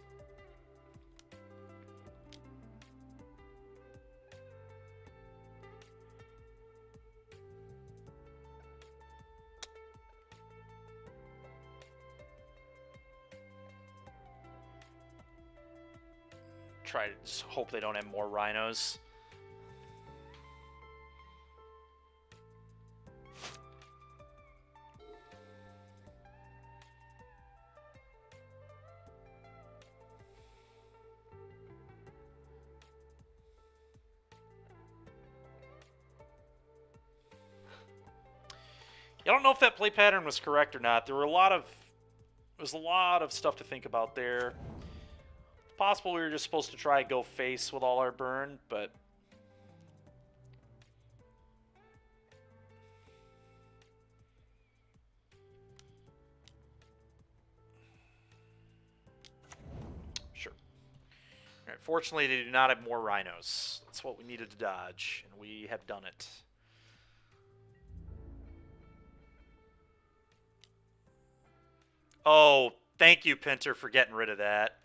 Try to just hope they don't have more rhinos. I don't know if that play pattern was correct or not. There was a lot of stuff to think about there. It's possible we were just supposed to try go face with all our burn, but sure. All right, fortunately, they do not have more rhinos. That's what we needed to dodge, and we have done it. Oh, thank you, Pinter, for getting rid of that.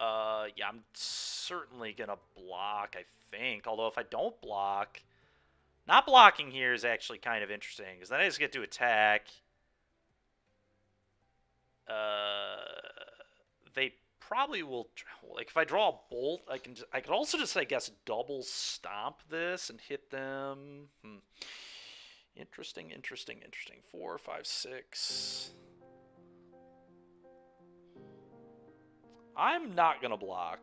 Yeah, I'm certainly going to block, I think. Although if I don't block, not blocking here is actually kind of interesting, because then I just get to attack. They probably will, like, if I draw a bolt, I could also just, I guess, double stomp this and hit them. Interesting, interesting, interesting. 4, 5, 6... I'm not going to block.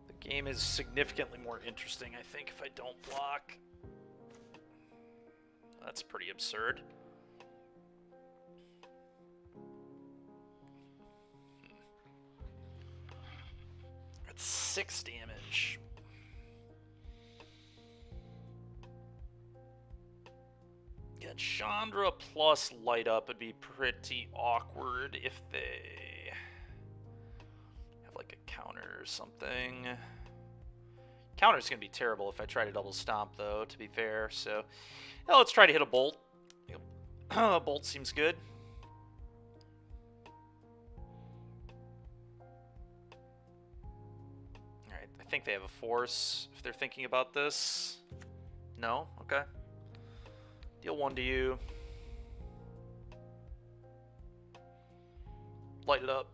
The game is significantly more interesting, I think, if I don't block. That's pretty absurd. That's 6 damage. Yeah, Chandra plus light up would be pretty awkward if they have like a counter or something. Counter's going to be terrible if I try to double stomp, though, to be fair. So, yeah, let's try to hit a bolt. A bolt seems good. Alright, I think they have a force if they're thinking about this. No? Okay. Deal 1 to you. Light it up.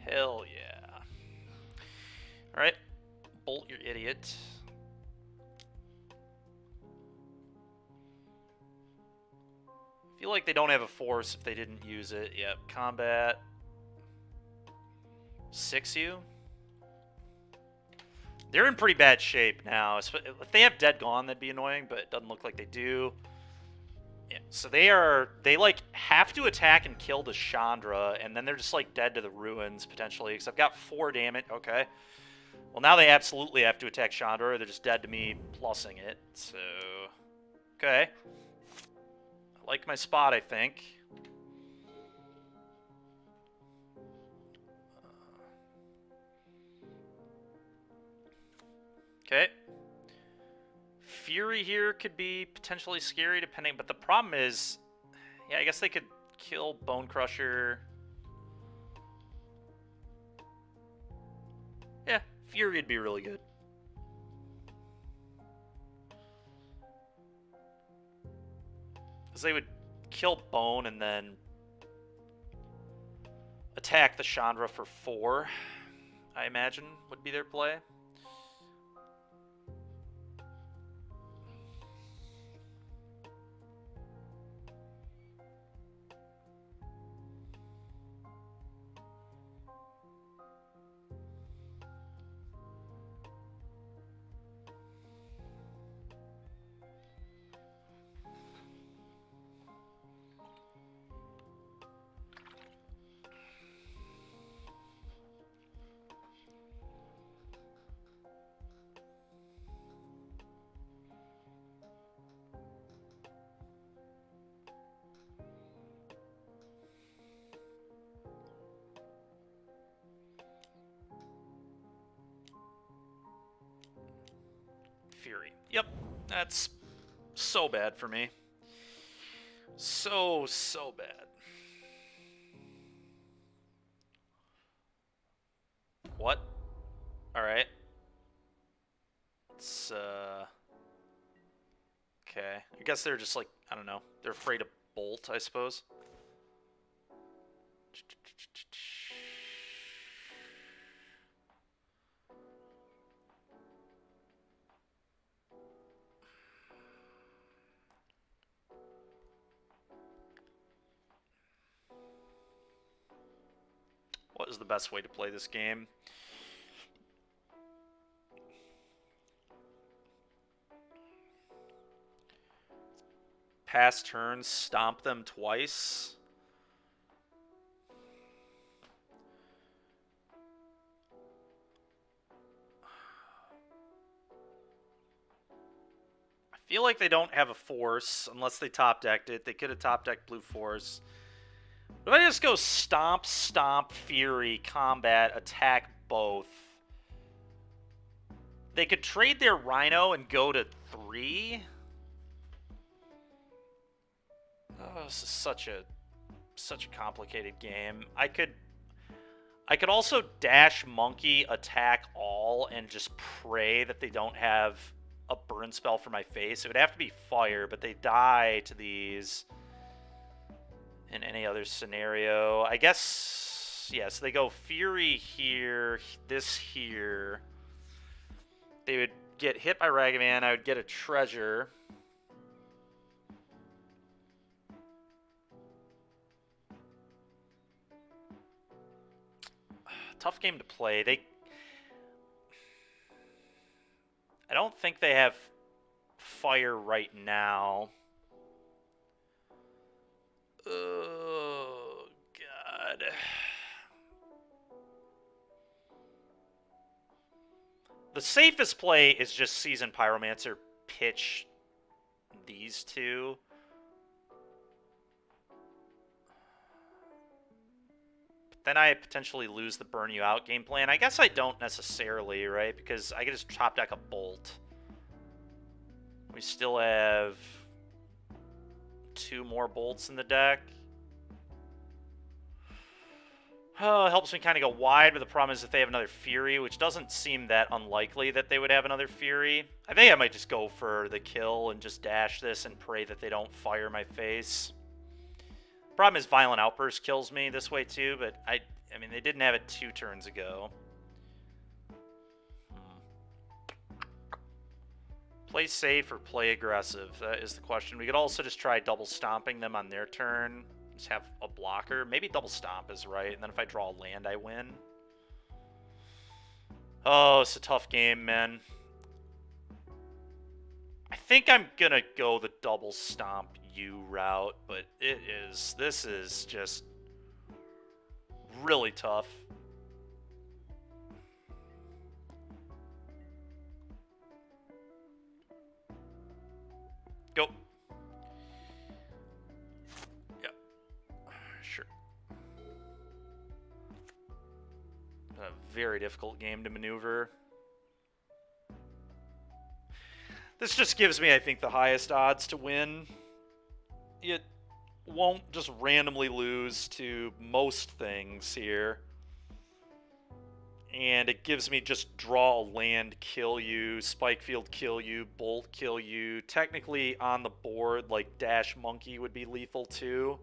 Hell yeah. Alright. Bolt, you idiot. I feel like they don't have a force if they didn't use it. Yep. Combat. 6 you. They're in pretty bad shape now. If they have Dead Gone, that'd be annoying, but it doesn't look like they do. Yeah, so they like have to attack and kill the Chandra, and then they're just like dead to the ruins potentially. Because I've got 4 damage. Okay. Well, now they absolutely have to attack Chandra, or they're just dead to me plussing it. So, okay. I like my spot, I think. Okay. Fury here could be potentially scary depending, but the problem is, yeah, I guess they could kill Bone Crusher. Yeah, Fury would be really good. Because they would kill Bone and then attack the Chandra for 4, I imagine, would be their play. Fury. Yep, that's so bad for me. So bad. What? Alright. It's, okay. I guess they're just like, I don't know. They're afraid of Bolt, I suppose. What is the best way to play this game? Pass turns, stomp them twice. I feel like they don't have a force unless they top decked it. They could have top decked blue force. But if I just go stomp, stomp, fury, combat, attack both, they could trade their Rhino and go to 3. Oh, this is such a complicated game. I could also dash monkey, attack all, and just pray that they don't have a burn spell for my face. It would have to be fire, but they die to these in any other scenario. I guess, yeah, so they go Fury here, this here. They would get hit by Ragavan. I would get a treasure. Tough game to play. I don't think they have fire right now. Oh, God. The safest play is just Seasoned Pyromancer, pitch these two. But then I potentially lose the burn you out game plan. I guess I don't necessarily, right? Because I can just top deck a Bolt. We still have 2 more bolts in the deck. Oh, it helps me kind of go wide, but the problem is if they have another Fury, which doesn't seem that unlikely that they would have another Fury. I think I might just go for the kill and just dash this and pray that they don't fire my face. Problem is Violent Outburst kills me this way too, but I mean, they didn't have it 2 turns ago. Play safe or play aggressive? That is the question. We could also just try double stomping them on their turn. Just have a blocker. Maybe double stomp is right, and then if I draw a land, I win. Oh, it's a tough game, man. I think I'm gonna go the double stomp you route, but this is just really tough. Go. Yeah. Sure. A very difficult game to maneuver. This just gives me, I think, the highest odds to win. won't just randomly lose to most things here. And it gives me just draw a land, kill you, spike field, kill you, bolt, kill you. Technically on the board, like Dash Monkey would be lethal too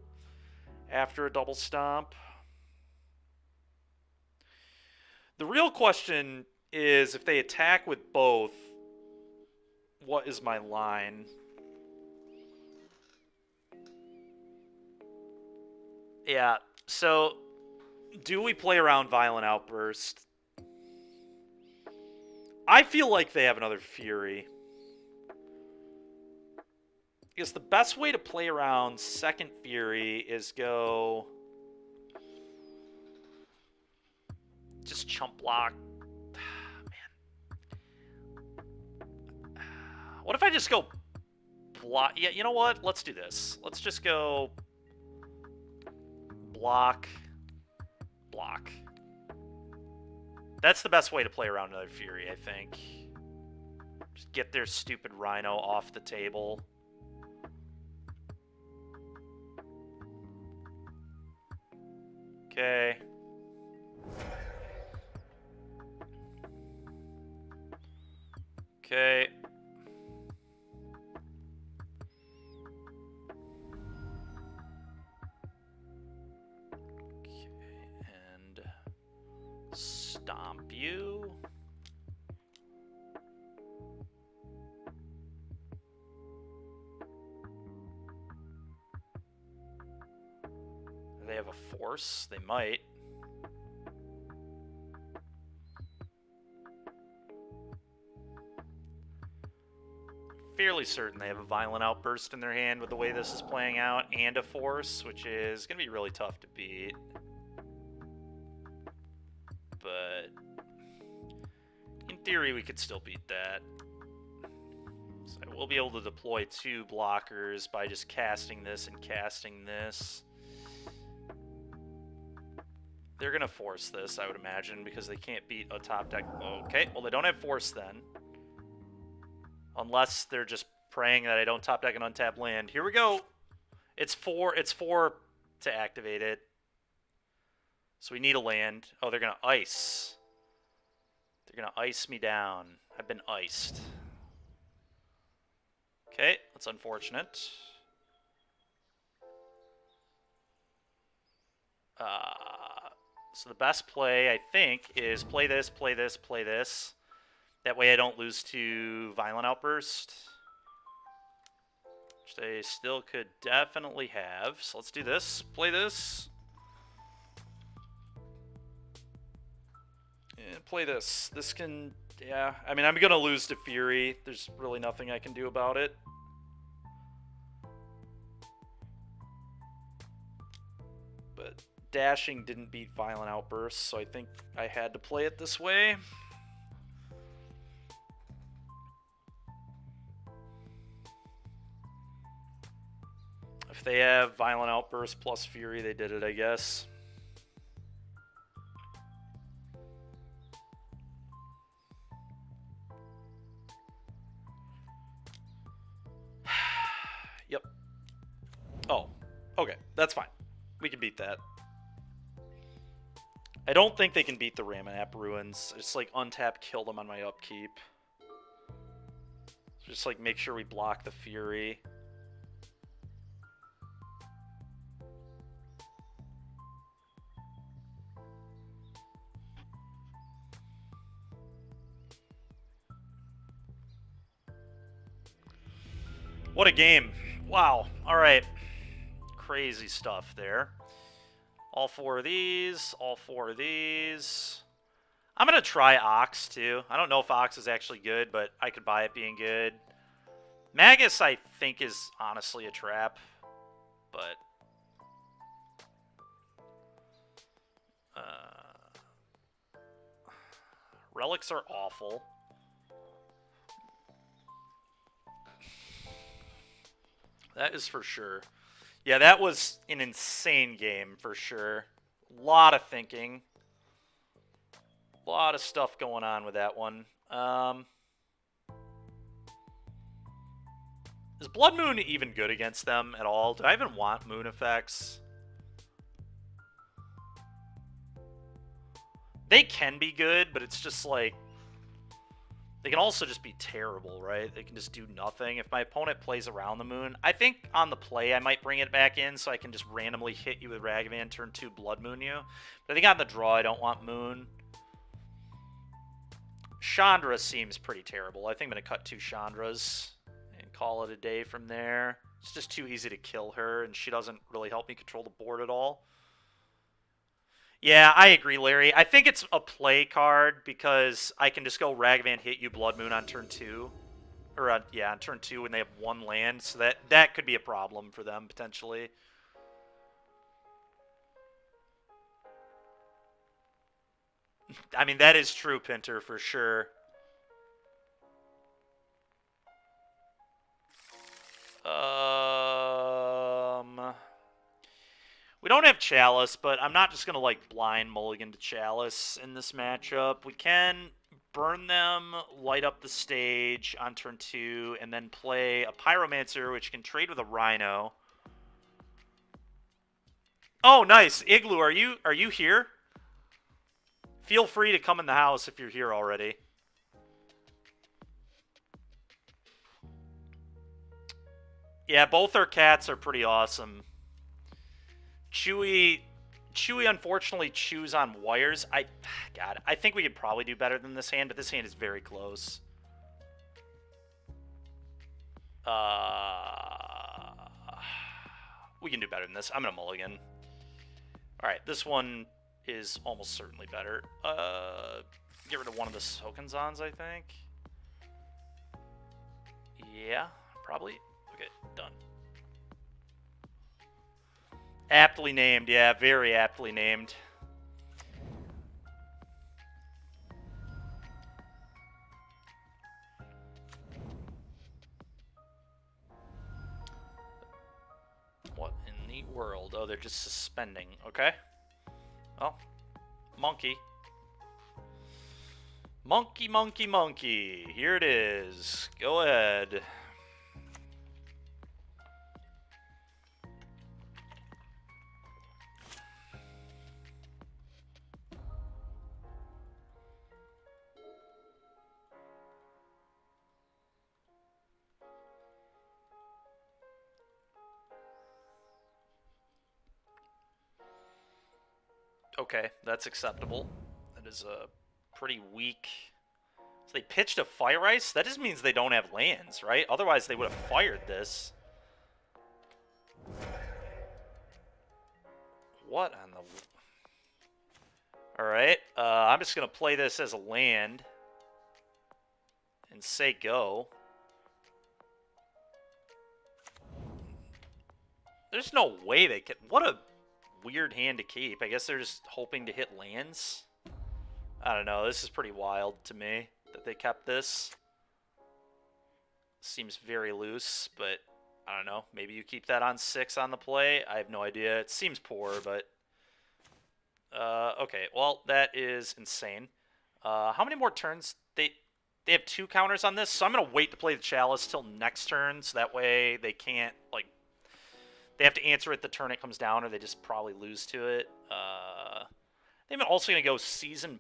after a double stomp. The real question is if they attack with both, what is my line? Yeah, so do we play around Violent Outburst? I feel like they have another Fury. I guess the best way to play around second Fury is go... just chump block. Man. What if I just go block? Yeah, you know what? Let's do this. Let's just go block, block. That's the best way to play around another Fury, I think. Just get their stupid Rhino off the table. Okay. Okay. And stomp you. They have a force. They might. Fairly certain they have a Violent Outburst in their hand with the way this is playing out, and a force, which is going to be really tough to beat. But in theory, we could still beat that. So I will be able to deploy 2 blockers by just casting this and casting this. They're going to force this, I would imagine, because they can't beat a top deck. Okay, well, they don't have force then. Unless they're just praying that I don't top deck an untapped land. Here we go. It's 4 to activate it. So we need a land. Oh, they're going to ice. They're going to ice me down. I've been iced. Okay, that's unfortunate. So the best play, I think, is play this, play this, play this. That way I don't lose to Violent Outburst. Which they still could definitely have. So let's do this. Play this. And play this. This can... yeah. I mean, I'm going to lose to Fury. There's really nothing I can do about it. But dashing didn't beat Violent Outburst, so I think I had to play it this way. If they have Violent Outburst plus Fury, they did it, I guess. Yep. Oh, okay. That's fine. We can beat that. I don't think they can beat the Ramanap Ruins. Just like untap, kill them on my upkeep. Just like make sure we block the Fury. What a game. Wow. All right. Crazy stuff there. All 4 of these. All 4 of these. I'm going to try Ox, too. I don't know if Ox is actually good, but I could buy it being good. Magus, I think, is honestly a trap. But... relics are awful. That is for sure. Yeah, that was an insane game for sure. A lot of thinking. A lot of stuff going on with that one. Is Blood Moon even good against them at all? Do I even want moon effects? They can be good, but it's just like... They can also just be terrible, right? They can just do nothing. If my opponent plays around the moon, I think on the play I might bring it back in so I can just randomly hit you with Ragavan, turn 2, Blood Moon you. But I think on the draw I don't want moon. Chandra seems pretty terrible. I think I'm going to cut 2 Chandras and call it a day from there. It's just too easy to kill her, and she doesn't really help me control the board at all. Yeah, I agree, Larry. I think it's a play card because I can just go Ragavan, hit you, Blood Moon on turn 2. Or, on turn 2 when they have 1 land. So that could be a problem for them, potentially. I mean, that is true, Pinter, for sure. We don't have Chalice, but I'm not just going to, like, blind mulligan to Chalice in this matchup. We can burn them, light up the stage on turn 2, and then play a Pyromancer, which can trade with a Rhino. Oh, nice. Igloo, are you here? Feel free to come in the house if you're here already. Yeah, both our cats are pretty awesome. Chewy unfortunately chews on wires. God, I think we could probably do better than this hand, but this hand is very close. We can do better than this. I'm gonna mulligan. Alright, this one is almost certainly better. Get rid of one of the Sokenzans, I think. Yeah, probably. Okay, done. Aptly named, yeah, very aptly named. What in the world? Oh, they're just suspending. Okay. Well, monkey. Monkey, monkey, monkey. Here it is. Go ahead. Okay, that's acceptable. That is a pretty weak... So they pitched a Fire Ice? That just means they don't have lands, right? Otherwise they would have fired this. What on the... Alright, I'm just going to play this as a land. And say go. There's no way they can... What a... weird hand to keep. I guess they're just hoping to hit lands. I don't know. This is pretty wild to me that they kept this. Seems very loose, but I don't know. Maybe you keep that on 6 on the play. I have no idea. It seems poor, but... okay, well, that is insane. How many more turns? They have 2 counters on this, so I'm going to wait to play the Chalice till next turn, so that way they can't, like... They have to answer it the turn it comes down, or they just probably lose to it. I'm also going to go Season...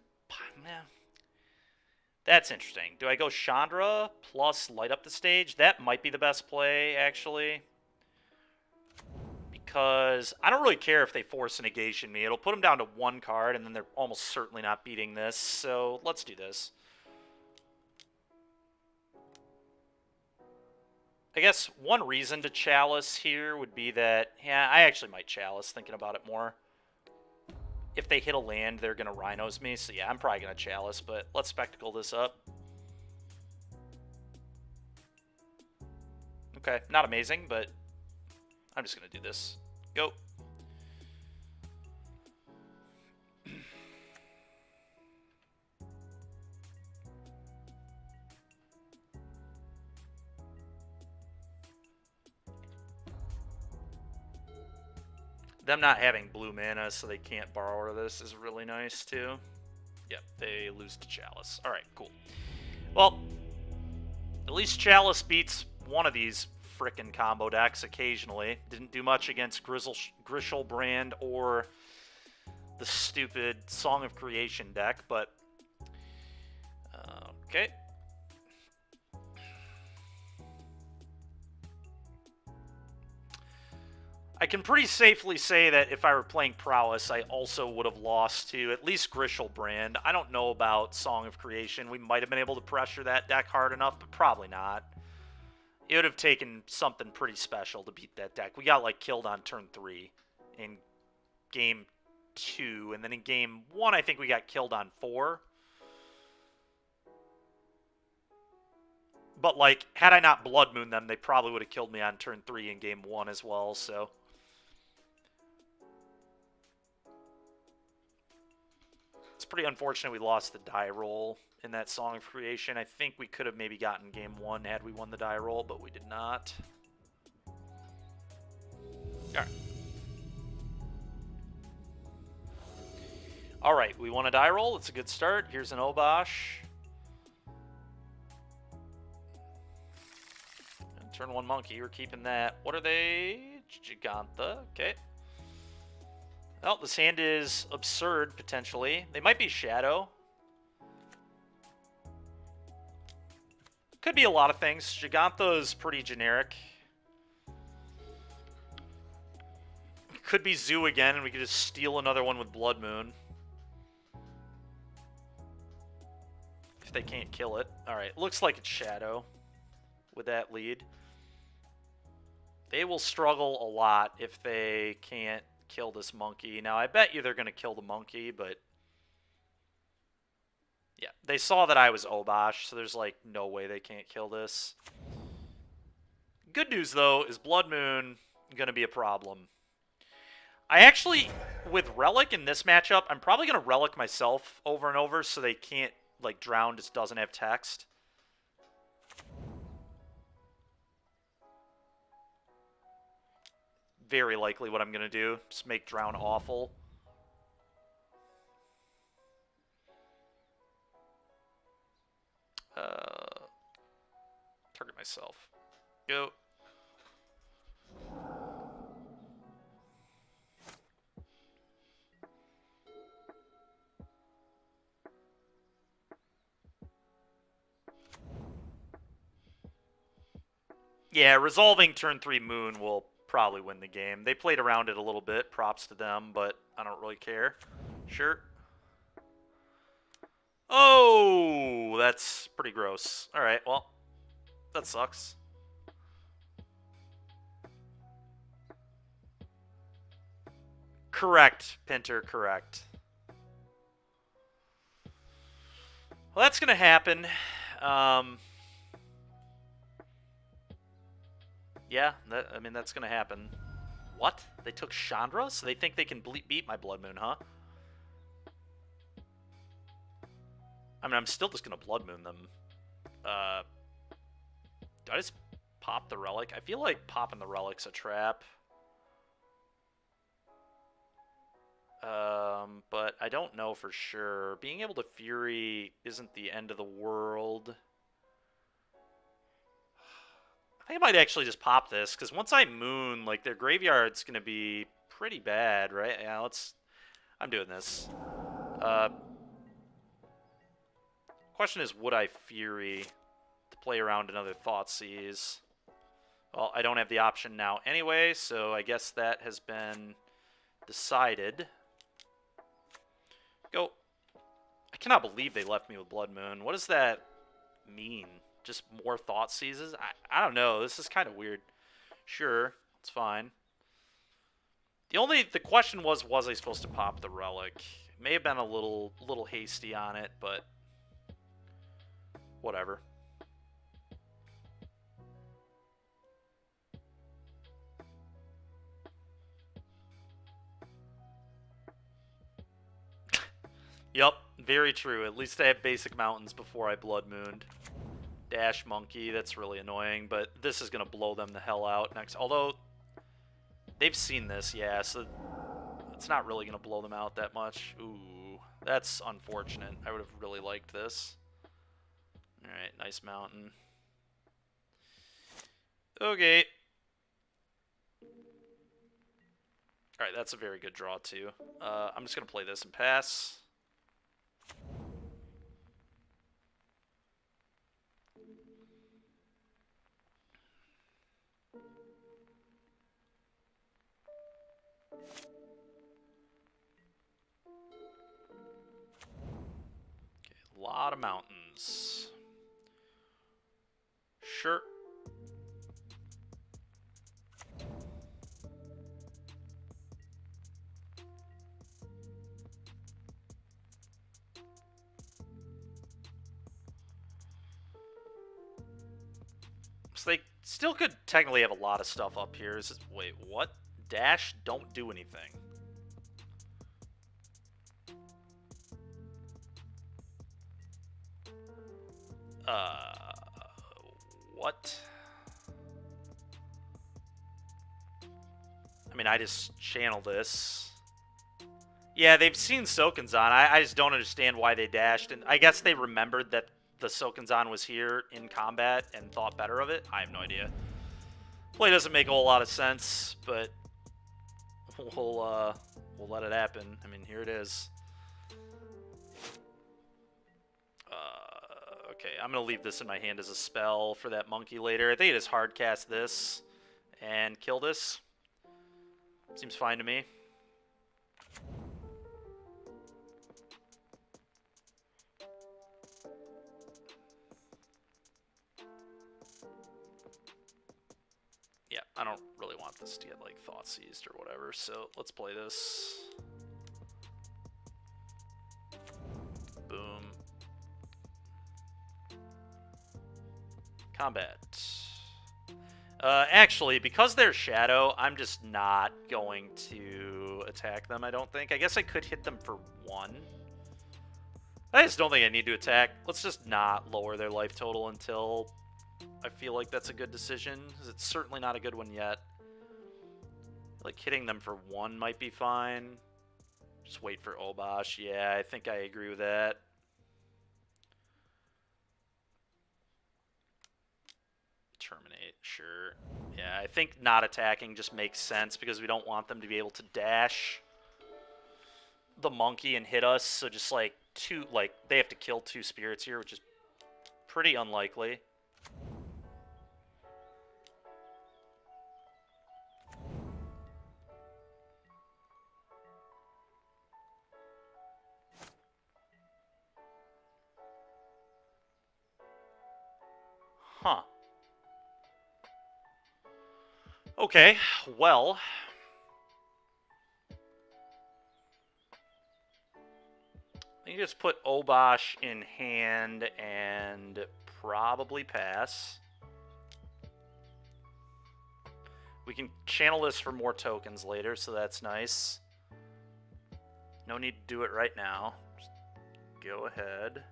That's interesting. Do I go Chandra plus light up the stage? That might be the best play, actually. Because I don't really care if they force a negation me. It'll put them down to 1 card, and then they're almost certainly not beating this. So let's do this. I guess one reason to Chalice here would be that, yeah, I actually might Chalice, thinking about it more. If they hit a land, they're going to Rhinos me, so yeah, I'm probably going to Chalice, but let's Spectacle this up. Okay, not amazing, but I'm just going to do this. Go. Them not having blue mana so they can't borrow this is really nice too. Yep, they lose to Chalice. Alright, cool. Well, at least Chalice beats one of these frickin' combo decks occasionally. Didn't do much against Grishelbrand or the stupid Song of Creation deck, but okay. I can pretty safely say that if I were playing Prowess, I also would have lost to at least Grishelbrand. I don't know about Song of Creation. We might have been able to pressure that deck hard enough, but probably not. It would have taken something pretty special to beat that deck. We got, like, killed on turn 3 in game 2, and then in game 1, I think we got killed on 4. But, like, had I not Blood Moon them, they probably would have killed me on turn 3 in game 1 as well, so... It's pretty unfortunate we lost the die roll in that Song of Creation. I think we could have maybe gotten game 1 had we won the die roll, but we did not. Alright. Alright, we won a die roll. It's a good start. Here's an Obosh. And turn 1 monkey. We're keeping that. What are they? Gigantha. Okay. Well, this hand is absurd, potentially. They might be Shadow. Could be a lot of things. Gigantha is pretty generic. Could be Zoo again, and we could just steal another one with Blood Moon. If they can't kill it. Alright, looks like it's Shadow with that lead. They will struggle a lot if they can't kill this monkey. Now, I bet you they're going to kill the monkey, but... yeah, they saw that I was Obosh, so there's, like, no way they can't kill this. Good news, though, is Blood Moon going to be a problem. I actually, with Relic in this matchup, I'm probably going to Relic myself over and over so they can't, like, Drown just doesn't have text. Very likely what I'm going to do. Just make Drown awful. Target myself. Go. Yeah, resolving turn 3 Moon will probably win the game. They played around it a little bit. Props to them, but I don't really care. Sure. Oh, that's pretty gross. All right, well, that sucks. Correct, Pinter, correct. Well, that's going to happen. Yeah, I mean, that's going to happen. What? They took Chandra? So they think they can beat my Blood Moon, huh? I mean, I'm still just going to Blood Moon them. Do I just pop the Relic? I feel like popping the Relic's a trap. But I don't know for sure. Being able to Fury isn't the end of the world. I think I might actually just pop this, because once I Moon, like, their graveyard's going to be pretty bad, right? Yeah, I'm doing this. Question is, would I Fury to play around another Thoughtseize? Well, I don't have the option now anyway, so I guess that has been decided. Go. I cannot believe they left me with Blood Moon. What does that mean? Just more Thoughtseizes? I don't know. This is kind of weird. Sure, it's fine. The question was I supposed to pop the Relic? May have been a little hasty on it, but whatever. Yep, very true. At least I have basic mountains before I Blood Mooned. Dash Monkey, that's really annoying, but this is going to blow them the hell out next. Although, they've seen this, yeah, so it's not really going to blow them out that much. Ooh, that's unfortunate. I would have really liked this. Alright, nice mountain. Okay. Alright, that's a very good draw, too. I'm just going to play this and pass. A lot of mountains. Sure. So they still could technically have a lot of stuff up here. Wait, what? Dash, don't do anything. What? I mean, I just channel this. Yeah, they've seen Sokanzan. I just don't understand why they dashed. And I guess they remembered that the Sokanzan was here in combat and thought better of it. I have no idea. Play doesn't make a whole lot of sense, but we'll let it happen. I mean, here it is. Okay, I'm going to leave this in my hand as a spell for that monkey later. I think I just hardcast this and kill this. Seems fine to me. Yeah, I don't really want this to get, like, thought seized or whatever, so let's play this. Boom. Combat. Actually, because they're Shadow, I'm just not going to attack them, I don't think. I guess I could hit them for 1. I just don't think I need to attack. Let's just not lower their life total until I feel like that's a good decision, because it's certainly not a good one yet. Like, hitting them for 1 might be fine. Just wait for Obosh. Yeah, I think I agree with that. Terminate, sure. Yeah, I think not attacking just makes sense because we don't want them to be able to dash the monkey and hit us. So just like they have to kill 2 spirits here, which is pretty unlikely. Huh. Okay, well. You just put Obosh in hand and probably pass. We can channel this for more tokens later, so that's nice. No need to do it right now. Just go ahead.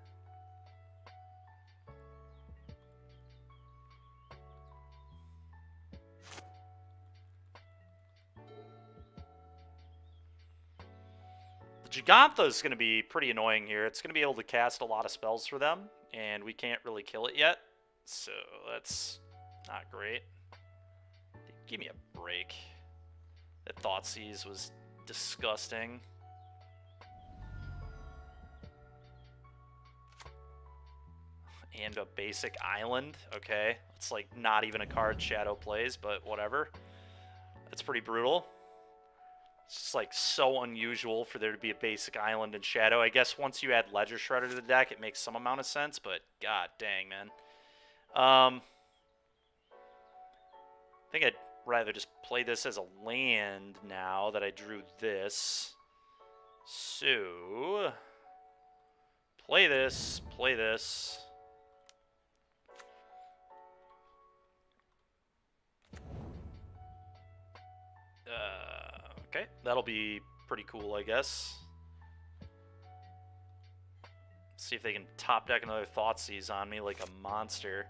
Gigantha is going to be pretty annoying here. It's going to be able to cast a lot of spells for them, and we can't really kill it yet, so that's not great. Give me a break. That Thoughtseize was disgusting. And a basic island. Okay, it's like not even a card Shadow plays, but whatever. That's pretty brutal. It's just like so unusual for there to be a basic island in Shadow. I guess once you add Ledger Shredder to the deck, it makes some amount of sense, but god dang, man. I think I'd rather just play this as a land now that I drew this. So, play this, play this. Okay, that'll be pretty cool, I guess. See if they can top deck another Thoughtseize on me like a monster.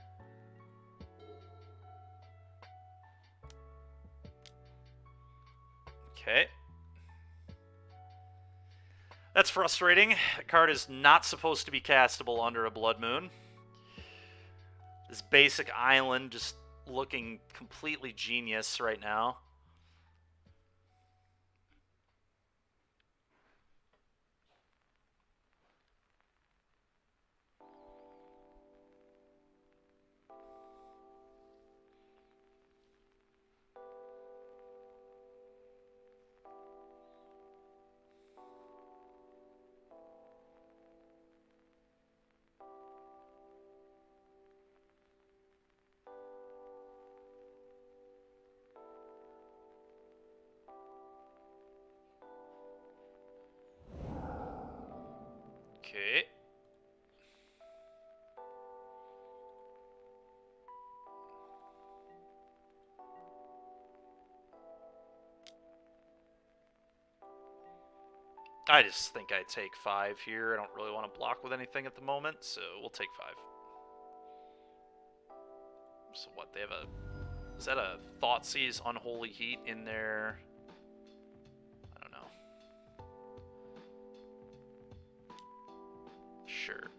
Okay. That's frustrating. The card is not supposed to be castable under a Blood Moon. This basic island just looking completely genius right now. Okay. I just think I take 5 here. I don't really want to block with anything at the moment, so we'll take 5. So what, they have a... Is that a Thoughtseize Unholy Heat in there? I don't know. Sure.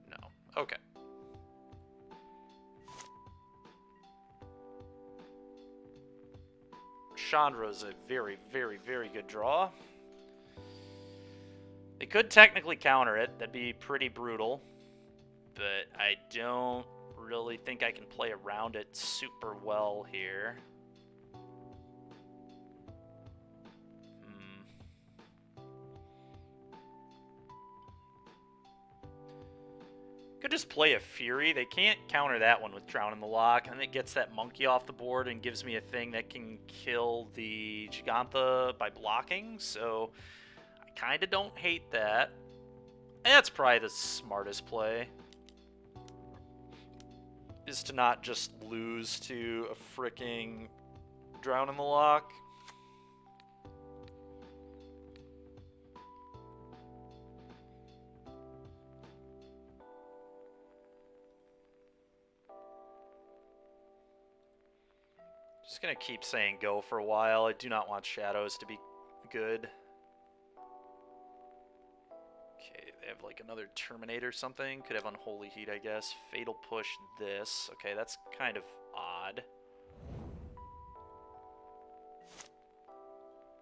No. Okay. Chandra's a very, very, very good draw. They could technically counter it. That'd be pretty brutal. But I don't really think I can play around it super well here. Could just play a Fury. They can't counter that one with Drown in the Lock, and it gets that monkey off the board and gives me a thing that can kill the Giganta by blocking, so I kind of don't hate that. And that's probably the smartest play, is to not just lose to a freaking Drown in the Lock. Just gonna keep saying go for a while. I do not want shadows to be good. Okay, they have like another Terminator or something. Could have Unholy Heat, I guess. Fatal Push this. Okay, that's kind of odd.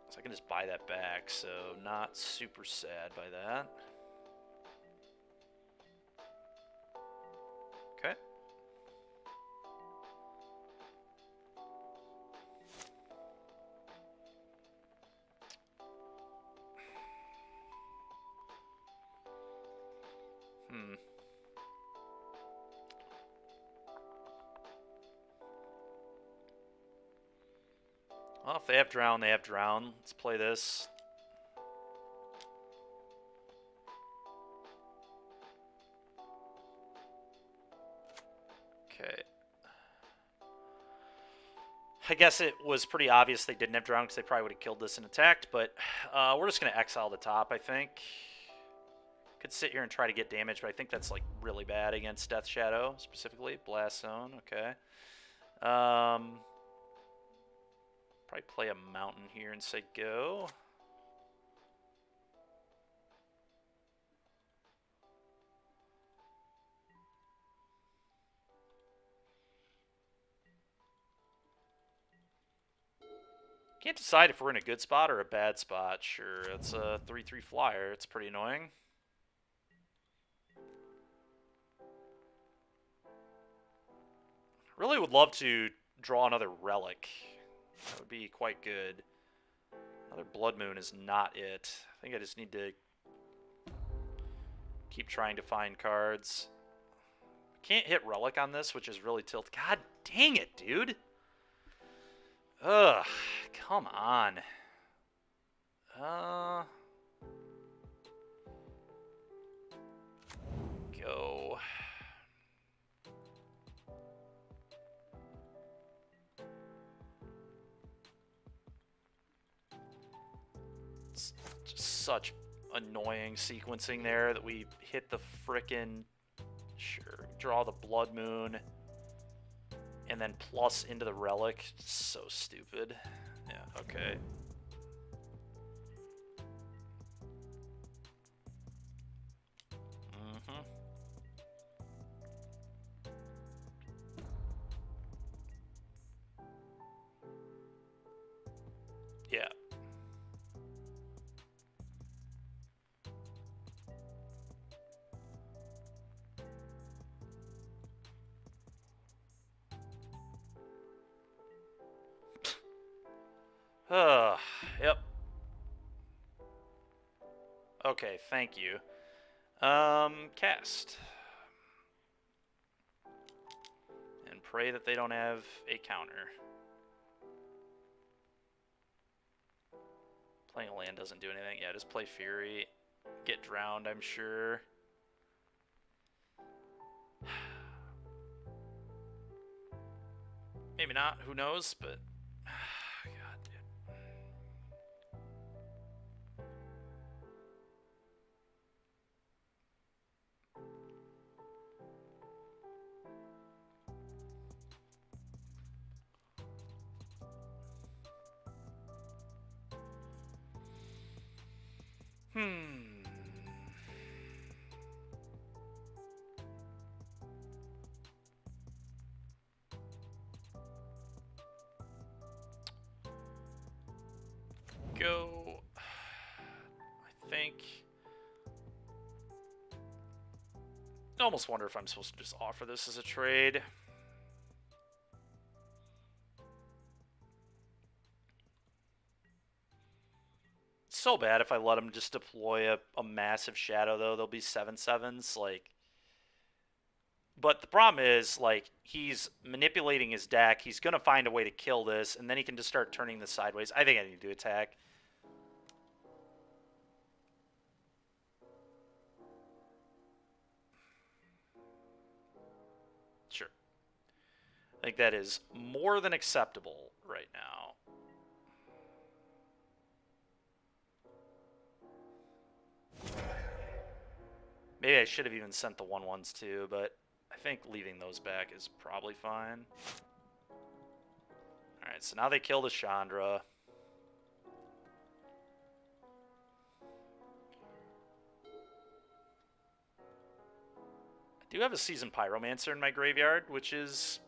So I can just buy that back, so not super sad by that. Okay. Well, if they have Drown, they have Drown. Let's play this. Okay. I guess it was pretty obvious they didn't have Drown because they probably would have killed this and attacked, but we're just going to exile the top, I think. Could sit here and try to get damage, but I think that's like really bad against Death Shadow, specifically. Blast Zone, okay. Probably play a Mountain here and say go. Can't decide if we're in a good spot or a bad spot. Sure, it's a 3/3 flyer. It's pretty annoying. Really would love to draw another Relic. That would be quite good. Another Blood Moon is not it. I think I just need to keep trying to find cards. Can't hit Relic on this, which is really tilt. God dang it, dude. Ugh, come on. Go. It's just such annoying sequencing there that we hit the frickin'... Sure, draw the Blood Moon and then plus into the Relic. So stupid. Yeah, okay. Yep. Okay, thank you. Cast. And pray that they don't have a counter. Playing a land doesn't do anything. Yeah, just play Fury. Get drowned, I'm sure. Maybe not, who knows, but... God, dude. Go. I think. I almost wonder if I'm supposed to just offer this as a trade. It's so bad if I let him just deploy a massive shadow, though. There'll be 7/7s, like. But the problem is, like, he's manipulating his deck. He's going to find a way to kill this, and then he can just start turning this sideways. I think I need to attack. Sure. I think that is more than acceptable right now. Maybe I should have even sent the 1/1s too, but I think leaving those back is probably fine. Alright, so now they kill the Chandra. I do have a Seasoned Pyromancer in my graveyard, which is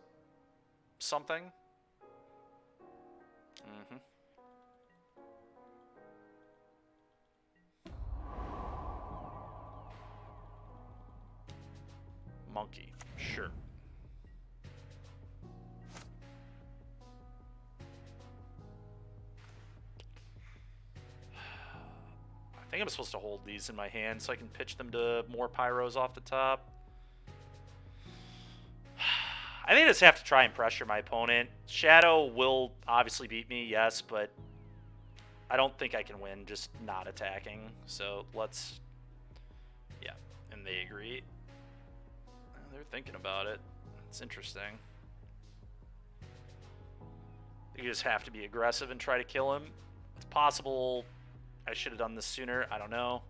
something. Monkey, sure. I think I'm supposed to hold these in my hand so I can pitch them to more pyros off the top. I think I just have to try and pressure my opponent. Shadow will obviously beat me, yes, but I don't think I can win just not attacking. So let's... Yeah, and they agree. They're thinking about it. It's interesting. You just have to be aggressive and try to kill him. It's possible I should have done this sooner. I don't know.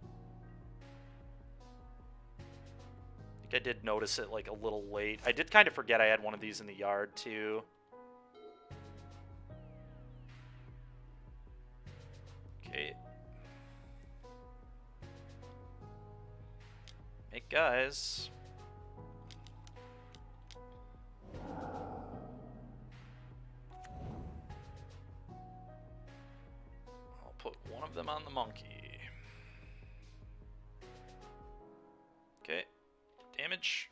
I think I did notice it like a little late. I did kind of forget I had one of these in the yard too. Okay. Make guys. I'll put one of them on the monkey. Okay. Damage.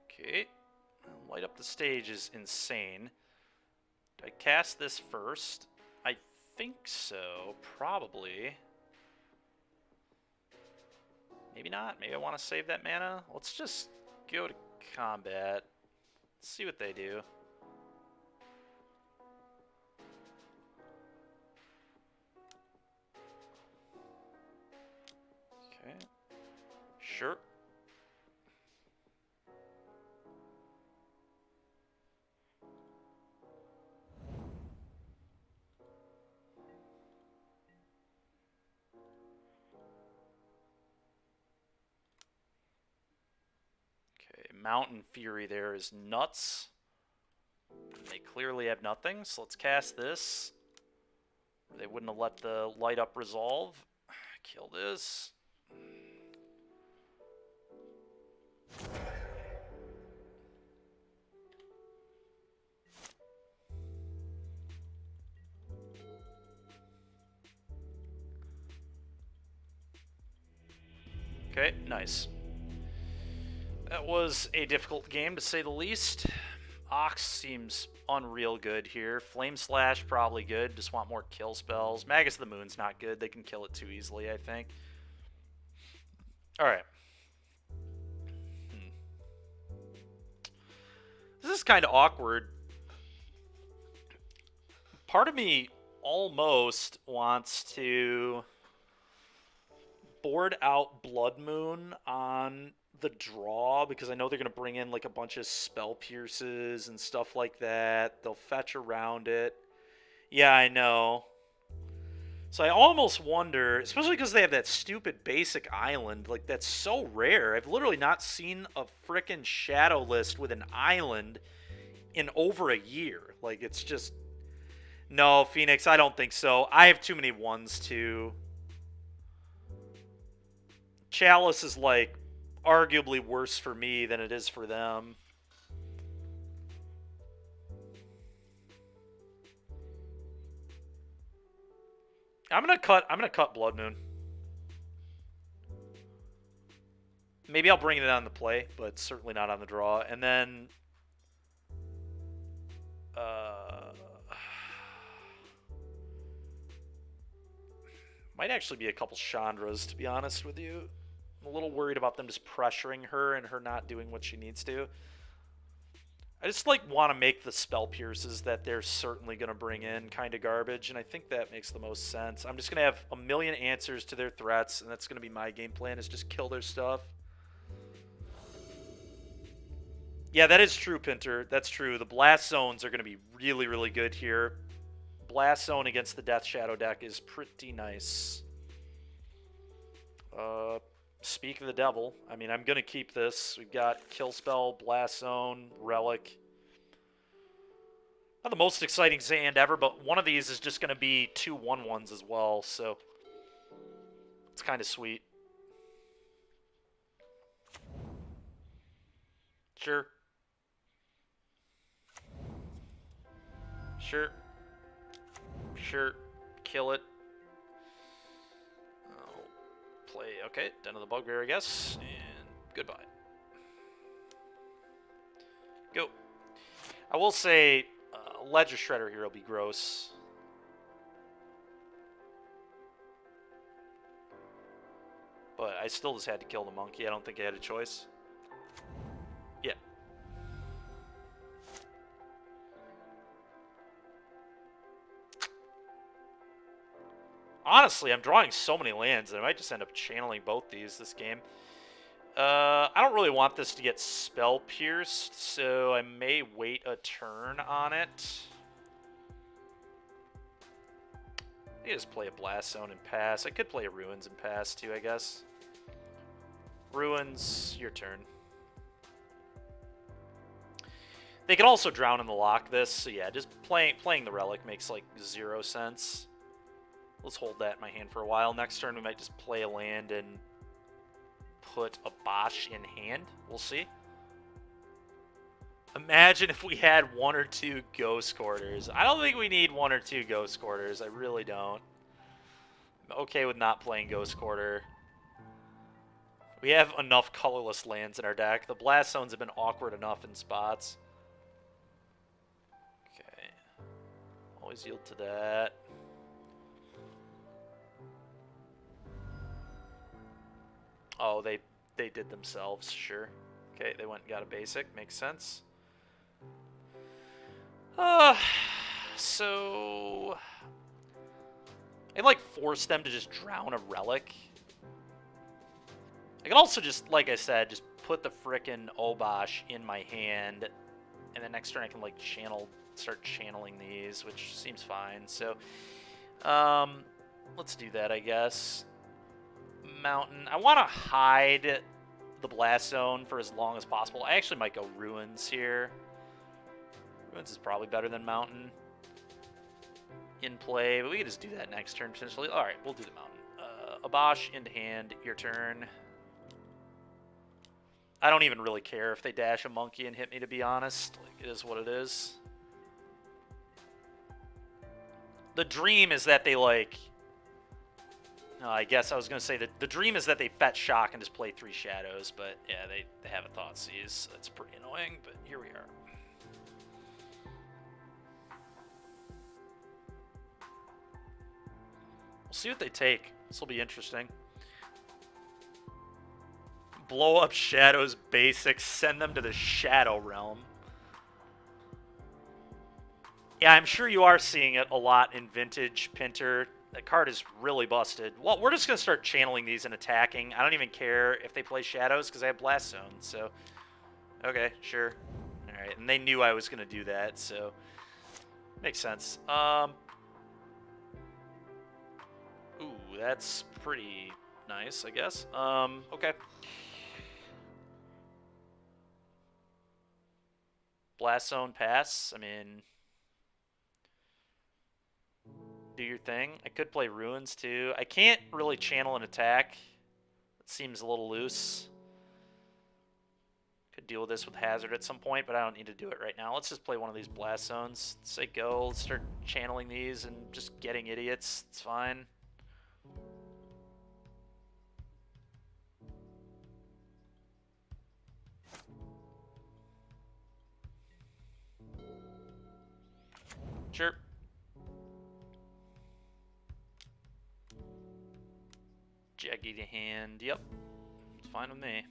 Okay. Light up the stage is insane. Do I cast this first? I think so. Probably. Maybe not. Maybe I want to save that mana. Let's just go to combat. Let's see what they do. Okay. Sure. Mountain Fury there is nuts. They clearly have nothing, so let's cast this. They wouldn't have let the light up resolve. Kill this. Okay, nice. That was a difficult game, to say the least. Ox seems unreal good here. Flame Slash, probably good. Just want more kill spells. Magus of the Moon's not good. They can kill it too easily, I think. Alright. This is kind of awkward. Part of me almost wants to board out Blood Moon on the draw, because I know they're going to bring in like a bunch of Spell Pierces and stuff like that. They'll fetch around it. Yeah, I know. So I almost wonder, especially because they have that stupid basic island, like that's so rare. I've literally not seen a frickin' Shadow list with an island in over a year. Like, it's just... No, Phoenix, I don't think so. I have too many ones, too. Chalice is, like, arguably worse for me than it is for them. I'm gonna cut Blood Moon. Maybe I'll bring it on the play, but certainly not on the draw. And then might actually be a couple Chandras, to be honest with you. I'm a little worried about them just pressuring her and her not doing what she needs to. I just like want to make the Spell Pierces that they're certainly going to bring in kind of garbage, and I think that makes the most sense. I'm just going to have a million answers to their threats, and that's going to be my game plan, is just kill their stuff. Yeah, that is true, Pinter. That's true. The Blast Zones are going to be really, really good here. Blast Zone against the Death Shadow deck is pretty nice. Speak of the devil. I mean, I'm going to keep this. We've got Kill Spell, Blast Zone, Relic. Not the most exciting Zand ever, but one of these is just going to be 2 1/1s as well, so it's kind of sweet. Sure. Sure. Sure. Kill it. Play, okay, Den of the Bugbear, I guess, and goodbye. Go. I will say, Ledger Shredder here will be gross. But I still just had to kill the monkey. I don't think I had a choice. Yeah. Honestly, I'm drawing so many lands that I might just end up channeling both these this game. I don't really want this to get Spell Pierced, so I may wait a turn on it. I just play a Blast Zone and pass. I could play a Ruins and pass too, I guess. Ruins, your turn. They could also Drown in the Lock this, so yeah, just playing the Relic makes like 0 sense. Let's hold that in my hand for a while. Next turn we might just play a land and put a Obosh in hand. We'll see. Imagine if we had 1 or 2 Ghost Quarters. I don't think we need 1 or 2 Ghost Quarters. I really don't. I'm okay with not playing Ghost Quarter. We have enough colorless lands in our deck. The Blast Zones have been awkward enough in spots. Okay. Always yield to that. Oh, they did themselves, sure. Okay, they went and got a basic. Makes sense. So... I like force them to just drown a Relic. I can also just, like I said, just put the frickin' Obosh in my hand, and then next turn I can like start channeling these, which seems fine. So, let's do that, I guess. Mountain. I want to hide the Blast Zone for as long as possible. I actually might go Ruins here. Ruins is probably better than Mountain in play, but we can just do that next turn potentially. All right, we'll do the Mountain. Obosh into hand. Your turn. I don't even really care if they dash a monkey and hit me, to be honest. Like, it is what it is. The dream is that they, like, I guess I was going to say that the dream is that they fetch shock and just play 3 shadows, but yeah, they haven't thought Seize. So that's pretty annoying, but here we are. We'll see what they take. This will be interesting. Blow up shadows basics, send them to the Shadow Realm. Yeah, I'm sure you are seeing it a lot in Vintage Pinter. That card is really busted. Well, we're just going to start channeling these and attacking. I don't even care if they play shadows because I have Blast Zone, so... Okay, sure. Alright, and they knew I was going to do that, so... Makes sense. Ooh, that's pretty nice, I guess. Okay. Blast Zone pass. I mean... Do your thing. I could play Ruins too. I can't really channel an attack. It seems a little loose. Could deal with this with Hazard at some point, but I don't need to do it right now. Let's just play one of these Blast Zones. Say go. Let's start channeling these and just getting idiots. It's fine. Sure. Jaggy to hand. Yep. It's fine with me.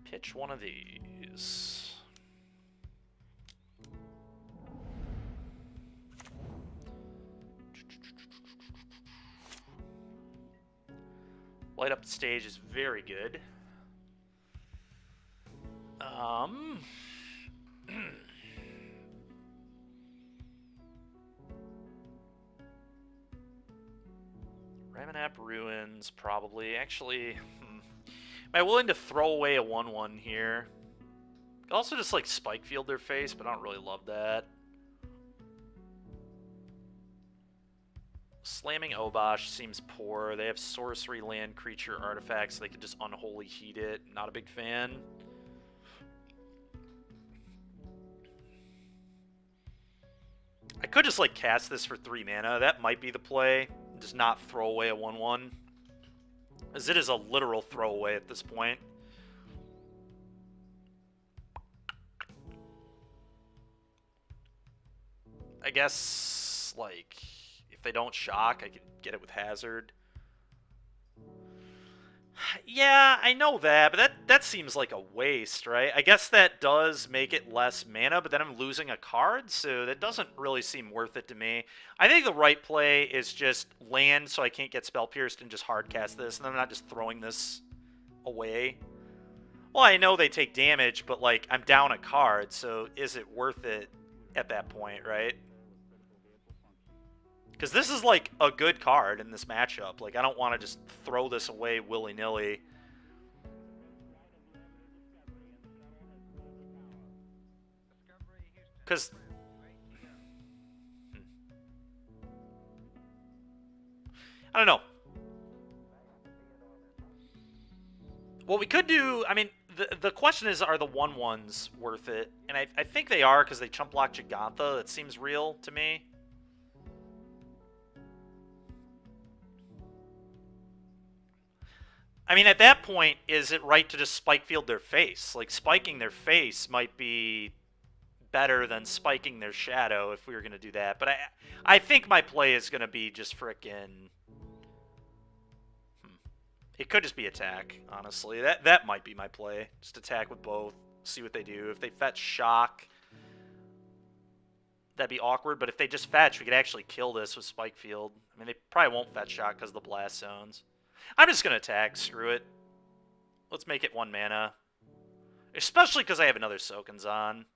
Pitch one of these. Light up the stage is very good. Ramanap Ruins, probably. Actually, am I willing to throw away a 1/1 here? Could also just, like, Spike Field their face, but I don't really love that. Slamming Obosh seems poor. They have sorcery, land, creature, artifacts. So they could just Unholy Heat it. Not a big fan. I could just, like, cast this for 3 mana. That might be the play. Just not throw away a 1/1. As it is a literal throwaway at this point. I guess, like, if they don't shock, I could get it with Hazard. Yeah, I know that, but that seems like a waste, right? I guess that does make it less mana, but then I'm losing a card, so that doesn't really seem worth it to me. I think the right play is just land so I can't get Spell Pierced and just hardcast this, and then I'm not just throwing this away. Well, I know they take damage, but, like, I'm down a card, so is it worth it at that point, right? Because this is, like, a good card in this matchup. Like, I don't want to just throw this away willy-nilly. Because... I don't know. What we could do... I mean, the question is, are the 1/1s worth it? And I think they are, because they chump block Gigantha. That seems real to me. I mean, at that point, is it right to just Spike Field their face? Like, spiking their face might be better than spiking their shadow if we were going to do that. But I think my play is going to be just frickin'... It could just be attack, honestly. That might be my play. Just attack with both, see what they do. If they fetch shock, that'd be awkward. But if they just fetch, we could actually kill this with Spike Field. I mean, they probably won't fetch shock because of the Blast Zones. I'm just going to attack. Screw it. Let's make it 1 mana. Especially because I have another Sokens on.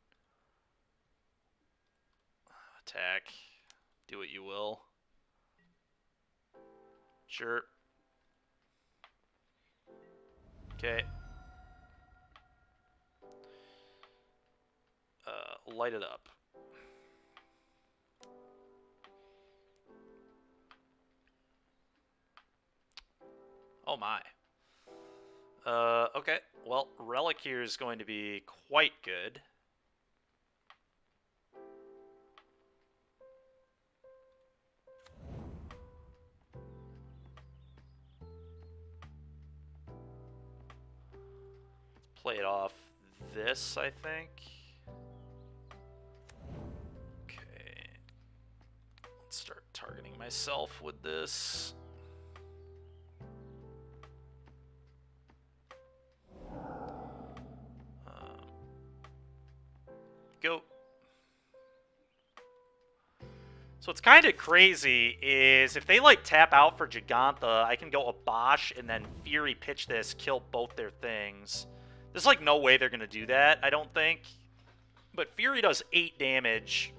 Attack. Do what you will. Sure. Okay. Light it up. Oh my. Okay. Well, Relic here is going to be quite good. play it off this, I think. Okay. Let's start targeting myself with this. Go. So what's kind of crazy is if they like tap out for Gigantha, I can go Obosh and then Fury pitch this, kill both their things. There's like no way they're going to do that, I don't think. But Fury does 8 damage.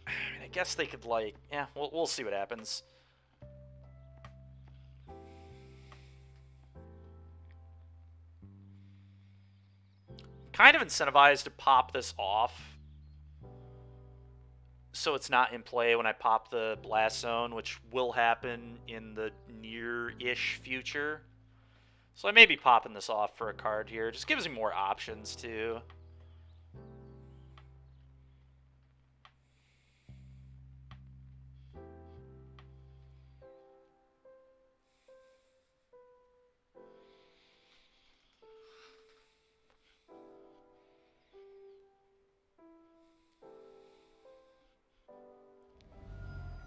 I guess they could like, yeah, we'll see what happens. Kind of incentivized to pop this off so it's not in play when I pop the Blast Zone, which will happen in the near-ish future. So I may be popping this off for a card here. Just gives me more options, too.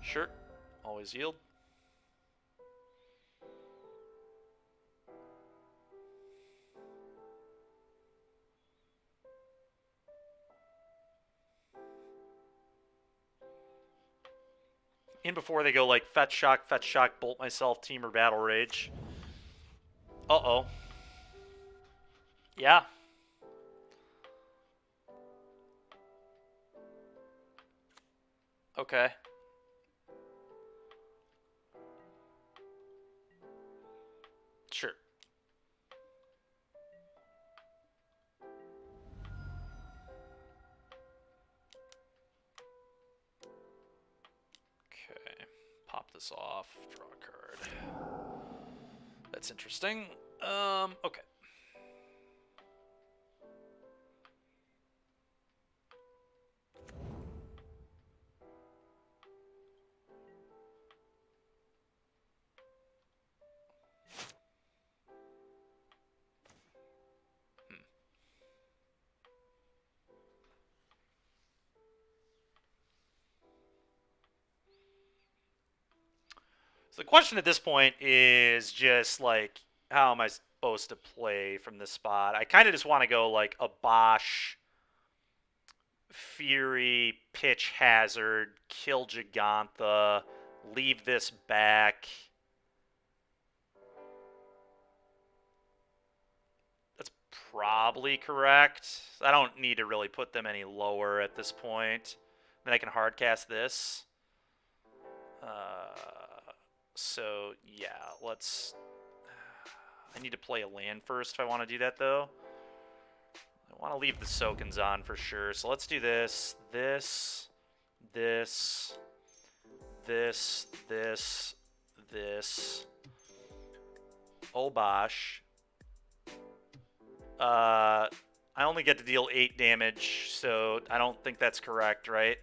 Sure. Always yield. In before they go like fetch shock, bolt myself, team or battle rage. Uh-oh. Yeah. Okay. Sure. Okay. Pop this off. Draw a card. That's interesting. Okay. So the question at this point is just like, how am I supposed to play from this spot? I kind of just want to go like a Bosch, Fury, pitch Hazard, kill Gigantha, leave this back. That's probably correct. I don't need to really put them any lower at this point. Then I can hardcast this. So, yeah, let's... I need to play a land first if I want to do that, though. I want to leave the Sokens on for sure. So let's do this, this, this, this, this, this. Obosh. I only get to deal 8 damage, so I don't think that's correct, right?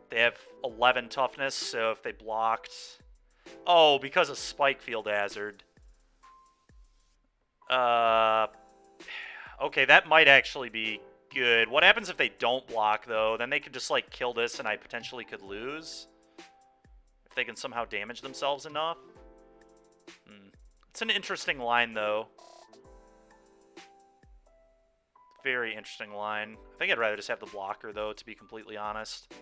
They have 11 toughness, so if they blocked... Oh, because of Spike Field Hazard. Okay, that might actually be good. What happens if they don't block, though? Then they could just, like, kill this and I potentially could lose. If they can somehow damage themselves enough. It's an interesting line, though. Very interesting line. I think I'd rather just have the blocker, though, to be completely honest.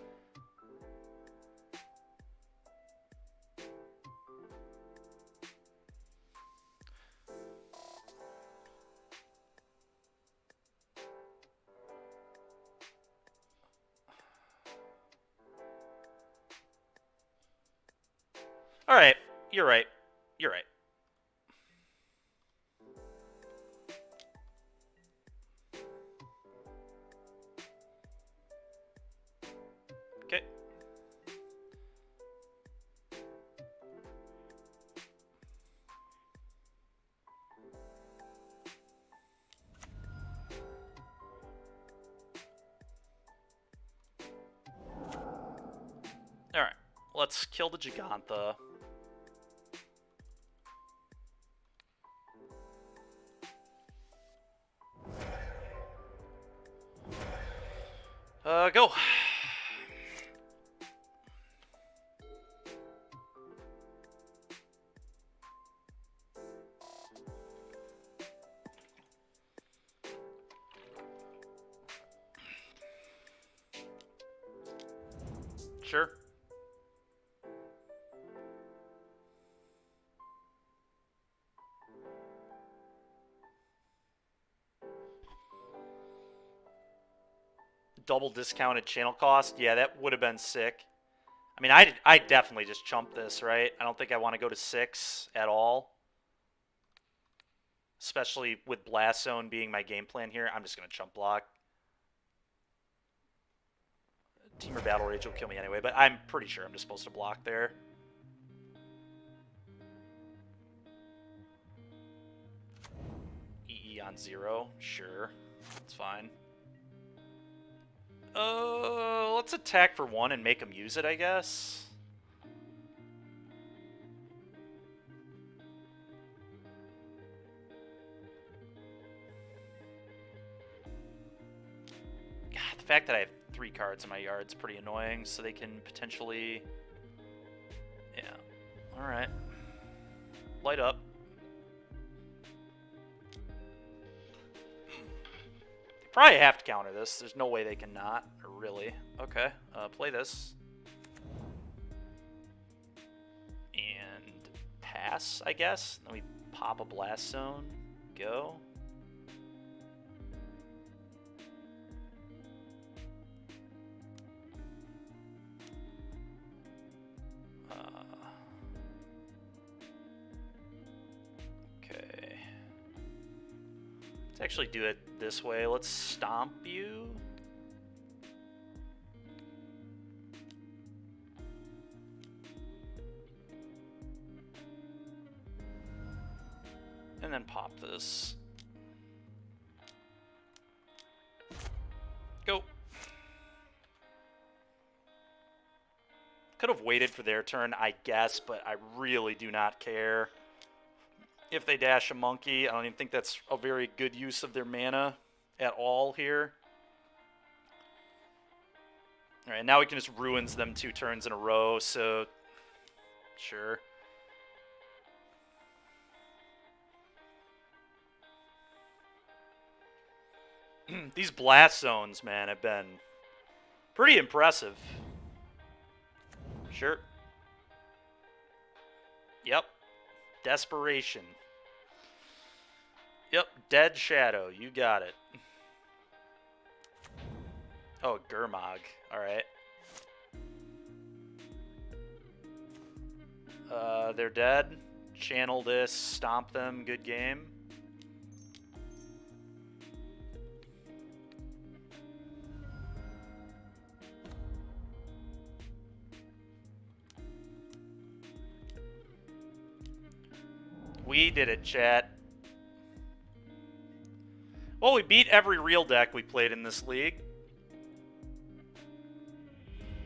All right, you're right. You're right. Okay. Let's kill the Gigantha. Go. Sure. Double discounted channel cost. Yeah, that would have been sick. I mean, I definitely just chumped this, right? I don't think I want to go to 6 at all. Especially with Blast Zone being my game plan here. I'm just going to chump block. Teamer Battle Rage will kill me anyway, but I'm pretty sure I'm just supposed to block there. EE on 0. Sure. That's fine. Let's attack for 1 and make him use it, I guess. God, the fact that I have 3 cards in my yard is pretty annoying, so they can potentially... Yeah. Alright. Light up. Probably have to counter this. There's no way they can not. Or really. Okay. Play this. And pass, I guess. Then we pop a Blast Zone. Go. Okay. Let's actually do it this way. Let's stomp you. And then pop this. Go. Could have waited for their turn, I guess, but I really do not care. If they dash a monkey, I don't even think that's a very good use of their mana at all here. Alright, now we can just ruins them 2 turns in a row, so sure. These Blast Zones, man, have been pretty impressive. Sure. Yep. Desperation. Yep, Dead Shadow. You got it. Oh, Gurmag. Alright. They're dead. Channel this. Stomp them. Good game. We did it, chat. Well, we beat every real deck we played in this league.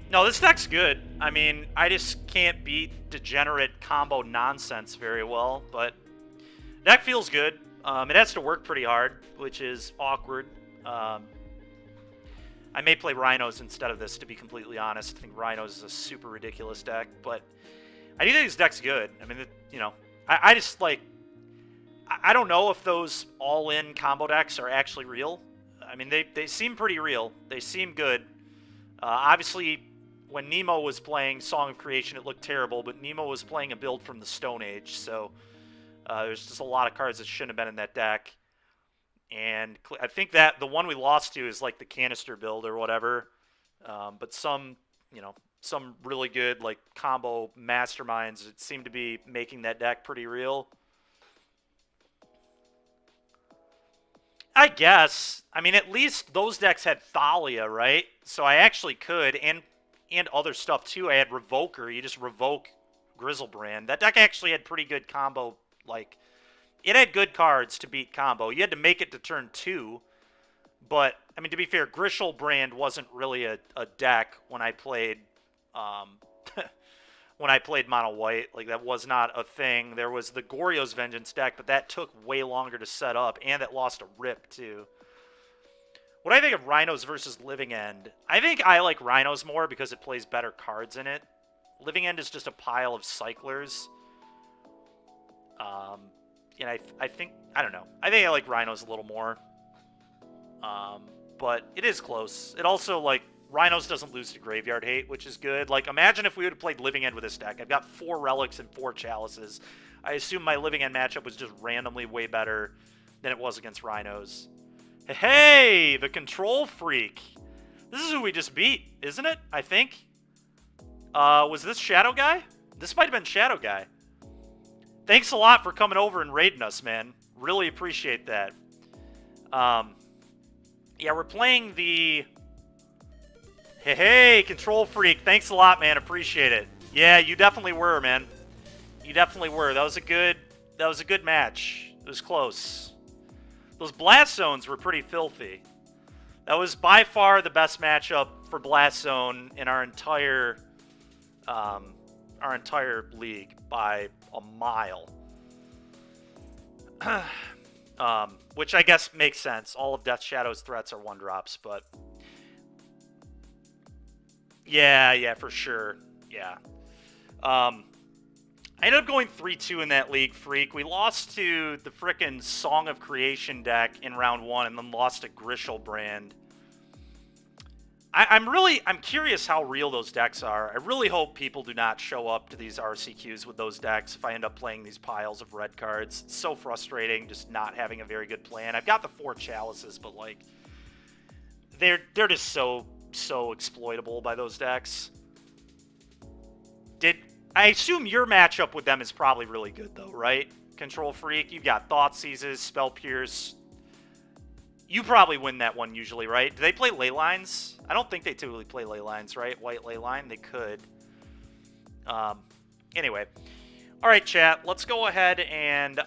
No, this deck's good. I mean, I just can't beat degenerate combo nonsense very well, but deck feels good. It has to work pretty hard, which is awkward. I may play Rhinos instead of this, to be completely honest. I think Rhinos is a super ridiculous deck, but I do think this deck's good. I mean, you know, I just, like, I don't know if those all-in combo decks are actually real. I mean, they seem pretty real. They seem good. Obviously, when Nemo was playing Song of Creation, it looked terrible, but Nemo was playing a build from the Stone Age, so there's just a lot of cards that shouldn't have been in that deck. And I think that the one we lost to is, like, the canister build or whatever. But some, you know, some really good, like, combo masterminds seem to be making that deck pretty real. I guess. I mean, at least those decks had Thalia, right? So I actually could, and other stuff too. I had Revoker. You just revoke Grizzlebrand. That deck actually had pretty good combo. Like, it had good cards to beat combo. You had to make it to turn 2. But, I mean, to be fair, Grizzlebrand wasn't really a deck when I played when I played Mono White. Like, that was not a thing. There was the Goryo's Vengeance deck, but that took way longer to set up, and it lost a rip, too. What do I think of Rhinos versus Living End? I think I like Rhinos more because it plays better cards in it. Living End is just a pile of cyclers. And I think, I don't know. I think I like Rhinos a little more. But it is close. It also, like, Rhinos doesn't lose to Graveyard Hate, which is good. Like, imagine if we would have played Living End with this deck. I've got 4 Relics and 4 Chalices. I assume my Living End matchup was just randomly way better than it was against Rhinos. Hey, the Control Freak. This is who we just beat, isn't it? I think. Was this Shadow Guy? This might have been Shadow Guy. Thanks a lot for coming over and raiding us, man. Really appreciate that. Yeah, we're playing the... Hey, Control Freak. Thanks a lot, man. Appreciate it. Yeah, you definitely were, man. You definitely were. That was a good match. It was close. Those Blast Zones were pretty filthy. That was by far the best matchup for Blast Zone in our entire league by a mile. Which I guess makes sense. All of Death Shadow's threats are 1-drops, but yeah, for sure. Yeah. I ended up going 3-2 in that league, Freak. We lost to the frickin' Song of Creation deck in round 1 and then lost to Grishel Brand. I'm curious how real those decks are. I really hope people do not show up to these RCQs with those decks if I end up playing these piles of red cards. It's so frustrating just not having a very good plan. I've got the 4 Chalices, but like they're just so exploitable by those decks. I assume your matchup with them is probably really good though, right? Control Freak, you've got Thoughtseize, Spell Pierce. You probably win that one usually, right? Do they play Ley Lines? I don't think they typically play Ley Lines, right? White Ley Line, they could. Anyway. All right, chat. Let's go ahead and...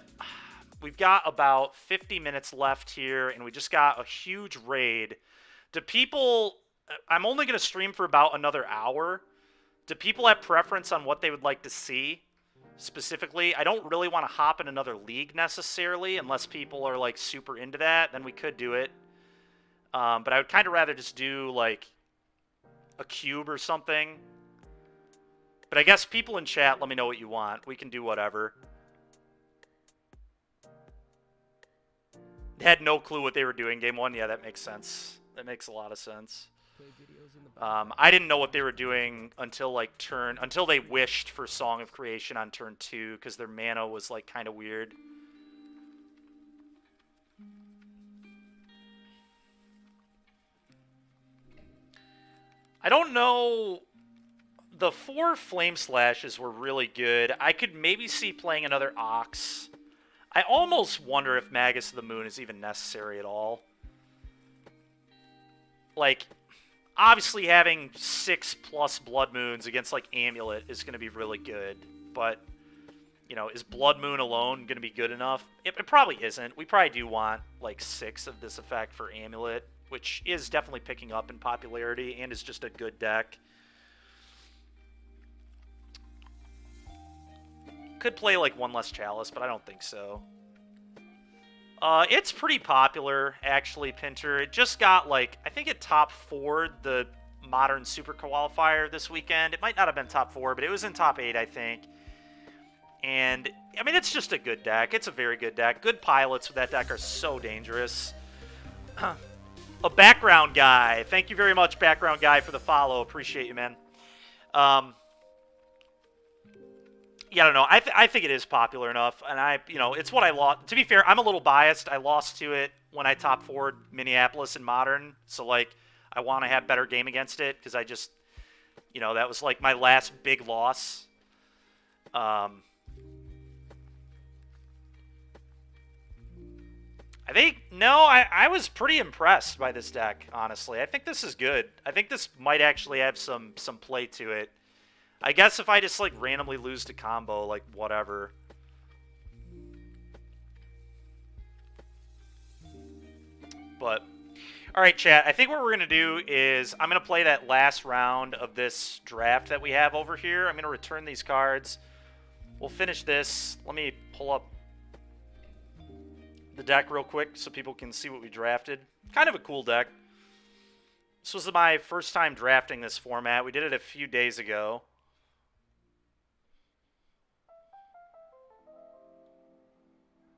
We've got about 50 minutes left here, and we just got a huge raid. Do people... I'm only going to stream for about another hour. Do people have preference on what they would like to see? Specifically, I don't really want to hop in another league necessarily, unless people are like super into that, then we could do it. But I would kind of rather just do like a cube or something. But I guess people in chat, let me know what you want. We can do whatever. They had no clue what they were doing game 1. Yeah, that makes sense. That makes a lot of sense. I didn't know what they were doing until like until they wished for Song of Creation on turn 2 because their mana was like kind of weird. I don't know. The 4 Flame Slashes were really good. I could maybe see playing another Ox. I almost wonder if Magus of the Moon is even necessary at all. Like, obviously having 6+ Blood Moons against, like, Amulet is going to be really good. But, you know, is Blood Moon alone going to be good enough? It probably isn't. We probably do want, like, 6 of this effect for Amulet, which is definitely picking up in popularity and is just a good deck. Could play, like, 1 less Chalice, but I don't think so. It's pretty popular, actually, Pinter. It just got, like, I think it top 4'd the Modern Super Qualifier this weekend. It might not have been top 4, but it was in top 8, I think. And, I mean, it's just a good deck. It's a very good deck. Good pilots with that deck are so dangerous. A Background Guy. Thank you very much, Background Guy, for the follow. Appreciate you, man. Yeah, I don't know. I think it is popular enough, and you know, it's what I lost. To be fair, I'm a little biased. I lost to it when I top 4'd Minneapolis in Modern, so like I want to have better game against it because I just, you know, that was like my last big loss. I think I was pretty impressed by this deck, honestly. I think this is good. I think this might actually have some play to it. I guess if I just, like, randomly lose to combo, like, whatever. But, All right, chat. I think what we're going to do is I'm going to play that last round of this draft that we have over here. I'm going to return these cards. We'll finish this. Let me pull up the deck real quick so people can see what we drafted. Kind of a cool deck. This was my first time drafting this format. We did it a few days ago.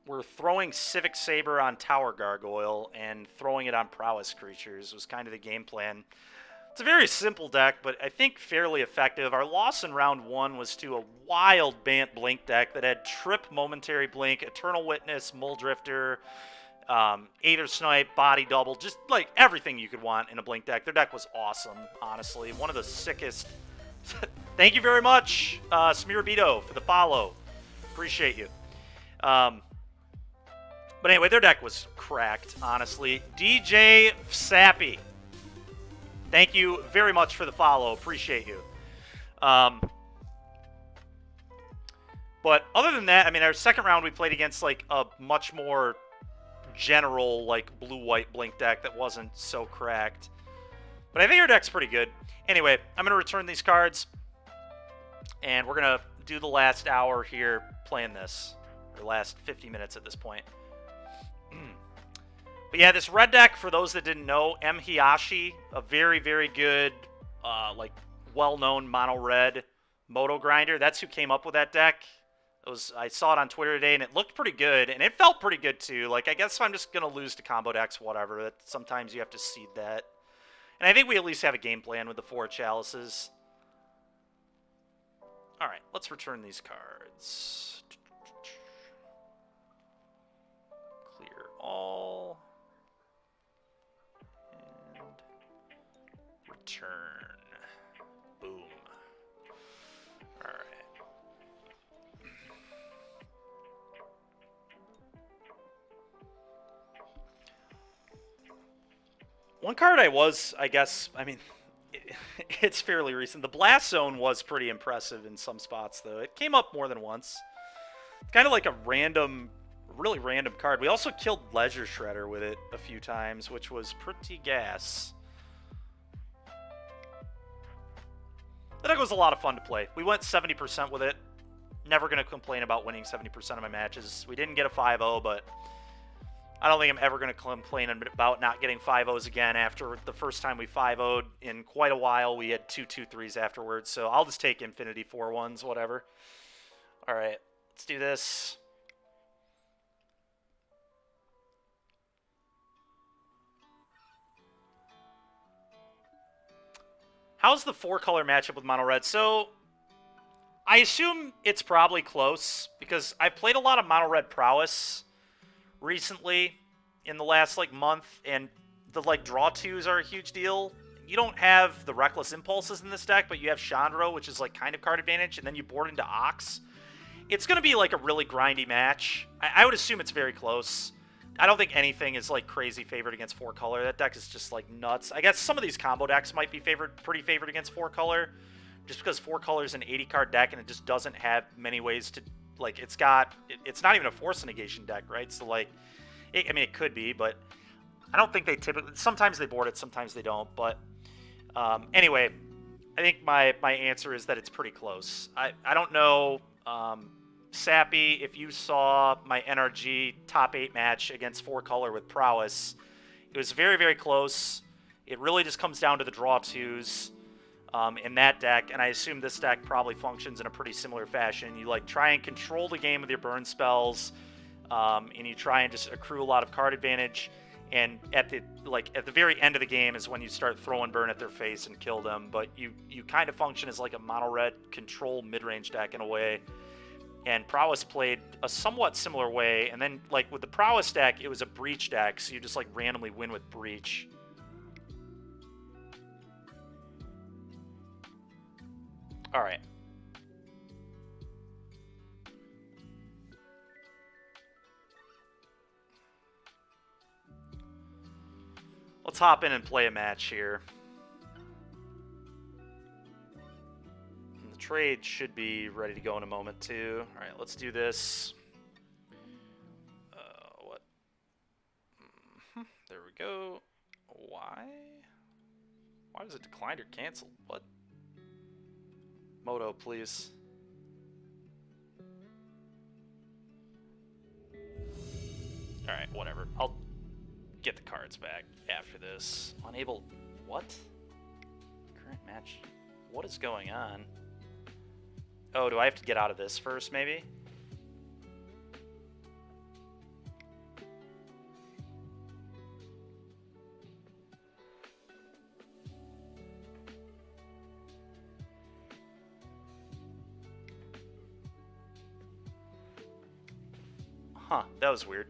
We're throwing Civic Saber on Tower Gargoyle and throwing it on Prowess Creatures was kind of the game plan. It's a very simple deck, but I think fairly effective. Our loss in round 1 was to a wild Bant Blink deck that had Trip, Momentary Blink, Eternal Witness, Muldrifter, Aether Snipe, Body Double, just like everything you could want in a Blink deck. Their deck was awesome, honestly. One of the sickest. Thank you very much, Smearbeato, for the follow. Appreciate you. But anyway, their deck was cracked, honestly. DJ Sappy, thank you very much for the follow. Appreciate you. But other than that, I mean, our second round we played against like a much more general like blue-white Blink deck that wasn't so cracked. But I think our deck's pretty good. Anyway, I'm going to return these cards, and we're going to do the last hour here playing this, or last 50 minutes at this point. But yeah, this red deck, for those that didn't know, M. Hiyashi, a very, very good, like, well-known mono-red Moto Grinder. That's who came up with that deck. I saw it on Twitter today, and it looked pretty good, and it felt pretty good, too. Like, I guess if I'm just going to lose to combo decks, whatever. That sometimes you have to seed that. And I think we at least have a game plan with the 4 chalices. All right, let's return these cards. Clear all. Turn. Boom. All right. One card I guess, I mean, it's fairly recent. The Blast Zone was pretty impressive in some spots, though. It came up more than once. It's kind of like a random, really random card. We also killed Leisure Shredder with it a few times, which was pretty gas. That deck was a lot of fun to play. We went 70% with it. Never going to complain about winning 70% of my matches. We didn't get a 5-0, but I don't think I'm ever going to complain about not getting 5-0s again after the first time we 5-0'd in quite a while. We had 2 2-3s afterwards, so I'll just take Infinity 4-1s, whatever. All right, let's do this. How's the 4-color matchup with Mono Red? So, I assume it's probably close, because I've played a lot of Mono Red Prowess recently in the last, like, month, and the, like, draw 2s are a huge deal. You don't have the Reckless Impulses in this deck, but you have Chandra, which is, like, kind of card advantage, and then you board into Ox. It's going to be, like, a really grindy match. I would assume it's very close. I don't think anything is, like, crazy favored against 4-color. That deck is just, like, nuts. I guess some of these combo decks might be pretty favored against 4-color, just because 4-color is an 80-card deck, and it just doesn't have many ways to, like, it's not even a Force Negation deck, right? So, like, I mean, it could be, but I don't think they typically, sometimes they board it, sometimes they don't, but anyway, I think my answer is that it's pretty close. I don't know, Sappy, if you saw my NRG top 8 match against 4-color with Prowess, it was very, very close. It really just comes down to the draw 2s in that deck, and I assume this deck probably functions in a pretty similar fashion. You like try and control the game with your burn spells, and you try and just accrue a lot of card advantage. And at the very end of the game is when you start throwing burn at their face and kill them. But you kind of function as like a mono red control mid-range deck in a way. And Prowess played a somewhat similar way. And then, like, with the Prowess deck, it was a Breach deck, so you just, like, randomly win with Breach. All right. Let's hop in and play a match here. Trade should be ready to go in a moment too. All right, let's do this. What? There we go. Why was it declined or canceled? What? Moto, please. Alright, whatever. I'll get the cards back after this. Unable... What? Current match... What is going on? Oh, do I have to get out of this first, maybe? Huh, that was weird.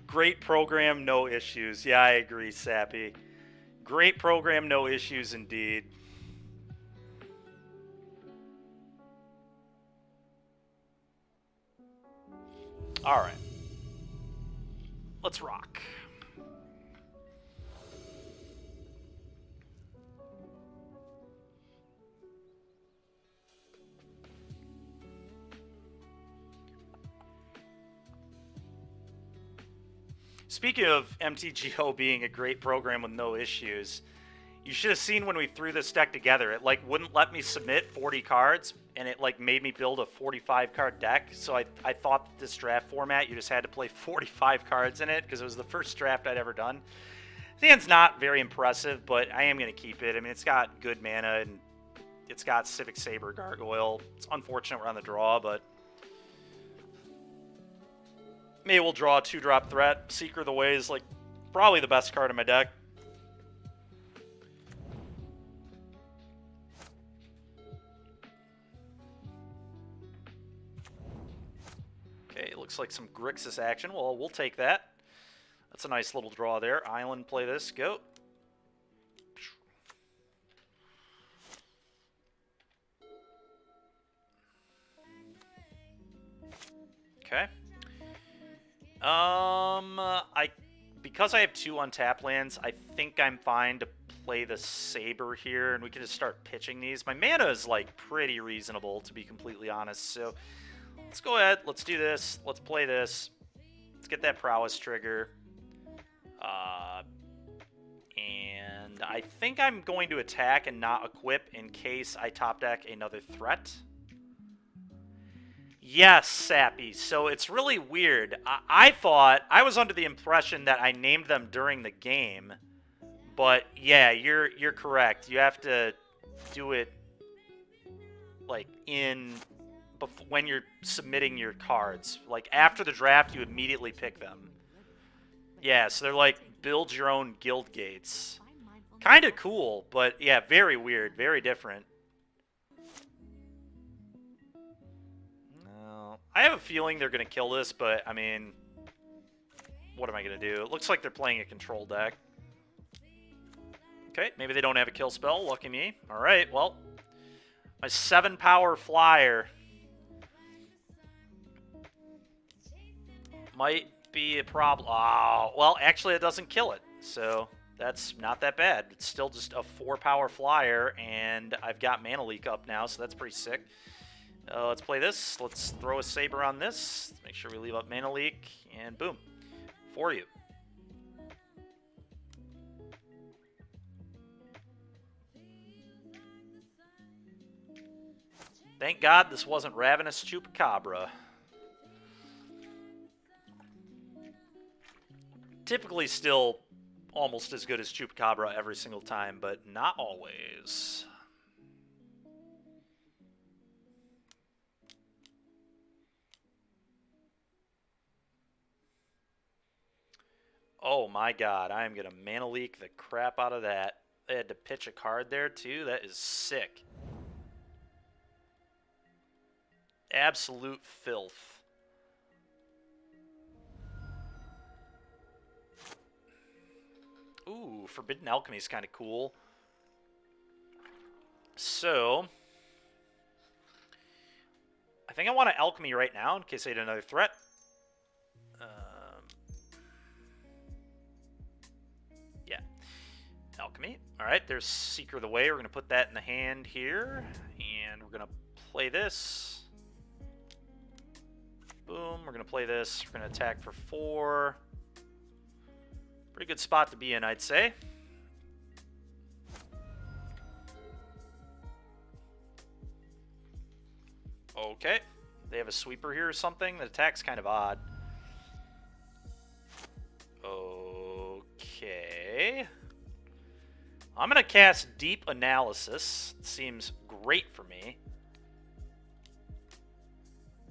Great program, no issues. Yeah, I agree, Sappy. Great program, no issues indeed. All right. Let's rock. Speaking of MTGO being a great program with no issues, you should have seen when we threw this deck together. It like wouldn't let me submit 40 cards, and it like made me build a 45 card deck. So I thought that this draft format, you just had to play 45 cards in it because it was the first draft I'd ever done. The hand's not very impressive, but I am going to keep it. I mean, it's got good mana, and it's got Civic Saber Gargoyle. It's unfortunate we're on the draw, but maybe we'll draw a 2-drop threat. Seeker of the Way is like probably the best card in my deck. Okay, looks like some Grixis action. Well, we'll take that. That's a nice little draw there. Island, play this. Go. Okay. Because I have 2 untapped lands, I think I'm fine to play the Saber here, and we can just start pitching these. My mana is like pretty reasonable, to be completely honest. So let's go ahead. Let's do this. Let's play this. Let's get that prowess trigger. And I think I'm going to attack and not equip in case I top deck another threat. Yes, Sappy. So it's really weird. I thought, I was under the impression that I named them during the game. But yeah, you're correct. You have to do it like when you're submitting your cards. Like after the draft, you immediately pick them. Yeah, so they're like build your own guild gates. Kind of cool, but yeah, very weird, very different. No, I have a feeling they're going to kill this, but I mean, what am I going to do? It looks like they're playing a control deck. Okay, maybe they don't have a kill spell. Lucky me. All right, well, my 7-power flyer might be a problem. Oh, well, actually, it doesn't kill it, so that's not that bad. It's still just a 4-power flyer, and I've got Mana Leak up now, so that's pretty sick. Let's play this. Let's throw a Saber on this. Make sure we leave up Mana Leak, and boom. For you. Thank God this wasn't Ravenous Chupacabra. Typically still almost as good as Chupacabra every single time, but not always. Oh my God, I am going to Mana Leak the crap out of that. They had to pitch a card there too. That is sick. Absolute filth. Ooh, Forbidden Alchemy is kind of cool. So, I think I want to Alchemy right now in case I hit another threat. Yeah. Alchemy. Alright, there's Seeker of the Way. We're going to put that in the hand here. And we're going to play this. Boom. We're going to play this. We're going to attack for 4. Pretty good spot to be in, I'd say. Okay. They have a sweeper here or something. The attack's kind of odd. Okay. I'm going to cast Deep Analysis. It seems great for me.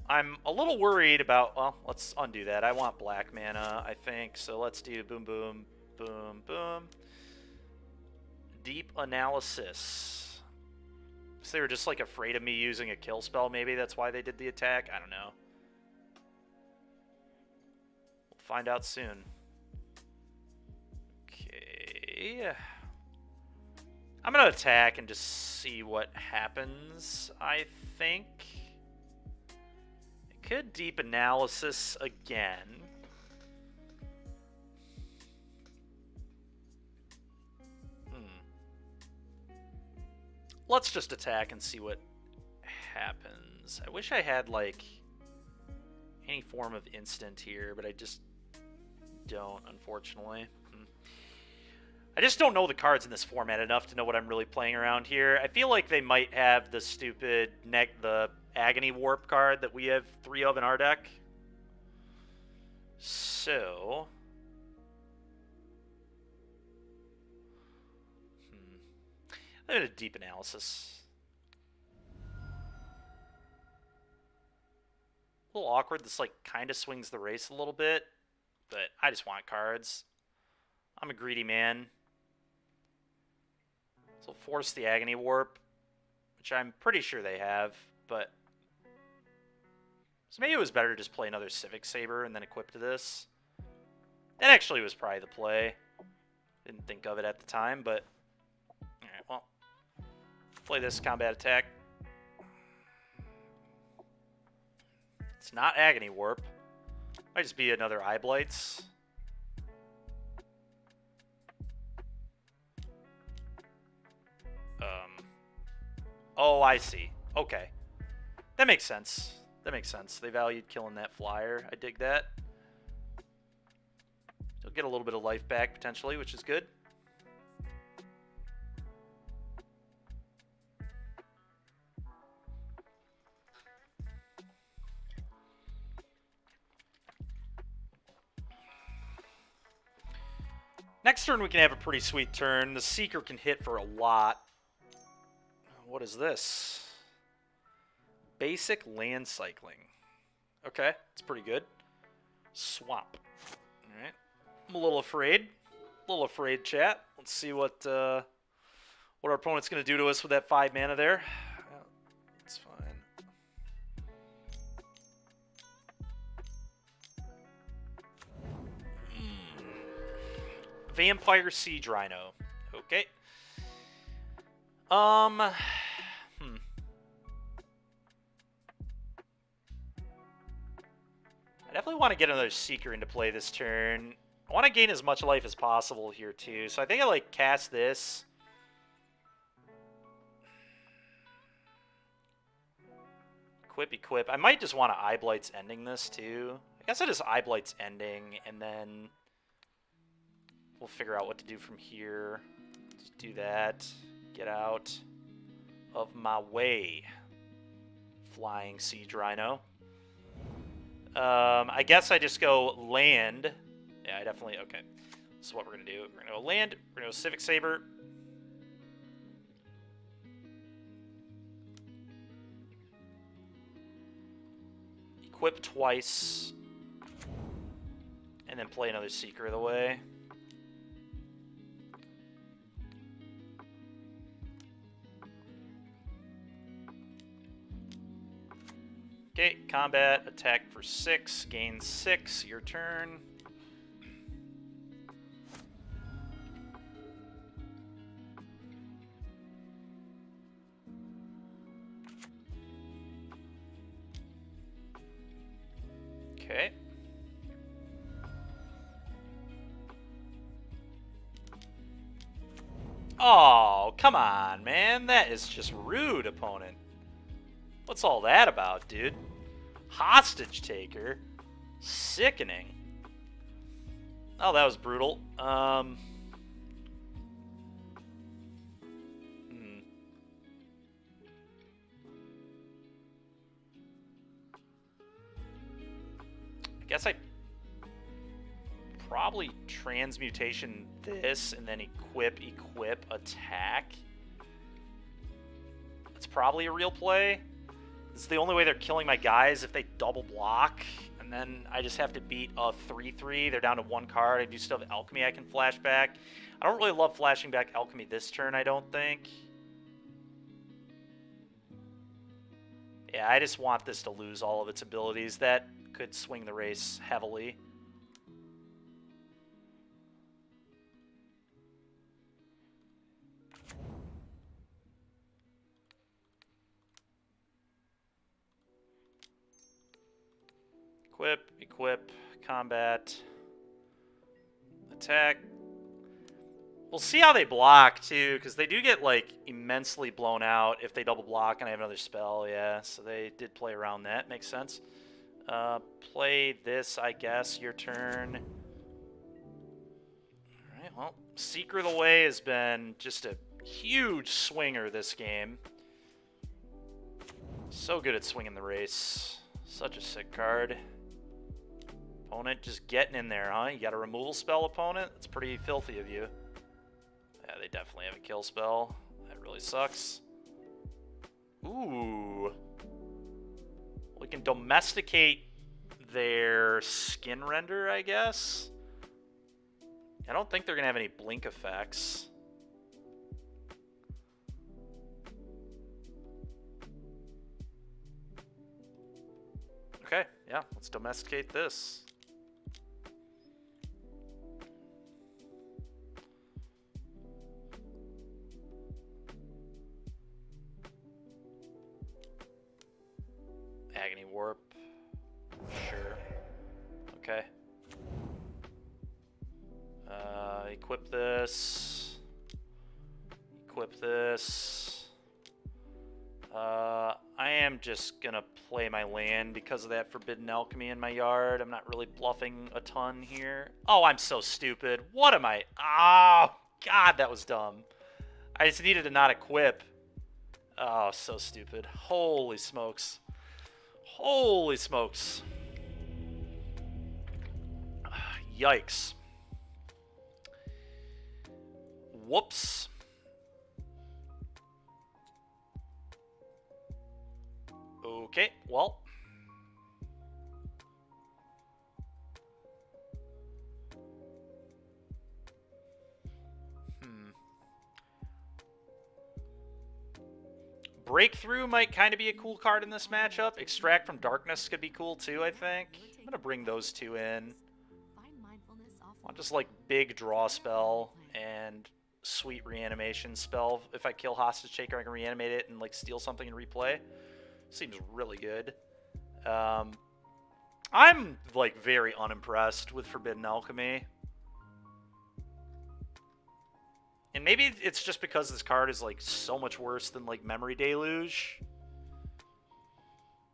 I'm a little worried about... Well, let's undo that. I want black mana, I think. So let's do boom, boom, boom, boom. Deep Analysis. So they were just, like, afraid of me using a kill spell, maybe. That's why they did the attack. I don't know. We'll find out soon. Okay. I'm going to attack and just see what happens, I think. It could Deep Analysis again. Let's just attack and see what happens. I wish I had, like, any form of instant here, but I just don't, unfortunately. I just don't know the cards in this format enough to know what I'm really playing around here. I feel like they might have the stupid the Agony Warp card that we have 3 of in our deck. So... I'm going to Deep Analysis. A little awkward. This, like, kind of swings the race a little bit. But I just want cards. I'm a greedy man. So force the Agony Warp, which I'm pretty sure they have, but... So maybe it was better to just play another Civic Saber and then equip to this. That actually was probably the play. Didn't think of it at the time, but... Alright, well... Play this combat attack. It's not Agony Warp. Might just be another Eye Blights. Oh, I see. Okay. That makes sense. That makes sense. They valued killing that flyer. I dig that. You'll get a little bit of life back, potentially, which is good. Next turn, we can have a pretty sweet turn. The Seeker can hit for a lot. What is this? Basic land cycling. Okay, it's pretty good. Swamp. Alright. I'm a little afraid. A little afraid, chat. Let's see what our opponent's going to do to us with that 5 mana there. It's fine. Vampire Siege Rhino. Okay. I definitely want to get another Seeker into play this turn. I want to gain as much life as possible here, too. So I think I, like, cast this. Equip. I might just want to Eye Blights ending this, too. I guess I just Eye Blights ending, and then we'll figure out what to do from here. Just do that. Get out of my way, Flying Siege Rhino. I guess I just go land. Yeah, I definitely... Okay. This is what we're going to do. We're going to go land. We're going to go Civic Saber. Equip twice. And then play another Seeker of the Way. Okay, combat, attack for 6, gain 6, your turn. Okay. Oh, come on, man. That is just rude, opponent. What's all that about, dude? Hostage taker? Sickening. Oh, that was brutal. I guess I probably transmutation this and then equip, attack. That's probably a real play. It's the only way they're killing my guys if they double block. And then I just have to beat a 3-3. They're down to 1 card. I do still have Alchemy I can flash back. I don't really love flashing back Alchemy this turn, I don't think. Yeah, I just want this to lose all of its abilities. That could swing the race heavily. Equip, combat, attack. We'll see how they block, too, because they do get, like, immensely blown out if they double block and I have another spell, yeah. So they did play around that. Makes sense. Play this, I guess, your turn. Alright, well, Secret of the Way has been just a huge swinger this game. So good at swinging the race. Such a sick card. Opponent just getting in there, huh? You got a removal spell, opponent? That's pretty filthy of you. Yeah, they definitely have a kill spell. That really sucks. Ooh. We can domesticate their skin render, I guess. I don't think they're going to have any blink effects. Okay, yeah, let's domesticate this. Agony Warp. Sure. Okay. Equip this. Equip this. I am just gonna play my land because of that Forbidden Alchemy in my yard. I'm not really bluffing a ton here. Oh, I'm so stupid. What am I? Oh, God, that was dumb. I just needed to not equip. Oh, so stupid. Holy smokes. Holy smokes. Yikes. Whoops. Okay, well. Breakthrough might kind of be a cool card in this matchup. Extract from Darkness could be cool too, I think. I'm going to bring those two in. I'll just like big draw spell and sweet reanimation spell. If I kill Hostage Taker, I can reanimate it and like steal something and replay. Seems really good. I'm like very unimpressed with Forbidden Alchemy. And maybe it's just because this card is like so much worse than like Memory Deluge.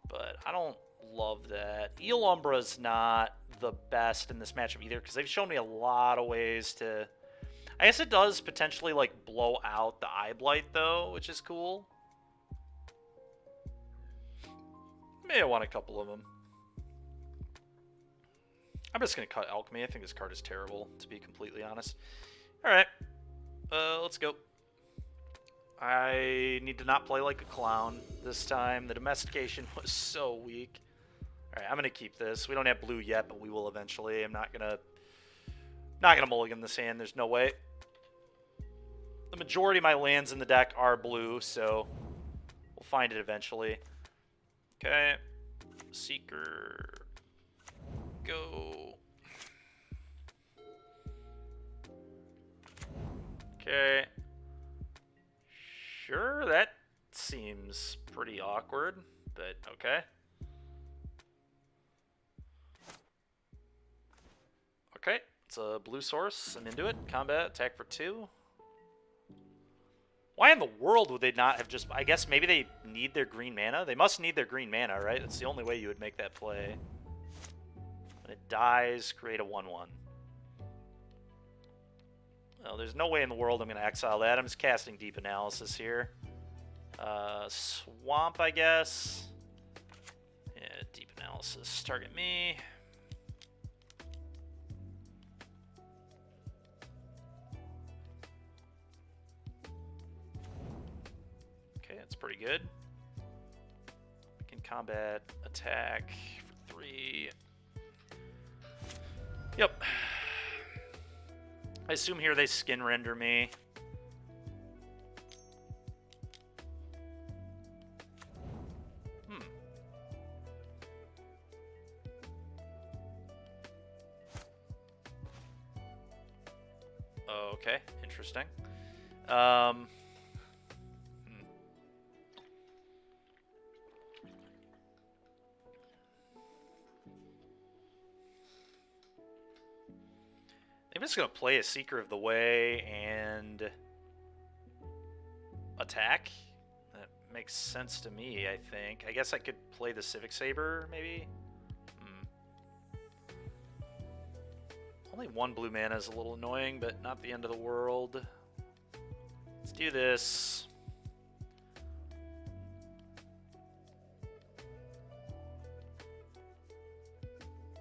But I don't love that. Eel Umbra's not the best in this matchup either because they've shown me a lot of ways to... I guess it does potentially like blow out the Eye Blight though, which is cool. May have won a couple of them. I'm just going to cut Alchemy. I think this card is terrible, to be completely honest. Alright. Let's go. I need to not play like a clown this time. The domestication was so weak. Alright, I'm going to keep this. We don't have blue yet, but we will eventually. I'm not going to mulligan this hand. There's no way. The majority of my lands in the deck are blue, so we'll find it eventually. Okay. Seeker. Go. Okay. Sure, that seems pretty awkward, but okay. Okay, it's a blue source. I'm into it. Combat, attack for 2. Why in the world would they not have just... I guess maybe they need their green mana? They must need their green mana, right? That's the only way you would make that play. When it dies, create a 1-1. Well, there's no way in the world I'm going to exile that. I'm just casting Deep Analysis here. Swamp, I guess. Yeah, Deep Analysis. Target me. Okay, that's pretty good. We can combat, attack for 3. Yep. I assume here they skin render me. Okay, interesting. I'm just going to play a Seeker of the Way and attack. That makes sense to me, I think. I guess I could play the Civic Saber, maybe? Only 1 blue mana is a little annoying, but not the end of the world. Let's do this.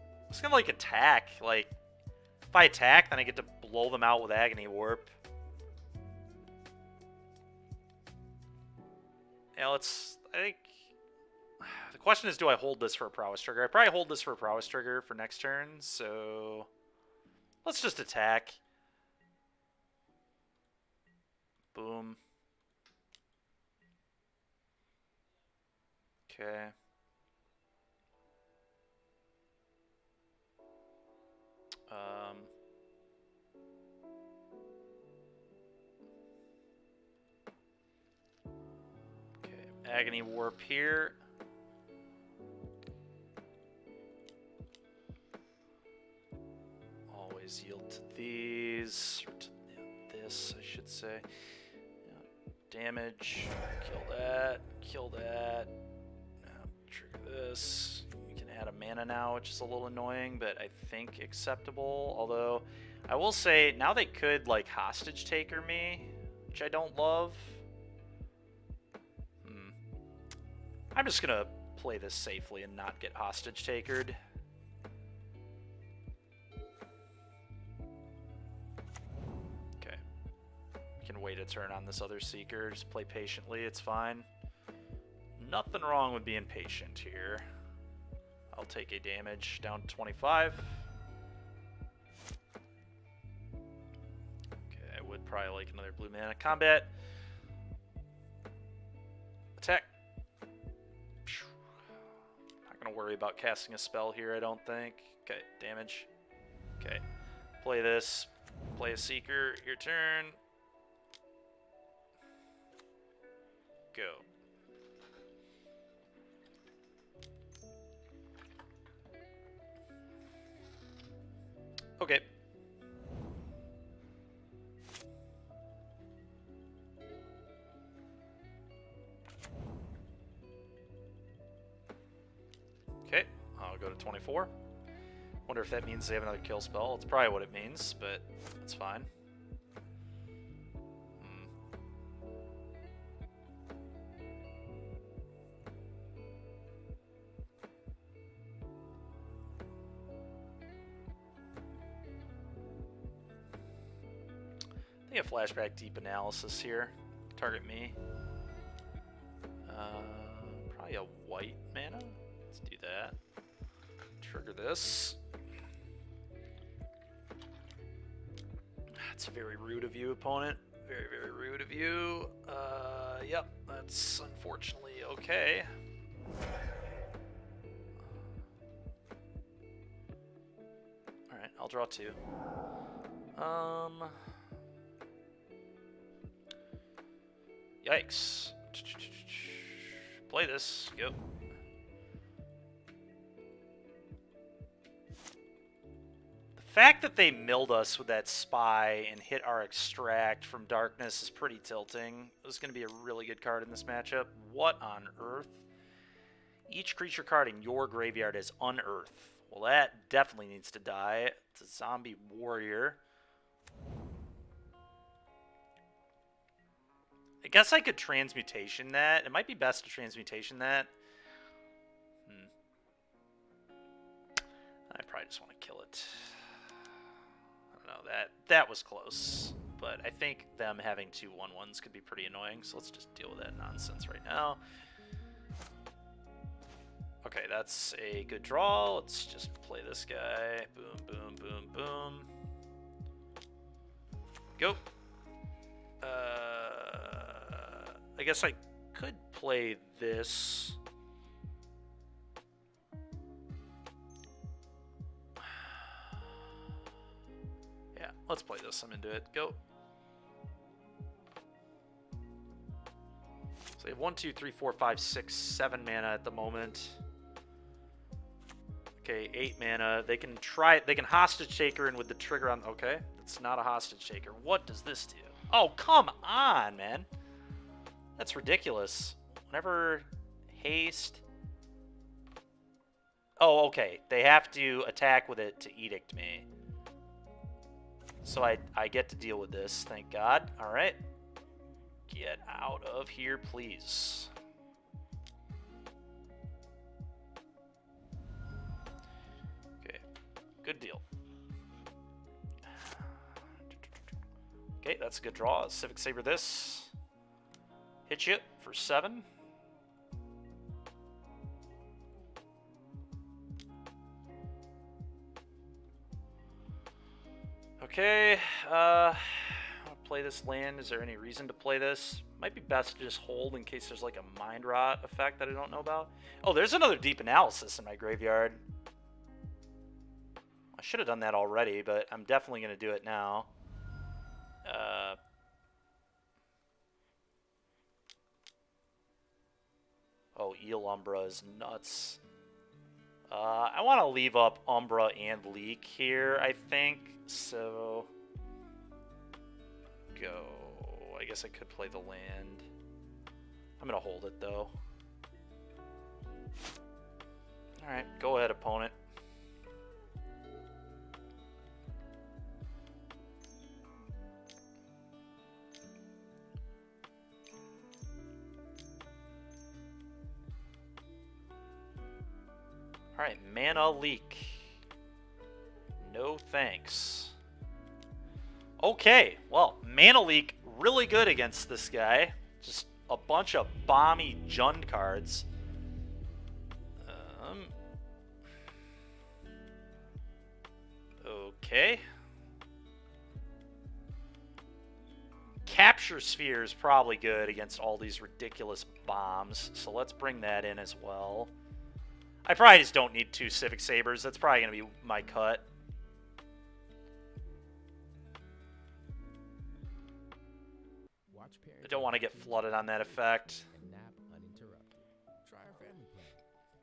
I'm just going to, like, attack. Like, if I attack, then I get to blow them out with Agony Warp. Yeah, let's... I think... The question is, do I hold this for a Prowess Trigger? I probably hold this for a Prowess Trigger for next turn, so... Let's just attack. Boom. Okay. Okay, Agony Warp here. Always yield to these, or to this, I should say. Damage, kill that. Trigger this. You can add a mana now, which is a little annoying, but I think acceptable. Although, I will say, now they could, like, hostage taker me, which I don't love. I'm just gonna play this safely and not get hostage takered. Okay. We can wait a turn on this other Seeker. Just play patiently, it's fine. Nothing wrong with being patient here. I'll take a damage down to 25. Okay, I would probably like another blue mana. Combat. Attack. Not gonna worry about casting a spell here, I don't think. Okay, damage. Okay, play this. Play a Seeker. Your turn. Go. Okay. Okay, I'll go to 24. Wonder if that means they have another kill spell. It's probably what it means, but that's fine. I think a flashback Deep Analysis here. Target me. Probably a white mana. Let's do that. Trigger this. That's very rude of you, opponent. Very, very rude of you. Yep, that's unfortunately okay. Alright, I'll draw 2. Yikes. Play this. Go. The fact that they milled us with that spy and hit our extract from darkness is pretty tilting. This is going to be a really good card in this matchup. What on earth? Each creature card in your graveyard is unearth. Well, that definitely needs to die. It's a zombie warrior. I guess I could transmutation that. It might be best to transmutation that. I probably just want to kill it. I don't know, that was close. But I think them having 2 1/1s could be pretty annoying, so let's just deal with that nonsense right now. Okay, that's a good draw. Let's just play this guy. Boom, boom, boom, boom. Go. I guess I could play this. Yeah, let's play this. I'm into it. Go. So we have 1, 2, 3, 4, 5, 6, 7 mana at the moment. Okay, 8 mana. They can try it. They can hostage taker and with the trigger on. Okay, it's not a hostage taker. What does this do? Oh, come on, man. That's ridiculous. Whenever haste. Oh, okay. They have to attack with it to edict me. So I get to deal with this, thank God. All right. Get out of here, please. Okay, good deal. Okay, that's a good draw. Civic Saber this. Hit you for 7. Okay, I'll play this land. Is there any reason to play this? Might be best to just hold in case there's like a mind rot effect that I don't know about. Oh, there's another deep analysis in my graveyard. I should have done that already, but I'm definitely going to do it now. Oh, Eel Umbra is nuts. I want to leave up Umbra and Leak here, I think. So, go. I guess I could play the land. I'm going to hold it, though. Alright, go ahead, opponent. Alright, Mana Leak. No thanks. Okay, well, Mana Leak really good against this guy. Just a bunch of bomby Jund cards. Okay. Capture Sphere is probably good against all these ridiculous bombs, so let's bring that in as well. I probably just don't need 2 Civic Sabers. That's probably going to be my cut. I don't want to get flooded on that effect.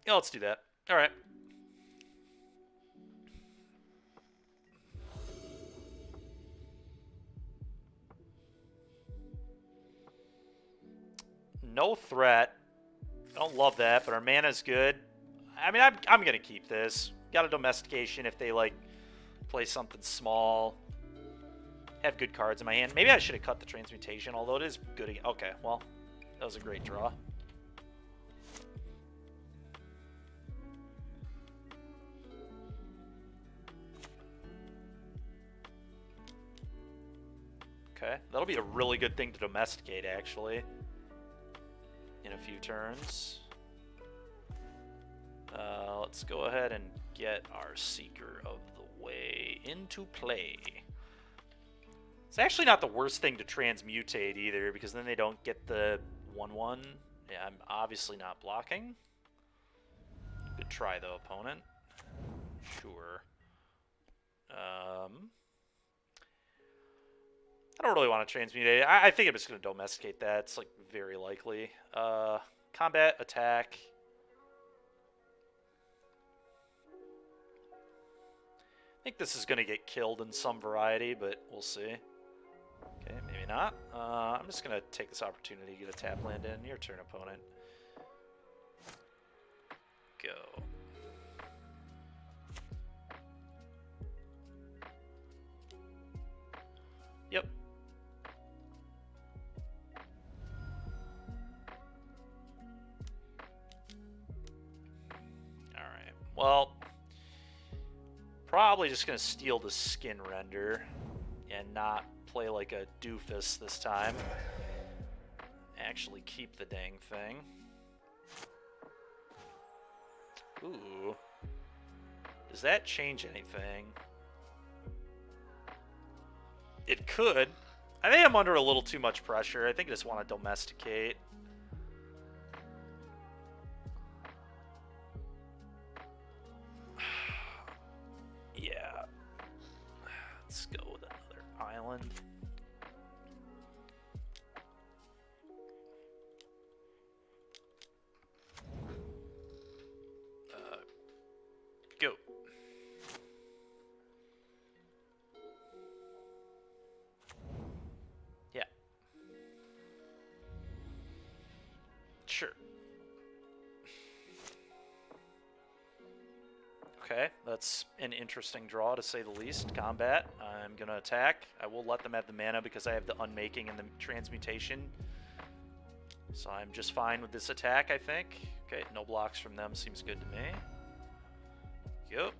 Yeah, let's do that. All right. No threat. I don't love that, but our mana's good. I mean, I'm going to keep this. Got a domestication if they, like, play something small. Have good cards in my hand. Maybe I should have cut the transmutation, although it is good. Okay, well, that was a great draw. Okay, that'll be a really good thing to domesticate, actually, in a few turns. Let's go ahead and get our Seeker of the Way into play. It's actually not the worst thing to transmutate either, because then they don't get the 1/1. Yeah, I'm obviously not blocking. Good try, though, opponent. Sure. I don't really want to transmutate. I think I'm just going to domesticate that. It's, like, very likely. Combat, attack. I think this is going to get killed in some variety, but we'll see. Okay, maybe not. I'm just going to take this opportunity to get a tap land in. Your turn, opponent. Go. Yep. Alright, well, probably just going to steal the skin render and not play like a doofus this time. Actually keep the dang thing. Ooh. Does that change anything? It could. I think I'm under a little too much pressure. I think I just want to domesticate. Yeah. Let's go with another island. Go. Yeah. Sure. Okay, that's an interesting draw to say the least. Combat. I'm going to attack. I will let them have the mana because I have the unmaking and the transmutation. So I'm just fine with this attack, I think. Okay, no blocks from them seems good to me. Yep.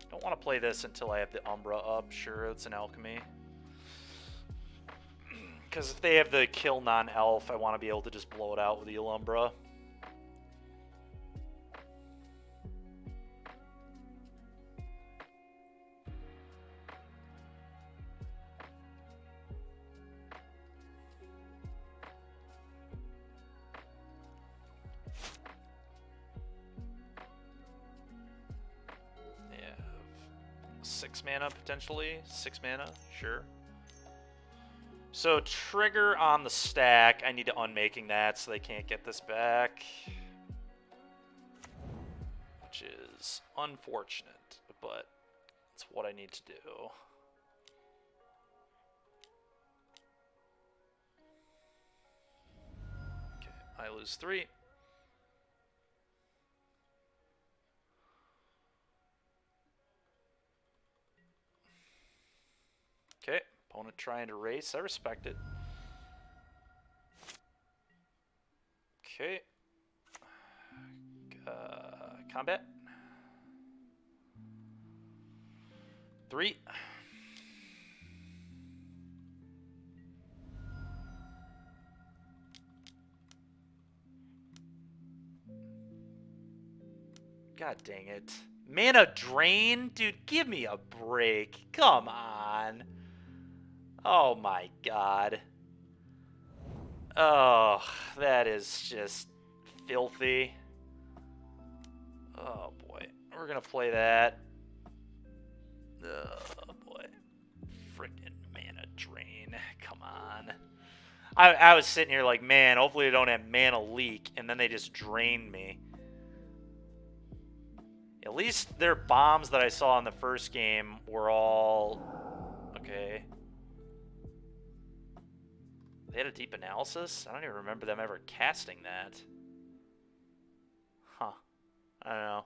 Don't want to play this until I have the Umbra up. Sure, it's an alchemy. Because if they have the kill non-elf, I want to be able to just blow it out with the Umbra. Yeah. 6 mana potentially. 6 mana, sure. So trigger on the stack. I need to unmaking that so they can't get this back. Which is unfortunate, but it's what I need to do. Okay, I lose 3. Okay, opponent trying to race. I respect it. Okay. Combat. 3. God dang it. Mana drain? Dude, give me a break. Come on. Oh my god. Oh, that is just filthy. Oh boy. We're gonna play that. Oh boy. Frickin' mana drain. Come on. I was sitting here like, man, hopefully they don't have mana leak, and then they just drain me. At least their bombs that I saw in the first game were all... Okay. They had a deep analysis? I don't even remember them ever casting that. Huh. I don't know.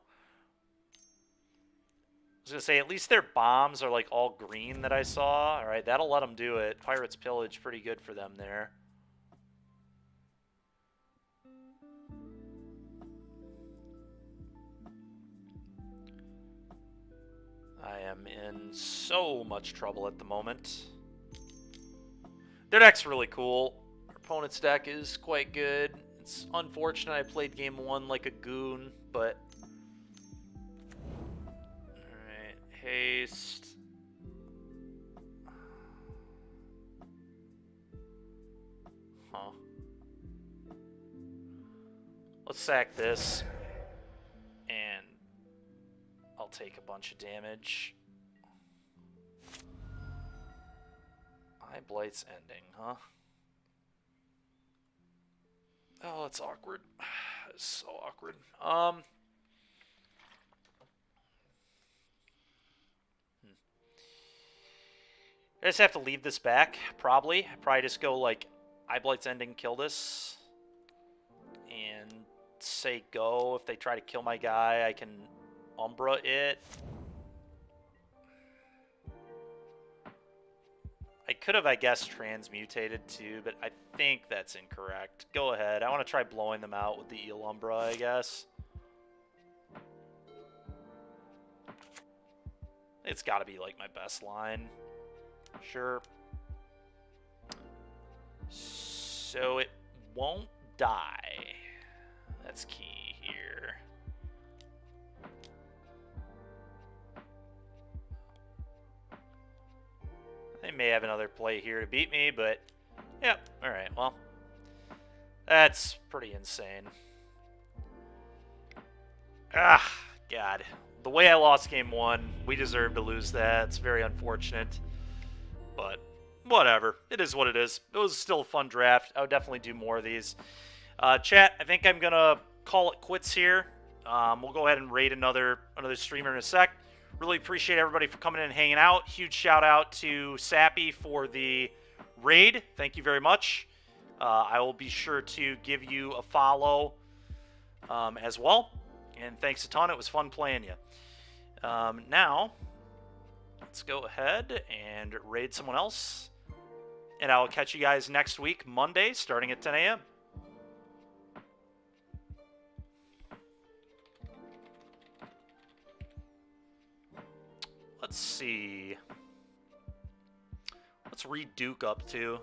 I was going to say, at least their bombs are like all green that I saw. Alright, that'll let them do it. Pirate's Pillage, pretty good for them there. I am in so much trouble at the moment. Their deck's really cool. Our opponent's deck is quite good. It's unfortunate I played game 1 like a goon, but... Alright, haste. Huh. Let's sack this. And I'll take a bunch of damage. Eye Blight's ending, huh? Oh, that's awkward. It's so awkward. I just have to leave this back, probably. Probably just go, like, Eye Blight's ending, kill this. And say go. If they try to kill my guy, I can Umbra it. I could have, I guess, transmutated too, but I think that's incorrect. Go ahead. I want to try blowing them out with the Eel Umbra, I guess. It's got to be, like, my best line. Sure. So it won't die. That's key here. They may have another play here to beat me, but yeah, alright, well. That's pretty insane. Ah, God. The way I lost game 1, we deserve to lose that. It's very unfortunate. But whatever. It is what it is. It was still a fun draft. I would definitely do more of these. Chat, I think I'm going to call it quits here. We'll go ahead and raid another streamer in a sec. Really appreciate everybody for coming in and hanging out. Huge shout out to Sappy for the raid. Thank you very much. I will be sure to give you a follow as well. And thanks a ton. It was fun playing you. Now, let's go ahead and raid someone else. And I'll catch you guys next week, Monday, starting at 10 a.m. Let's see. What's Reed Duke up to?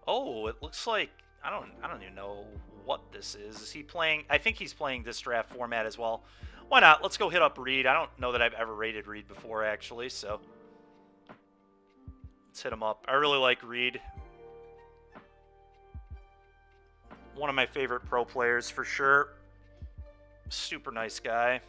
Oh, it looks like I don't even know what this is. Is he playing? I think he's playing this draft format as well. Why not? Let's go hit up Reed. I don't know that I've ever rated Reed before, actually, so let's hit him up. I really like Reed. One of my favorite pro players for sure. Super nice guy.